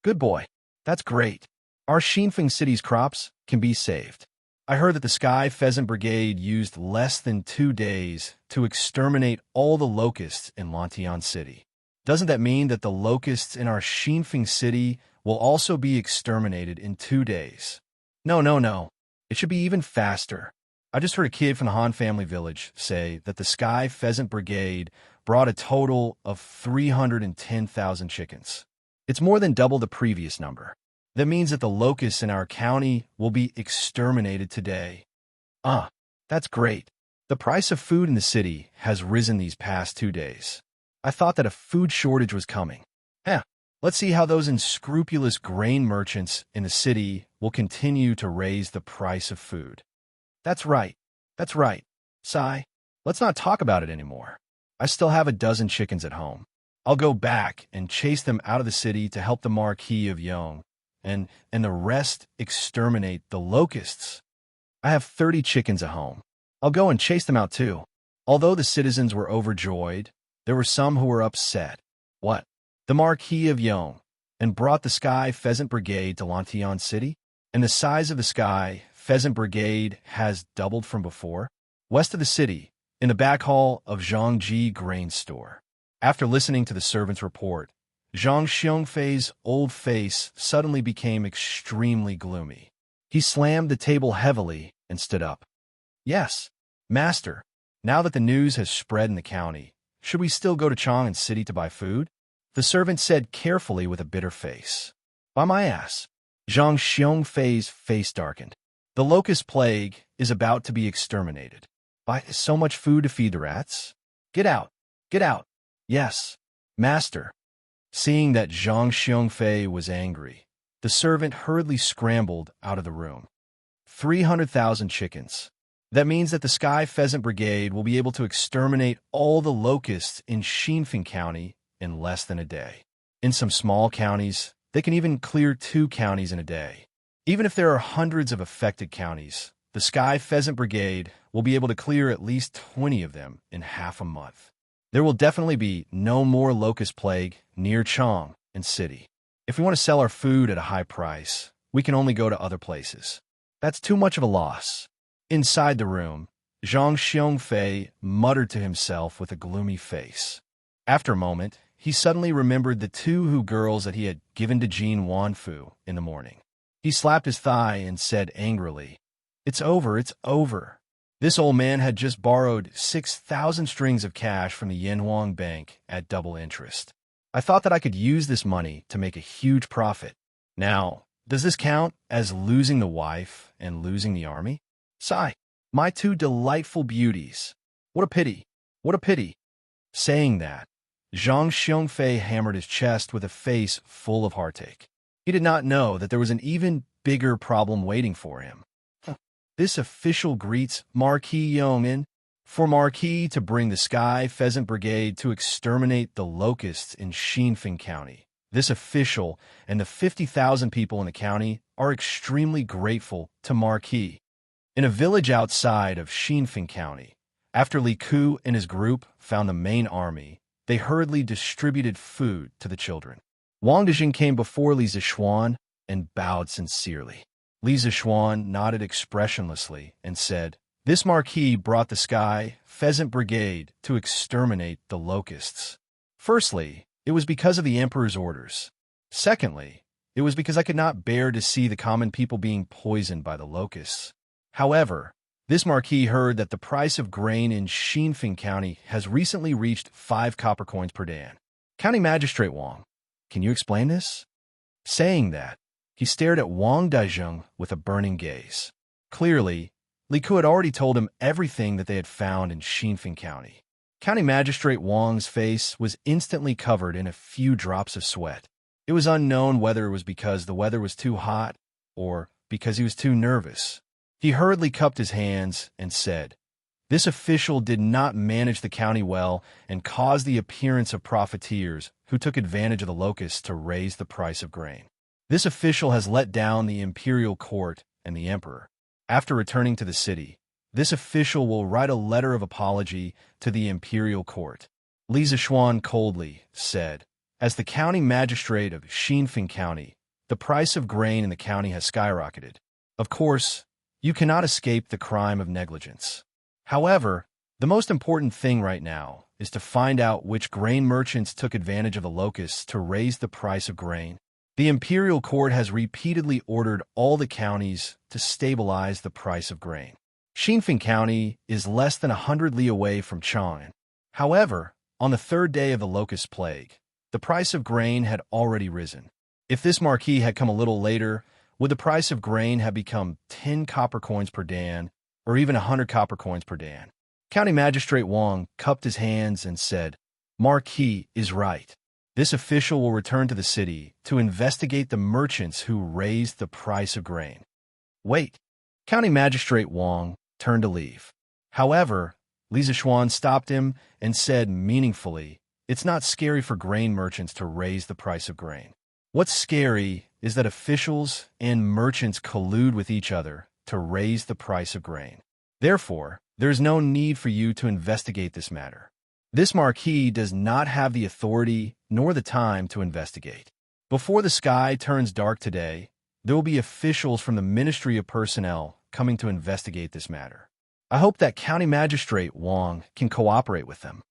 S1: Good boy. That's great. Our Xinfeng City's crops can be saved. I heard that the Sky Pheasant Brigade used less than 2 days to exterminate all the locusts in Lantian City. Doesn't that mean that the locusts in our Xinfeng City will also be exterminated in 2 days? No. It should be even faster. I just heard a kid from the Han family village say that the Sky Pheasant Brigade brought a total of 310,000 chickens. It's more than double the previous number. That means that the locusts in our county will be exterminated today. That's great. The price of food in the city has risen these past 2 days. I thought that a food shortage was coming. Let's see how those unscrupulous grain merchants in the city will continue to raise the price of food. That's right. Sai, let's not talk about it anymore. I still have a dozen chickens at home. I'll go back and chase them out of the city to help the Marquis of Yong and the rest exterminate the locusts. I have 30 chickens at home. I'll go and chase them out too. Although the citizens were overjoyed, there were some who were upset. What? The Marquis of Yong and brought the Sky Pheasant Brigade to Lantian City? And the size of the Sky Pheasant Brigade has doubled from before? West of the city, in the back hall of Zhangji Grain Store. After listening to the servant's report, Zhang Xiongfei's old face suddenly became extremely gloomy. He slammed the table heavily and stood up. Yes, master. Now that the news has spread in the county, should we still go to Chang'an City to buy food? The servant said carefully with a bitter face. By my ass. Zhang Xiongfei's face darkened. The locust plague is about to be exterminated. Buy so much food to feed the rats? Get out! Get out! Yes, master. Seeing that Zhang Xiongfei was angry, the servant hurriedly scrambled out of the room. 300,000 chickens. That means that the Sky Pheasant Brigade will be able to exterminate all the locusts in Xianxia County in less than a day. In some small counties, they can even clear 2 counties in a day. Even if there are hundreds of affected counties, the Sky Pheasant Brigade will be able to clear at least 20 of them in half a month. There will definitely be no more locust plague near Chang'an City. If we want to sell our food at a high price, we can only go to other places. That's too much of a loss. Inside the room, Zhang Xiongfei muttered to himself with a gloomy face. After a moment, he suddenly remembered the 2 girls that he had given to Jin Wanfu in the morning. He slapped his thigh and said angrily, "It's over, it's over." This old man had just borrowed 6,000 strings of cash from the Yanhuang Bank at double interest. I thought that I could use this money to make a huge profit. Now, does this count as losing the wife and losing the army? Sigh, my 2 delightful beauties. What a pity, what a pity. Saying that, Zhang Xiongfei hammered his chest with a face full of heartache. He did not know that there was an even bigger problem waiting for him. This official greets Marquis Yong'an for Marquis to bring the Sky Pheasant Brigade to exterminate the locusts in Xianxia County. This official and the 50,000 people in the county are extremely grateful to Marquis. In a village outside of Xianxia County, after Li Ku and his group found the main army, they hurriedly distributed food to the children. Wang Dejing came before Li Zishuan and bowed sincerely. Li Zishuan nodded expressionlessly and said, "This marquis brought the Sky Pheasant Brigade to exterminate the locusts. Firstly, it was because of the Emperor's orders. Secondly, it was because I could not bear to see the common people being poisoned by the locusts. However, this marquis heard that the price of grain in Xianxia County has recently reached 5 copper coins per dan. County Magistrate Wang, can you explain this?" Saying that, he stared at Wang Daizheng with a burning gaze. Clearly, Li Ku had already told him everything that they had found in Xianxia County. County Magistrate Wang's face was instantly covered in a few drops of sweat. It was unknown whether it was because the weather was too hot or because he was too nervous. He hurriedly cupped his hands and said, "This official did not manage the county well and caused the appearance of profiteers who took advantage of the locusts to raise the price of grain. This official has let down the imperial court and the emperor. After returning to the city, this official will write a letter of apology to the imperial court." Li Zishuan coldly said, "As the county magistrate of Xianxia County, the price of grain in the county has skyrocketed. Of course, you cannot escape the crime of negligence. However, the most important thing right now is to find out which grain merchants took advantage of the locusts to raise the price of grain. The imperial court has repeatedly ordered all the counties to stabilize the price of grain. Xianxia County is less than 100 li away from Chang'an. However, on the 3rd day of the locust plague, the price of grain had already risen. If this marquis had come a little later, would the price of grain have become 10 copper coins per dan, or even 100 copper coins per dan?" County Magistrate Wang cupped his hands and said, "Marquis is right. This official will return to the city to investigate the merchants who raised the price of grain." "Wait." County Magistrate Wang turned to leave. However, Li Zishuan stopped him and said meaningfully, "It's not scary for grain merchants to raise the price of grain. What's scary is that officials and merchants collude with each other to raise the price of grain. Therefore, there is no need for you to investigate this matter. This marquis does not have the authority nor the time to investigate. Before the sky turns dark today, there will be officials from the Ministry of Personnel coming to investigate this matter. I hope that County Magistrate Wang can cooperate with them."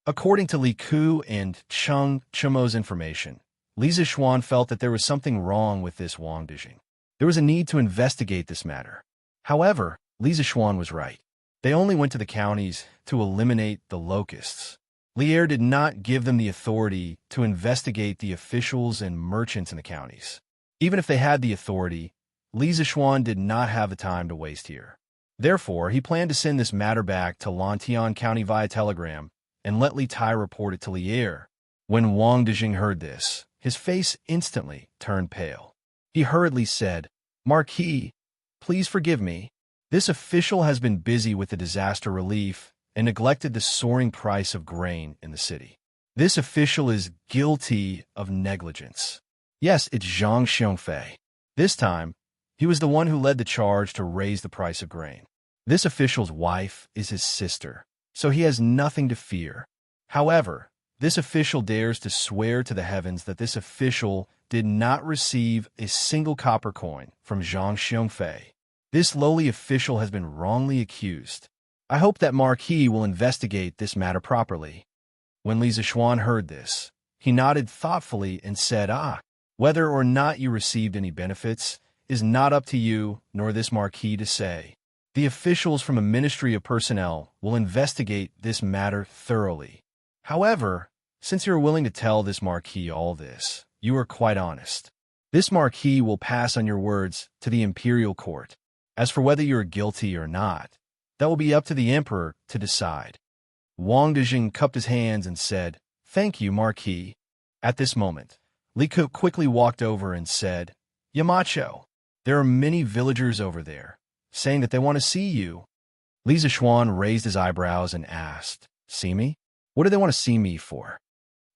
S1: According to Li Ku and Cheng Chumo's information, Li Zixuan felt that there was something wrong with this Wang Dijing. There was a need to investigate this matter. However, Li Zixuan was right. They only went to the counties to eliminate the locusts. Lier did not give them the authority to investigate the officials and merchants in the counties. Even if they had the authority, Li Zixuan did not have the time to waste here. Therefore, he planned to send this matter back to Lantian County via telegram and let Li Tai report it to Lier. When Wang Dijing heard this, his face instantly turned pale. He hurriedly said, "Marquis, please forgive me. This official has been busy with the disaster relief and neglected the soaring price of grain in the city. This official is guilty of negligence." Yes, it's Zhang Xiongfei. This time, he was the one who led the charge to raise the price of grain. This official's wife is his sister, so he has nothing to fear. However, this official dares to swear to the heavens that this official did not receive a single copper coin from Zhang Xiongfei. This lowly official has been wrongly accused. I hope that Marquis will investigate this matter properly. When Li Zixuan heard this, he nodded thoughtfully and said, "Whether or not you received any benefits is not up to you nor this Marquis to say. The officials from a Ministry of Personnel will investigate this matter thoroughly. However, since you are willing to tell this Marquis all this, you are quite honest. This Marquis will pass on your words to the imperial court. As for whether you are guilty or not, that will be up to the emperor to decide." Wang Dijing cupped his hands and said, "Thank you, Marquis." At this moment, Li Ku quickly walked over and said, "Yamacho, there are many villagers over there, saying that they want to see you." Li Zixuan raised his eyebrows and asked, "See me? What do they want to see me for?"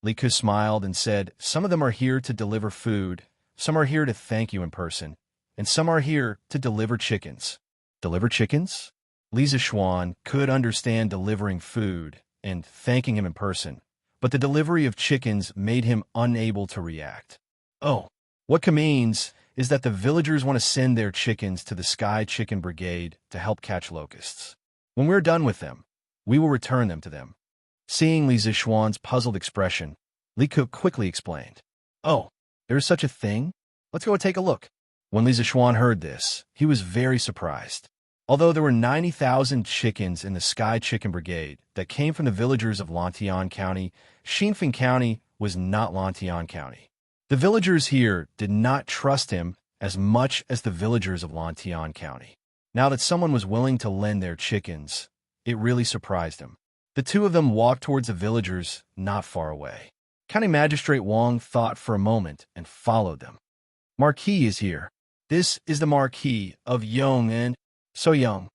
S1: Li Ku smiled and said, "Some of them are here to deliver food, some are here to thank you in person, and some are here to deliver chickens." Deliver chickens? Li Zixuan could understand delivering food and thanking him in person, but the delivery of chickens made him unable to react. Oh, what Ka means is that the villagers want to send their chickens to the Sky Chicken Brigade to help catch locusts. When we're done with them, we will return them to them. Seeing Li Zixuan's puzzled expression, Li Ku quickly explained, "Oh, there is such a thing? Let's go and take a look." When Li Zixuan heard this, he was very surprised. Although there were 90,000 chickens in the Sky Chicken Brigade that came from the villagers of Lantian County, Xinfeng County was not Lantian County. The villagers here did not trust him as much as the villagers of Lantian County. Now that someone was willing to lend their chickens, it really surprised him. The two of them walked towards the villagers not far away. County Magistrate Wang thought for a moment and followed them. "Marquis is here. This is the Marquis of Yong and so young.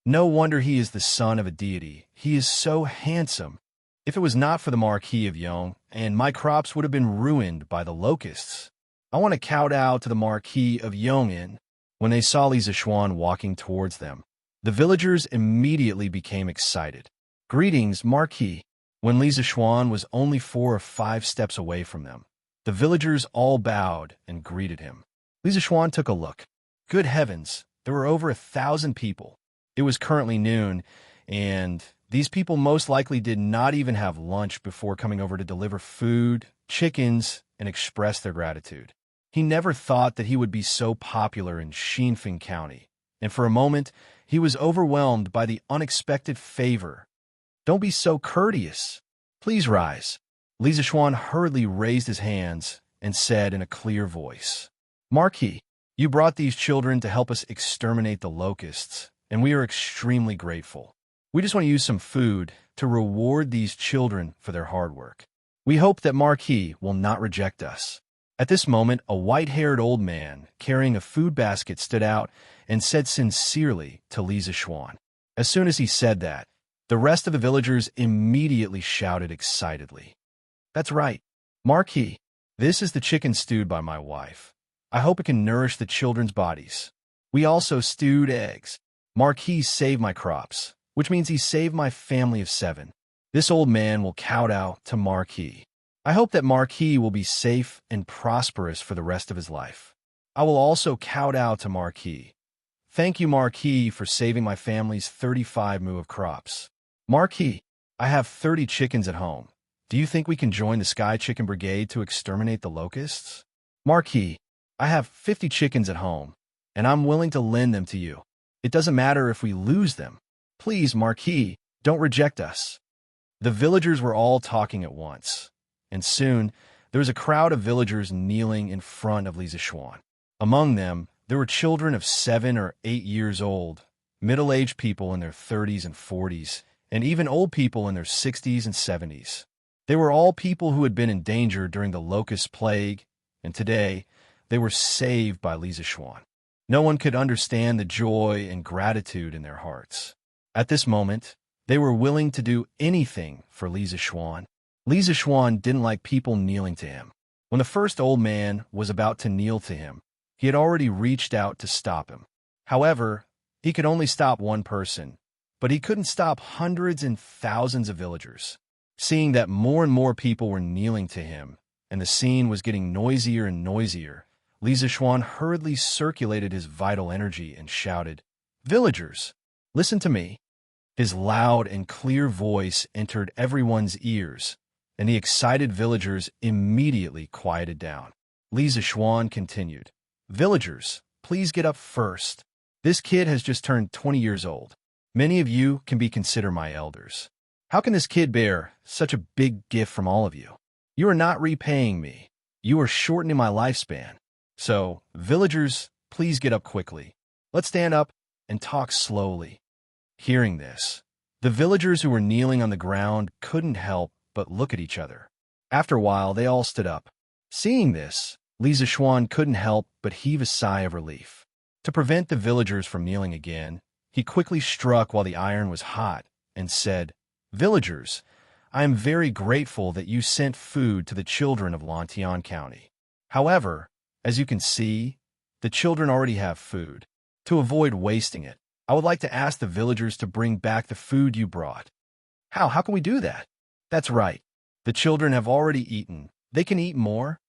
S1: No wonder he is the son of a deity. He is so handsome. If it was not for the Marquis of Yong, and my crops would have been ruined by the locusts. I want to kowtow to the Marquis of Yongin." When they saw Li Zixuan walking towards them, the villagers immediately became excited. "Greetings, Marquis." When Li Zixuan was only 4 or 5 steps away from them, the villagers all bowed and greeted him. Li Zixuan took a look. Good heavens! There were over 1,000 people. It was currently noon, and these people most likely did not even have lunch before coming over to deliver food, chickens, and express their gratitude. He never thought that he would be so popular in Xinfeng County, and for a moment, he was overwhelmed by the unexpected favor. "Don't be so courteous. Please rise." Li Zixuan hurriedly raised his hands and said in a clear voice, "Marquis, you brought these children to help us exterminate the locusts, and we are extremely grateful. We just want to use some food to reward these children for their hard work. We hope that Marquis will not reject us." At this moment, a white-haired old man carrying a food basket stood out and said sincerely to Li Zixuan. As soon as he said that, the rest of the villagers immediately shouted excitedly, "That's right, Marquis, this is the chicken stewed by my wife. I hope it can nourish the children's bodies. We also stewed eggs. Marquis saved my crops, which means he saved my family of 7. This old man will kowtow to Marquis. I hope that Marquis will be safe and prosperous for the rest of his life. I will also kowtow to Marquis. Thank you, Marquis, for saving my family's 35 mu of crops. Marquis, I have 30 chickens at home. Do you think we can join the Sky Chicken Brigade to exterminate the locusts? Marquis, I have 50 chickens at home, and I'm willing to lend them to you. It doesn't matter if we lose them. Please, Marquis, don't reject us. The villagers were all talking at once, and soon there was a crowd of villagers kneeling in front of Xianxia. Among them, there were children of 7 or 8 years old, middle-aged people in their 30s and 40s, and even old people in their 60s and 70s. They were all people who had been in danger during the locust plague, and today they were saved by Xianxia. No one could understand the joy and gratitude in their hearts. At this moment, they were willing to do anything for Xianxia. Xianxia didn't like people kneeling to him. When the first old man was about to kneel to him, he had already reached out to stop him. However, he could only stop one person, but he couldn't stop hundreds and thousands of villagers. Seeing that more and more people were kneeling to him, and the scene was getting noisier and noisier, Xianxia hurriedly circulated his vital energy and shouted, "Villagers, listen to me." His loud and clear voice entered everyone's ears, and the excited villagers immediately quieted down. Xianxia continued, "Villagers, please get up first. This kid has just turned 20 years old. Many of you can be considered my elders. How can this kid bear such a big gift from all of you? You are not repaying me. You are shortening my lifespan. So, villagers, please get up quickly. Let's stand up and talk slowly." Hearing this, the villagers who were kneeling on the ground couldn't help but look at each other. After a while, they all stood up. Seeing this, Xianxia couldn't help but heave a sigh of relief. To prevent the villagers from kneeling again, he quickly struck while the iron was hot and said, "Villagers, I am very grateful that you sent food to the children of Lantian County. However, as you can see, the children already have food. To avoid wasting it, I would like to ask the villagers to bring back the food you brought." How can we do that? That's right. The children have already eaten. They can eat more.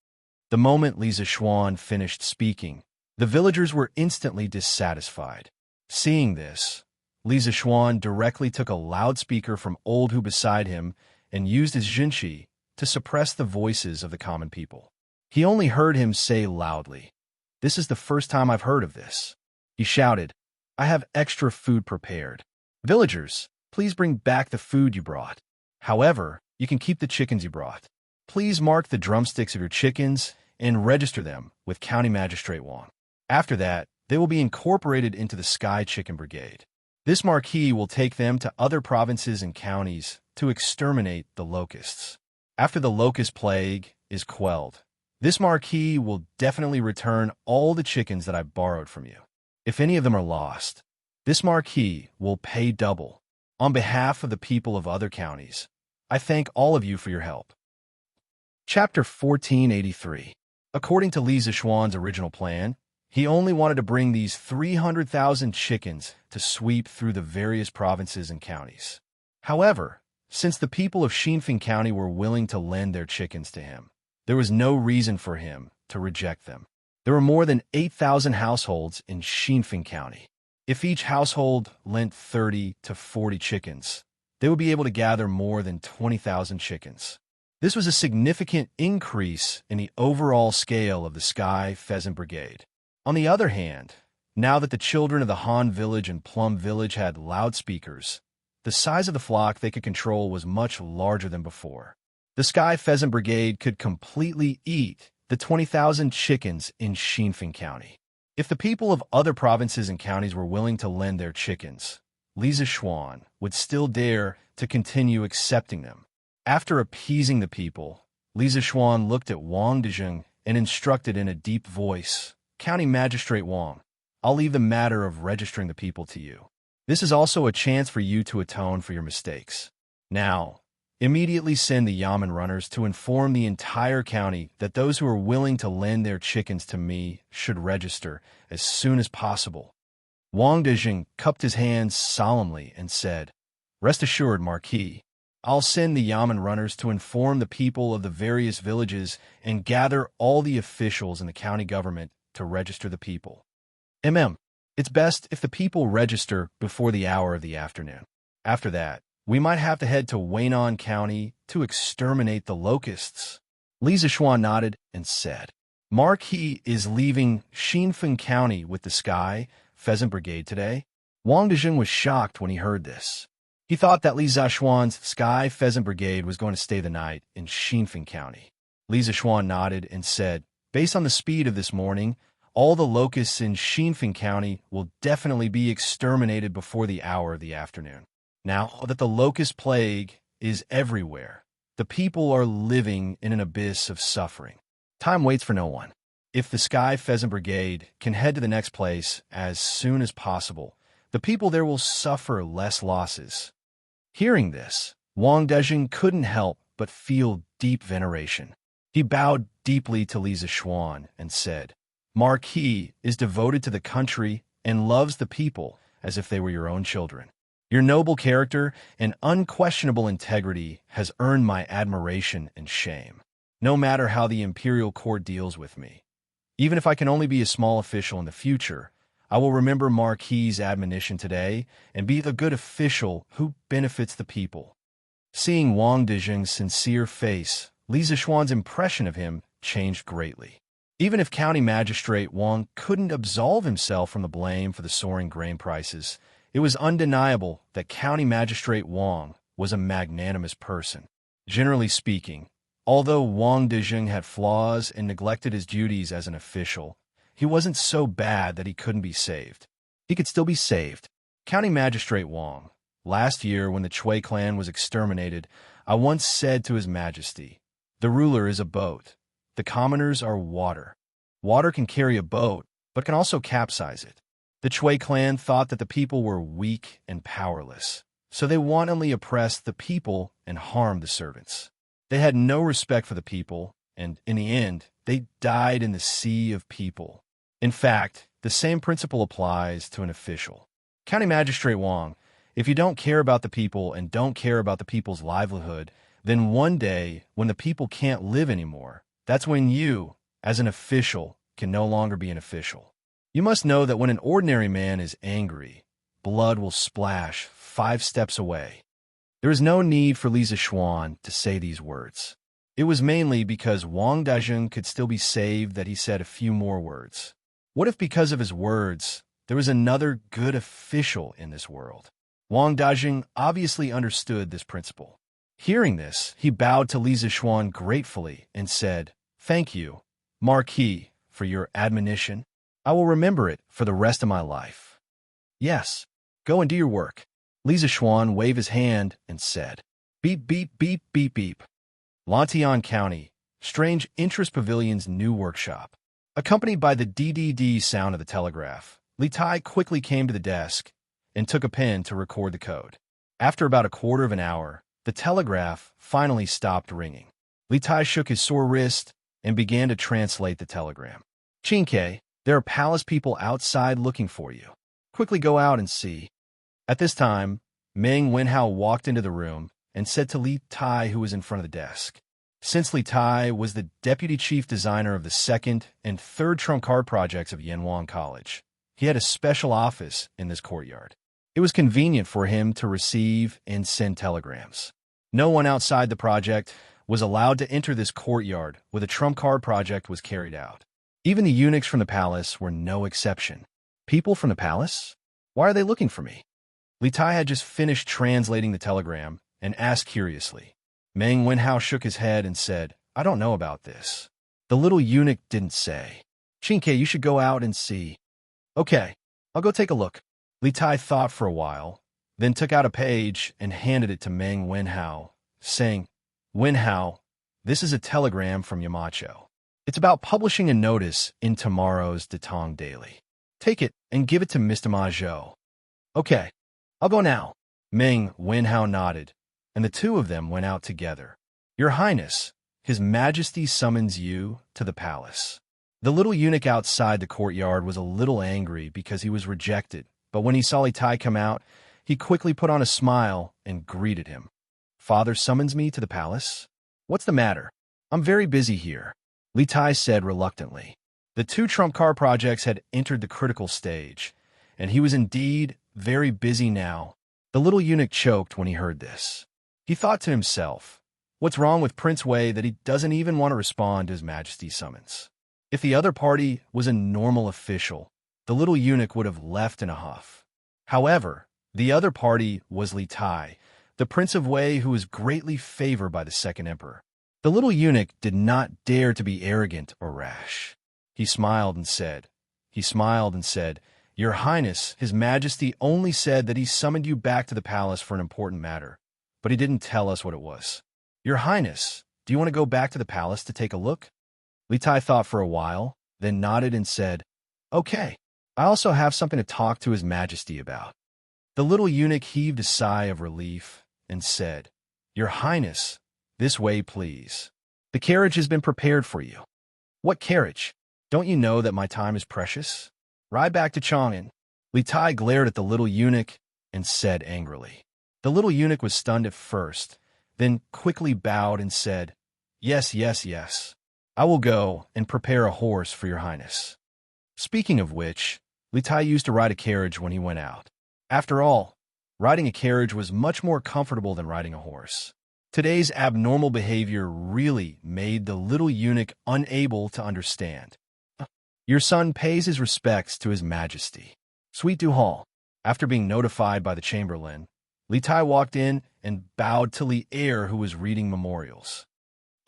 S1: The moment Xianxia finished speaking, the villagers were instantly dissatisfied. Seeing this, Xianxia directly took a loudspeaker from old Hu beside him and used his Xianxia to suppress the voices of the common people. He only heard him say loudly, "This is the first time I've heard of this." He shouted, "I have extra food prepared. Villagers, please bring back the food you brought. However, you can keep the chickens you brought. Please mark the drumsticks of your chickens and register them with County Magistrate Wang. After that, they will be incorporated into the Sky Chicken Brigade. This marquee will take them to other provinces and counties to exterminate the locusts. After the locust plague is quelled, this marquee will definitely return all the chickens that I borrowed from you. If any of them are lost, this marquee will pay double. On behalf of the people of other counties, I thank all of you for your help." Chapter 1483. According to Xianxia's original plan, he only wanted to bring these 300,000 chickens to sweep through the various provinces and counties. However, since the people of Xianxia County were willing to lend their chickens to him, there was no reason for him to reject them. There were more than 8,000 households in Xianxia County. If each household lent 30 to 40 chickens, they would be able to gather more than 20,000 chickens. This was a significant increase in the overall scale of the Sky Pheasant Brigade. On the other hand, now that the children of the Han Village and Plum Village had loudspeakers, the size of the flock they could control was much larger than before. The Sky Pheasant Brigade could completely eat the 20,000 chickens in Xianxia County. If the people of other provinces and counties were willing to lend their chickens, Xianxia would still dare to continue accepting them. After appeasing the people, Xianxia looked at Wang Dezheng and instructed in a deep voice, "County Magistrate Wang, I'll leave the matter of registering the people to you. This is also a chance for you to atone for your mistakes. Now, immediately send the Yamen runners to inform the entire county that those who are willing to lend their chickens to me should register as soon as possible." Wang Dezheng cupped his hands solemnly and said, "Rest assured, Marquis, I'll send the Yamen runners to inform the people of the various villages and gather all the officials in the county government to register the people. It's best if the people register before the hour of the afternoon. After that, We might have to head to Weinan County to exterminate the locusts. Li Zishuan nodded and said, Marquis is leaving Xinfeng County with the Sky Pheasant Brigade today. Wang Dezheng was shocked when he heard this. He thought that Li Zishuan's Sky Pheasant Brigade was going to stay the night in Xinfeng County. Li Zishuan nodded and said, based on the speed of this morning, all the locusts in Xinfeng County will definitely be exterminated before the hour of the afternoon. Now that the locust plague is everywhere, the people are living in an abyss of suffering. Time waits for no one. If the Sky Pheasant Brigade can head to the next place as soon as possible, the people there will suffer less losses. Hearing this, Wang Dezheng couldn't help but feel deep veneration. He bowed deeply to Li Zishuan and said, Marquis is devoted to the country and loves the people as if they were your own children. Your noble character and unquestionable integrity has earned my admiration and shame, no matter how the imperial court deals with me. Even if I can only be a small official in the future, I will remember Marquis' admonition today and be the good official who benefits the people. Seeing Wang Dezheng's sincere face, Li Zishuan's impression of him changed greatly. Even if County Magistrate Wang couldn't absolve himself from the blame for the soaring grain prices, it was undeniable that County Magistrate Wang was a magnanimous person. Generally speaking, although Wang Dezheng had flaws and neglected his duties as an official, he wasn't so bad that he couldn't be saved. He could still be saved. County Magistrate Wang, last year when the Chui clan was exterminated, I once said to His Majesty, the ruler is a boat. The commoners are water. Water can carry a boat, but can also capsize it. The Chui clan thought that the people were weak and powerless, so they wantonly oppressed the people and harmed the servants. They had no respect for the people, and in the end, they died in the sea of people. In fact, the same principle applies to an official. County Magistrate Wang, if you don't care about the people and don't care about the people's livelihood, then one day, when the people can't live anymore, that's when you, as an official, can no longer be an official. You must know that when an ordinary man is angry, blood will splash 5 steps away. There is no need for Li Zishuan to say these words. It was mainly because Wang Dezheng could still be saved that he said a few more words. What if because of his words, there was another good official in this world? Wang Dezheng obviously understood this principle. Hearing this, he bowed to Li Zishuan gratefully and said, Thank you, Marquis, for your admonition. I will remember it for the rest of my life. Yes, go and do your work. Li Zishuan waved his hand and said, Beep, beep, beep, beep, beep. Lantian County, Strange Interest Pavilion's new workshop. Accompanied by the DDD sound of the telegraph, Li Tai quickly came to the desk and took a pen to record the code. After about a quarter of an hour, the telegraph finally stopped ringing. Li Tai shook his sore wrist and began to translate the telegram. Xianxia, there are palace people outside looking for you. Quickly go out and see. At this time, Meng Wenhao walked into the room and said to Li Tai, who was in front of the desk. Since Li Tai was the deputy chief designer of the second and third trump card projects of Yanwang College, he had a special office in this courtyard. It was convenient for him to receive and send telegrams. No one outside the project was allowed to enter this courtyard where the trump card project was carried out. Even the eunuchs from the palace were no exception. People from the palace? Why are they looking for me? Li Tai had just finished translating the telegram and asked curiously. Meng Wenhao shook his head and said, I don't know about this. The little eunuch didn't say. Xianxia, you should go out and see. Okay, I'll go take a look. Li Tai thought for a while, then took out a page and handed it to Meng Wenhao, saying, Wenhao, this is a telegram from Yamacho. It's about publishing a notice in tomorrow's Datong Daily. Take it and give it to Mr. Ma Zhou. Okay, I'll go now. Meng Wenhao nodded, and the two of them went out together. Your Highness, His Majesty summons you to the palace. The little eunuch outside the courtyard was a little angry because he was rejected, but when he saw Li Tai come out, he quickly put on a smile and greeted him. Father summons me to the palace? What's the matter? I'm very busy here, Li Tai said reluctantly. The two trump card projects had entered the critical stage, and he was indeed very busy now. The little eunuch choked when he heard this. He thought to himself, what's wrong with Prince Wei that he doesn't even want to respond to His Majesty's summons? If the other party was a normal official, the little eunuch would have left in a huff. However, the other party was Li Tai, the Prince of Wei who was greatly favored by the second emperor. The little eunuch did not dare to be arrogant or rash. He smiled and said, Your Highness, His Majesty only said that he summoned you back to the palace for an important matter, but he didn't tell us what it was. Your Highness, do you want to go back to the palace to take a look? Li Tai thought for a while, then nodded and said, Okay, I also have something to talk to His Majesty about. The little eunuch heaved a sigh of relief and said, Your Highness, this way, please. The carriage has been prepared for you. What carriage? Don't you know that my time is precious? Ride back to Chang'an. Li Tai glared at the little eunuch and said angrily. The little eunuch was stunned at first, then quickly bowed and said, Yes, yes, yes. I will go and prepare a horse for your highness. Speaking of which, Li Tai used to ride a carriage when he went out. After all, riding a carriage was much more comfortable than riding a horse. Today's abnormal behavior really made the little eunuch unable to understand. Your son pays his respects to His Majesty. Sweet Du Hall. After being notified by the chamberlain, Li Tai walked in and bowed to Li Er, who was reading memorials.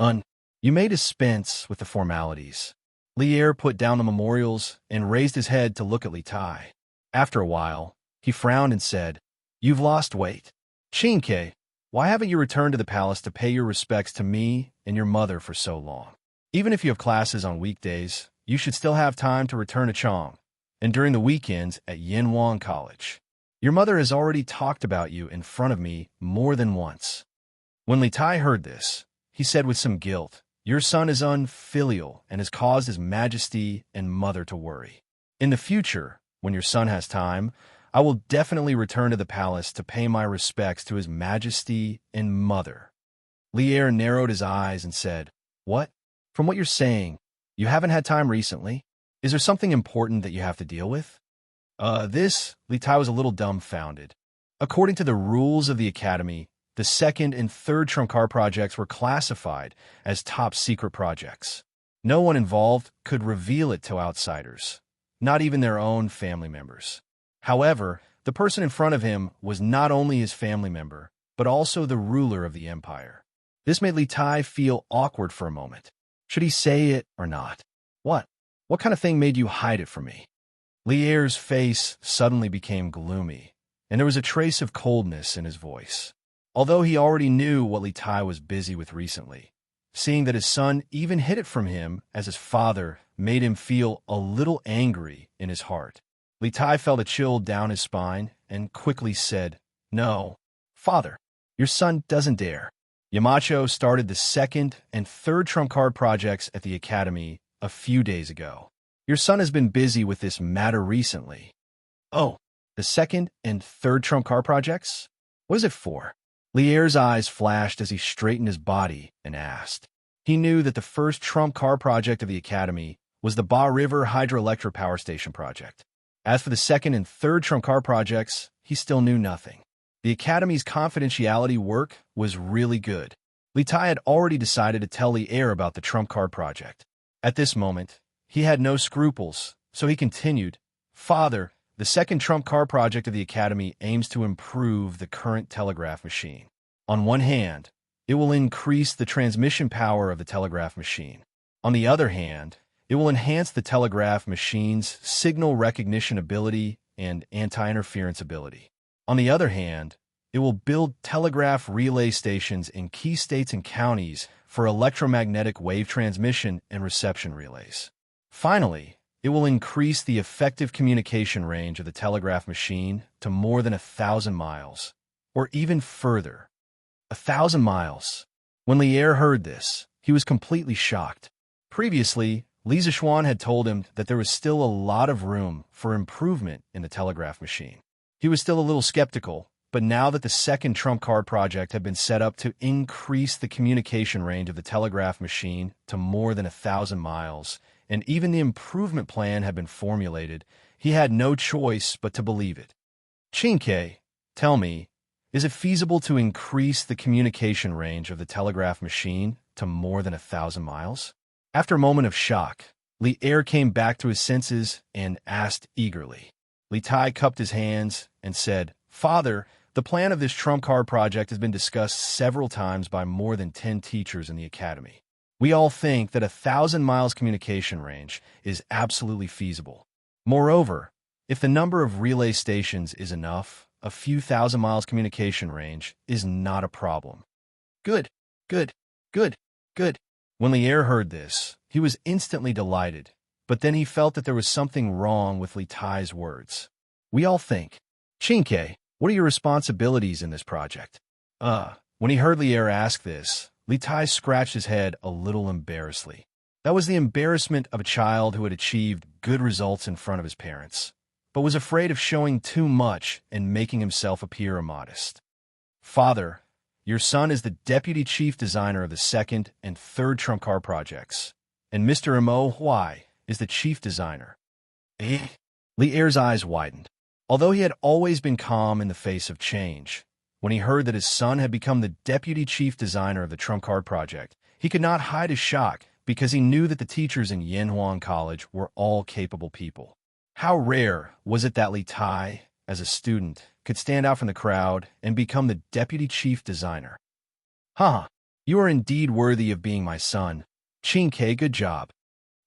S1: You may dispense with the formalities. Li Er put down the memorials and raised his head to look at Li Tai. After a while, he frowned and said, You've lost weight. Xianxia, why haven't you returned to the palace to pay your respects to me and your mother for so long? Even if you have classes on weekdays, you should still have time to return to Chang, and during the weekends at Yinhuang College. Your mother has already talked about you in front of me more than once. When Li Tai heard this, he said with some guilt, Your son is unfilial and has caused His Majesty and mother to worry. In the future, when your son has time, I will definitely return to the palace to pay my respects to His Majesty and mother. Li Er narrowed his eyes and said, What? From what you're saying, you haven't had time recently? Is there something important that you have to deal with? Li Tai was a little dumbfounded. According to the rules of the academy, the second and third trump card projects were classified as top-secret projects. No one involved could reveal it to outsiders, not even their own family members. However, the person in front of him was not only his family member, but also the ruler of the empire. This made Li Tai feel awkward for a moment. Should he say it or not? What? What kind of thing made you hide it from me? Li Er's face suddenly became gloomy, and there was a trace of coldness in his voice. Although he already knew what Li Tai was busy with recently, seeing that his son even hid it from him as his father made him feel a little angry in his heart. Li Tai felt a chill down his spine and quickly said, No, father, your son doesn't dare. Yamacho started the second and third trump card projects at the academy a few days ago. Your son has been busy with this matter recently. Oh, the second and third trump card projects? What is it for? Li Er's eyes flashed as he straightened his body and asked. He knew that the first trump card project of the academy was the Ba River Hydroelectric Power Station project. As for the second and third trump card projects, he still knew nothing. The academy's confidentiality work was really good. Li Tai had already decided to tell Li Er about the trump card project. At this moment, he had no scruples, so he continued, Father, the second trump card project of the academy aims to improve the current telegraph machine. On one hand, it will increase the transmission power of the telegraph machine. On the other hand, it will enhance the telegraph machine's signal recognition ability and anti-interference ability. On the other hand, it will build telegraph relay stations in key states and counties for electromagnetic wave transmission and reception relays. Finally, it will increase the effective communication range of the telegraph machine to more than 1,000 miles, or even further. 1,000 miles. When Li Er heard this, he was completely shocked. Previously, Li Zixuan had told him that there was still a lot of room for improvement in the telegraph machine. He was still a little skeptical, but now that the second trump card project had been set up to increase the communication range of the telegraph machine to more than 1,000 miles, and even the improvement plan had been formulated, he had no choice but to believe it. Xianxia, tell me, Is it feasible to increase the communication range of the telegraph machine to more than 1,000 miles? After a moment of shock, Li Er came back to his senses and asked eagerly. Li Tai cupped his hands and said, "Father, the plan of this trump card project has been discussed several times by more than 10 teachers in the academy. We all think that 1,000 miles communication range is absolutely feasible. Moreover, if the number of relay stations is enough, a few thousand miles communication range is not a problem." Good, good, good, good. When Li Er heard this, he was instantly delighted, but then he felt that there was something wrong with Li Tai's words. "We all think. Xianxia, what are your responsibilities in this project?" When he heard Li Er ask this, Li Tai scratched his head a little embarrassedly. That was the embarrassment of a child who had achieved good results in front of his parents, but was afraid of showing too much and making himself appear immodest. "Father, your son is the deputy chief designer of the second and third trump card projects, and Mr. Mo Huai is the chief designer." Li Er's eyes widened. Although he had always been calm in the face of change, when he heard that his son had become the deputy chief designer of the trump card project, he could not hide his shock because he knew that the teachers in Yanhuang College were all capable people. How rare was it that Li Tai, as a student, could stand out from the crowd and become the deputy chief designer. You are indeed worthy of being my son. Xianxia, good job."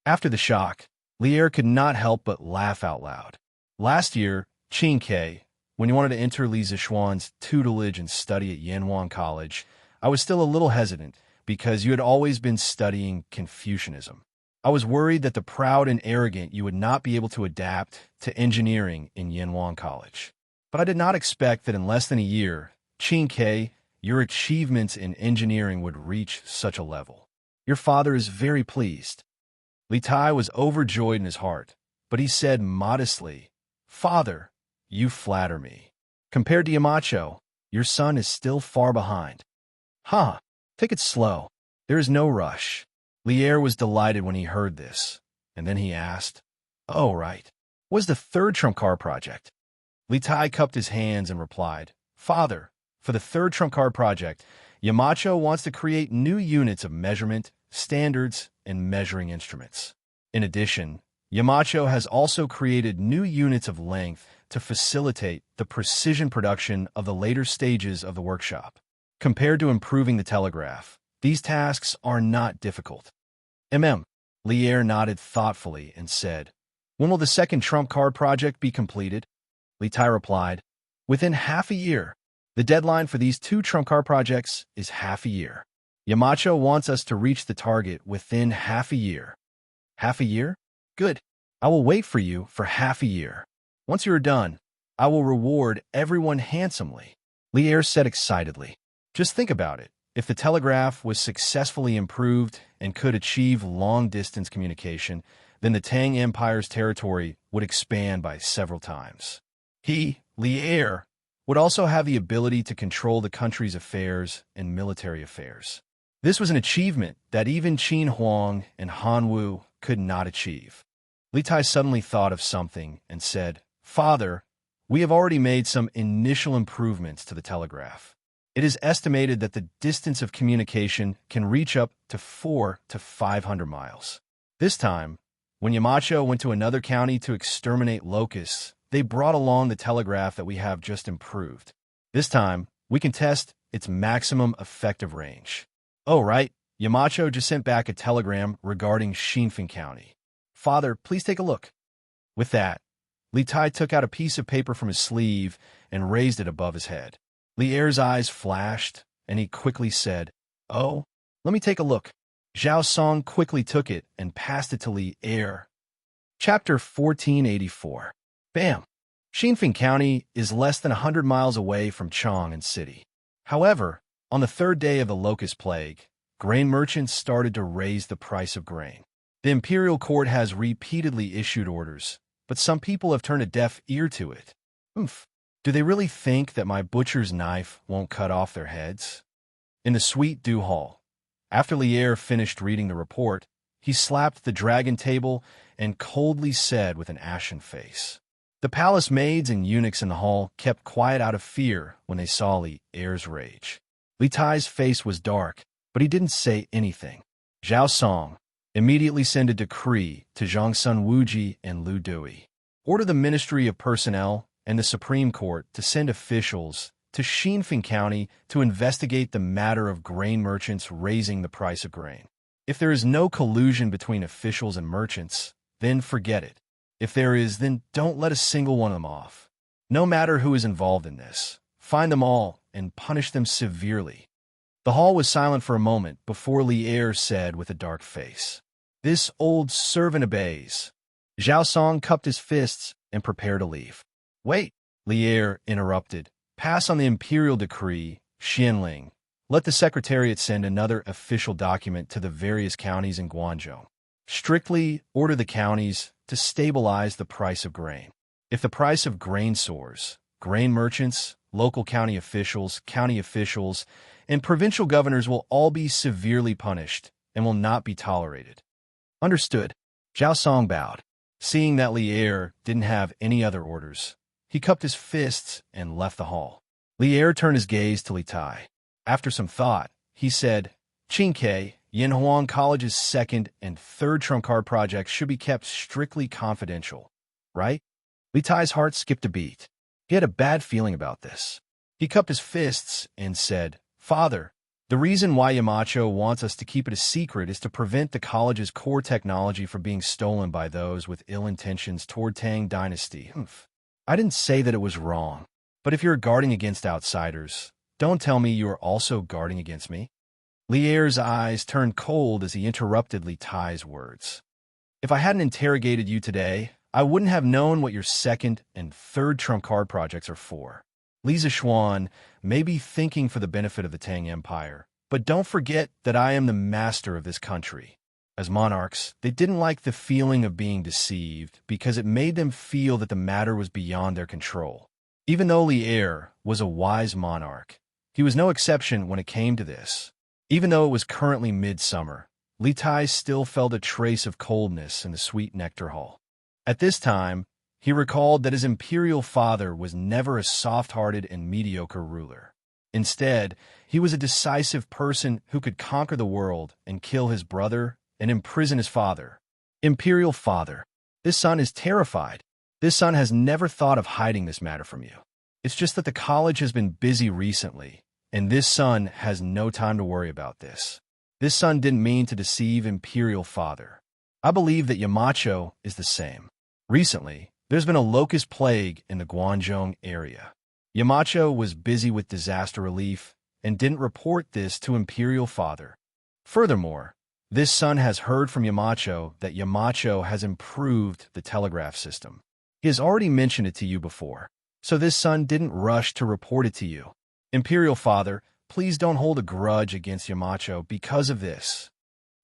S1: After the shock, Li Er could not help but laugh out loud. Last year, Xianxia, when you wanted to enter Li Zixuan's tutelage and study at Yanhuang College, I was still a little hesitant because you had always been studying Confucianism. I was worried that the proud and arrogant you would not be able to adapt to engineering in Yanhuang College. But I did not expect that in less than a year, Xianxia, your achievements in engineering would reach such a level. Your father is very pleased." Li Tai was overjoyed in his heart, but he said modestly, "Father, you flatter me. Compared to Yamacho, your son is still far behind." Take it slow. There is no rush." Li Er was delighted when he heard this, and then he asked, "Oh, right. What is the third trump card project?" Li Tai cupped his hands and replied, "Father, for the third trump card project, Yamacho wants to create new units of measurement, standards, and measuring instruments. In addition, Yamacho has also created new units of length to facilitate the precision production of the later stages of the workshop. Compared to improving the telegraph, these tasks are not difficult." Li Er nodded thoughtfully and said, "When will the second trump card project be completed?" Li Tai replied, "Within half a year. The deadline for these two trump card projects is half a year. Yamacho wants us to reach the target within half a year." "Half a year? Good. I will wait for you for half a year. Once you are done, I will reward everyone handsomely," Li Er said excitedly. Just think about it. If the telegraph was successfully improved and could achieve long-distance communication, then the Tang Empire's territory would expand by several times. He, Li Er, would also have the ability to control the country's affairs and military affairs. This was an achievement that even Qin Huang and Han Wu could not achieve. Li Tai suddenly thought of something and said, "Father, we have already made some initial improvements to the telegraph. It is estimated that the distance of communication can reach up to 400 to 500 miles. This time, when Yamacho went to another county to exterminate locusts, they brought along the telegraph that we have just improved. This time, we can test its maximum effective range." "Oh, right. Yamacho just sent back a telegram regarding Xinfeng County. Father, please take a look." With that, Li Tai took out a piece of paper from his sleeve and raised it above his head. Li Er's eyes flashed, and he quickly said, "Oh, let me take a look." Zhao Song quickly took it and passed it to Li Er. Chapter 1484. Bam! Xinfeng County is less than 100 miles away from Chang'an City. However, on the third day of the locust plague, grain merchants started to raise the price of grain. The imperial court has repeatedly issued orders, but some people have turned a deaf ear to it. Do they really think that my butcher's knife won't cut off their heads? In the sweet dew hall, after Li Er finished reading the report, he slapped the dragon table and coldly said with an ashen face, The palace maids and eunuchs in the hall kept quiet out of fear when they saw Li Er's rage. Li Tai's face was dark, but he didn't say anything. Zhao Song, immediately send a decree to Zhongsun Wuji and Lu Dui. Order the Ministry of Personnel and the Supreme Court to send officials to Xinfeng County to investigate the matter of grain merchants raising the price of grain. If there is no collusion between officials and merchants, then forget it. If there is, then don't let a single one of them off. No matter who is involved in this, find them all and punish them severely. The hall was silent for a moment before Li Er said with a dark face, "This old servant obeys." Zhao Song cupped his fists and prepared to leave. "Wait," Li Er interrupted. "Pass on the imperial decree, Xianling. Let the Secretariat send another official document to the various counties in Guangzhou. Strictly order the counties to stabilize the price of grain. If the price of grain soars, grain merchants, local county officials, and provincial governors will all be severely punished and will not be tolerated." "Understood." Zhao Song bowed. Seeing that Li Er didn't have any other orders, he cupped his fists and left the hall. Li Er turned his gaze to Li Tai. After some thought, he said, "Qingke, Yinhuang College's second and third trump card projects should be kept strictly confidential, right?" Li Tai's heart skipped a beat. He had a bad feeling about this. He cupped his fists and said, "Father, the reason why Yamacho wants us to keep it a secret is to prevent the college's core technology from being stolen by those with ill intentions toward Tang Dynasty." I didn't say that it was wrong, but if you're guarding against outsiders, don't tell me you are also guarding against me. Li Er's eyes turned cold as he interrupted Li Tai's words. "If I hadn't interrogated you today, I wouldn't have known what your second and third trump card projects are for. Li Zishuan may be thinking for the benefit of the Tang Empire, but don't forget that I am the master of this country." As monarchs, they didn't like the feeling of being deceived because it made them feel that the matter was beyond their control. Even though Li Er was a wise monarch, he was no exception when it came to this. Even though it was currently midsummer, Li Tai still felt a trace of coldness in the sweet nectar hall. At this time, he recalled that his imperial father was never a soft-hearted and mediocre ruler. Instead, he was a decisive person who could conquer the world and kill his brother and imprison his father. Imperial father, this son is terrified. This son has never thought of hiding this matter from you. It's just that the college has been busy recently, and this son has no time to worry about this. This son didn't mean to deceive Imperial Father. I believe that Yamacho is the same. Recently, there's been a locust plague in the Guangzhou area. Yamacho was busy with disaster relief and didn't report this to Imperial Father. Furthermore, this son has heard from Yamacho that Yamacho has improved the telegraph system. He has already mentioned it to you before, so this son didn't rush to report it to you. Imperial Father, please don't hold a grudge against Yamacho because of this."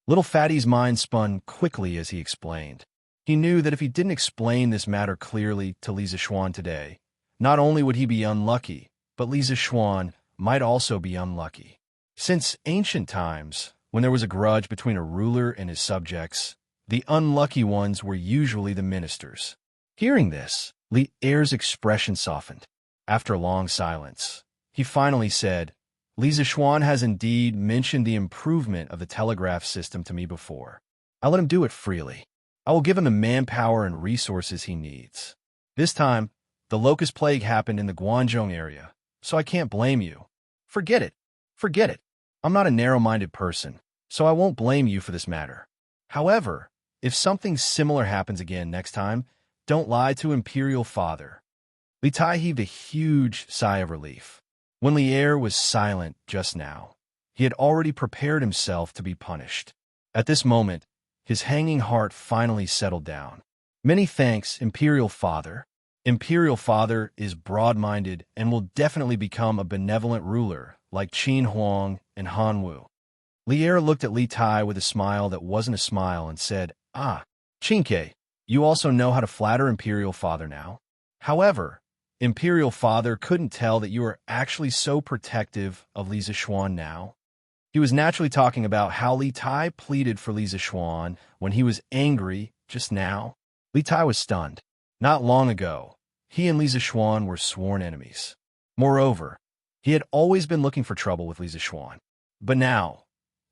S1: Little Fatty's mind spun quickly as he explained. He knew that if he didn't explain this matter clearly to Li Zishuan today, not only would he be unlucky, but Li Zishuan might also be unlucky. Since ancient times, when there was a grudge between a ruler and his subjects, the unlucky ones were usually the ministers. Hearing this, Li Er's expression softened. After a long silence, he finally said, "Li Zishuan has indeed mentioned the improvement of the telegraph system to me before. I let him do it freely. I will give him the manpower and resources he needs. This time, the locust plague happened in the Guangzhou area, so I can't blame you. Forget it. Forget it. I'm not a narrow-minded person, so I won't blame you for this matter. However, if something similar happens again next time, don't lie to Imperial Father." Li Tai heaved a huge sigh of relief. When Li Er was silent just now, he had already prepared himself to be punished. At this moment, his hanging heart finally settled down. "Many thanks, Imperial Father." Imperial Father is broad-minded and will definitely become a benevolent ruler like Qin Huang and Han Wu. Li Er looked at Li Tai with a smile that wasn't a smile and said, "Ah, Qingke, you also know how to flatter Imperial Father now. However, Imperial Father couldn't tell that you are actually so protective of Li Zishuan now." He was naturally talking about how Li Tai pleaded for Li Zishuan when he was angry just now. Li Tai was stunned. Not long ago, he and Li Zixuan were sworn enemies. Moreover, he had always been looking for trouble with Li Zixuan. But now,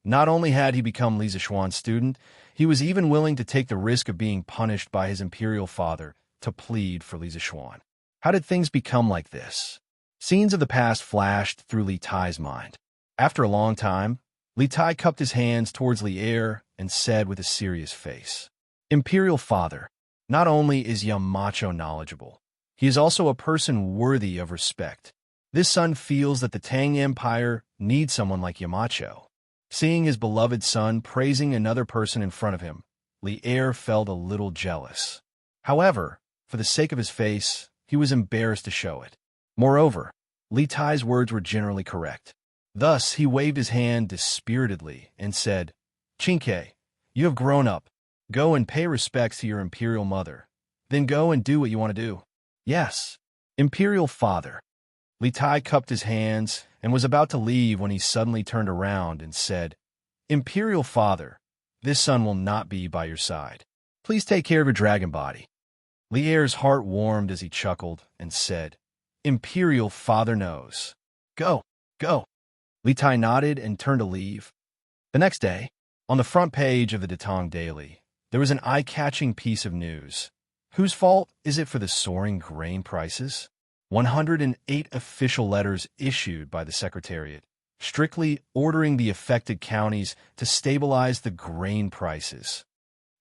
S1: not only had he become Li Zixuan's student, he was even willing to take the risk of being punished by his imperial father to plead for Li Zixuan. How did things become like this? Scenes of the past flashed through Li Tai's mind. After a long time, Li Tai cupped his hands towards Li Er and said with a serious face, "Imperial Father, not only is Yamacho knowledgeable, he is also a person worthy of respect. This son feels that the Tang Empire needs someone like Yamacho." Seeing his beloved son praising another person in front of him, Li Er felt a little jealous. However, for the sake of his face, he was embarrassed to show it. Moreover, Li Tai's words were generally correct. Thus, he waved his hand dispiritedly and said, "Chinke, you have grown up. Go and pay respects to your imperial mother. Then go and do what you want to do." "Yes, Imperial Father." Li Tai cupped his hands and was about to leave when he suddenly turned around and said, "Imperial Father, this son will not be by your side. Please take care of your dragon body." Li Er's heart warmed as he chuckled and said, "Imperial Father knows. Go, go." Li Tai nodded and turned to leave. The next day, on the front page of the Datong Daily, there was an eye-catching piece of news. Whose fault is it for the soaring grain prices? 108 official letters issued by the Secretariat, strictly ordering the affected counties to stabilize the grain prices.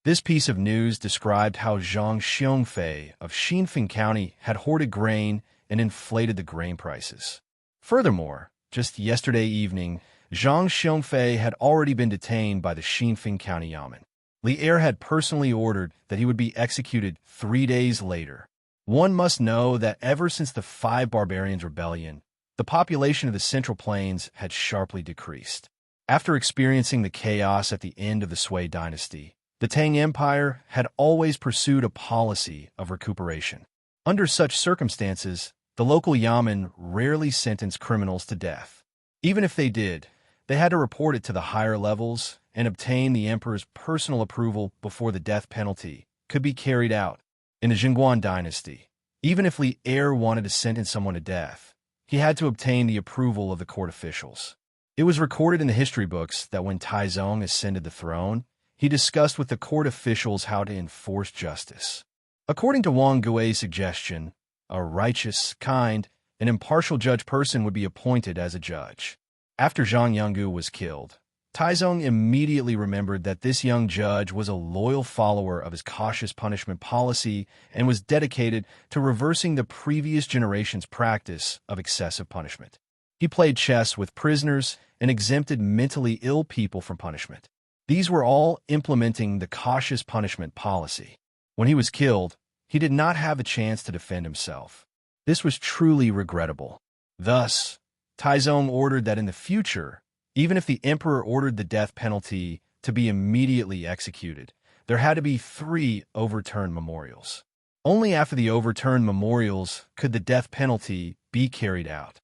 S1: This piece of news described how Zhang Xiongfei of Xinfeng County had hoarded grain and inflated the grain prices. Furthermore, just yesterday evening, Zhang Xiongfei had already been detained by the Xinfeng County Yamen. Li Er had personally ordered that he would be executed 3 days later. One must know that ever since the Five Barbarians Rebellion, the population of the Central Plains had sharply decreased. After experiencing the chaos at the end of the Sui dynasty, the Tang Empire had always pursued a policy of recuperation. Under such circumstances, the local yamen rarely sentenced criminals to death. Even if they did, they had to report it to the higher levels and obtain the emperor's personal approval before the death penalty could be carried out. In the Jingguan dynasty, even if Li Er wanted to sentence someone to death, he had to obtain the approval of the court officials. It was recorded in the history books that when Taizong ascended the throne, he discussed with the court officials how to enforce justice. According to Wang Gui's suggestion, a righteous, kind, and impartial judge person would be appointed as a judge. After Zhang Yanggu was killed, Taizong immediately remembered that this young judge was a loyal follower of his cautious punishment policy and was dedicated to reversing the previous generation's practice of excessive punishment. He played chess with prisoners and exempted mentally ill people from punishment. These were all implementing the cautious punishment policy. When he was killed, he did not have a chance to defend himself. This was truly regrettable. Thus, Taizong ordered that in the future, even if the emperor ordered the death penalty to be immediately executed, there had to be 3 overturned memorials. Only after the overturned memorials could the death penalty be carried out.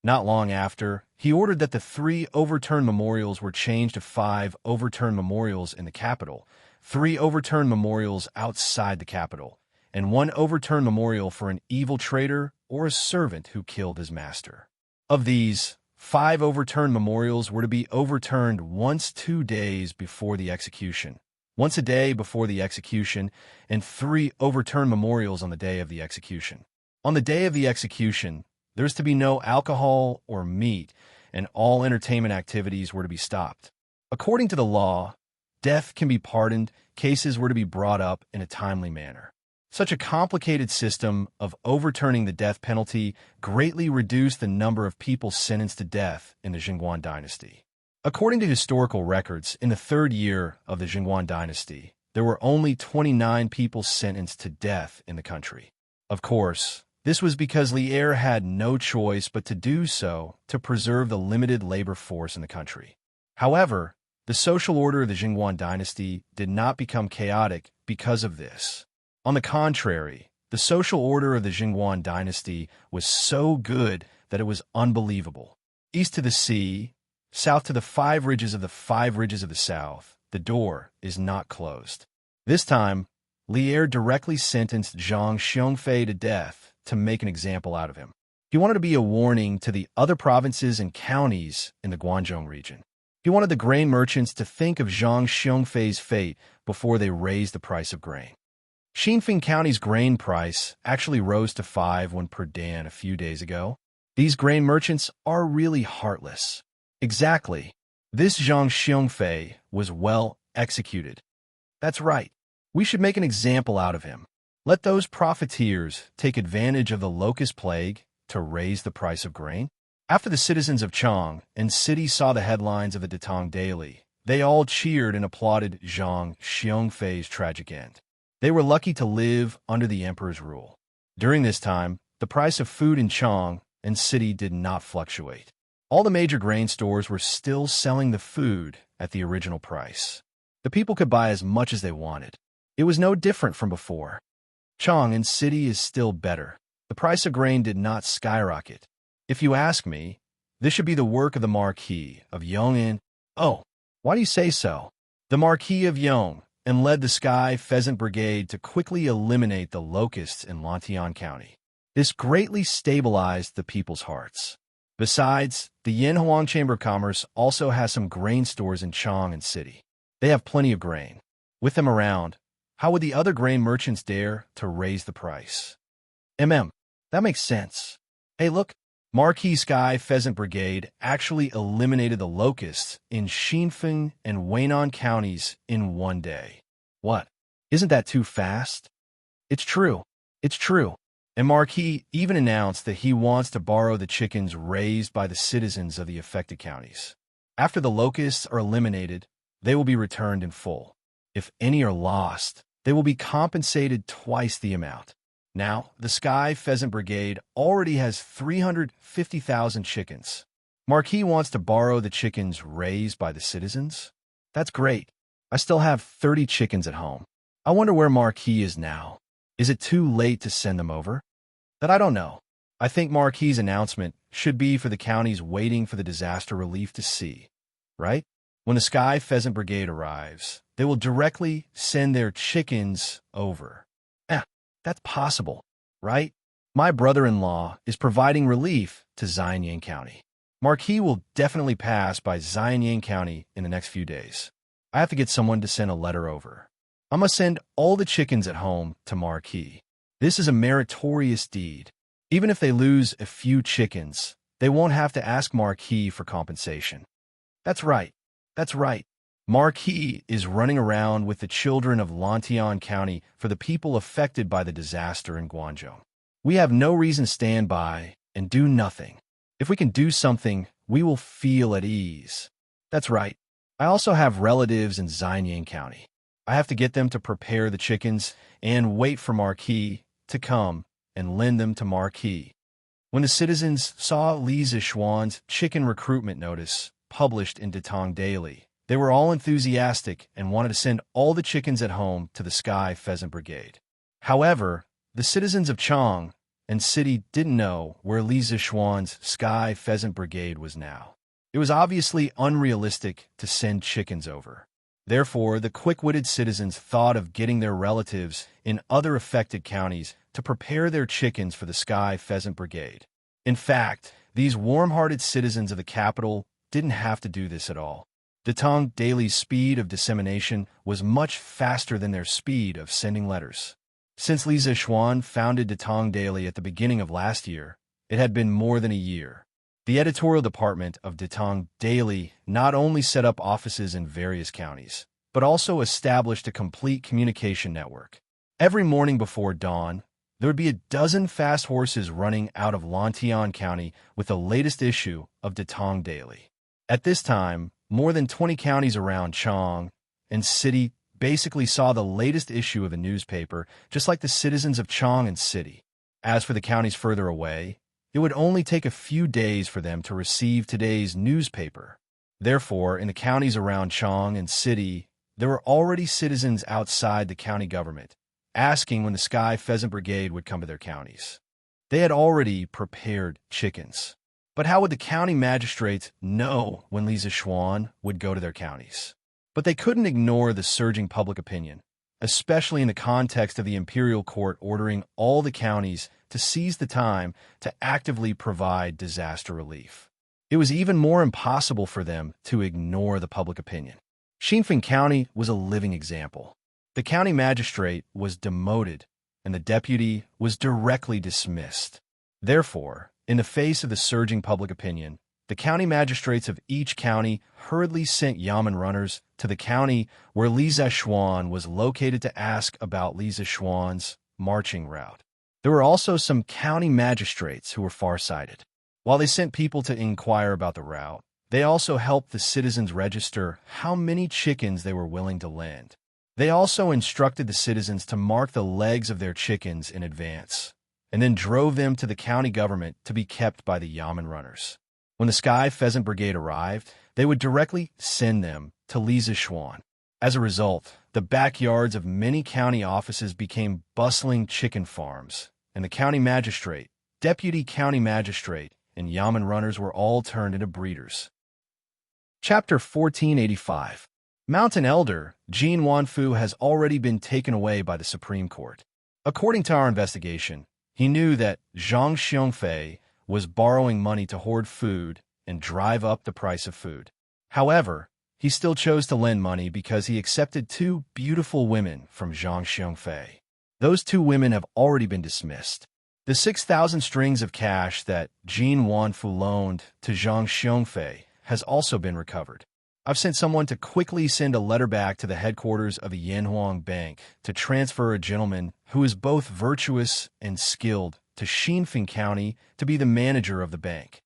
S1: Not long after, he ordered that the 3 overturned memorials were changed to 5 overturned memorials in the capital, 3 overturned memorials outside the capital, and 1 overturned memorial for an evil traitor or a servant who killed his master. Of these, 5 overturned memorials were to be overturned once 2 days before the execution, once a day before the execution, and 3 overturned memorials on the day of the execution. On the day of the execution, there was to be no alcohol or meat, and all entertainment activities were to be stopped. According to the law, death can be pardoned, cases were to be brought up in a timely manner. Such a complicated system of overturning the death penalty greatly reduced the number of people sentenced to death in the Jingguan dynasty. According to historical records, in the 3rd year of the Jingguan dynasty, there were only 29 people sentenced to death in the country. Of course, this was because Li Er had no choice but to do so to preserve the limited labor force in the country. However, the social order of the Jingguan dynasty did not become chaotic because of this. On the contrary, the social order of the Jingguan dynasty was so good that it was unbelievable. East to the sea, south to the 5 ridges of the 5 ridges of the south, the door is not closed. This time, Li Er directly sentenced Zhang Xiongfei to death to make an example out of him. He wanted to be a warning to the other provinces and counties in the Guangdong region. He wanted the grain merchants to think of Zhang Xiongfei's fate before they raised the price of grain. Xinfeng County's grain price actually rose to 5 per dan a few days ago. These grain merchants are really heartless. Exactly. This Zhang Xiongfei was well executed. That's right. We should make an example out of him. Let those profiteers take advantage of the locust plague to raise the price of grain. After the citizens of Chang and City saw the headlines of the Datong Daily, they all cheered and applauded Zhang Xiongfei's tragic end. They were lucky to live under the emperor's rule. During this time, the price of food in Chang and City did not fluctuate. All the major grain stores were still selling the food at the original price. The people could buy as much as they wanted. It was no different from before. Chang and City is still better. The price of grain did not skyrocket. If you ask me, this should be the work of the Marquis of Yong'an. Oh, why do you say so? The Marquis of Yong and led the Sky Pheasant Brigade to quickly eliminate the locusts in Lantian County. This greatly stabilized the people's hearts. Besides, the Yanhuang Chamber of Commerce also has some grain stores in Chang and City. They have plenty of grain. With them around, how would the other grain merchants dare to raise the price? That makes sense. Hey, look, Marquis Sky Pheasant Brigade actually eliminated the locusts in Xinfeng and Weinan counties in one day. What? Isn't that too fast? It's true. It's true. And Marquis even announced that he wants to borrow the chickens raised by the citizens of the affected counties. After the locusts are eliminated, they will be returned in full. If any are lost, they will be compensated twice the amount. Now, the Sky Pheasant Brigade already has 350,000 chickens. Marquis wants to borrow the chickens raised by the citizens? That's great. I still have 30 chickens at home. I wonder where Marquis is now. Is it too late to send them over? That I don't know. I think Marquis' announcement should be for the counties waiting for the disaster relief to see, right? When the Sky Pheasant Brigade arrives, they will directly send their chickens over. That's possible, right? My brother-in-law is providing relief to Xianxia County. Marquis will definitely pass by Xianxia County in the next few days. I have to get someone to send a letter over. I must send all the chickens at home to Marquis. This is a meritorious deed. Even if they lose a few chickens, they won't have to ask Marquis for compensation. That's right. That's right. Marquis is running around with the children of Lantian County for the people affected by the disaster in Guangzhou. We have no reason to stand by and do nothing. If we can do something, we will feel at ease. That's right. I also have relatives in Xianxia County. I have to get them to prepare the chickens and wait for Marquis to come and lend them to Marquis. When the citizens saw Li Zishuan's chicken recruitment notice published in Datong Daily, they were all enthusiastic and wanted to send all the chickens at home to the Sky Pheasant Brigade. However, the citizens of Chang and City didn't know where Li Zishuan's Sky Pheasant Brigade was now. It was obviously unrealistic to send chickens over. Therefore, the quick-witted citizens thought of getting their relatives in other affected counties to prepare their chickens for the Sky Pheasant Brigade. In fact, these warm-hearted citizens of the capital didn't have to do this at all. Datong Daily's speed of dissemination was much faster than their speed of sending letters. Since Li Zishuan founded Datong Daily at the beginning of last year, it had been more than a year. The editorial department of Datong Daily not only set up offices in various counties, but also established a complete communication network. Every morning before dawn, there would be a dozen fast horses running out of Lantian County with the latest issue of Datong Daily. At this time, more than 20 counties around Chang and City basically saw the latest issue of the newspaper, just like the citizens of Chang and City. As for the counties further away, it would only take a few days for them to receive today's newspaper. Therefore, in the counties around Chang and City, there were already citizens outside the county government, asking when the Sky Pheasant Brigade would come to their counties. They had already prepared chickens. But how would the county magistrates know when Li Zishuan would go to their counties? But they couldn't ignore the surging public opinion, especially in the context of the imperial court ordering all the counties to seize the time to actively provide disaster relief. It was even more impossible for them to ignore the public opinion. Xianxia County was a living example. The county magistrate was demoted, and the deputy was directly dismissed. Therefore, in the face of the surging public opinion, the county magistrates of each county hurriedly sent yamen runners to the county where Li Zishuan was located to ask about Li Zishuan's marching route. There were also some county magistrates who were farsighted. While they sent people to inquire about the route, they also helped the citizens register how many chickens they were willing to lend. They also instructed the citizens to mark the legs of their chickens in advance, and then drove them to the county government to be kept by the yamen runners. When the Sky Pheasant Brigade arrived, they would directly send them to Li Zishuan. As a result, the backyards of many county offices became bustling chicken farms, and the county magistrate, deputy county magistrate, and yamen runners were all turned into breeders. Chapter 1485. Mountain Elder Jin Wanfu has already been taken away by the Supreme Court. According to our investigation, he knew that Zhang Xiongfei was borrowing money to hoard food and drive up the price of food. However, he still chose to lend money because he accepted two beautiful women from Zhang Xiongfei. Those two women have already been dismissed. The 6,000 strings of cash that Jin Wanfu loaned to Zhang Xiongfei has also been recovered. I've sent someone to quickly send a letter back to the headquarters of the Yanhuang Bank to transfer a gentleman who is both virtuous and skilled to Xianxia County to be the manager of the bank.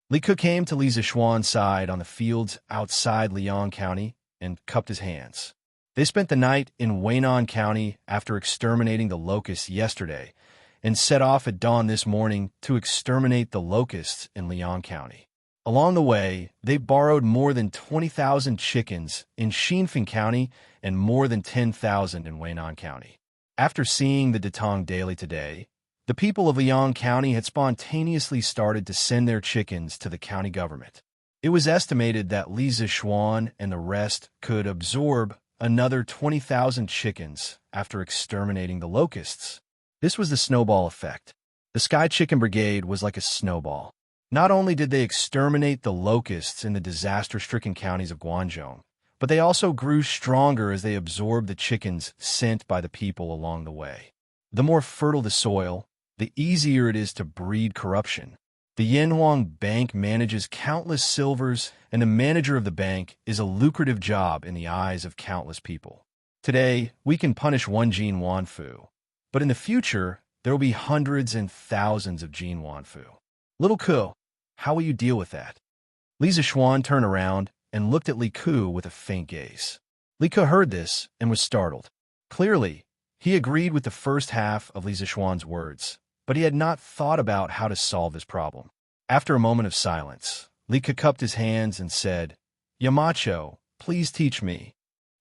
S1: Li Ke came to Li Zishuan's side on the fields outside Liang County and cupped his hands. They spent the night in Weinan County after exterminating the locusts yesterday and set off at dawn this morning to exterminate the locusts in Liang County. Along the way, they borrowed more than 20,000 chickens in Xianxia County and more than 10,000 in Weinan County. After seeing the Datong Daily today, the people of Liang County had spontaneously started to send their chickens to the county government. It was estimated that Li Zishuan and the rest could absorb another 20,000 chickens after exterminating the locusts. This was the snowball effect. The Sky Chicken Brigade was like a snowball. Not only did they exterminate the locusts in the disaster-stricken counties of Guangzhou, but they also grew stronger as they absorbed the chickens sent by the people along the way. The more fertile the soil, the easier it is to breed corruption. The Yanhuang Bank manages countless silvers, and the manager of the bank is a lucrative job in the eyes of countless people. Today, we can punish one Jin Wanfu, but in the future, there will be hundreds and thousands of Jin Wanfu. Little Ku, how will you deal with that? Li Zishuan turned around and looked at Li Ku with a faint gaze. Li Ku heard this and was startled. Clearly, he agreed with the first half of Li Zishuan's words, but he had not thought about how to solve this problem. After a moment of silence, Li Ku cupped his hands and said, "Yamacho, please teach me."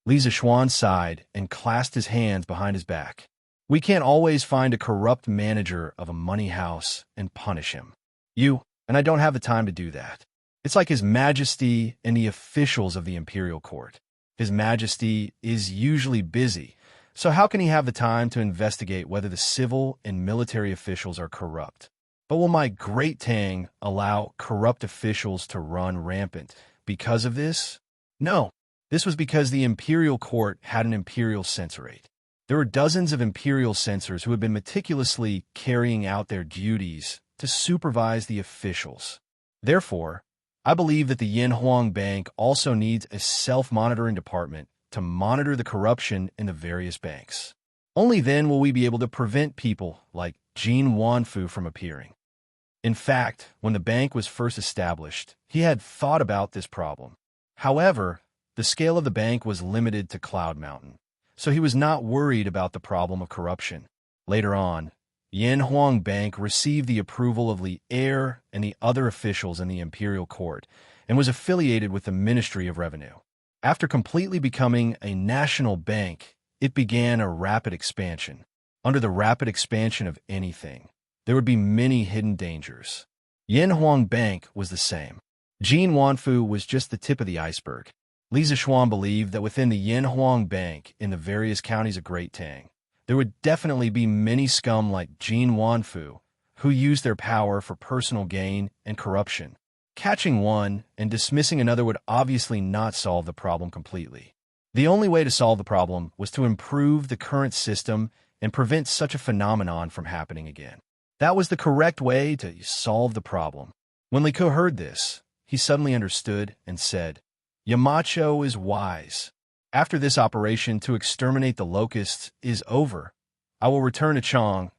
S1: Li Zishuan sighed and clasped his hands behind his back. We can't always find a corrupt manager of a money house and punish him. And I don't have the time to do that. It's like His Majesty and the officials of the imperial court. His Majesty is usually busy, so how can he have the time to investigate whether the civil and military officials are corrupt? But will my great Tang allow corrupt officials to run rampant because of this? No, this was because the imperial court had an imperial censorate. There were dozens of imperial censors who had been meticulously carrying out their duties to supervise the officials. Therefore, I believe that the Yanhuang Bank also needs a self-monitoring department to monitor the corruption in the various banks. Only then will we be able to prevent people like Jin Wanfu from appearing. In fact, when the bank was first established, he had thought about this problem. However, the scale of the bank was limited to Cloud Mountain, so he was not worried about the problem of corruption. Later on, Yanhuang Bank received the approval of Li Er and the other officials in the imperial court and was affiliated with the Ministry of Revenue. After completely becoming a national bank, it began a rapid expansion. Under the rapid expansion of anything, there would be many hidden dangers. Yanhuang Bank was the same. Jin Wanfu was just the tip of the iceberg. Li Zishuan believed that within the Yanhuang Bank in the various counties of Great Tang, there would definitely be many scum like Jin Wanfu who used their power for personal gain and corruption. Catching one and dismissing another would obviously not solve the problem completely. The only way to solve the problem was to improve the current system and prevent such a phenomenon from happening again. That was the correct way to solve the problem. When Li Ke heard this, he suddenly understood and said, Yamacho is wise. After this operation to exterminate the locusts is over, I will return to Chang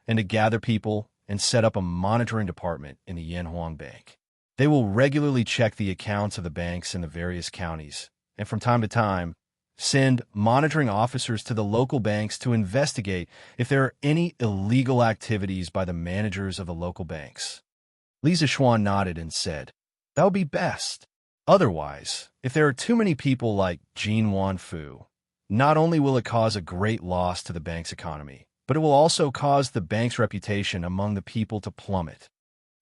S1: and to gather people and set up a monitoring department in the Yanhuang Bank. They will regularly check the accounts of the banks in the various counties, and from time to time, send monitoring officers to the local banks to investigate if there are any illegal activities by the managers of the local banks. Li Zishuan nodded and said, that would be best. Otherwise, if there are too many people like Jin Wanfu, not only will it cause a great loss to the bank's economy, but it will also cause the bank's reputation among the people to plummet.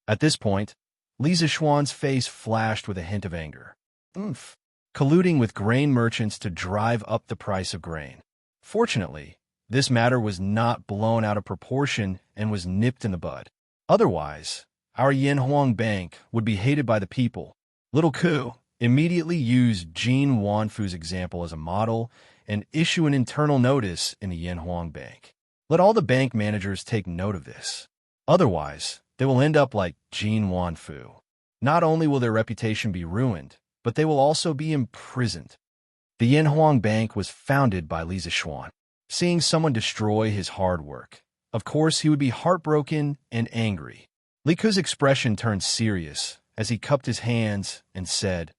S1: At this point, Li Zishuan's face flashed with a hint of anger. Colluding with grain merchants to drive up the price of grain. Fortunately, this matter was not blown out of proportion and was nipped in the bud. Otherwise, our Yanhuang Bank would be hated by the people. Little Ku immediately used Jin Wanfu's example as a model and issue an internal notice in the Yanhuang Bank. Let all the bank managers take note of this. Otherwise, they will end up like Jin Wanfu. Not only will their reputation be ruined, but they will also be imprisoned. The Yanhuang Bank was founded by Li Zishuan. Seeing someone destroy his hard work, of course he would be heartbroken and angry. Li Ke's expression turned serious as he cupped his hands and said,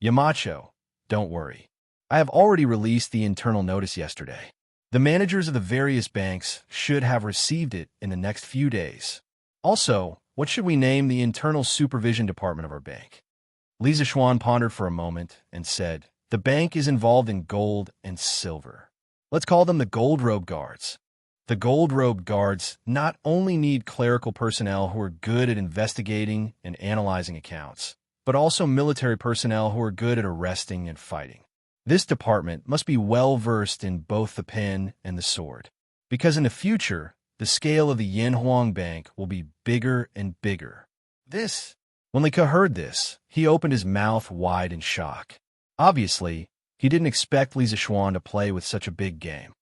S1: Yamacho, don't worry. I have already released the internal notice yesterday. The managers of the various banks should have received it in the next few days. Also, what should we name the internal supervision department of our bank? Li Zishuan pondered for a moment and said, the bank is involved in gold and silver. Let's call them the Gold Robe Guards. The Gold Robe Guards not only need clerical personnel who are good at investigating and analyzing accounts, but also military personnel who are good at arresting and fighting. This department must be well-versed in both the pen and the sword, because in the future, the scale of the Yanhuang Bank will be bigger and bigger. When Li Ke heard this, he opened his mouth wide in shock. Obviously, he didn't expect Li Zishuan to play with such a big game.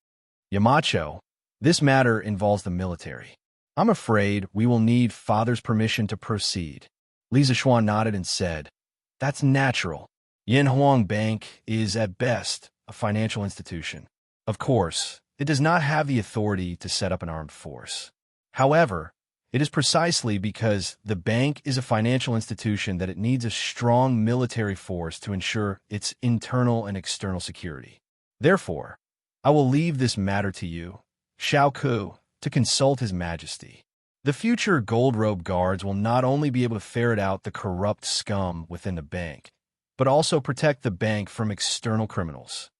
S1: Yamacho, this matter involves the military. I'm afraid we will need Father's permission to proceed. Li Zishuan nodded and said, that's natural. Yanhuang Bank is, at best, a financial institution. Of course, it does not have the authority to set up an armed force. However, it is precisely because the bank is a financial institution that it needs a strong military force to ensure its internal and external security. Therefore, I will leave this matter to you, Xiao Ku, to consult His Majesty. The future Gold Robe Guards will not only be able to ferret out the corrupt scum within the bank, but also protect the bank from external criminals.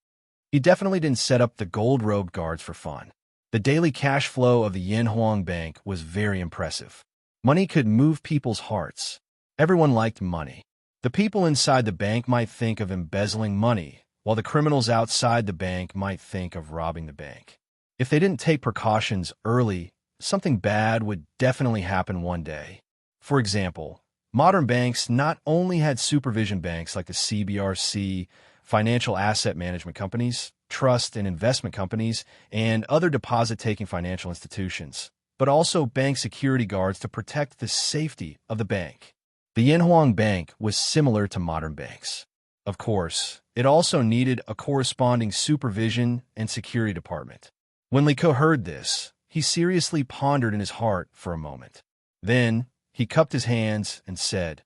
S1: He definitely didn't set up the Gold Robe Guards for fun. The daily cash flow of the Yanhuang Bank was very impressive. Money could move people's hearts. Everyone liked money. The people inside the bank might think of embezzling money, while the criminals outside the bank might think of robbing the bank. If they didn't take precautions early, something bad would definitely happen one day. For example, modern banks not only had supervision banks like the CBRC, financial asset management companies, trust and investment companies, and other deposit-taking financial institutions, but also bank security guards to protect the safety of the bank. The Yanhuang Bank was similar to modern banks. Of course, it also needed a corresponding supervision and security department. When Li Ke heard this, he seriously pondered in his heart for a moment. Then, he cupped his hands and said,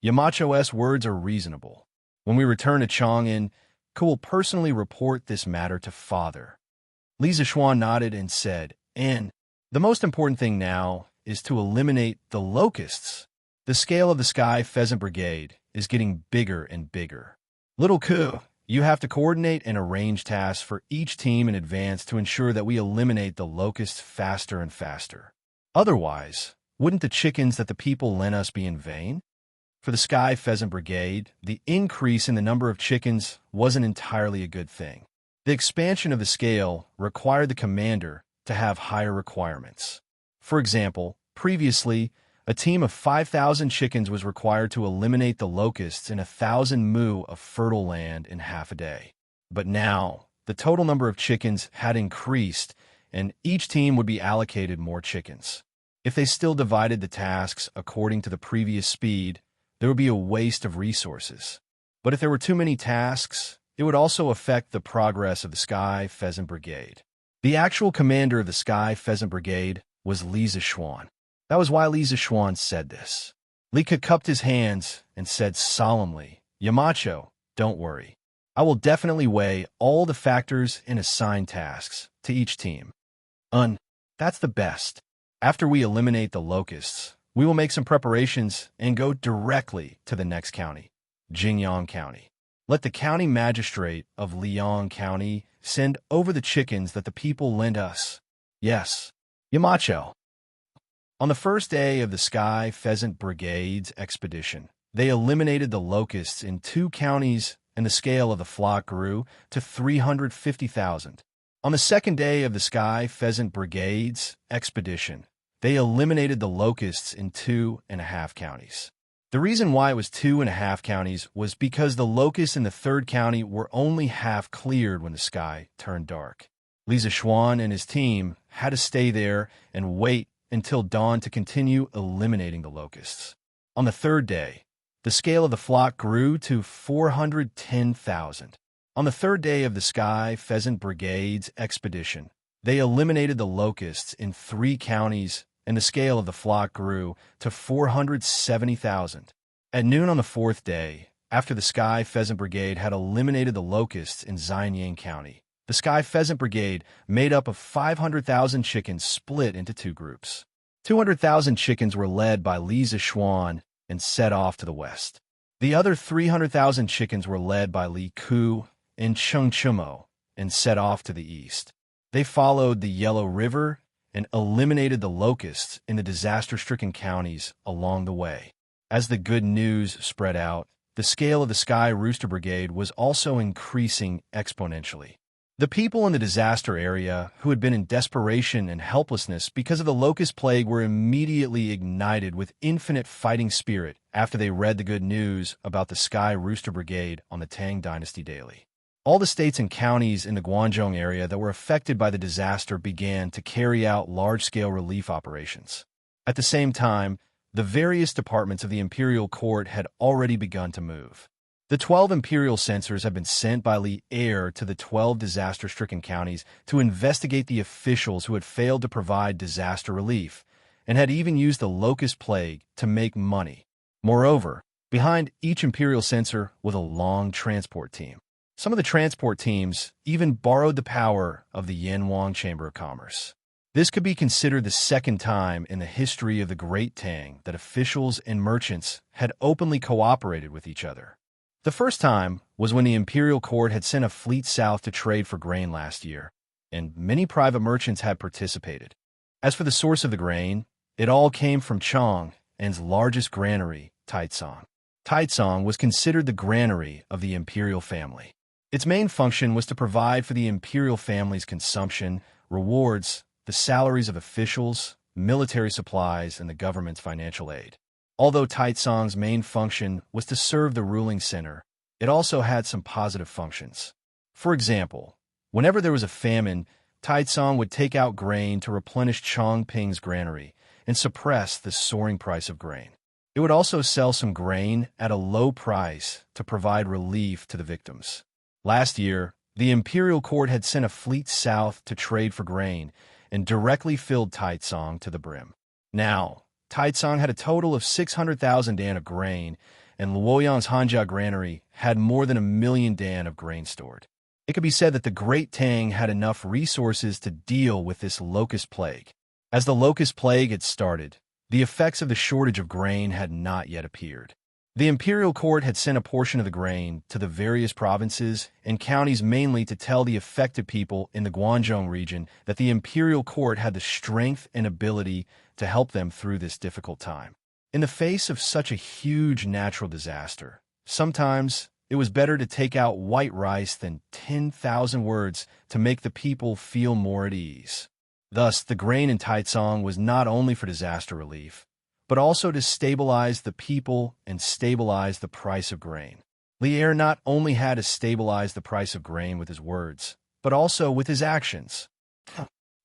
S1: Yamacho's words are reasonable. When we return to Chang'an, Ke will personally report this matter to Father. Li Zishuan nodded and said, and the most important thing now is to eliminate the locusts. The scale of the Sky Pheasant Brigade is getting bigger and bigger. Little Ku, you have to coordinate and arrange tasks for each team in advance to ensure that we eliminate the locusts faster and faster. Otherwise, wouldn't the chickens that the people lent us be in vain? For the Sky Pheasant Brigade, the increase in the number of chickens wasn't entirely a good thing. The expansion of the scale required the commander to have higher requirements. For example, Previously, a team of 5,000 chickens was required to eliminate the locusts in 1,000 mu of fertile land in half a day. But now, the total number of chickens had increased, and each team would be allocated more chickens. If they still divided the tasks according to the previous speed, there would be a waste of resources. But if there were too many tasks, it would also affect the progress of the Sky Pheasant Brigade. The actual commander of the Sky Pheasant Brigade was Li Zishuan. That was why Li Zishuan said this. Li Ke cupped his hands and said solemnly, "Yamacho, don't worry. I will definitely weigh all the factors and assign tasks to each team. That's the best. After we eliminate the locusts, we will make some preparations and go directly to the next county, Jingyang County. Let the county magistrate of Liang County send over the chickens that the people lent us." "Yes, Yamacho." On the first day of the Sky Pheasant Brigade's expedition, they eliminated the locusts in 2 counties, and the scale of the flock grew to 350,000. On the second day of the Sky Pheasant Brigade's expedition, they eliminated the locusts in 2.5 counties. The reason why it was 2.5 counties was because the locusts in the third county were only half cleared when the sky turned dark. Li Zishuan and his team had to stay there and wait until dawn to continue eliminating the locusts. On the third day, the scale of the flock grew to 410,000. On the third day of the Sky Pheasant Brigade's expedition, they eliminated the locusts in 3 counties, and the scale of the flock grew to 470,000. At noon on the fourth day, after the Sky Pheasant Brigade had eliminated the locusts in Xianxia County, the Sky Pheasant Brigade, made up of 500,000 chickens, split into 2 groups. 200,000 chickens were led by Li Zishuan and set off to the west. The other 300,000 chickens were led by Li Ku and Chengchimo and set off to the east. They followed the Yellow River and eliminated the locusts in the disaster-stricken counties along the way. As the good news spread out, the scale of the Sky Rooster Brigade was also increasing exponentially. The people in the disaster area who had been in desperation and helplessness because of the locust plague were immediately ignited with infinite fighting spirit after they read the good news about the Sky Rooster Brigade on the Tang Dynasty Daily. All the states and counties in the Guangzhou area that were affected by the disaster began to carry out large-scale relief operations. At the same time, the various departments of the imperial court had already begun to move. The 12 imperial censors had been sent by Li Air to the 12 disaster-stricken counties to investigate the officials who had failed to provide disaster relief and had even used the locust plague to make money. Moreover, behind each imperial censor was a long transport team. Some of the transport teams even borrowed the power of the Yanwang Chamber of Commerce. This could be considered the second time in the history of the Great Tang that officials and merchants had openly cooperated with each other. The first time was when the imperial court had sent a fleet south to trade for grain last year, and many private merchants had participated. As for the source of the grain, it all came from Chang'an's largest granary, Taicang. Taicang was considered the granary of the imperial family. Its main function was to provide for the imperial family's consumption, rewards, the salaries of officials, military supplies, and the government's financial aid. Although Taicang's main function was to serve the ruling center, it also had some positive functions. For example, whenever there was a famine, Taicang would take out grain to replenish Chongping's granary and suppress the soaring price of grain. It would also sell some grain at a low price to provide relief to the victims. Last year, the imperial court had sent a fleet south to trade for grain and directly filled Taicang to the brim. Now, Taicang had a total of 600,000 dan of grain, and Luoyang's Hanja granary had more than 1,000,000 dan of grain stored. It could be said that the Great Tang had enough resources to deal with this locust plague. As the locust plague had started, the effects of the shortage of grain had not yet appeared. The imperial court had sent a portion of the grain to the various provinces and counties mainly to tell the affected people in the Guangzhou region that the imperial court had the strength and ability to help them through this difficult time. In the face of such a huge natural disaster, sometimes it was better to take out white rice than 10,000 words to make the people feel more at ease. Thus, the grain in Taicang was not only for disaster relief, but also to stabilize the people and stabilize the price of grain. Li Er not only had to stabilize the price of grain with his words, but also with his actions.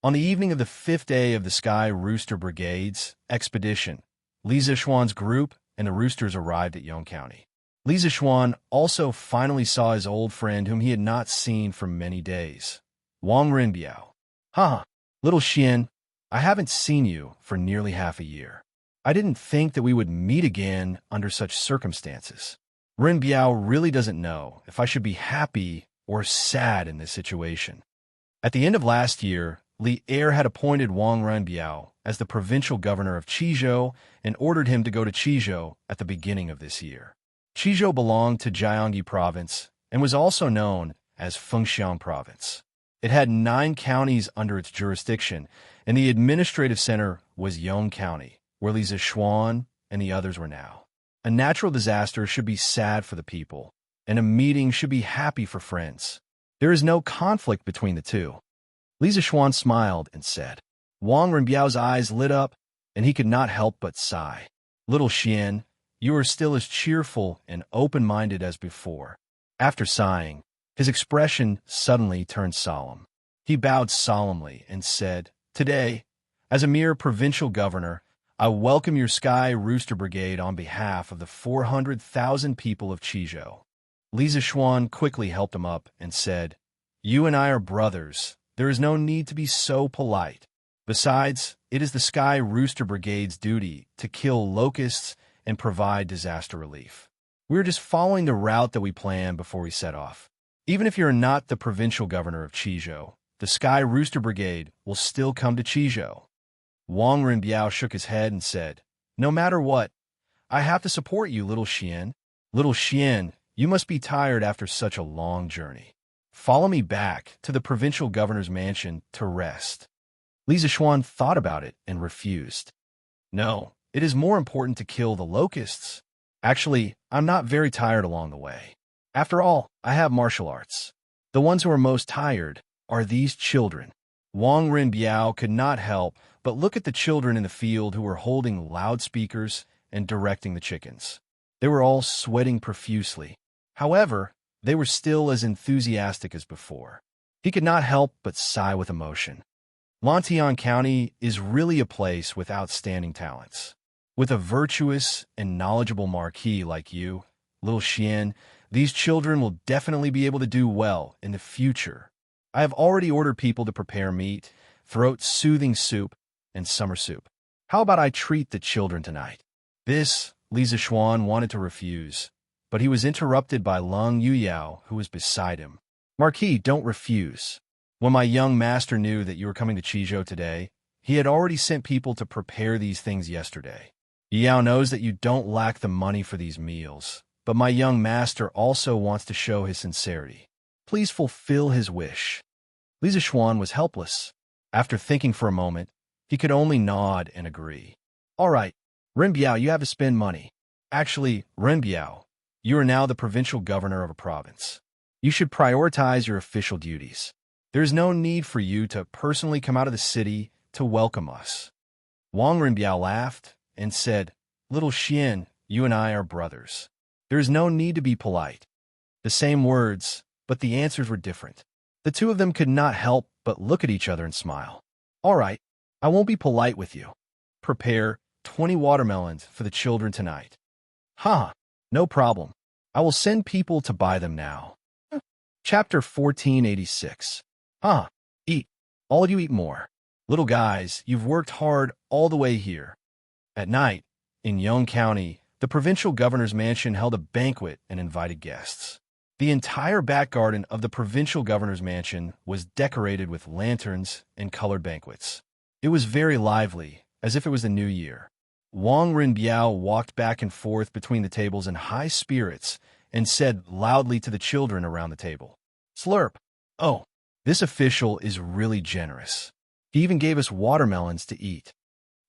S1: On the evening of the 5th day of the Sky Rooster Brigade's expedition, Li Zishuan's group and the roosters arrived at Yong County. Li Zishuan also finally saw his old friend whom he had not seen for many days, Wang Rinbiao. Little Xian, I haven't seen you for nearly half a year. I didn't think that we would meet again under such circumstances. Rinbiao really doesn't know if I should be happy or sad in this situation. At the end of last year, Li Er had appointed Wang Rinbiao as the provincial governor of Qizhou and ordered him to go to Qizhou at the beginning of this year. Qizhou belonged to Jiangyi province and was also known as Fengxiang province. It had 9 counties under its jurisdiction, and the administrative center was Yong County, where Li Zishuan and the others were now. A natural disaster should be sad for the people, and a meeting should be happy for friends. There is no conflict between the two. Li Zishuan smiled and said. Wang Rinbiao's eyes lit up, and he could not help but sigh. Little Xian, you are still as cheerful and open-minded as before. After sighing, his expression suddenly turned solemn. He bowed solemnly and said, Today, as a mere provincial governor, I welcome your Sky Rooster Brigade on behalf of the 400,000 people of Qizhou. Li Zishuan quickly helped him up and said, You and I are brothers. There is no need to be so polite. Besides, it is the Sky Rooster Brigade's duty to kill locusts and provide disaster relief. We're just following the route that we planned before we set off. Even if you're not the provincial governor of Qizhou, the Sky Rooster Brigade will still come to Qizhou. Wang Rinbiao shook his head and said, No matter what, I have to support you, little Xian. Little Xian, you must be tired after such a long journey. Follow me back to the provincial governor's mansion to rest. Li Zishuan thought about it and refused. No, it is more important to kill the locusts. Actually, I'm not very tired along the way. After all, I have martial arts. The ones who are most tired are these children. Wang Rinbiao could not help but look at the children in the field who were holding loudspeakers and directing the chickens. They were all sweating profusely. However, they were still as enthusiastic as before. He could not help but sigh with emotion. Lantian County is really a place with outstanding talents. With a virtuous and knowledgeable marquis like you, little Xian, these children will definitely be able to do well in the future. I have already ordered people to prepare meat, throat-soothing soup, and summer soup. How about I treat the children tonight? This, Li Zishuan wanted to refuse, but he was interrupted by Lung Yuyao, who was beside him. Marquis, don't refuse. When my young master knew that you were coming to Qizhou today, he had already sent people to prepare these things yesterday. Yao knows that you don't lack the money for these meals, but my young master also wants to show his sincerity. Please fulfill his wish. Li Zishuan was helpless. After thinking for a moment, he could only nod and agree. All right, Rinbiao, you have to spend money. Actually, Rinbiao, you are now the provincial governor of a province. You should prioritize your official duties. There is no need for you to personally come out of the city to welcome us. Wang Rinbiao laughed and said, Little Xian, you and I are brothers. There is no need to be polite. The same words, but the answers were different. The two of them could not help but look at each other and smile. All right, I won't be polite with you. Prepare 20 watermelons for the children tonight. No problem. I will send people to buy them now. Chapter 1486. Eat. All you eat more. Little guys, you've worked hard all the way here. At night, in Yong County, the provincial governor's mansion held a banquet and invited guests. The entire back garden of the provincial governor's mansion was decorated with lanterns and colored banquets. It was very lively, as if it was the new year. Wang Rinbiao walked back and forth between the tables in high spirits and said loudly to the children around the table, Slurp! Oh, this official is really generous. He even gave us watermelons to eat.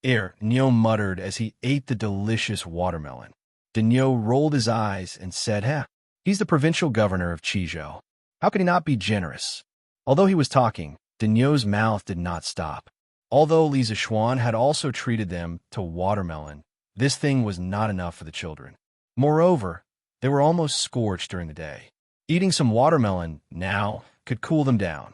S1: Nyo muttered as he ate the delicious watermelon. Nyo rolled his eyes and said, he's the provincial governor of Qizhou. How could he not be generous? Although he was talking, Nyo's mouth did not stop. Although Li Zixuan had also treated them to watermelon, this thing was not enough for the children. Moreover, they were almost scorched during the day. Eating some watermelon now could cool them down.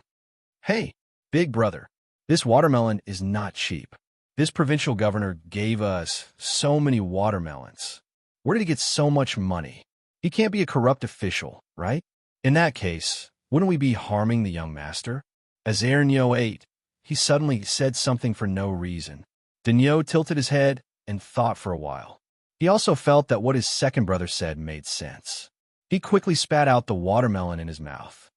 S1: Hey, big brother, this watermelon is not cheap. This provincial governor gave us so many watermelons. Where did he get so much money? He can't be a corrupt official, right? In that case, wouldn't we be harming the young master? As Ernyo ate, he suddenly said something for no reason. Denyo tilted his head and thought for a while. He also felt that what his second brother said made sense. He quickly spat out the watermelon in his mouth.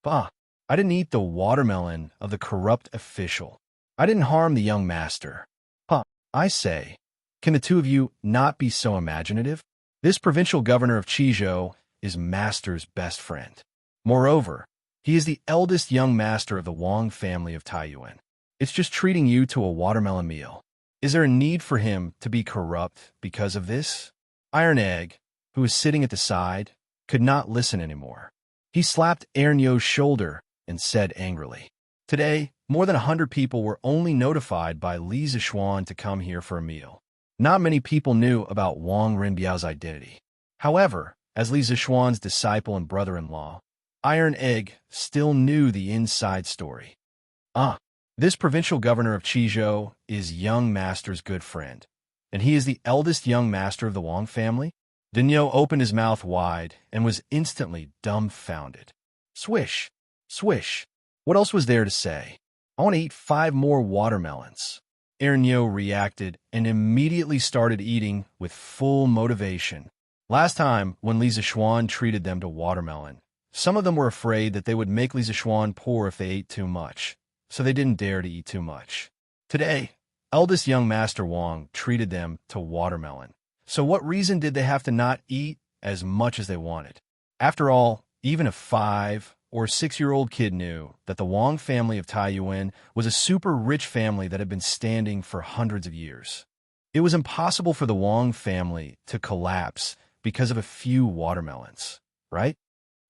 S1: Bah, I didn't eat the watermelon of the corrupt official. I didn't harm the young master. Bah, I say, can the two of you not be so imaginative? This provincial governor of Qizhou is master's best friend. Moreover, he is the eldest young master of the Wang family of Taiyuan. It's just treating you to a watermelon meal. Is there a need for him to be corrupt because of this? Iron Egg, who was sitting at the side, could not listen anymore. He slapped Ernyo's shoulder and said angrily, Today, more than 100 people were only notified by Li Zixuan to come here for a meal. Not many people knew about Wang Rinbiao's identity. However, as Li Zixuan's disciple and brother-in-law, Iron Egg still knew the inside story. This provincial governor of Qizhou is young master's good friend, and he is the eldest young master of the Wang family? Denyo opened his mouth wide and was instantly dumbfounded. Swish, swish. What else was there to say? I want to eat 5 more watermelons. Ernyo reacted and immediately started eating with full motivation. Last time, when Li Zixuan treated them to watermelon, some of them were afraid that they would make Li Zixuan poor if they ate too much, so they didn't dare to eat too much. Today, eldest young Master Wang treated them to watermelon. So what reason did they have to not eat as much as they wanted? After all, even a 5- or 6-year-old kid knew that the Wang family of Taiyuan was a super rich family that had been standing for hundreds of years. It was impossible for the Wang family to collapse because of a few watermelons, right?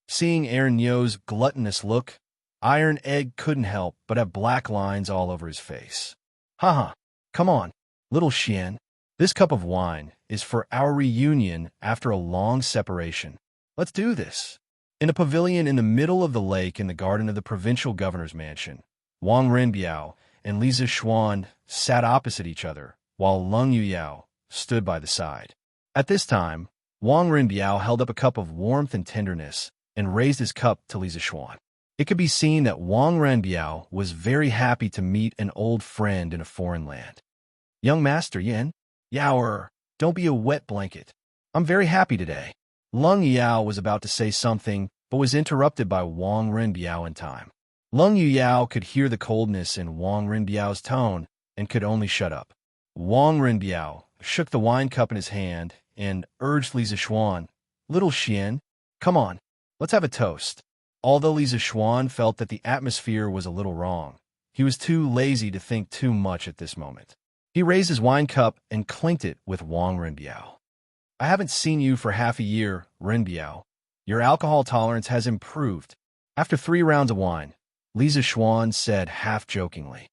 S1: Seeing Ernyo's gluttonous look, Iron Egg couldn't help but have black lines all over his face. Haha, come on, little Xian. This cup of wine is for our reunion after a long separation. Let's do this. In a pavilion in the middle of the lake in the garden of the provincial governor's mansion, Wang Rinbiao and Li Zixuan sat opposite each other, while Leng Yuyao stood by the side. At this time, Wang Rinbiao held up a cup of warmth and tenderness and raised his cup to Li Zixuan. It could be seen that Wang Rinbiao was very happy to meet an old friend in a foreign land. Young Master Yin, Yaoer, don't be a wet blanket. I'm very happy today. Leng Yuyao was about to say something, but was interrupted by Wang Rinbiao in time. Leng Yuyao could hear the coldness in Wang Rinbiao's tone and could only shut up. Wang Rinbiao shook the wine cup in his hand and urged Li Zixuan, Little Xian, come on, let's have a toast. Although Li Zixuan felt that the atmosphere was a little wrong, he was too lazy to think too much at this moment. He raised his wine cup and clinked it with Wang Rinbiao. I haven't seen you for half a year, Rinbiao. Your alcohol tolerance has improved. After 3 rounds of wine, Li Zixuan said half-jokingly,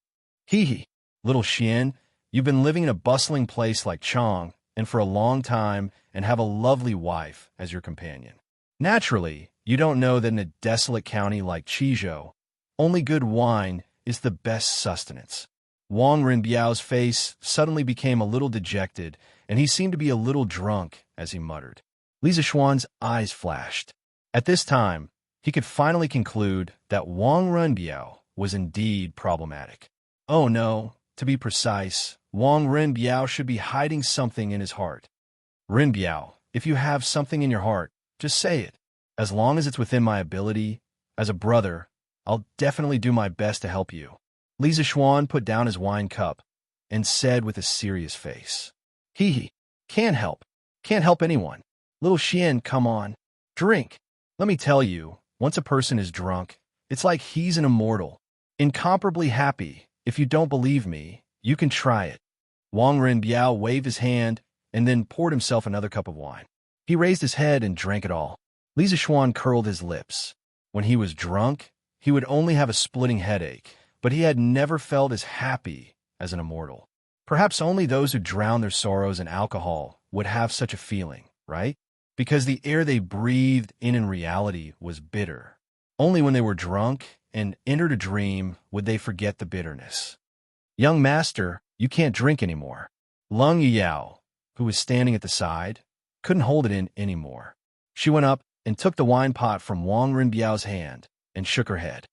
S1: Hee, little Xian, you've been living in a bustling place like Chang and for a long time and have a lovely wife as your companion. Naturally, you don't know that in a desolate county like Qizhou, only good wine is the best sustenance. Wang Rinbiao's face suddenly became a little dejected, and he seemed to be a little drunk as he muttered. Li Zixuan's eyes flashed. At this time, he could finally conclude that Wang Rinbiao was indeed problematic. Oh no, to be precise, Wang Rinbiao should be hiding something in his heart. Rinbiao, if you have something in your heart, just say it. As long as it's within my ability, as a brother, I'll definitely do my best to help you. Li Zixuan put down his wine cup and said with a serious face, Hee, can't help anyone. Little Xian, come on, drink. Let me tell you, once a person is drunk, it's like he's an immortal, incomparably happy. If you don't believe me, you can try it. Wang Rinbiao waved his hand and then poured himself another cup of wine. He raised his head and drank it all. Li Zixuan curled his lips. When he was drunk, he would only have a splitting headache, but he had never felt as happy as an immortal. Perhaps only those who drown their sorrows in alcohol would have such a feeling, right? Because the air they breathed in reality was bitter. Only when they were drunk and entered a dream would they forget the bitterness. Young master, you can't drink anymore. Lung Yao, who was standing at the side, couldn't hold it in anymore. She went up and took the wine pot from Wang Rinbiao's hand and shook her head.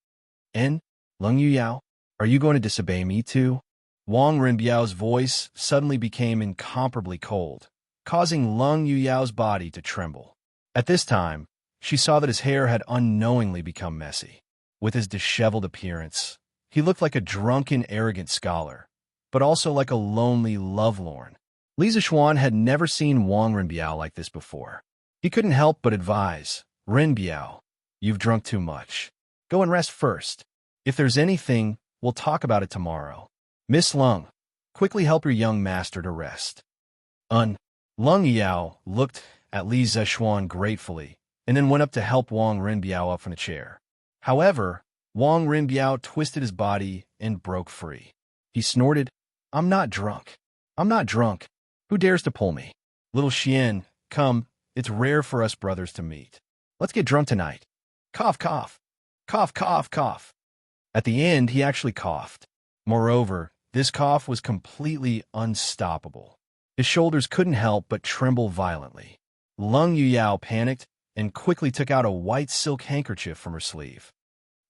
S1: "And, Lung Yao, are you going to disobey me too?" Wang Rinbiao's voice suddenly became incomparably cold, causing Lung Yao's body to tremble. At this time, she saw that his hair had unknowingly become messy. With his disheveled appearance, he looked like a drunken, arrogant scholar, but also like a lonely lovelorn. Li Zixuan had never seen Wang Rinbiao like this before. He couldn't help but advise, "Rinbiao, you've drunk too much. Go and rest first. If there's anything, we'll talk about it tomorrow. Miss Lung, quickly help your young master to rest." Lung Yao looked at Li Zixuan gratefully and then went up to help Wang Rinbiao up from the chair. However, Wang Rinbiao twisted his body and broke free. He snorted, "I'm not drunk. I'm not drunk. Who dares to pull me? Little Xian, come, it's rare for us brothers to meet. Let's get drunk tonight." Cough, cough. Cough, cough, cough. At the end, he actually coughed. Moreover, this cough was completely unstoppable. His shoulders couldn't help but tremble violently. Lung Yao panicked and quickly took out a white silk handkerchief from her sleeve.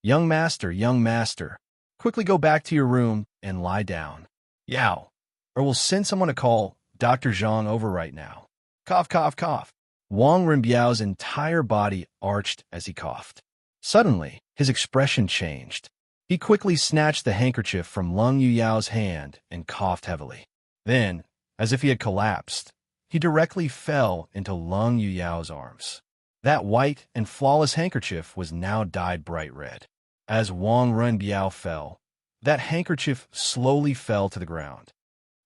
S1: Young master, quickly go back to your room and lie down. Yao, or we'll send someone to call Dr. Zhang over right now." Cough, cough, cough. Wang Rinbiao's entire body arched as he coughed. Suddenly, his expression changed. He quickly snatched the handkerchief from Lung Yao's hand and coughed heavily. Then, as if he had collapsed, he directly fell into Lung Yao's arms. That white and flawless handkerchief was now dyed bright red. As Wang Rinbiao fell, that handkerchief slowly fell to the ground.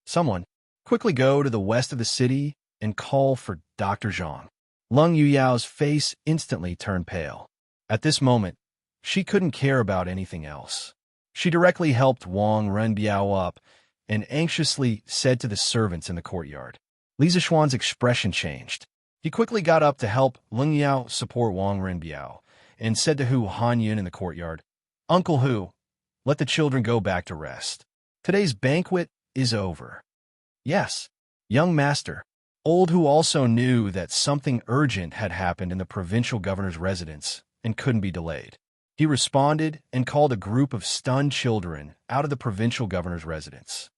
S1: "Someone, quickly go to the west of the city and call for Dr. Zhang." Lung Yao's face instantly turned pale. At this moment, she couldn't care about anything else. She directly helped Wang Rinbiao up and anxiously said to the servants in the courtyard. Li Zixuan's expression changed. He quickly got up to help Lung Yao support Wang Rinbiao and said to Hu Hanyun in the courtyard, "Uncle Hu, let the children go back to rest. Today's banquet is over." "Yes, young master." Old Hu also knew that something urgent had happened in the provincial governor's residence and couldn't be delayed. He responded and called a group of stunned children out of the provincial governor's residence.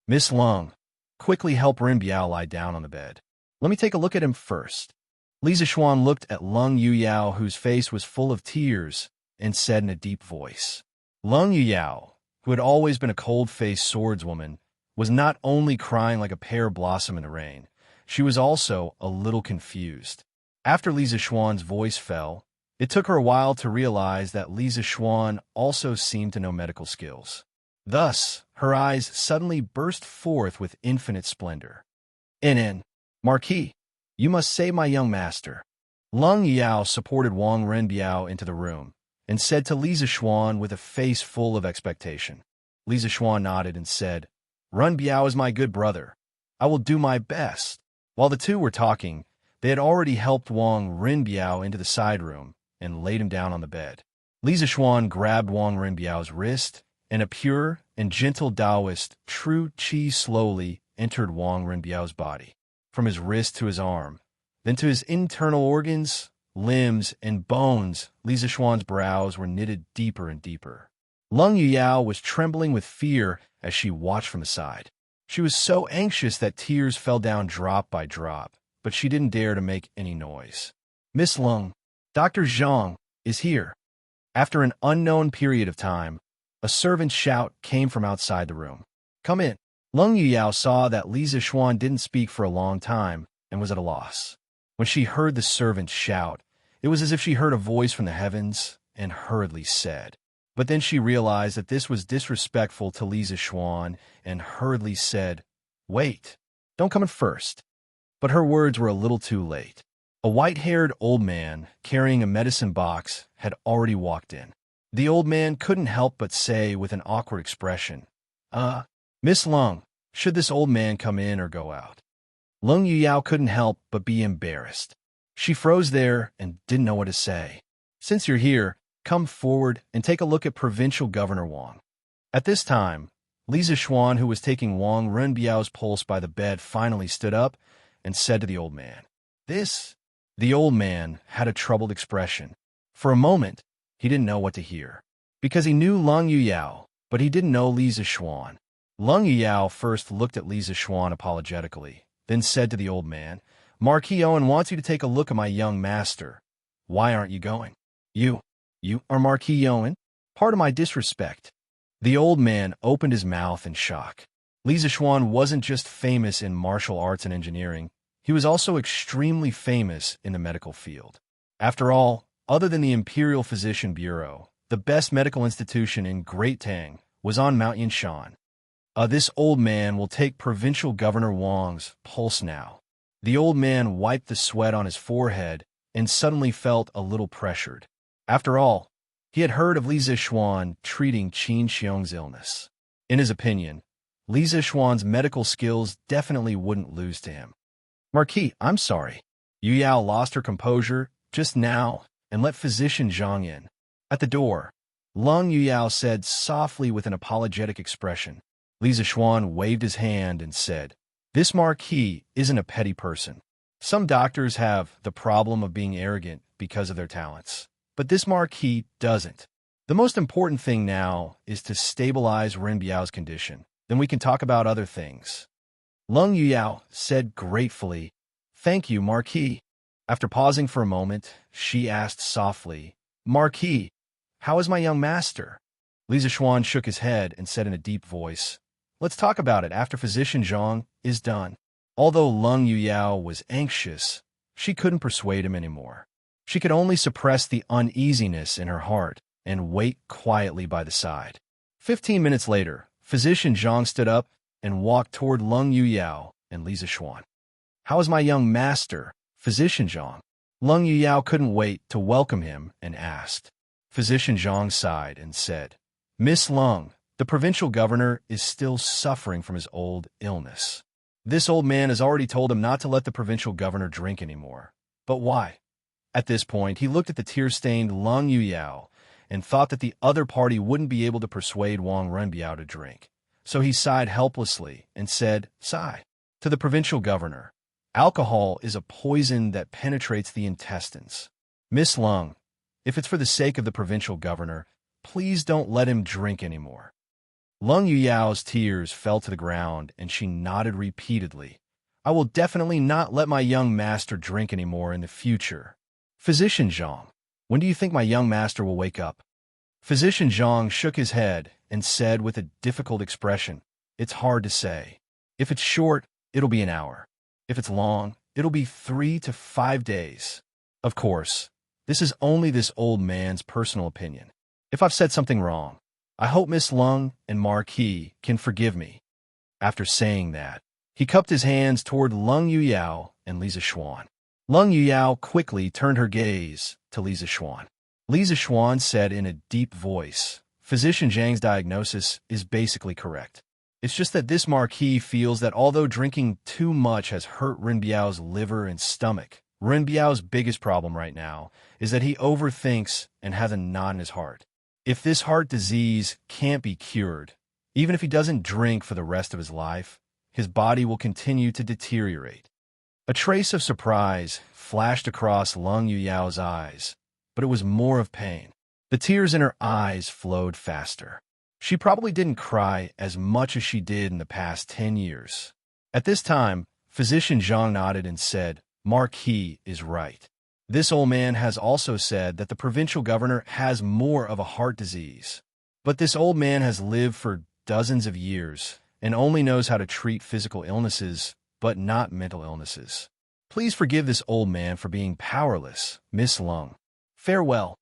S1: "Miss Lung, quickly help Rinbiao lie down on the bed. Let me take a look at him first." Li Zixuan looked at Lung Yao, whose face was full of tears, and said in a deep voice. Lung Yao, who had always been a cold-faced swordswoman, was not only crying like a pear blossom in the rain, she was also a little confused. After Li Zixuan's voice fell, it took her a while to realize that Li Zixuan also seemed to know medical skills. Thus, her eyes suddenly burst forth with infinite splendor. "In, Marquis, you must save my young master." Lung Yao supported Wang Rinbiao into the room and said to Li Zixuan with a face full of expectation. Li Zixuan nodded and said, "Rinbiao is my good brother. I will do my best." While the two were talking, they had already helped Wang Rinbiao into the side room and laid him down on the bed. Li Zixuan grabbed Wang Rinbiao's wrist, and a pure and gentle Taoist true qi slowly entered Wang Rinbiao's body, from his wrist to his arm, then to his internal organs, limbs, and bones. Li Zixuan's brows were knitted deeper and deeper. Lung Yao was trembling with fear as she watched from the side. She was so anxious that tears fell down drop by drop, but she didn't dare to make any noise. "Miss Lung, Dr. Zhang is here." After an unknown period of time, a servant's shout came from outside the room. "Come in." Lung Yao saw that Li Zixuan didn't speak for a long time and was at a loss. When she heard the servant's shout, it was as if she heard a voice from the heavens and hurriedly said. But then she realized that this was disrespectful to Li Zixuan and hurriedly said, "Wait, don't come in first." But her words were a little too late. A white-haired old man carrying a medicine box had already walked in. The old man couldn't help but say with an awkward expression, Miss Lung, should this old man come in or go out? Lung Yuyao couldn't help but be embarrassed. She froze there and didn't know what to say. Since you're here, come forward and take a look at Provincial Governor Wang. At this time, Li Zixuan, who was taking Wang Renbiao's pulse by the bed, finally stood up and said to the old man, "This?" The old man had a troubled expression. For a moment, he didn't know what to hear. Because he knew Lung Yuyao, but he didn't know Li Zixuan. Lung Yuyao first looked at Li Zixuan apologetically, then said to the old man, "Marquis Owen wants you to take a look at my young master. Why aren't you going?" You are Marquis Owen? Part of my disrespect." The old man opened his mouth in shock. Li Zixuan wasn't just famous in martial arts and engineering, he was also extremely famous in the medical field. After all, other than the Imperial Physician Bureau, the best medical institution in Great Tang was on Mount Yinshan. This old man will take Provincial Governor Wang's pulse now. The old man wiped the sweat on his forehead and suddenly felt a little pressured. After all, he had heard of Li Zixuan treating Qin Xiong's illness. In his opinion, Li Zixuan's medical skills definitely wouldn't lose to him. "Marquis, I'm sorry." Yu Yao lost her composure just now and let Physician Zhang in. At the door, Lung Yuyao said softly with an apologetic expression. Li Zixuan waved his hand and said, "This Marquis isn't a petty person. Some doctors have the problem of being arrogant because of their talents, but this Marquis doesn't. The most important thing now is to stabilize Renbiao's condition. Then we can talk about other things." Lung Yuyao said gratefully, "Thank you, Marquis." After pausing for a moment, she asked softly, "Marquis, how is my young master?" Li Zixuan shook his head and said in a deep voice, "Let's talk about it after Physician Zhang is done." Although Lung Yuyao was anxious, she couldn't persuade him anymore. She could only suppress the uneasiness in her heart and wait quietly by the side. 15 minutes later, Physician Zhang stood up and walked toward Lung Yuyao and Li Zixuan. "How is my young master, Physician Zhang?" Lung Yuyao couldn't wait to welcome him and asked. Physician Zhang sighed and said, "Miss Lung, the provincial governor is still suffering from his old illness. This old man has already told him not to let the provincial governor drink anymore. But why?" At this point, he looked at the tear-stained Lung Yuyao and thought that the other party wouldn't be able to persuade Wang Renbiao to drink. So he sighed helplessly and said, "Sigh." To the provincial governor, "Alcohol is a poison that penetrates the intestines. Miss Lung, if it's for the sake of the provincial governor, please don't let him drink anymore." Lung Yuyao's tears fell to the ground and she nodded repeatedly. "I will definitely not let my young master drink anymore in the future." "Physician Zhang, when do you think my young master will wake up?" Physician Zhang shook his head and said with a difficult expression, "It's hard to say. If it's short, it'll be an hour. If it's long, it'll be 3 to 5 days. Of course, this is only this old man's personal opinion. If I've said something wrong, I hope Miss Lung and Marquis can forgive me." After saying that, he cupped his hands toward Lung Yuyao and Li Zixuan. Lung Yuyao quickly turned her gaze to Li Zixuan. Li Zixuan said in a deep voice, "Physician Zhang's diagnosis is basically correct. It's just that this Marquis feels that although drinking too much has hurt Renbiao's liver and stomach, Renbiao's biggest problem right now is that he overthinks and has a knot in his heart. If this heart disease can't be cured, even if he doesn't drink for the rest of his life, his body will continue to deteriorate." A trace of surprise flashed across Lung Yuyao's eyes, but it was more of pain. The tears in her eyes flowed faster. She probably didn't cry as much as she did in the past 10 years. At this time, Physician Zhang nodded and said, "Marquis is right. This old man has also said that the provincial governor has more of a heart disease. But this old man has lived for dozens of years and only knows how to treat physical illnesses, but not mental illnesses. Please forgive this old man for being powerless, Miss Lung. Farewell."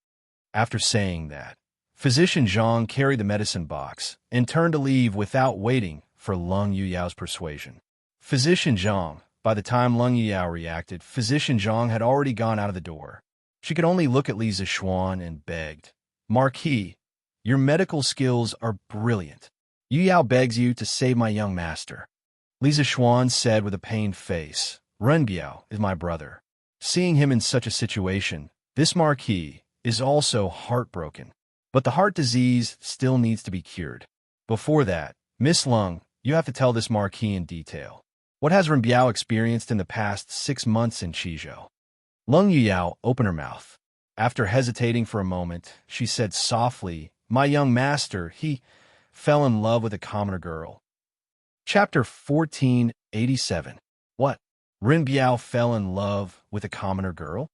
S1: After saying that, Physician Zhang carried the medicine box and turned to leave without waiting for Lung Yuyao's persuasion. Physician Zhang, by the time Lung Yuyao reacted, Physician Zhang had already gone out of the door. She could only look at Li Zixuan and begged, "Marquis, Your medical skills are brilliant. Yu Yao begs you to save my young master. Li Zishuan said with a pained face. Ren Biao is my brother. Seeing him in such a situation, this marquis is also heartbroken. But the heart disease still needs to be cured. Before that, Miss Lung, you have to tell this marquis in detail. What has Ren Biao experienced in the past 6 months in Qizhou? Lung Yuyao opened her mouth. After hesitating for a moment, she said softly, My young master, he fell in love with a commoner girl. Chapter 1487. What? Ren Biao fell in love with a commoner girl?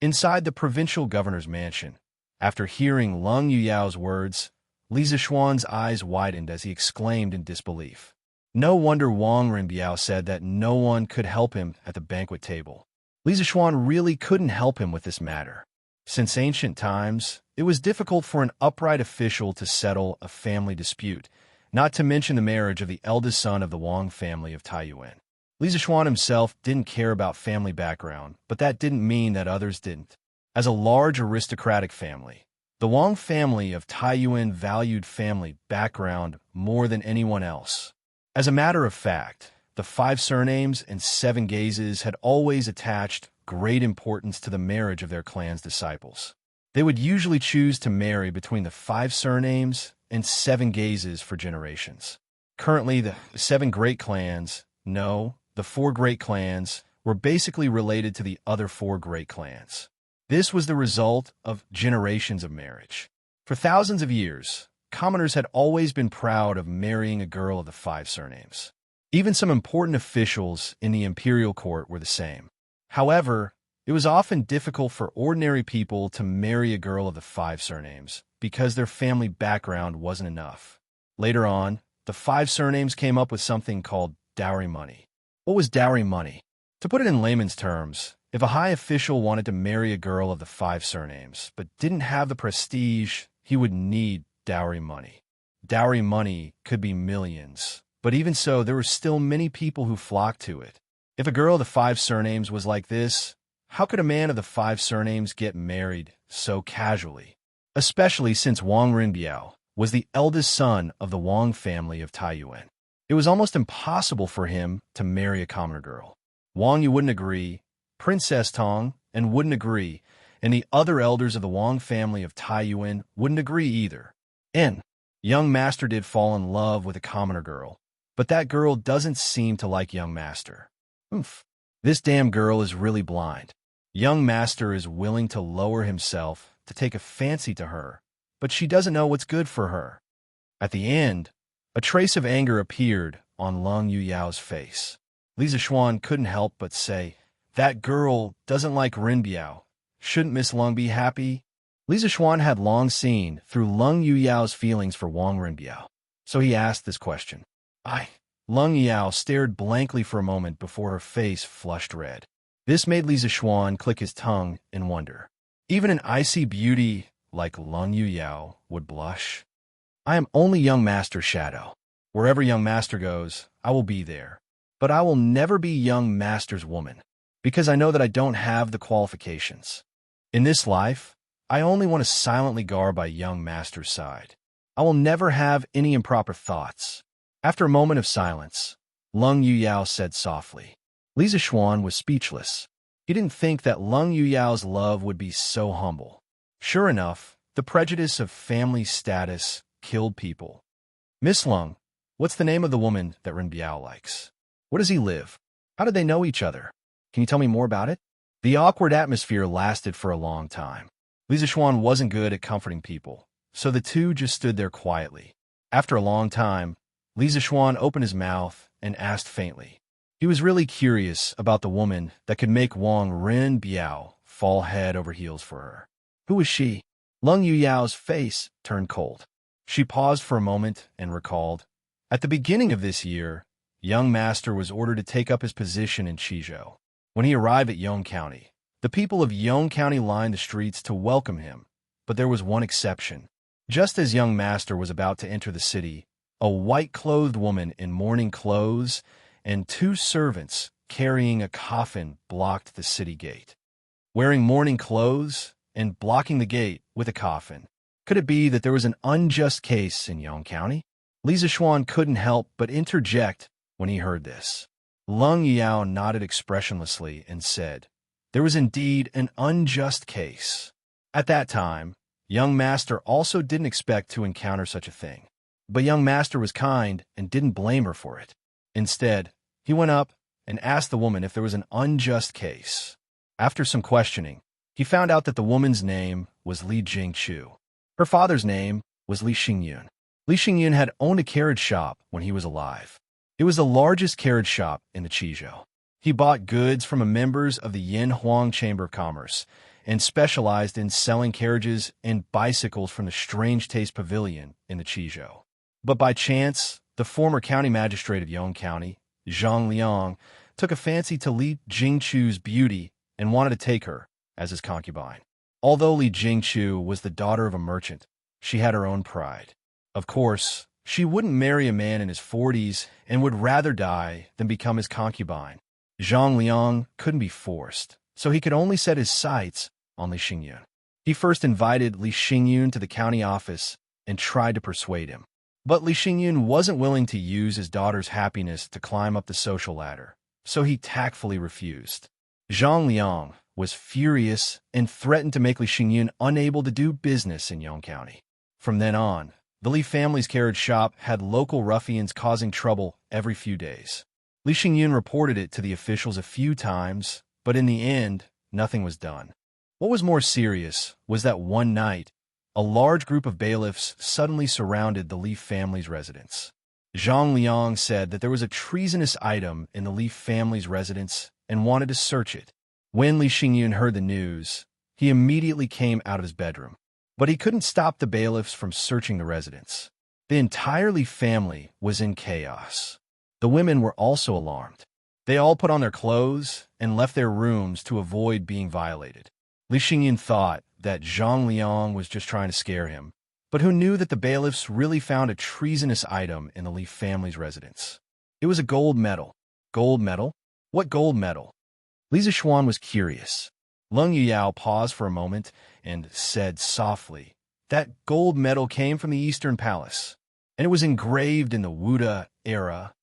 S1: Inside the provincial governor's mansion, after hearing Lung Yuyao's words, Li Zishuan's eyes widened as he exclaimed in disbelief. No wonder Wang Renbiao said that no one could help him at the banquet table. Li Zishuan really couldn't help him with this matter. Since ancient times, it was difficult for an upright official to settle a family dispute, not to mention the marriage of the eldest son of the Wang family of Taiyuan. Li Zishuan himself didn't care about family background, but that didn't mean that others didn't. As a large aristocratic family, the Wang family of Taiyuan valued family background more than anyone else. As a matter of fact, the 5 surnames and 7 gazes had always attached great importance to the marriage of their clan's disciples. They would usually choose to marry between the 5 surnames and 7 gazes for generations. Currently, the 7 great clans, the 4 great clans, were basically related to the other 4 great clans. This was the result of generations of marriage. For thousands of years, commoners had always been proud of marrying a girl of the 5 surnames. Even some important officials in the imperial court were the same. However, it was often difficult for ordinary people to marry a girl of the 5 surnames because their family background wasn't enough. Later on, the 5 surnames came up with something called dowry money. What was dowry money? To put it in layman's terms, if a high official wanted to marry a girl of the 5 surnames but didn't have the prestige, he would need dowry money. Dowry money could be millions, but even so, there were still many people who flocked to it. If a girl of the 5 surnames was like this, how could a man of the 5 surnames get married so casually? Especially since Wang Renbiao was the eldest son of the Wang family of Taiyuan. It was almost impossible for him to marry a commoner girl. Wang Yu wouldn't agree, Princess Tong and wouldn't agree, and the other elders of the Wang family of Taiyuan wouldn't agree either. And young master did fall in love with a commoner girl, but that girl doesn't seem to like young master. Oof. This damn girl is really blind. Young master is willing to lower himself to take a fancy to her, but she doesn't know what's good for her. At the end, a trace of anger appeared on Lung Yuyao's face. Li Zishuan couldn't help but say, That girl doesn't like Ren Biao. Shouldn't Miss Lung be happy? Li Zishuan had long seen through Lung Yuyao's feelings for Wang Renbiao, so he asked this question. Lung Yao stared blankly for a moment before her face flushed red. This made Li Zishuan click his tongue in wonder. Even an icy beauty like Lung Yuyao would blush. I am only young master's shadow. Wherever young master goes, I will be there. But I will never be young master's woman, because I know that I don't have the qualifications. In this life, I only want to silently guard by young master's side. I will never have any improper thoughts. After a moment of silence, Lung Yuyao said softly. Li Zishuan was speechless. He didn't think that Lung Yuyao's love would be so humble. Sure enough, the prejudice of family status killed people. Miss Lung, what's the name of the woman that Ren Biao likes? Where does he live? How did they know each other? Can you tell me more about it? The awkward atmosphere lasted for a long time. Li Zishuan wasn't good at comforting people, so the two just stood there quietly. After a long time, Li Zishuan opened his mouth and asked faintly. He was really curious about the woman that could make Wang Ren Biao fall head over heels for her. Who was she? Lung Yuyao's face turned cold. She paused for a moment and recalled. At the beginning of this year, young master was ordered to take up his position in Qizhou. When he arrived at Yong County, the people of Yong County lined the streets to welcome him, but there was one exception. Just as young master was about to enter the city, a white-clothed woman in mourning clothes and 2 servants carrying a coffin blocked the city gate. Wearing mourning clothes and blocking the gate with a coffin, Could it be that there was an unjust case in Yong County? Li Zishuan couldn't help but interject when he heard this. Lung Yao nodded expressionlessly and said, "There was indeed an unjust case." At that time, young master also didn't expect to encounter such a thing. But young master was kind and didn't blame her for it. Instead, he went up and asked the woman if there was an unjust case. After some questioning, he found out that the woman's name was Li Jingchu. Her father's name was Li Xingyun. Li Xingyun had owned a carriage shop when he was alive. It was the largest carriage shop in the Qizhou. He bought goods from members of the Yin Huang Chamber of Commerce and specialized in selling carriages and bicycles from the Strange Taste Pavilion in the Qizhou. But by chance, the former county magistrate of Yong County, Zhang Liang, took a fancy to Li Jingchu's beauty and wanted to take her as his concubine. Although Li Jingchu was the daughter of a merchant, she had her own pride. Of course, she wouldn't marry a man in his 40s and would rather die than become his concubine. Zhang Liang couldn't be forced, so he could only set his sights on Li Xingyun. He first invited Li Xingyun to the county office and tried to persuade him. But Li Xingyun wasn't willing to use his daughter's happiness to climb up the social ladder, so he tactfully refused. Zhang Liang was furious and threatened to make Li Xingyun unable to do business in Yong County. From then on, the Li family's carriage shop had local ruffians causing trouble every few days. Li Xingyun reported it to the officials a few times, but in the end, nothing was done. What was more serious was that one night, a large group of bailiffs suddenly surrounded the Li family's residence. Zhang Liang said that there was a treasonous item in the Li family's residence and wanted to search it. When Li Xingyun heard the news, he immediately came out of his bedroom. But he couldn't stop the bailiffs from searching the residence. The entire Li family was in chaos. The women were also alarmed. They all put on their clothes and left their rooms to avoid being violated. Li Xingyun thought that Zhang Liang was just trying to scare him, but who knew that the bailiffs really found a treasonous item in the Li family's residence? It was a gold medal. Gold medal? What gold medal? Li Zishuan was curious. Lung Yao paused for a moment and said softly, "That gold medal came from the Eastern Palace, and it was engraved in the Wuxia era."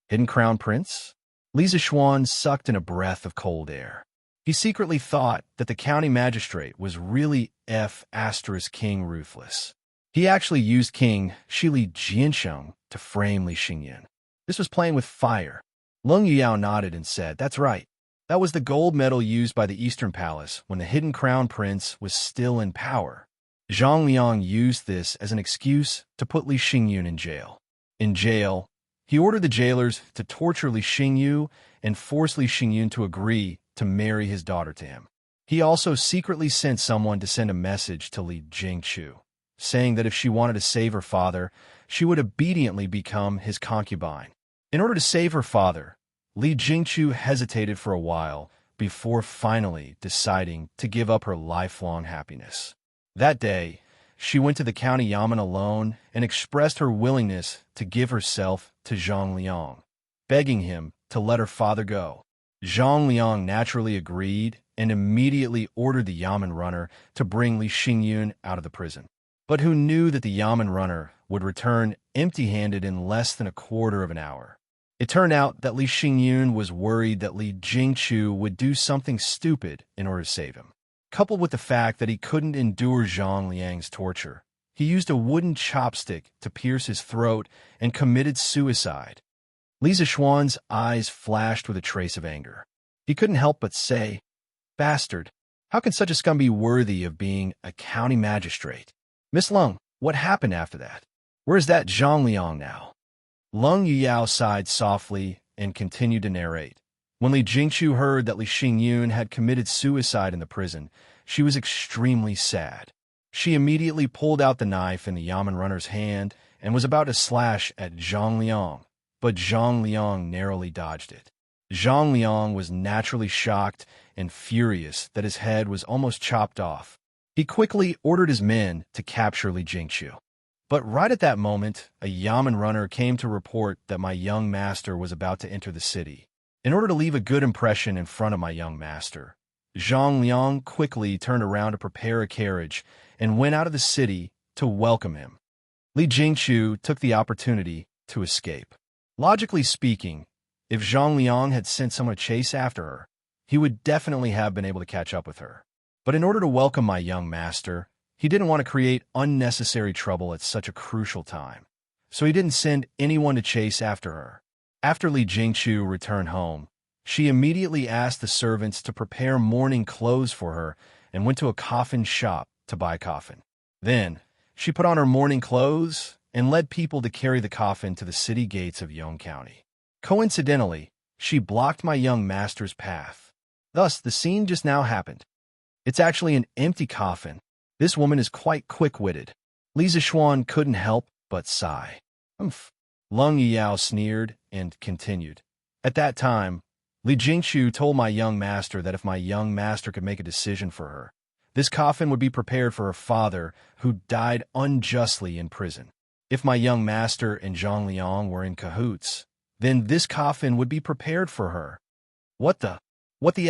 S1: Hidden Crown Prince? Li Zishuan sucked in a breath of cold air. He secretly thought that the county magistrate was really King Ruthless. He actually used King Shili Jiansheng to frame Li Xingyun. This was playing with fire. Lung Yao nodded and said, "That's right. That was the gold medal used by the Eastern Palace when the Hidden Crown Prince was still in power. Zhang Liang used this as an excuse to put Li Xingyun in jail. In jail, he ordered the jailers to torture Li Xingyun and force Li Xingyun to agree to marry his daughter to him. He also secretly sent someone to send a message to Li Jingchu, saying that if she wanted to save her father, she would obediently become his concubine. In order to save her father, Li Jingchu hesitated for a while before finally deciding to give up her lifelong happiness. That day, she went to the county yamen alone and expressed her willingness to give herself to Zhang Liang, begging him to let her father go. Zhang Liang naturally agreed and immediately ordered the yamen runner to bring Li Xingyun out of the prison. But who knew that the yamen runner would return empty-handed in less than a quarter of an hour? It turned out that Li Xingyun was worried that Li Jingchu would do something stupid in order to save him. Coupled with the fact that he couldn't endure Zhang Liang's torture, he used a wooden chopstick to pierce his throat and committed suicide. Li Zishuan's eyes flashed with a trace of anger. He couldn't help but say, "Bastard, how can such a scum be worthy of being a county magistrate?" "Miss Lung, what happened after that? Where's that Zhang Liang now?" Lung Yao sighed softly and continued to narrate. When Li Jingchu heard that Li Xingyun had committed suicide in the prison, she was extremely sad. She immediately pulled out the knife in the yamen runner's hand and was about to slash at Zhang Liang, but Zhang Liang narrowly dodged it. Zhang Liang was naturally shocked and furious that his head was almost chopped off. He quickly ordered his men to capture Li Jingchu. But right at that moment, a yamen runner came to report that my young master was about to enter the city. In order to leave a good impression in front of my young master, Zhang Liang quickly turned around to prepare a carriage and went out of the city to welcome him. Li Jingqiu took the opportunity to escape. Logically speaking, if Zhang Liang had sent someone to chase after her, he would definitely have been able to catch up with her. But in order to welcome my young master, he didn't want to create unnecessary trouble at such a crucial time, so he didn't send anyone to chase after her. After Li Jingqiu returned home, she immediately asked the servants to prepare mourning clothes for her and went to a coffin shop to buy a coffin. Then, she put on her mourning clothes and led people to carry the coffin to the city gates of Yong County. Coincidentally, she blocked my young master's path. Thus, the scene just now happened. It's actually an empty coffin. This woman is quite quick-witted. Li Zishuan couldn't help but sigh. Umph. Lung Yuyao sneered and continued. At that time, Li Jingqiu told my young master that if my young master could make a decision for her, this coffin would be prepared for her father, who died unjustly in prison. If my young master and Zhang Liang were in cahoots, then this coffin would be prepared for her. What the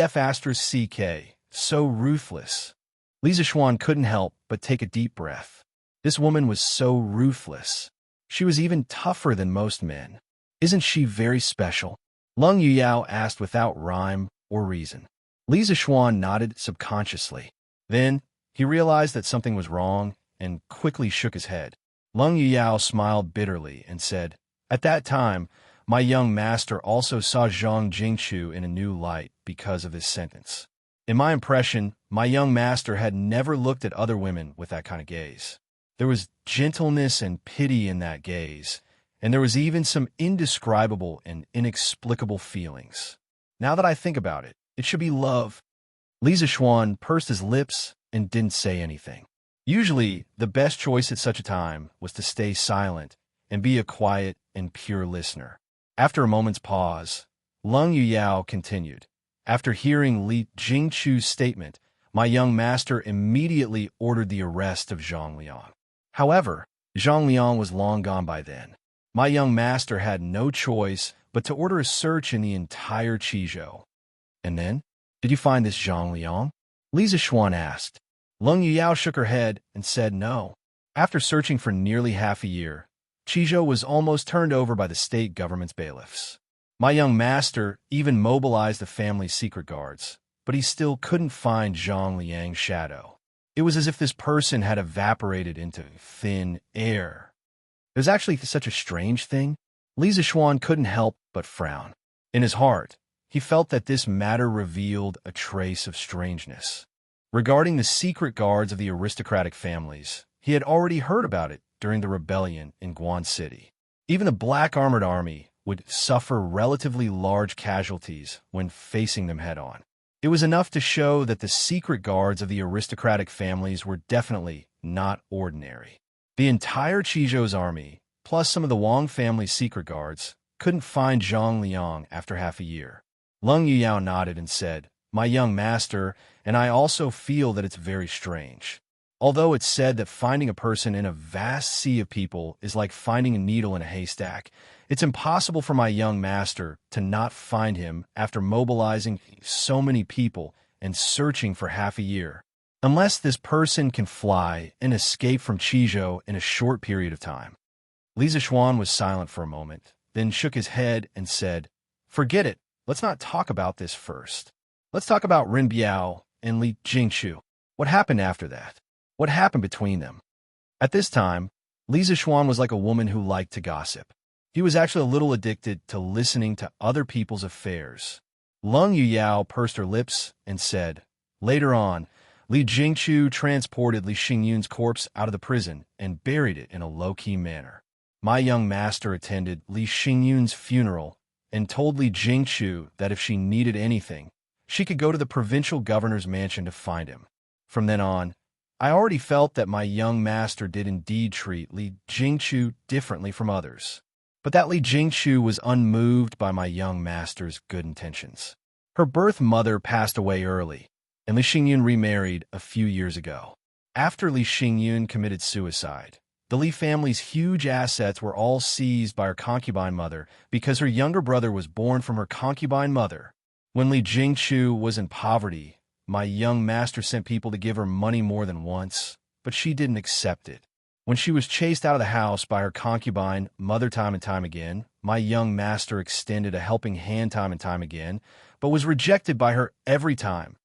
S1: F***CK? So ruthless. Li Zishuan couldn't help but take a deep breath. This woman was so ruthless. She was even tougher than most men. Isn't she very special? Lung Yuyao asked without rhyme or reason. Li Zishuan nodded subconsciously. Then, he realized that something was wrong and quickly shook his head. Lung Yuyao smiled bitterly and said, "At that time, my young master also saw Zhang Jingqiu in a new light because of this sentence. In my impression, my young master had never looked at other women with that kind of gaze. There was gentleness and pity in that gaze, and there was even some indescribable and inexplicable feelings. Now that I think about it, it should be love." Li Zishuan pursed his lips and didn't say anything. Usually, the best choice at such a time was to stay silent and be a quiet and pure listener. After a moment's pause, Lung Yuyao continued. After hearing Li Jingqiu's statement, my young master immediately ordered the arrest of Zhang Liang. However, Zhang Liang was long gone by then. My young master had no choice but to order a search in the entire Qizhou. And then, did you find this Zhang Liang? Li Zishuan asked. Lung Yuyao shook her head and said no. After searching for nearly half a year, Qizhou was almost turned over by the state government's bailiffs. My young master even mobilized the family's secret guards, but he still couldn't find Zhang Liang's shadow. It was as if this person had evaporated into thin air. It was actually such a strange thing. Li Zishuan couldn't help but frown. In his heart, he felt that this matter revealed a trace of strangeness. Regarding the secret guards of the aristocratic families, he had already heard about it during the rebellion in Guan City. Even the Black Armored Army would suffer relatively large casualties when facing them head-on. It was enough to show that the secret guards of the aristocratic families were definitely not ordinary. The entire Qizhou's army, plus some of the Wang family's secret guards, couldn't find Zhang Liang after half a year. Lung Yuyao nodded and said, "My young master, and I also feel that it's very strange. Although it's said that finding a person in a vast sea of people is like finding a needle in a haystack, it's impossible for my young master to not find him after mobilizing so many people and searching for half a year. Unless this person can fly and escape from Qizhou in a short period of time." Li Zishuan was silent for a moment, then shook his head and said, "Forget it. Let's not talk about this first. Let's talk about Ren Biao and Li Jingqiu. What happened after that? What happened between them?" At this time, Li Zishuan was like a woman who liked to gossip. He was actually a little addicted to listening to other people's affairs. Lung Yuyao pursed her lips and said, "Later on, Li Jingqiu transported Li Xingyun's corpse out of the prison and buried it in a low-key manner. My young master attended Li Xingyun's funeral and told Li Jingqiu that if she needed anything, she could go to the provincial governor's mansion to find him. From then on, I already felt that my young master did indeed treat Li Jingqiu differently from others, but that Li Jingqiu was unmoved by my young master's good intentions. Her birth mother passed away early, and Li Xingyun remarried a few years ago. After Li Xingyun committed suicide, the Li family's huge assets were all seized by her concubine mother because her younger brother was born from her concubine mother. When Li Jingqiu was in poverty, my young master sent people to give her money more than once, but she didn't accept it. When she was chased out of the house by her concubine mother time and time again, my young master extended a helping hand time and time again, but was rejected by her every time.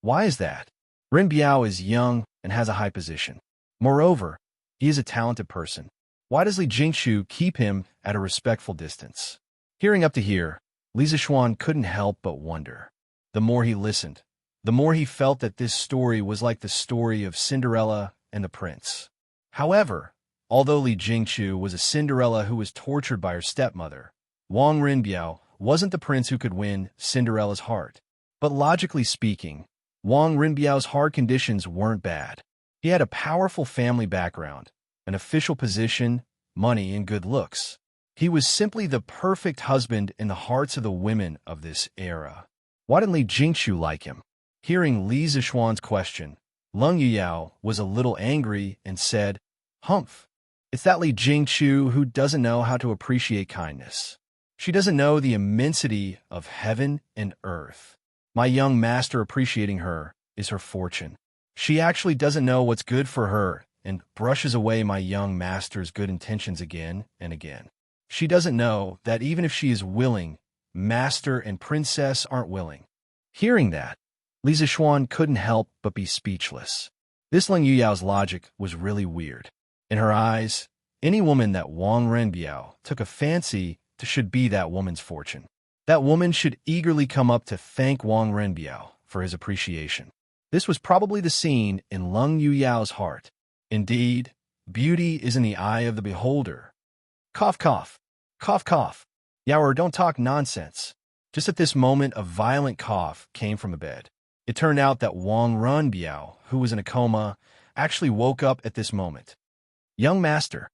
S1: Why is that? Ren Biao is young and has a high position. Moreover, he is a talented person. Why does Li Jingchu keep him at a respectful distance? Hearing up to here, Li Zixuan couldn't help but wonder. The more he listened, the more he felt that this story was like the story of Cinderella and the prince. However, although Li Jingchu was a Cinderella who was tortured by her stepmother, Wang Renbiao wasn't the prince who could win Cinderella's heart. But logically speaking, Wang Renbiao's hard conditions weren't bad. He had a powerful family background, an official position, money, and good looks. He was simply the perfect husband in the hearts of the women of this era. Why didn't Li Jingchu like him? Hearing Li Zixuan's question, Leng Yuyao was a little angry and said, "Humph! It's that Li Jingchu who doesn't know how to appreciate kindness. She doesn't know the immensity of heaven and earth. My young master appreciating her is her fortune. She actually doesn't know what's good for her and brushes away my young master's good intentions again and again. She doesn't know that even if she is willing, master and princess aren't willing." Hearing that, Li Zixuan couldn't help but be speechless. This Leng Yuyao's logic was really weird. In her eyes, any woman that Wang Renbiao took a fancy to should be that woman's fortune. That woman should eagerly come up to thank Wang Renbiao for his appreciation. This was probably the scene in Leng Yuyao's heart. Indeed, beauty is in the eye of the beholder. Cough, cough. Cough, cough. Yaoer, don't talk nonsense. Just at this moment, a violent cough came from the bed. It turned out that Wang Renbiao, who was in a coma, actually woke up at this moment. Young master,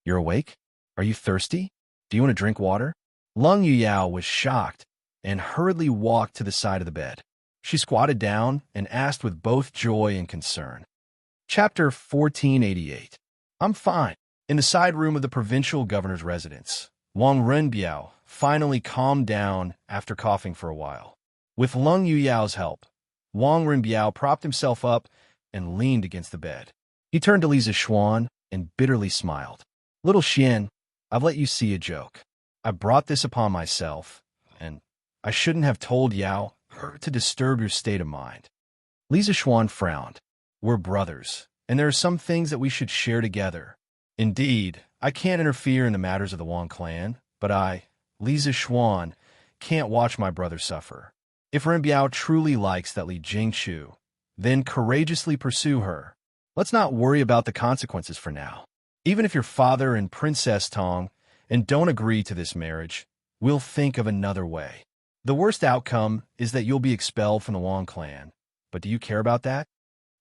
S1: you're awake? Are you thirsty? Do you want to drink water? Leng Yuyao was shocked and hurriedly walked to the side of the bed. She squatted down and asked with both joy and concern. Chapter 1488. I'm fine. In the side room of the provincial governor's residence, Wang Renbiao finally calmed down after coughing for a while. With Leng Yuyao's help, Wang Renbiao propped himself up and leaned against the bed. He turned to Li Zixuan and bitterly smiled. Little Xian, I've let you see a joke. I brought this upon myself, and I shouldn't have told Yao to disturb your state of mind. Li Zixuan frowned. We're brothers, and there are some things that we should share together. Indeed, I can't interfere in the matters of the Wang clan, but I, Li Zixuan, can't watch my brother suffer. If Renbiao truly likes that Li Jingchu, then courageously pursue her. Let's not worry about the consequences for now. Even if your father and Princess Tong and don't agree to this marriage, we'll think of another way. The worst outcome is that you'll be expelled from the Wang clan. But do you care about that?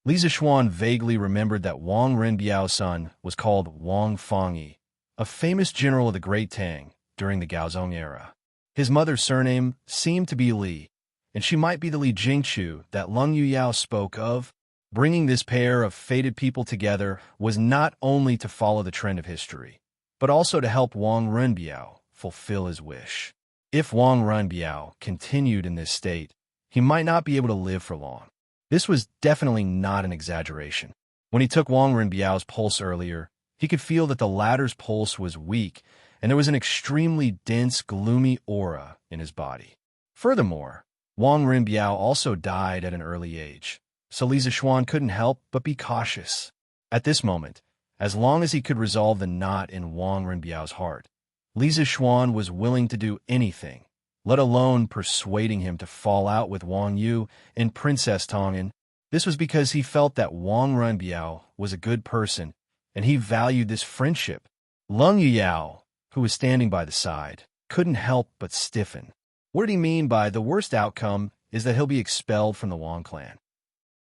S1: Li Zixuan vaguely remembered that Wang Renbiao's son was called Wang Fangyi, a famous general of the Great Tang during the Gaozong era. His mother's surname seemed to be Li, and she might be the Li Jingchu that Leng Yuyao spoke of. Bringing this pair of fated people together was not only to follow the trend of history, but also to help Wang Renbiao fulfill his wish. If Wang Renbiao continued in this state, he might not be able to live for long. This was definitely not an exaggeration. When he took Wang Renbiao's pulse earlier, he could feel that the latter's pulse was weak, and there was an extremely dense, gloomy aura in his body. Furthermore, Wang Renbiao also died at an early age, so Li Zixuan couldn't help but be cautious. At this moment, as long as he could resolve the knot in Wang Renbiao's heart, Li Zixuan was willing to do anything, let alone persuading him to fall out with Wang Yu and Princess Tongan. This was because he felt that Wang Renbiao was a good person, and he valued this friendship. Leng Yuyao, who was standing by the side, couldn't help but stiffen. What did he mean by the worst outcome is that he'll be expelled from the Wang clan?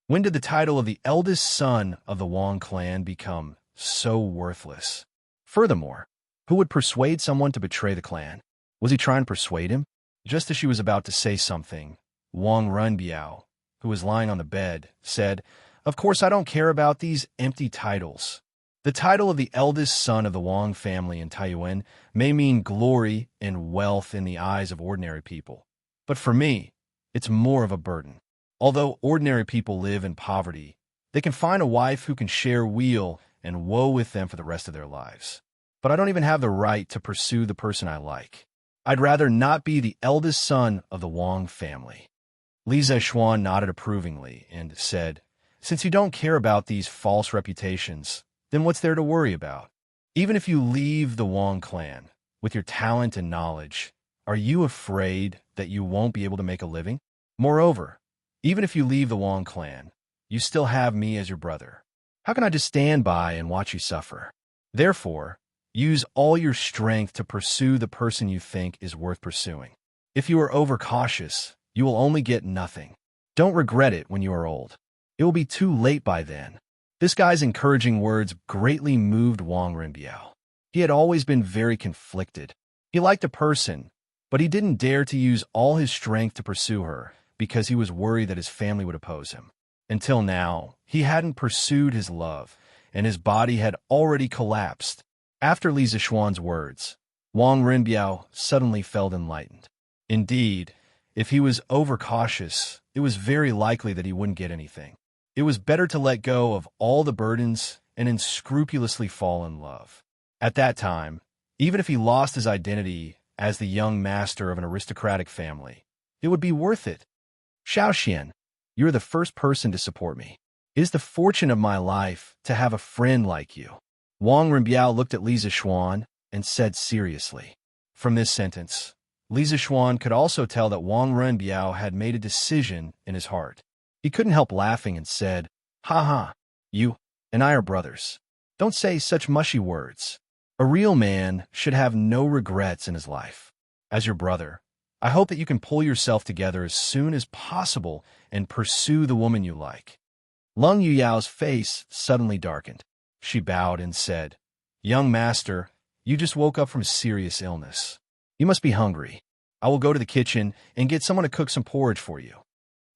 S1: When did the title of the eldest son of the Wang clan become so worthless? Furthermore, who would persuade someone to betray the clan? Was he trying to persuade him? Just as she was about to say something, Wang Renbiao, who was lying on the bed, said, "Of course I don't care about these empty titles. The title of the eldest son of the Wang family in Taiyuan may mean glory and wealth in the eyes of ordinary people. But for me, it's more of a burden. Although ordinary people live in poverty, they can find a wife who can share weal and woe with them for the rest of their lives. But I don't even have the right to pursue the person I like. I'd rather not be the eldest son of the Wang family. Li Zexuan nodded approvingly and said, "Since you don't care about these false reputations, then what's there to worry about? Even if you leave the Wang clan, with your talent and knowledge, are you afraid that you won't be able to make a living? Moreover, even if you leave the Wang clan, you still have me as your brother. How can I just stand by and watch you suffer? Therefore, use all your strength to pursue the person you think is worth pursuing. If you are overcautious, you will only get nothing. Don't regret it when you are old. It will be too late by then." This guy's encouraging words greatly moved Wang Rinbiao. He had always been very conflicted. He liked a person, but he didn't dare to use all his strength to pursue her because he was worried that his family would oppose him. Until now, he hadn't pursued his love, and his body had already collapsed. After Li Zexuan's words, Wang Rinbiao suddenly felt enlightened. Indeed, if he was overcautious, it was very likely that he wouldn't get anything. It was better to let go of all the burdens and unscrupulously fall in love. At that time, even if he lost his identity as the young master of an aristocratic family, it would be worth it. "Xianxia, you are the first person to support me. It is the fortune of my life to have a friend like you." Wang Rinbiao looked at Li Zexuan and said seriously. From this sentence, Li Zexuan could also tell that Wang Rinbiao had made a decision in his heart. He couldn't help laughing and said, "Ha ha, you and I are brothers. Don't say such mushy words. A real man should have no regrets in his life. As your brother, I hope that you can pull yourself together as soon as possible and pursue the woman you like." Lung Yuyao's face suddenly darkened. She bowed and said, "Young master, you just woke up from a serious illness. You must be hungry. I will go to the kitchen and get someone to cook some porridge for you."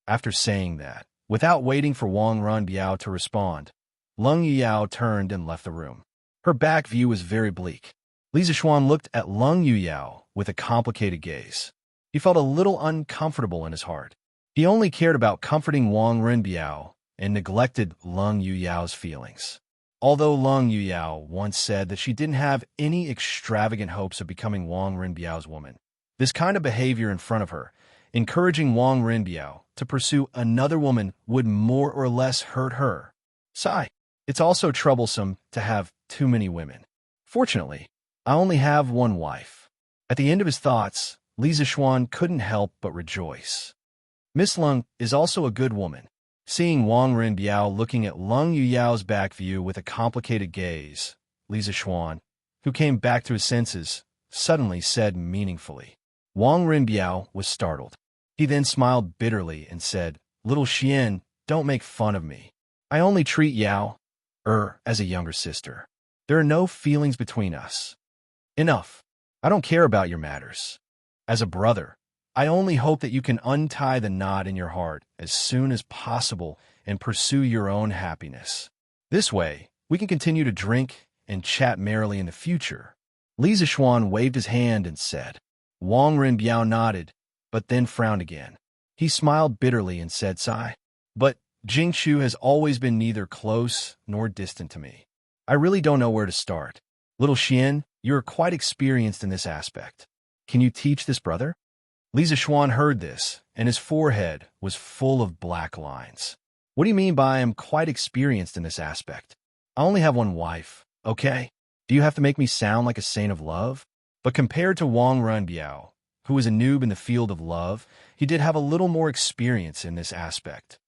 S1: After saying that, without waiting for Wang Rinbiao to respond, Lung Yuyao turned and left the room. Her back view was very bleak. Li Zexuan looked at Lung Yuyao with a complicated gaze. He felt a little uncomfortable in his heart. He only cared about comforting Wang Rinbiao and neglected Lung Yuyao's feelings. Although Lung Yuyao once said that she didn't have any extravagant hopes of becoming Wang Rinbiao's woman, this kind of behavior in front of her, encouraging Wang Rinbiao to pursue another woman, would more or less hurt her. Sigh. It's also troublesome to have too many women. Fortunately, I only have one wife. At the end of his thoughts, Li Zexuan couldn't help but rejoice. Miss Lung is also a good woman. Seeing Wang Rinbiao looking at Lung Yuyao's back view with a complicated gaze, Li Zexuan, who came back to his senses, suddenly said meaningfully. Wang Rinbiao was startled. He then smiled bitterly and said, "Little Xian, don't make fun of me. I only treat Yao, as a younger sister. There are no feelings between us. Enough. I don't care about your matters. As a brother, I only hope that you can untie the knot in your heart as soon as possible and pursue your own happiness. This way, we can continue to drink and chat merrily in the future." Li Zexuan waved his hand and said. Wang Rinbiao nodded, but then frowned again. He smiled bitterly and said, "Sigh. But Jingchu has always been neither close nor distant to me. I really don't know where to start. Little Xian, you are quite experienced in this aspect. Can you teach this brother?" Li Zexuan heard this, and his forehead was full of black lines. "What do you mean by I'm quite experienced in this aspect? I only have one wife, okay? Do you have to make me sound like a saint of love?" But compared to Wang Rinbiao, who was a noob in the field of love, he did have a little more experience in this aspect.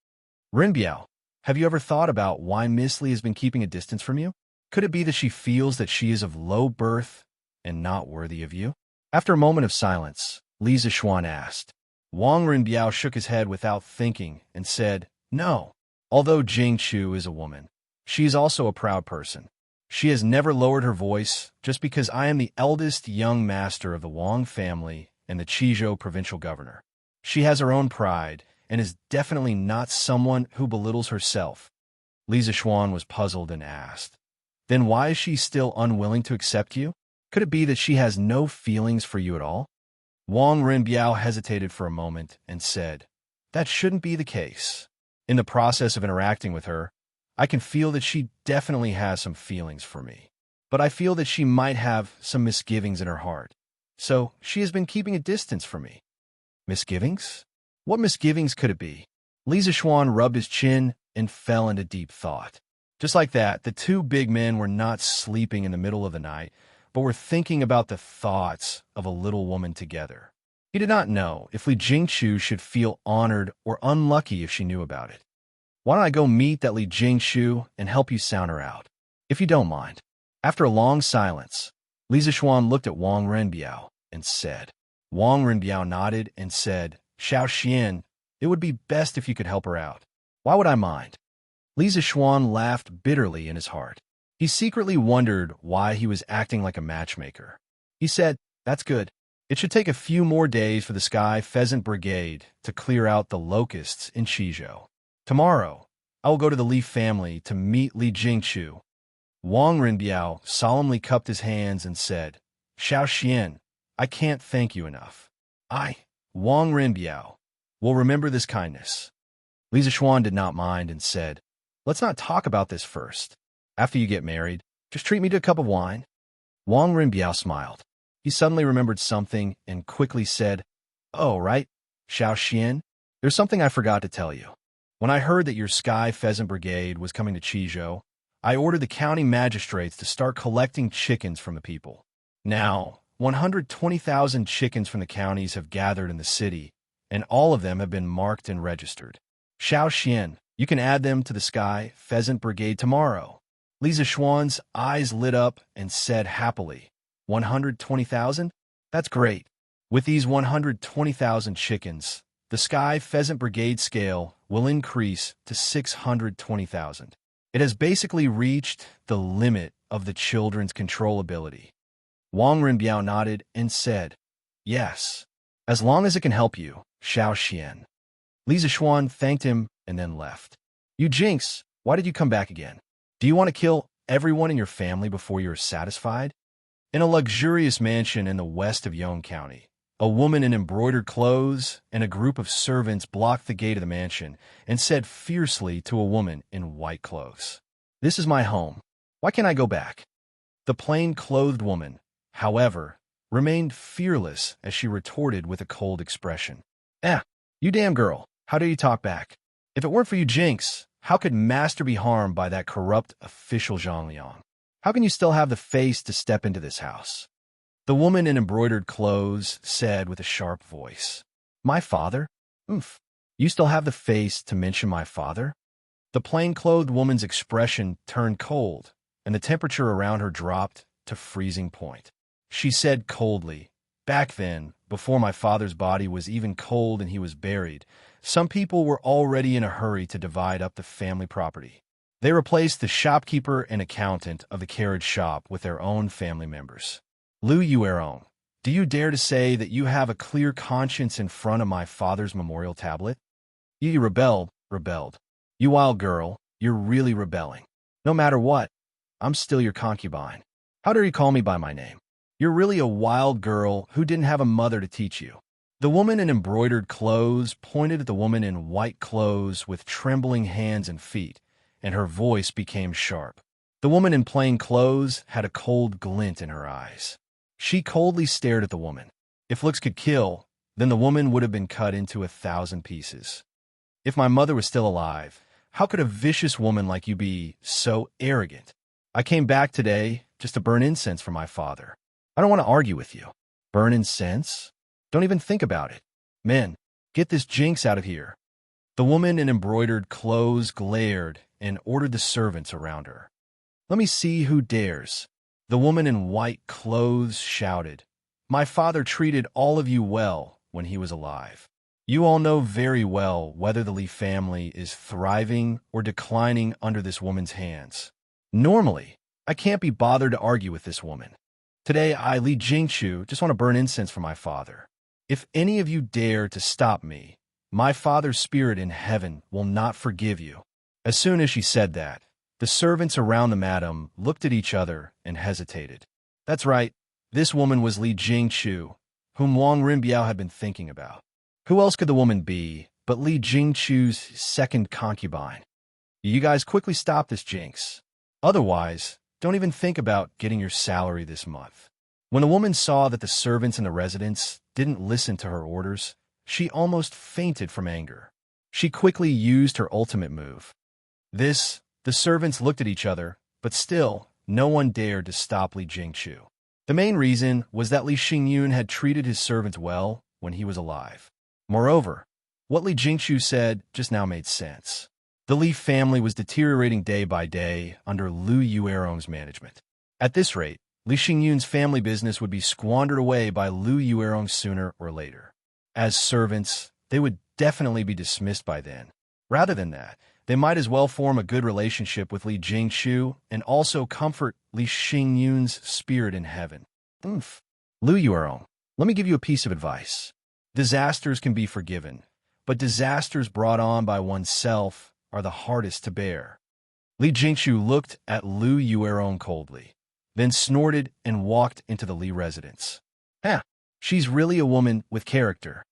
S1: "Rinbiao, have you ever thought about why Miss Li has been keeping a distance from you? Could it be that she feels that she is of low birth and not worthy of you?" After a moment of silence, Li Zexuan asked. Wang Rinbiao shook his head without thinking and said, "No. Although Jingchu is a woman, she is also a proud person. She has never lowered her voice just because I am the eldest young master of the Wang family and the Qizhou provincial governor. She has her own pride and is definitely not someone who belittles herself." Li Zexuan was puzzled and asked, "Then why is she still unwilling to accept you? Could it be that she has no feelings for you at all?" Wang Rinbiao hesitated for a moment and said, "That shouldn't be the case. In the process of interacting with her, I can feel that she definitely has some feelings for me, but I feel that she might have some misgivings in her heart. So she has been keeping a distance from me. Misgivings? What misgivings could it be? Li Zishuan rubbed his chin and fell into deep thought. Just like that, the two big men were not sleeping in the middle of the night, but were thinking about the thoughts of a little woman together. He did not know if Li Jingqiu should feel honored or unlucky if she knew about it. Why don't I go meet that Li Jingqiu and help you sound her out, if you don't mind? After a long silence, Li Zishuan looked at Wang Renbiao and said. Wang Renbiao nodded and said, Xianxia, it would be best if you could help her out. Why would I mind? Li Zishuan laughed bitterly in his heart. He secretly wondered why he was acting like a matchmaker. He said, that's good. It should take a few more days for the Sky Pheasant Brigade to clear out the locusts in Qizhou. Tomorrow, I will go to the Li family to meet Li Jingqiu. Wang Renbiao solemnly cupped his hands and said, Xianxia, I can't thank you enough. I, Wang Renbiao, will remember this kindness. Li Zishuan did not mind and said, let's not talk about this first. After you get married, just treat me to a cup of wine. Wang Renbiao smiled. He suddenly remembered something and quickly said, oh, right, Xianxia, there's something I forgot to tell you. When I heard that your Sky Pheasant Brigade was coming to Qizhou, I ordered the county magistrates to start collecting chickens from the people. Now, 120,000 chickens from the counties have gathered in the city, and all of them have been marked and registered. Xianxia, you can add them to the Sky Pheasant Brigade tomorrow. Li Zishuan's eyes lit up and said happily, 120,000? That's great. With these 120,000 chickens, the Sky Pheasant Brigade scale will increase to 620,000. It has basically reached the limit of the children's control ability. Wang Renbiao nodded and said, yes, as long as it can help you, Xianxia. Li Zishuan thanked him and then left. You jinx, why did you come back again? Do you want to kill everyone in your family before you're satisfied? In a luxurious mansion in the west of Yong County, a woman in embroidered clothes and a group of servants blocked the gate of the mansion and said fiercely to a woman in white clothes, this is my home. Why can't I go back? The plain-clothed woman, however, remained fearless as she retorted with a cold expression. You damn girl, how dare you talk back? If it weren't for you Jinx, how could Master be harmed by that corrupt official Zhang Liang? How can you still have the face to step into this house? The woman in embroidered clothes said with a sharp voice, my father? Oomph. You still have the face to mention my father? The plain-clothed woman's expression turned cold, and the temperature around her dropped to freezing point. She said coldly, back then, before my father's body was even cold and he was buried, some people were already in a hurry to divide up the family property. They replaced the shopkeeper and accountant of the carriage shop with their own family members. Lu Yuerong, do you dare to say that you have a clear conscience in front of my father's memorial tablet? You rebelled. You wild girl, you're really rebelling. No matter what, I'm still your concubine. How dare you call me by my name? You're really a wild girl who didn't have a mother to teach you. The woman in embroidered clothes pointed at the woman in white clothes with trembling hands and feet, and her voice became sharp. The woman in plain clothes had a cold glint in her eyes. She coldly stared at the woman. If looks could kill, then the woman would have been cut into 1,000 pieces. If my mother was still alive, how could a vicious woman like you be so arrogant? I came back today just to burn incense for my father. I don't want to argue with you. Burn incense? Don't even think about it. Men, get this Jinx out of here. The woman in embroidered clothes glared and ordered the servants around her. Let me see who dares. The woman in white clothes shouted, my father treated all of you well when he was alive. You all know very well whether the Li family is thriving or declining under this woman's hands. Normally, I can't be bothered to argue with this woman. Today, I, Li Jingqiu, just want to burn incense for my father. If any of you dare to stop me, my father's spirit in heaven will not forgive you. As soon as she said that, the servants around the madam looked at each other and hesitated. That's right, this woman was Li Jingqiu, whom Wang Renbiao had been thinking about. Who else could the woman be but Li Jingqiu's second concubine? You guys quickly stop this jinx. Otherwise, don't even think about getting your salary this month. When the woman saw that the servants in the residence didn't listen to her orders, she almost fainted from anger. She quickly used her ultimate move. The servants looked at each other, but still, no one dared to stop Li Jingqiu. The main reason was that Li Xingyun had treated his servants well when he was alive. Moreover, what Li Jingqiu said just now made sense. The Li family was deteriorating day by day under Lu Yuerong's management. At this rate, Li Xingyun's family business would be squandered away by Lu Yuerong sooner or later. As servants, they would definitely be dismissed by then. Rather than that, they might as well form a good relationship with Li Jingqiu and also comfort Li Xingyun's spirit in heaven. Lu Yuerong, let me give you a piece of advice. Disasters can be forgiven, but disasters brought on by oneself are the hardest to bear. Li Jingqiu looked at Lu Yuerong coldly, then snorted and walked into the Li residence. She's really a woman with character.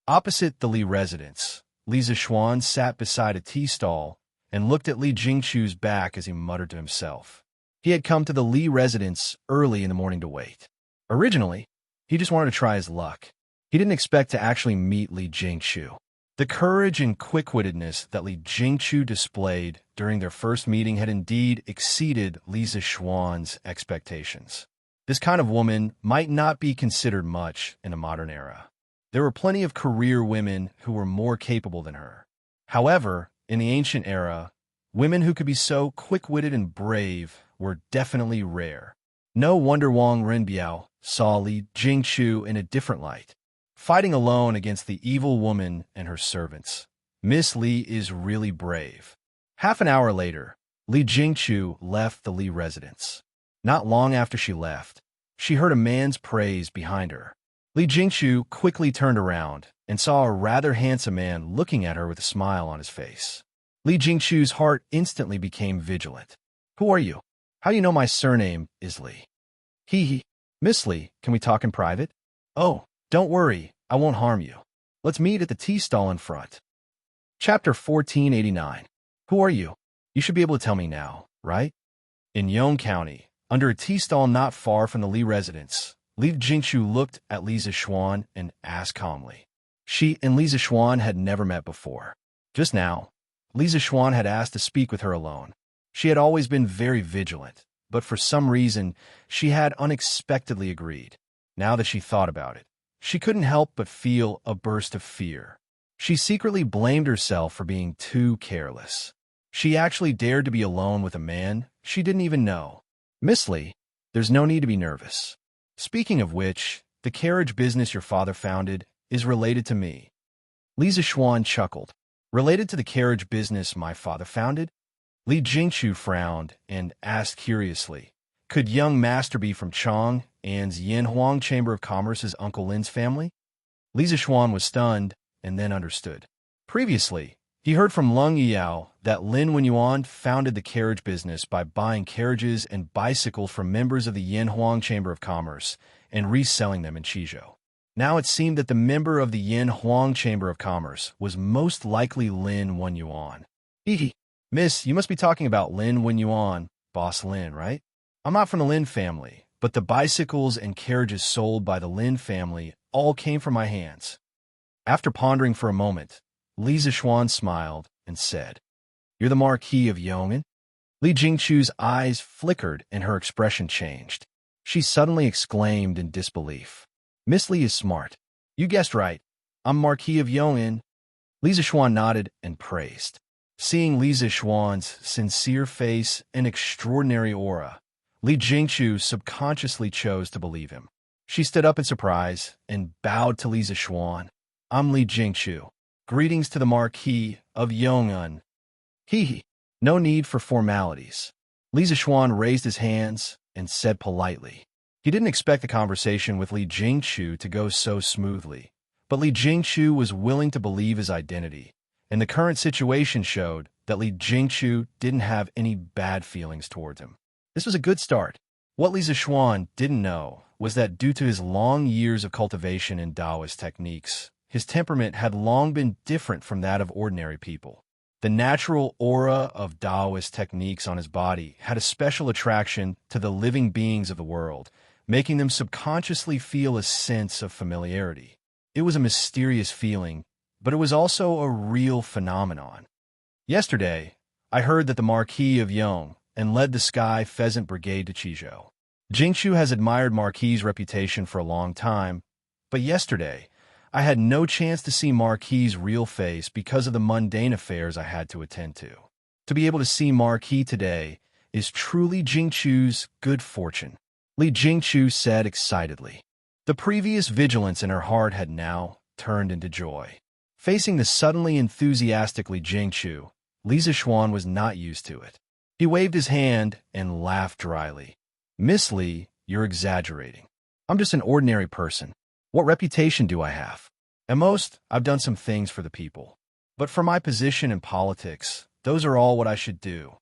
S1: Opposite the Li residence, Li Zixuan sat beside a tea stall and looked at Li Jingqiu's back as he muttered to himself. He had come to the Li residence early in the morning to wait. Originally, he just wanted to try his luck. He didn't expect to actually meet Li Jingqiu. The courage and quick-wittedness that Li Jingqiu displayed during their first meeting had indeed exceeded Li Zixuan's expectations. This kind of woman might not be considered much in a modern era. There were plenty of career women who were more capable than her. However, in the ancient era, women who could be so quick-witted and brave were definitely rare. No wonder Wang Renbiao saw Li Jingqiu in a different light. Fighting alone against the evil woman and her servants, Miss Li is really brave. Half an hour later, Li Jingqiu left the Li residence. Not long after she left, she heard a man's praise behind her. Li Jingqiu quickly turned around and saw a rather handsome man looking at her with a smile on his face. Li Jingqiu's heart instantly became vigilant. Who are you? How do you know my surname is Li? Miss Li, can we talk in private? Oh, don't worry, I won't harm you. Let's meet at the tea stall in front. Chapter 1489. Who are you? You should be able to tell me now, right? In Yong County, under a tea stall not far from the Li residence, Li Jingqiu looked at Li Zixuan and asked calmly. She and Li Zixuan had never met before. Just now, Li Zixuan had asked to speak with her alone. She had always been very vigilant, but for some reason, she had unexpectedly agreed. Now that she thought about it, she couldn't help but feel a burst of fear. She secretly blamed herself for being too careless. She actually dared to be alone with a man she didn't even know. Miss Li, there's no need to be nervous. Speaking of which, the carriage business your father founded is related to me. Li Zixuan chuckled. Related to the carriage business my father founded? Li Jingqiu frowned and asked curiously, could young master be from Chong An's Yanhuang Chamber of Commerce's Uncle Lin's family? Li Zixuan was stunned and then understood. Previously, he heard from Lung Yao that Lin Wenyuan founded the carriage business by buying carriages and bicycles from members of the Yanhuang Chamber of Commerce and reselling them in Qizhou. Now it seemed that the member of the Yanhuang Chamber of Commerce was most likely Lin Wenyuan. Miss, you must be talking about Lin Wenyuan, Boss Lin, right? I'm not from the Lin family, but the bicycles and carriages sold by the Lin family all came from my hands. After pondering for a moment, Li Zixuan smiled and said, You're the Marquis of Yong'an? Li Jingqiu's eyes flickered and her expression changed. She suddenly exclaimed in disbelief. Miss Li is smart. You guessed right. I'm Marquis of Yong'an. Li Zixuan nodded and praised. Seeing Li Zixuan's sincere face and extraordinary aura, Li Jingqiu subconsciously chose to believe him. She stood up in surprise and bowed to Li Zixuan. I'm Li Jingqiu. Greetings to the Marquis of Yong'an. No need for formalities. Li Zixuan raised his hands and said politely. He didn't expect the conversation with Li Jingqiu to go so smoothly, but Li Jingqiu was willing to believe his identity, and the current situation showed that Li Jingqiu didn't have any bad feelings towards him. This was a good start. What Li Zixuan didn't know was that due to his long years of cultivation in Taoist techniques, his temperament had long been different from that of ordinary people. The natural aura of Taoist techniques on his body had a special attraction to the living beings of the world, making them subconsciously feel a sense of familiarity. It was a mysterious feeling, but it was also a real phenomenon. Yesterday, I heard that the Marquis of Yong and led the Sky Pheasant Brigade to Chizhou. Jingqiu has admired Marquis's reputation for a long time, but yesterday, I had no chance to see Marquis's real face because of the mundane affairs I had to attend to. To be able to see Marquis today is truly Jingqiu's good fortune, Li Jingqiu said excitedly. The previous vigilance in her heart had now turned into joy. Facing the suddenly enthusiastic Li Jingqiu, Li Zixuan was not used to it. He waved his hand and laughed dryly. Miss Li, you're exaggerating. I'm just an ordinary person. What reputation do I have? At most, I've done some things for the people. But for my position in politics, those are all what I should do.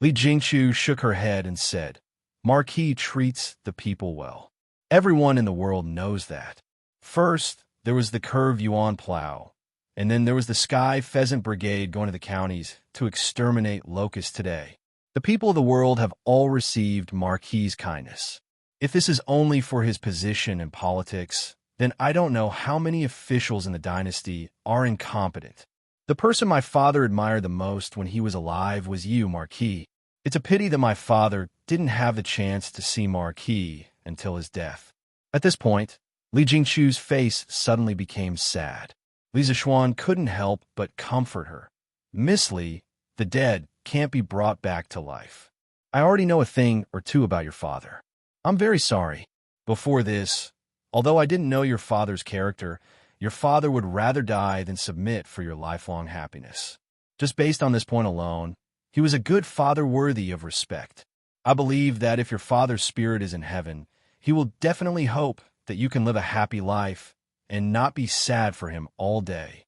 S1: Li Jingqiu shook her head and said, Marquis treats the people well. Everyone in the world knows that. First, there was the Curve Yuan Plow, and then there was the Sky Pheasant Brigade going to the counties to exterminate locusts today. The people of the world have all received Marquis's kindness. If this is only for his position in politics, then I don't know how many officials in the dynasty are incompetent. The person my father admired the most when he was alive was you, Marquis. It's a pity that my father didn't have the chance to see Marquis until his death. At this point, Li Jingqiu's face suddenly became sad. Li Zixuan couldn't help but comfort her. Miss Li, the dead can't be brought back to life. I already know a thing or two about your father. I'm very sorry. Before this, although I didn't know your father's character, your father would rather die than submit for your lifelong happiness. Just based on this point alone, he was a good father worthy of respect. I believe that if your father's spirit is in heaven, he will definitely hope that you can live a happy life and not be sad for him all day.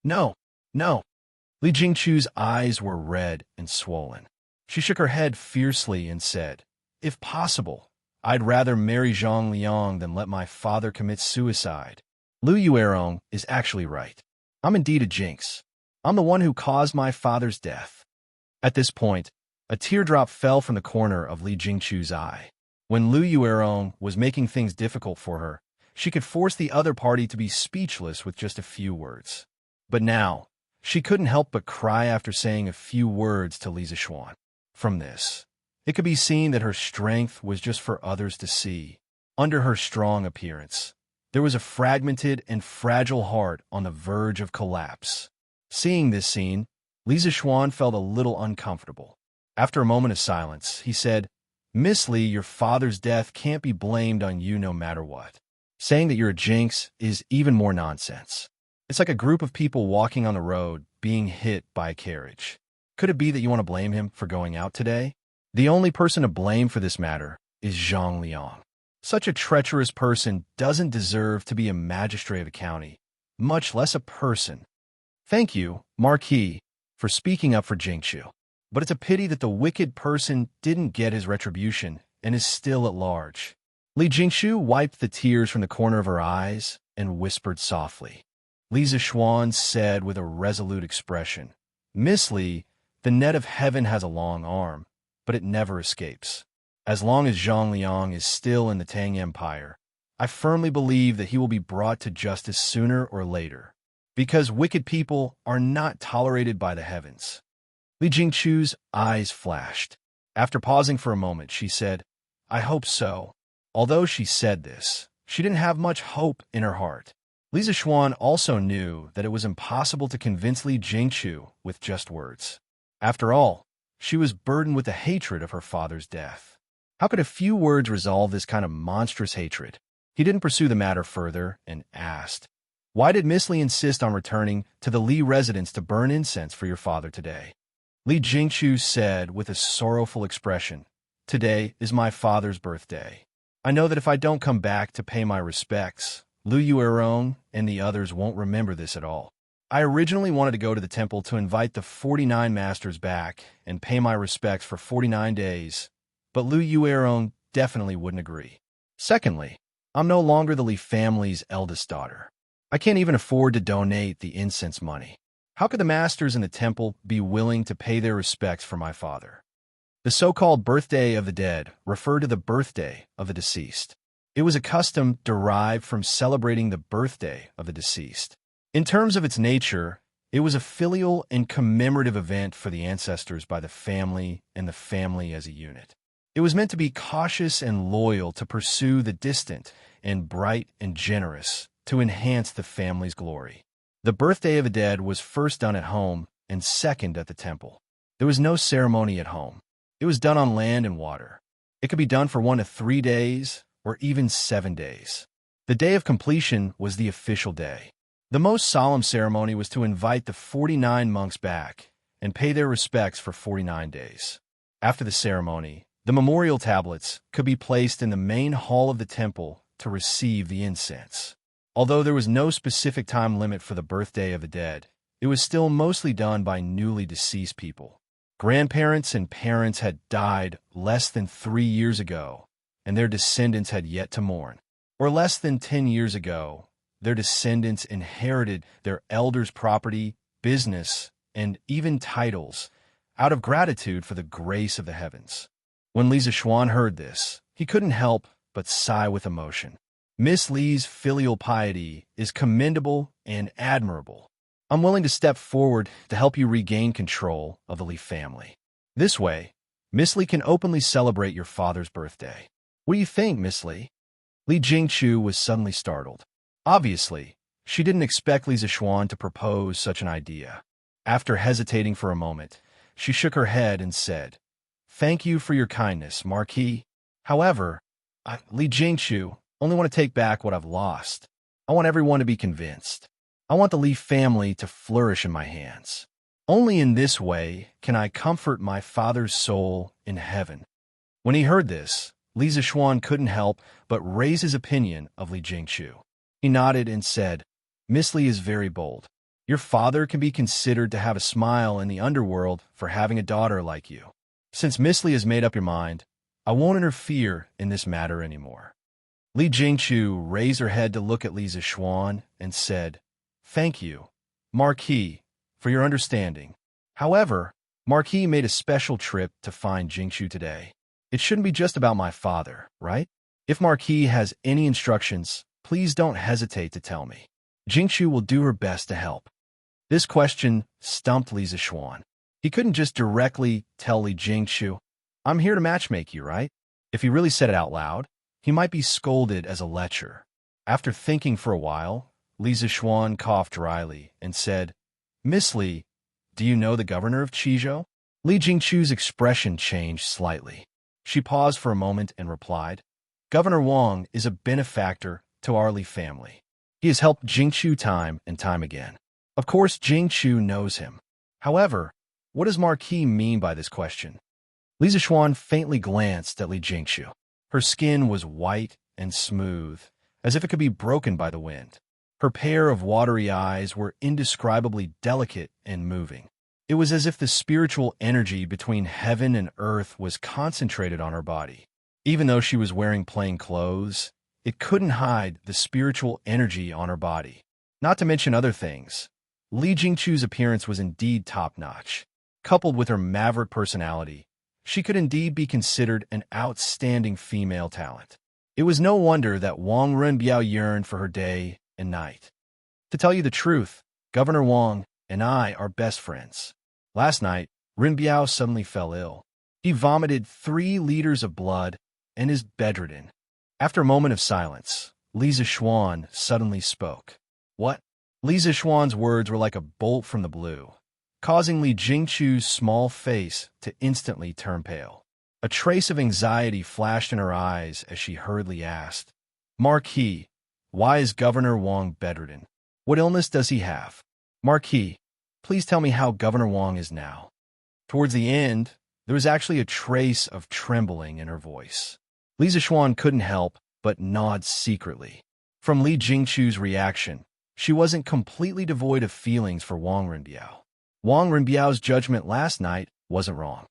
S1: No, no. Li Jingqiu's eyes were red and swollen. She shook her head fiercely and said, If possible, I'd rather marry Zhang Liang than let my father commit suicide. Lu Yuerong is actually right. I'm indeed a jinx. I'm the one who caused my father's death. At this point, a teardrop fell from the corner of Li Jingqiu's eye. When Lu Yuerong was making things difficult for her, she could force the other party to be speechless with just a few words. But now, she couldn't help but cry after saying a few words to Li Zixuan. From this, it could be seen that her strength was just for others to see. Under her strong appearance, there was a fragmented and fragile heart on the verge of collapse. Seeing this scene, Li Zixuan felt a little uncomfortable. After a moment of silence, he said, Miss Li, your father's death can't be blamed on you no matter what. Saying that you're a jinx is even more nonsense. It's like a group of people walking on the road being hit by a carriage. Could it be that you want to blame him for going out today? The only person to blame for this matter is Zhang Liang. Such a treacherous person doesn't deserve to be a magistrate of a county, much less a person. Thank you, Marquis, for speaking up for Jingqiu. But it's a pity that the wicked person didn't get his retribution and is still at large. Li Jingqiu wiped the tears from the corner of her eyes and whispered softly. Li Zixuan said with a resolute expression, Miss Li, the net of heaven has a long arm, but it never escapes. As long as Zhang Liang is still in the Tang Empire, I firmly believe that he will be brought to justice sooner or later, because wicked people are not tolerated by the heavens. Li Jingqiu's eyes flashed. After pausing for a moment, she said, I hope so. Although she said this, she didn't have much hope in her heart. Li Zixuan also knew that it was impossible to convince Li Jingqiu with just words. After all, she was burdened with the hatred of her father's death. How could a few words resolve this kind of monstrous hatred? He didn't pursue the matter further and asked, Why did Miss Li insist on returning to the Li residence to burn incense for your father today? Li Jingqiu said with a sorrowful expression, Today is my father's birthday. I know that if I don't come back to pay my respects, Lu Yuerong and the others won't remember this at all. I originally wanted to go to the temple to invite the 49 masters back and pay my respects for 49 days, but Lu Yuerong definitely wouldn't agree. Secondly, I'm no longer the Li family's eldest daughter. I can't even afford to donate the incense money. How could the masters in the temple be willing to pay their respects for my father? The so-called birthday of the dead referred to the birthday of the deceased. It was a custom derived from celebrating the birthday of the deceased. In terms of its nature, it was a filial and commemorative event for the ancestors by the family and the family as a unit. It was meant to be cautious and loyal, to pursue the distant, and bright and generous, to enhance the family's glory. The birthday of the dead was first done at home and second at the temple. There was no ceremony at home. It was done on land and water. It could be done for 1 to 3 days, or even 7 days. The day of completion was the official day. The most solemn ceremony was to invite the 49 monks back and pay their respects for 49 days. After the ceremony, the memorial tablets could be placed in the main hall of the temple to receive the incense. Although there was no specific time limit for the birthday of the dead, it was still mostly done by newly deceased people. Grandparents and parents had died less than 3 years ago, and their descendants had yet to mourn. Or less than 10 years ago, their descendants inherited their elders' property, business, and even titles out of gratitude for the grace of the heavens. When Li Zixuan heard this, he couldn't help but sigh with emotion. Miss Li's filial piety is commendable and admirable. I'm willing to step forward to help you regain control of the Li family. This way, Miss Li can openly celebrate your father's birthday. What do you think, Miss Li? Li Jingqiu was suddenly startled. Obviously, she didn't expect Li Zixuan to propose such an idea. After hesitating for a moment, she shook her head and said, "Thank you for your kindness, Marquis. However, Li Jingqiu, only want to take back what I've lost. I want everyone to be convinced. I want the Li family to flourish in my hands. Only in this way can I comfort my father's soul in heaven." When he heard this, Li Zixuan couldn't help but raise his opinion of Li Jingqiu. He nodded and said, "Miss Li is very bold. Your father can be considered to have a smile in the underworld for having a daughter like you. Since Miss Li has made up your mind, I won't interfere in this matter anymore." Li Jingqiu raised her head to look at Li Zixuan and said, "Thank you, Marquis, for your understanding. However, Marquis made a special trip to find Jingqiu today. It shouldn't be just about my father, right? If Marquis has any instructions, please don't hesitate to tell me. Jingqiu will do her best to help." This question stumped Li Zixuan. He couldn't just directly tell Li Jingqiu, "I'm here to matchmake you," right? If he really said it out loud, he might be scolded as a lecher. After thinking for a while, Li Zixuan coughed dryly and said, "Miss Li, do you know the governor of Qizhou?" Li Jingqiu's expression changed slightly. She paused for a moment and replied, "Governor Wang is a benefactor to our Li family. He has helped Jingqiu time and time again. Of course, Jingqiu knows him. However, what does Marquis mean by this question?" Li Zixuan faintly glanced at Li Jingqiu. Her skin was white and smooth, as if it could be broken by the wind. Her pair of watery eyes were indescribably delicate and moving. It was as if the spiritual energy between heaven and earth was concentrated on her body. Even though she was wearing plain clothes, it couldn't hide the spiritual energy on her body. Not to mention other things, Li Jingqiu's appearance was indeed top-notch. Coupled with her maverick personality, she could indeed be considered an outstanding female talent. It was no wonder that Wang Renbiao yearned for her day and night. To tell you the truth, Governor Wang and I are best friends. Last night, Renbiao suddenly fell ill. He vomited 3 liters of blood and is bedridden. After a moment of silence, Li Zixuan suddenly spoke. "What?" Li Zixuan's words were like a bolt from the blue, causing Li Jingqiu's small face to instantly turn pale. A trace of anxiety flashed in her eyes as she hurriedly asked, "Marquis, why is Governor Wang bedridden? What illness does he have? Marquis, please tell me how Governor Wang is now." Towards the end, there was actually a trace of trembling in her voice. Li Zixuan couldn't help but nod secretly. From Li Jingqiu's reaction, she wasn't completely devoid of feelings for Wang Renbiao. Wang Renbiao's judgment last night wasn't wrong.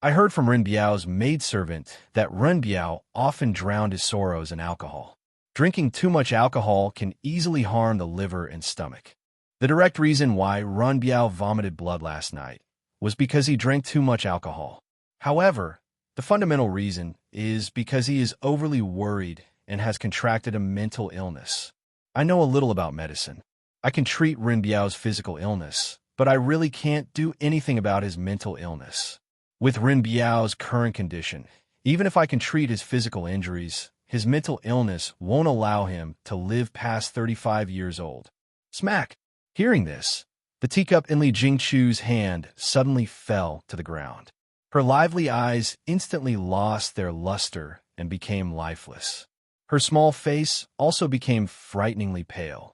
S1: I heard from Renbiao's maidservant that Renbiao often drowned his sorrows in alcohol. Drinking too much alcohol can easily harm the liver and stomach. The direct reason why Run Biao vomited blood last night was because he drank too much alcohol. However, the fundamental reason is because he is overly worried and has contracted a mental illness. I know a little about medicine. I can treat Ren Biao's physical illness, but I really can't do anything about his mental illness. With Ren Biao's current condition, even if I can treat his physical injuries, his mental illness won't allow him to live past 35 years old. Smack! Hearing this, the teacup in Li Jingchu's hand suddenly fell to the ground. Her lively eyes instantly lost their luster and became lifeless. Her small face also became frighteningly pale.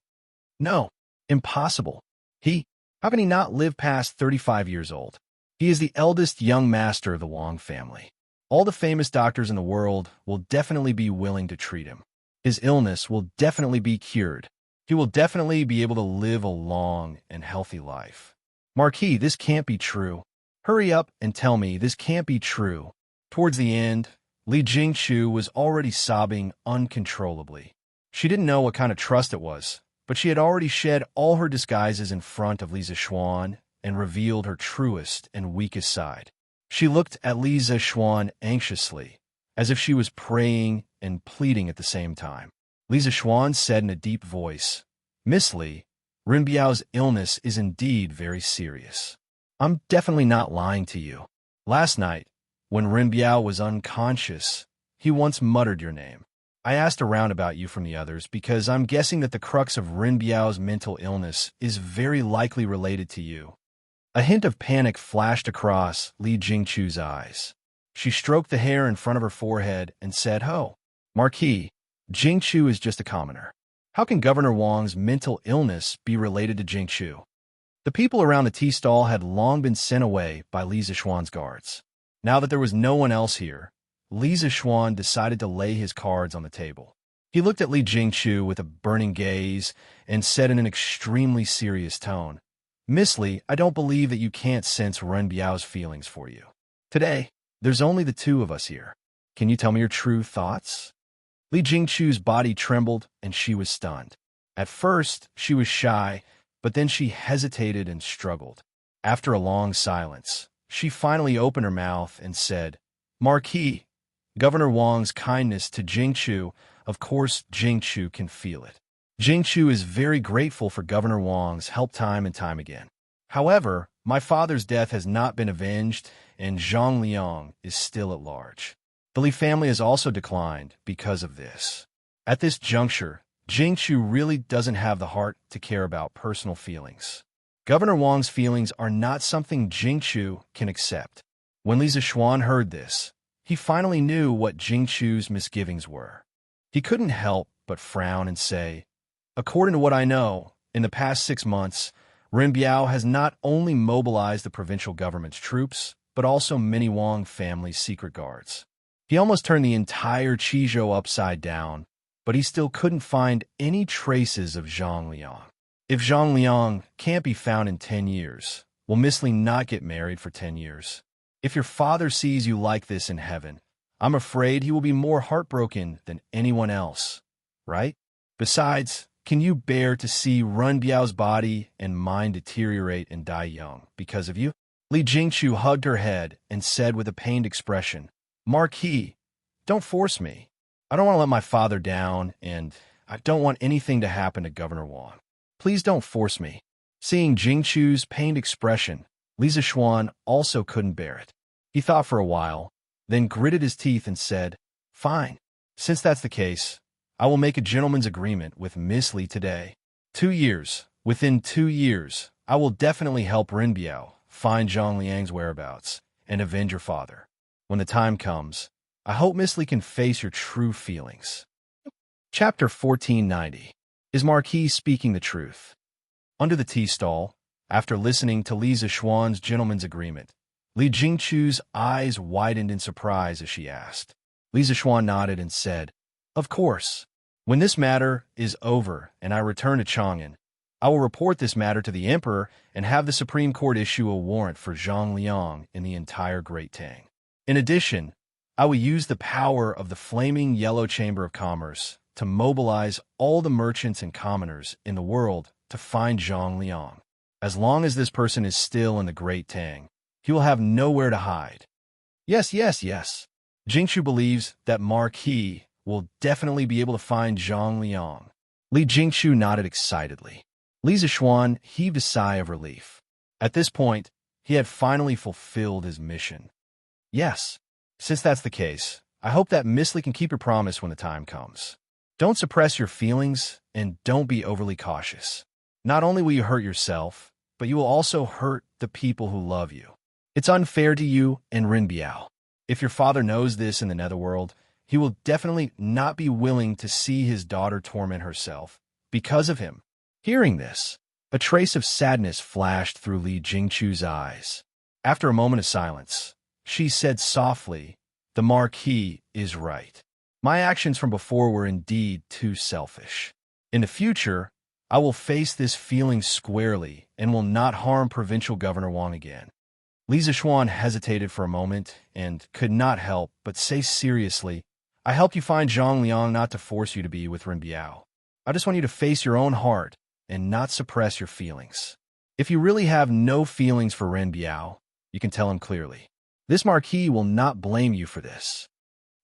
S1: No, impossible. How can he not live past 35 years old? He is the eldest young master of the Wang family. All the famous doctors in the world will definitely be willing to treat him. His illness will definitely be cured. He will definitely be able to live a long and healthy life. Marquis, this can't be true. Hurry up and tell me this can't be true. Towards the end, Li Jingchu was already sobbing uncontrollably. She didn't know what kind of trust it was, but she had already shed all her disguises in front of Li Zishuan and revealed her truest and weakest side. She looked at Li Zishuan anxiously, as if she was praying and pleading at the same time. Li Zishuan said in a deep voice, "Miss Li, Ren Biao's illness is indeed very serious. I'm definitely not lying to you. Last night, when Ren Biao was unconscious, he once muttered your name. I asked around about you from the others because I'm guessing that the crux of Ren Biao's mental illness is very likely related to you." A hint of panic flashed across Li Jingchu's eyes. She stroked the hair in front of her forehead and said, "Ho, Marquis, Jingchu is just a commoner. How can Governor Wang's mental illness be related to Jingchu?" The people around the tea stall had long been sent away by Li Zishuan's guards. Now that there was no one else here, Li Zishuan decided to lay his cards on the table. He looked at Li Jingchu with a burning gaze and said in an extremely serious tone, "Miss Li, I don't believe that you can't sense Ren Biao's feelings for you. Today, there's only the two of us here. Can you tell me your true thoughts?" Li Jingchu's body trembled and she was stunned. At first, she was shy, but then she hesitated and struggled. After a long silence, she finally opened her mouth and said, "Marquis, Governor Wang's kindness to Jingchu, of course Jingchu can feel it. Jingchu is very grateful for Governor Wang's help time and time again. However, my father's death has not been avenged, and Zhang Liang is still at large. The Li family has also declined because of this. At this juncture, Jingchu really doesn't have the heart to care about personal feelings. Governor Wang's feelings are not something Jingchu can accept." When Li Zishuan heard this, he finally knew what Jingchu's misgivings were. He couldn't help but frown and say, "According to what I know, in the past 6 months, Ren Biao has not only mobilized the provincial government's troops, but also many Wang family secret guards. He almost turned the entire Qizhou upside down, but he still couldn't find any traces of Zhang Liang. If Zhang Liang can't be found in 10 years, will Miss Li not get married for 10 years? If your father sees you like this in heaven, I'm afraid he will be more heartbroken than anyone else, right? Besides, can you bear to see Ren Biao's body and mind deteriorate and die young because of you?" Li Jingchu hugged her head and said with a pained expression, "Marquis, don't force me. I don't want to let my father down, and I don't want anything to happen to Governor Wang. Please don't force me." Seeing Jingchu's pained expression, Li Zishuan also couldn't bear it. He thought for a while, then gritted his teeth and said, "Fine. Since that's the case, I will make a gentleman's agreement with Miss Li today. 2 years. Within 2 years, I will definitely help Ren Biao find Zhang Liang's whereabouts and avenge your father. When the time comes, I hope Miss Li can face your true feelings." Chapter 1490. Is Marquis speaking the truth? Under the tea stall, after listening to Li Zishuan's gentleman's agreement, Li Jingchu's eyes widened in surprise as she asked. Li Zishuan nodded and said, "Of course. When this matter is over and I return to Chang'an, I will report this matter to the Emperor and have the Supreme Court issue a warrant for Zhang Liang in the entire Great Tang. In addition, I will use the power of the Flaming Yellow Chamber of Commerce to mobilize all the merchants and commoners in the world to find Zhang Liang. As long as this person is still in the Great Tang, he will have nowhere to hide. Yes, yes, yes. Jingchu believes that Marquis will definitely be able to find Zhang Liang. Li Jingchu nodded excitedly. Li Zishuan heaved a sigh of relief. At this point, he had finally fulfilled his mission. Yes, since that's the case, I hope that Miss Li can keep your promise when the time comes. Don't suppress your feelings, and don't be overly cautious. Not only will you hurt yourself, but you will also hurt the people who love you. It's unfair to you and Rin Biao. If your father knows this in the netherworld, he will definitely not be willing to see his daughter torment herself because of him. Hearing this, a trace of sadness flashed through Li Jingchu's eyes. After a moment of silence, she said softly, "The Marquis is right. My actions from before were indeed too selfish. In the future, I will face this feeling squarely and will not harm Provincial Governor Wang again." Li Zishuan hesitated for a moment and could not help but say seriously, "I helped you find Zhang Liang not to force you to be with Rin Biao. I just want you to face your own heart and not suppress your feelings. If you really have no feelings for Rin Biao, you can tell him clearly. This Marquis will not blame you for this."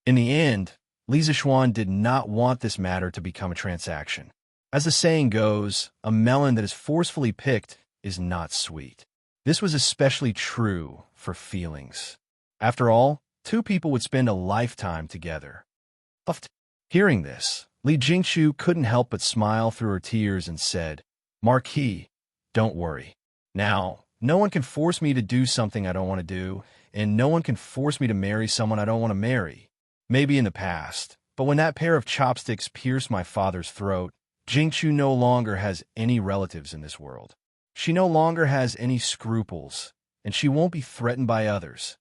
S1: In the end, Li Zishuan did not want this matter to become a transaction. As the saying goes, a melon that is forcefully picked is not sweet. This was especially true for feelings. After all, two people would spend a lifetime together. Hearing this, Li Jingchu couldn't help but smile through her tears and said, "Marquis, don't worry. Now, no one can force me to do something I don't want to do, and no one can force me to marry someone I don't want to marry. Maybe in the past, but when that pair of chopsticks pierced my father's throat, Jingchu no longer has any relatives in this world. She no longer has any scruples, and she won't be threatened by others."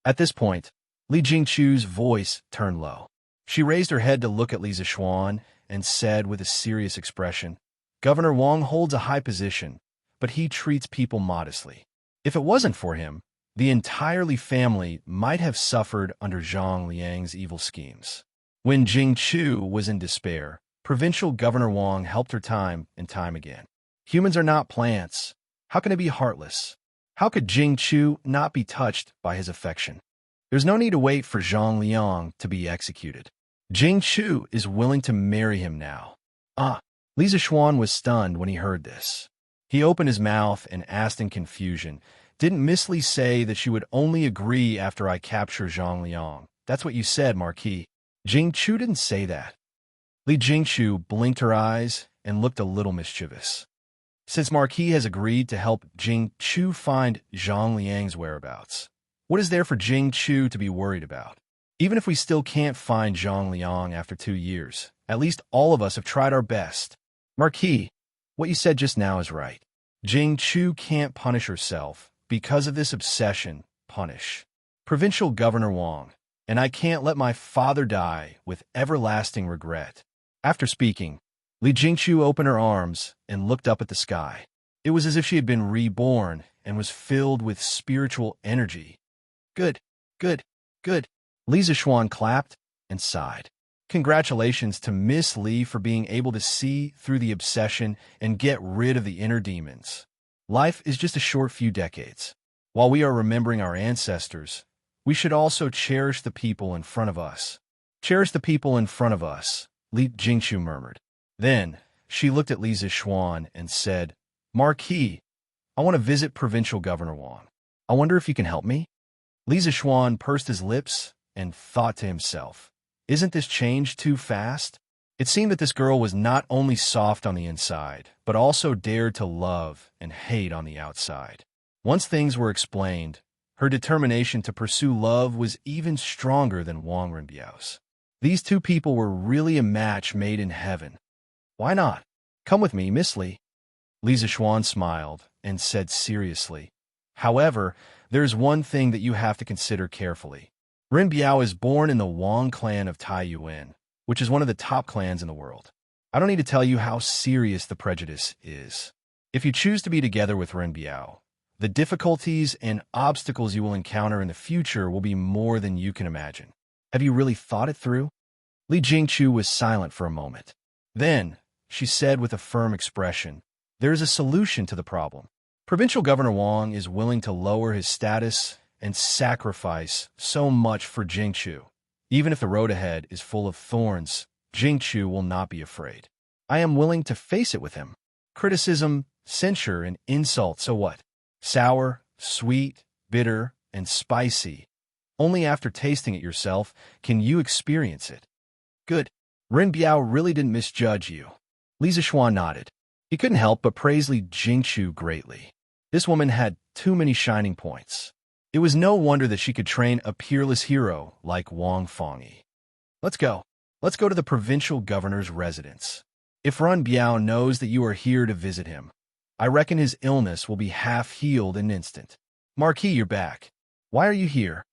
S1: At this point, Li Jingchu's voice turned low. She raised her head to look at Li Zishuan and said with a serious expression, "Governor Wang holds a high position, but he treats people modestly. If it wasn't for him, the entire Li family might have suffered under Zhang Liang's evil schemes." When Jingchu was in despair, Provincial Governor Wang helped her time and time again. Humans are not plants. How can it be heartless? How could Jingchu not be touched by his affection? There's no need to wait for Zhang Liang to be executed. Jingchu is willing to marry him now. Li Zishuan was stunned when he heard this. He opened his mouth and asked in confusion, "Didn't Miss Li say that she would only agree after I capture Zhang Liang? That's what you said, Marquis." Jingchu didn't say that. Li Jingchu blinked her eyes and looked a little mischievous. Since Marquis has agreed to help Jingchu find Zhang Liang's whereabouts, what is there for Jingchu to be worried about? Even if we still can't find Zhang Liang after 2 years, at least all of us have tried our best. Marquis, what you said just now is right. Jingchu can't punish herself because of this obsession. Punish Provincial Governor Wang, and I can't let my father die with everlasting regret. After speaking, Li Jingchu opened her arms and looked up at the sky. It was as if she had been reborn and was filled with spiritual energy. Good, good, good. Li Zishuan clapped and sighed. Congratulations to Miss Li for being able to see through the obsession and get rid of the inner demons. Life is just a short few decades. While we are remembering our ancestors, we should also cherish the people in front of us. Cherish the people in front of us, Li Jingchu murmured. Then, she looked at Li Zishuan and said, "Marquis, I want to visit Provincial Governor Wang. I wonder if you can help me?" Li Zishuan pursed his lips and thought to himself, "Isn't this change too fast?" It seemed that this girl was not only soft on the inside, but also dared to love and hate on the outside. Once things were explained, her determination to pursue love was even stronger than Wang Renbiao's. These two people were really a match made in heaven. "Why not? Come with me, Miss Li." Li Zishuan smiled and said seriously, "However, there's one thing that you have to consider carefully. Rin Biao is born in the Wang clan of Taiyuan, which is one of the top clans in the world. I don't need to tell you how serious the prejudice is. If you choose to be together with Rin Biao, the difficulties and obstacles you will encounter in the future will be more than you can imagine. Have you really thought it through?" Li Jingchu was silent for a moment. Then, she said with a firm expression, There is a solution to the problem. Provincial Governor Wang is willing to lower his status and sacrifice so much for Jingchu. Even if the road ahead is full of thorns, Jingchu will not be afraid. I am willing to face it with him. Criticism, censure, and insult, so what? Sour, sweet, bitter, and spicy. Only after tasting it yourself can you experience it. Good. Ren Biao really didn't misjudge you. Li Zixuan nodded. He couldn't help but praise Li Jingchu greatly. This woman had too many shining points. It was no wonder that she could train a peerless hero like Wang Fangyi. Let's go. Let's go to the provincial governor's residence. If Ren Biao knows that you are here to visit him, I reckon his illness will be half healed in an instant. Marquis, you're back. Why are you here?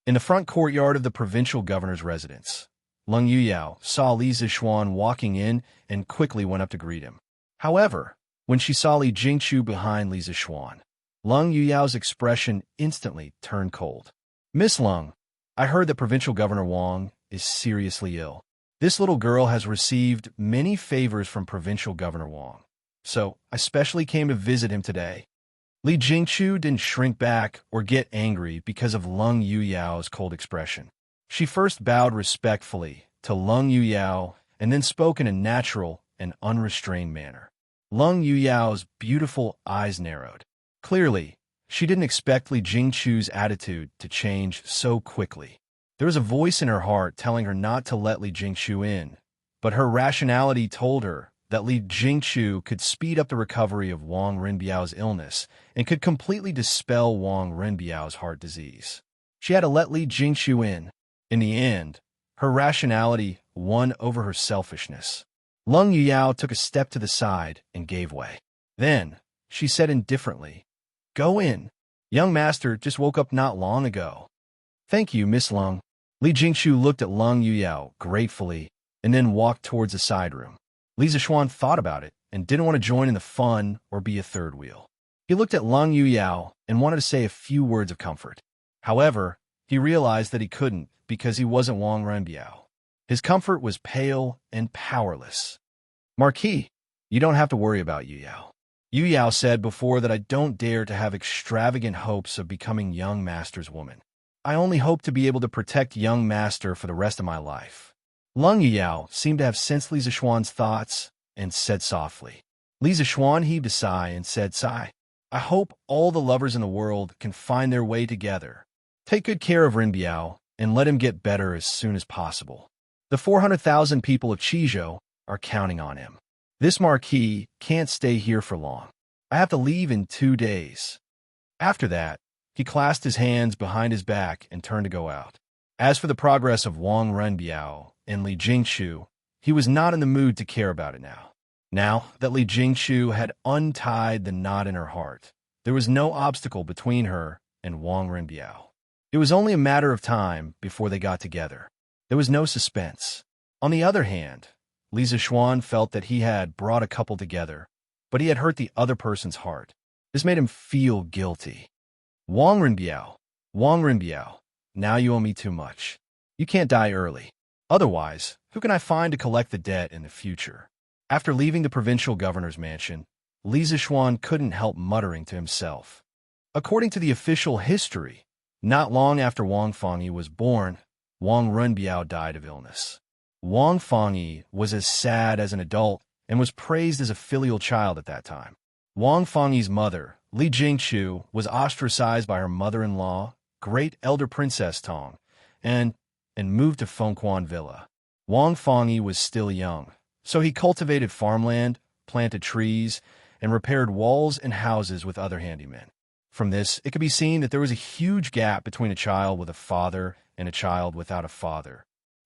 S1: In the front courtyard of the provincial governor's residence, Leng Yuyao saw Li Zixuan walking in and quickly went up to greet him. However, when she saw Li Jingchu behind Li Zixuan, Leng Yuyao's expression instantly turned cold. Miss Leng, I heard that Provincial Governor Wang is seriously ill. This little girl has received many favors from Provincial Governor Wang, so I specially came to visit him today. Li Jingchu didn't shrink back or get angry because of Leng Yuyao's cold expression. She first bowed respectfully to Leng Yuyao and then spoke in a natural and unrestrained manner. Leng Yuyao's beautiful eyes narrowed. Clearly, she didn't expect Li Jingchu's attitude to change so quickly. There was a voice in her heart telling her not to let Li Jingchu in, but her rationality told her that Li Jingchu could speed up the recovery of Wang Renbiao's illness and could completely dispel Wang Renbiao's heart disease. She had to let Li Jingchu in. In the end, her rationality won over her selfishness. Leng Yuyao took a step to the side and gave way. Then, she said indifferently, "Go in. Young master just woke up not long ago." "Thank you, Miss Leng." Li Jingchu looked at Leng Yuyao gratefully and then walked towards the side room. Li Zixuan thought about it and didn't want to join in the fun or be a third wheel. He looked at Leng Yuyao and wanted to say a few words of comfort. However, he realized that he couldn't because he wasn't Wang Renbiao. His comfort was pale and powerless. "Marquis, you don't have to worry about Yuyao. Yuyao said before that I don't dare to have extravagant hopes of becoming young master's woman. I only hope to be able to protect young master for the rest of my life." Leng Yuyao seemed to have sensed Li Zixuan's thoughts and said softly. Li Zixuan heaved a sigh and said, "Sigh. I hope all the lovers in the world can find their way together. Take good care of Renbiao and let him get better as soon as possible. The 400,000 people of Qizhou are counting on him. This marquis can't stay here for long. I have to leave in 2 days." After that, he clasped his hands behind his back and turned to go out. As for the progress of Wang Renbiao and Li Jingchu, he was not in the mood to care about it now. Now that Li Jingchu had untied the knot in her heart, there was no obstacle between her and Wang Renbiao. It was only a matter of time before they got together. There was no suspense. On the other hand, Li Zixuan felt that he had brought a couple together, but he had hurt the other person's heart. This made him feel guilty. Wang Renbiao, now you owe me too much. You can't die early. Otherwise, who can I find to collect the debt in the future?" After leaving the provincial governor's mansion, Li Zixuan couldn't help muttering to himself. According to the official history, not long after Wang Fangyi was born, Wang Renbiao died of illness. Wang Fangyi was as sad as an adult and was praised as a filial child at that time. Wang Fangyi's mother, Li Jingchu, was ostracized by her mother-in-law, great elder Princess Tong, and moved to Fengquan Villa. Wang Fangyi was still young, so he cultivated farmland, planted trees, and repaired walls and houses with other handymen. From this, it could be seen that there was a huge gap between a child with a father and a child without a father.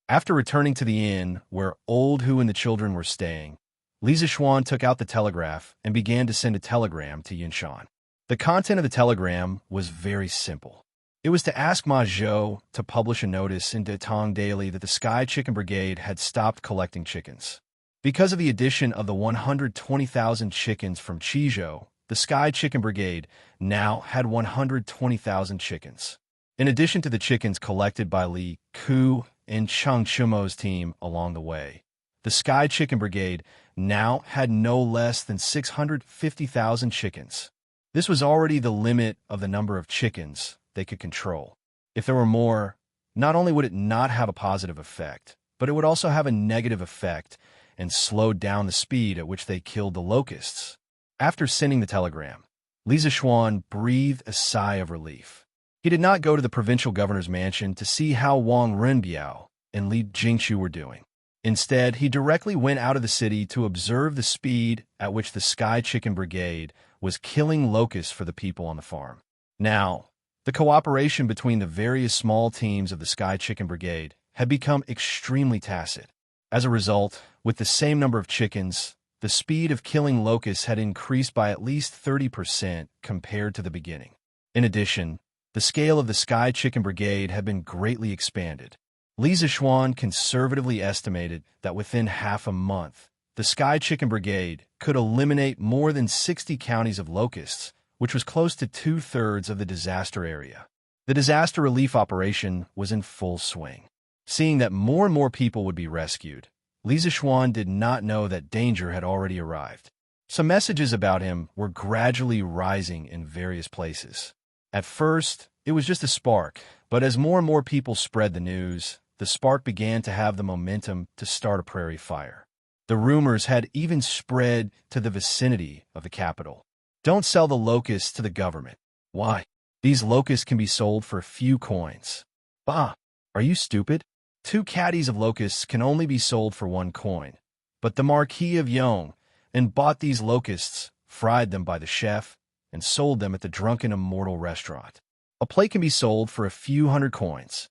S1: After returning to the inn where Old Hu and the children were staying, Li Zixuan took out the telegraph and began to send a telegram to Yinshan. The content of the telegram was very simple. It was to ask Ma Zhou to publish a notice in Detong Daily that the Sky Chicken Brigade had stopped collecting chickens. Because of the addition of the 120,000 chickens from Qizhou, the Sky Chicken Brigade now had 120,000 chickens. In addition to the chickens collected by Li Ku and Cheng Chumo's team along the way, The Sky Chicken Brigade now had no less than 650,000 chickens. This was already the limit of the number of chickens they could control. If there were more, not only would it not have a positive effect, but it would also have a negative effect and slow down the speed at which they killed the locusts. After sending the telegram, Li Zishuan breathed a sigh of relief. He did not go to the provincial governor's mansion to see how Wang Renbiao and Li Jingchu were doing. Instead, he directly went out of the city to observe the speed at which the Sky Chicken Brigade was killing locusts for the people on the farm. Now, the cooperation between the various small teams of the Sky Chicken Brigade had become extremely tacit. As a result, with the same number of chickens, the speed of killing locusts had increased by at least 30% compared to the beginning. In addition, the scale of the Sky Chicken Brigade had been greatly expanded. Li Zishuan conservatively estimated that within half a month, the Sky Chicken Brigade could eliminate more than 60 counties of locusts, which was close to 2/3 of the disaster area. The disaster relief operation was in full swing. Seeing that more and more people would be rescued, Li Zishuan did not know that danger had already arrived. Some messages about him were gradually rising in various places. At first, it was just a spark, but as more and more people spread the news, the spark began to have the momentum to start a prairie fire. The rumors had even spread to the vicinity of the capital. Don't sell the locusts to the government. Why? These locusts can be sold for a few coins. Bah! Are you stupid? 2 caddies of locusts can only be sold for 1 coin. But the Marquis of Yong bought these locusts, fried them by the chef, and sold them at the Drunken Immortal restaurant. A plate can be sold for a few hundred coins.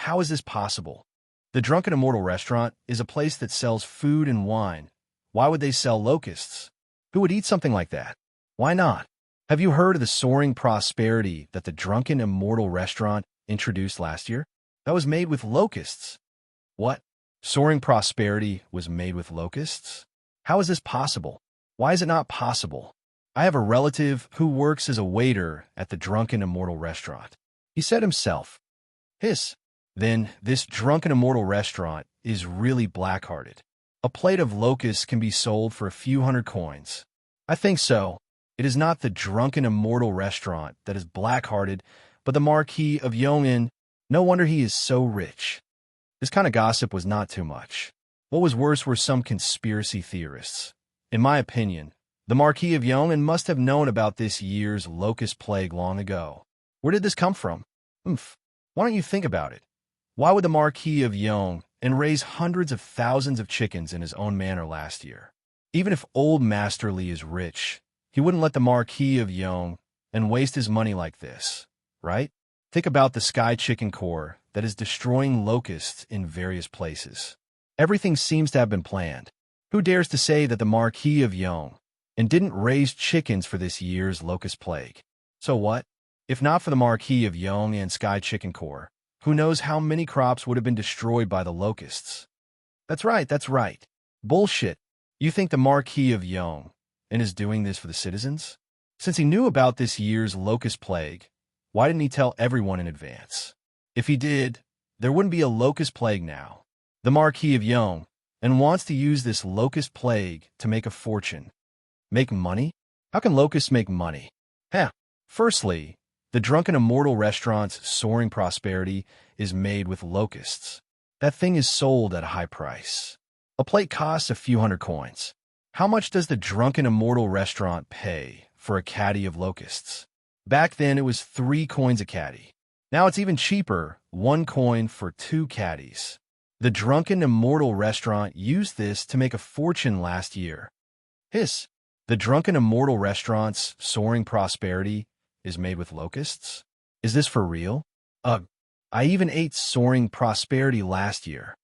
S1: How is this possible? The Drunken Immortal restaurant is a place that sells food and wine. Why would they sell locusts? Who would eat something like that? Why not? Have you heard of the soaring prosperity that the Drunken Immortal restaurant introduced last year? That was made with locusts. What? Soaring prosperity was made with locusts? How is this possible? Why is it not possible? I have a relative who works as a waiter at the Drunken Immortal restaurant. He said himself, Then this Drunken Immortal restaurant is really black-hearted. A plate of locusts can be sold for a few hundred coins. I think so. It is not the Drunken Immortal restaurant that is black-hearted, but the Marquis of Yong'an. No wonder he is so rich. This kind of gossip was not too much. What was worse were some conspiracy theorists. In my opinion, the Marquis of Yong'an must have known about this year's locust plague long ago. Where did this come from? Why don't you think about it? Why would the Marquis of Yong raise hundreds of thousands of chickens in his own manor last year? Even if old Master Li is rich, he wouldn't let the Marquis of Yong waste his money like this, right? Think about the Sky Chicken Corps that is destroying locusts in various places. Everything seems to have been planned. Who dares to say that the Marquis of Yong didn't raise chickens for this year's locust plague? So what? If not for the Marquis of Yong and Sky Chicken Corps, who knows how many crops would have been destroyed by the locusts? That's right. Bullshit. You think the Marquis of Yong is doing this for the citizens? Since he knew about this year's locust plague, why didn't he tell everyone in advance? If he did, there wouldn't be a locust plague now. The Marquis of Yong wants to use this locust plague to make a fortune. Make money? How can locusts make money? Firstly, the Drunken Immortal restaurant's soaring prosperity is made with locusts. That thing is sold at a high price. A plate costs a few hundred coins. How much does the Drunken Immortal restaurant pay for a caddy of locusts? Back then, it was 3 coins a caddy. Now it's even cheaper, 1 coin for 2 caddies. The Drunken Immortal restaurant used this to make a fortune last year. The Drunken Immortal restaurant's soaring prosperity is made with locusts? Is this for real? I even ate soaring prosperity last year.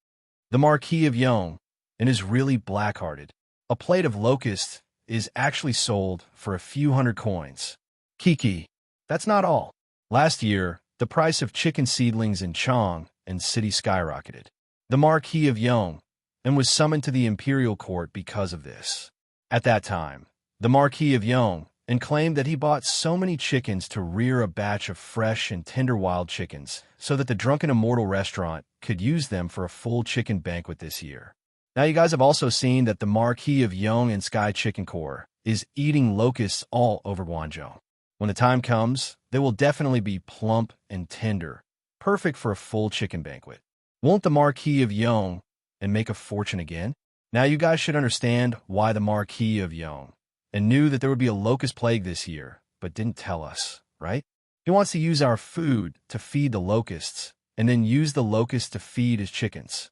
S1: The Marquis of Yong is really black-hearted. A plate of locusts is actually sold for a few hundred coins. Kiki, that's not all. Last year, the price of chicken seedlings in Chong and City skyrocketed. The Marquis of Yong was summoned to the imperial court because of this. At that time, the Marquis of Yong claimed that he bought so many chickens to rear a batch of fresh and tender wild chickens so that the Drunken Immortal restaurant could use them for a full chicken banquet this year. Now you guys have also seen that the Marquis of Yong and Sky Chicken Corps is eating locusts all over Guangzhou. When the time comes, they will definitely be plump and tender, perfect for a full chicken banquet. Won't the Marquis of Yong and make a fortune again? Now you guys should understand why the Marquis of Yong and knew that there would be a locust plague this year, but didn't tell us, right? He wants to use our food to feed the locusts and then use the locusts to feed his chickens.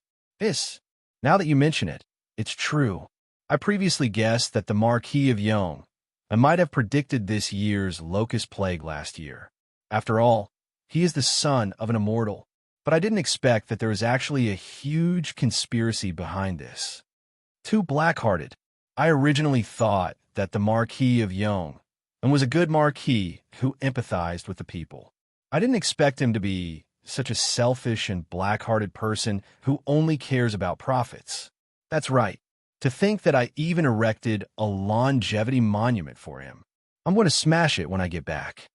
S1: Now that you mention it, it's true. I previously guessed that the Marquis of Yong might have predicted this year's locust plague last year. After all, he is the son of an immortal, but I didn't expect that there was actually a huge conspiracy behind this. Too black-hearted. I originally thought that the Marquis of Yong was a good marquis who empathized with the people. I didn't expect him to be such a selfish and black-hearted person who only cares about profits. That's right. To think that I even erected a longevity monument for him. I'm going to smash it when I get back.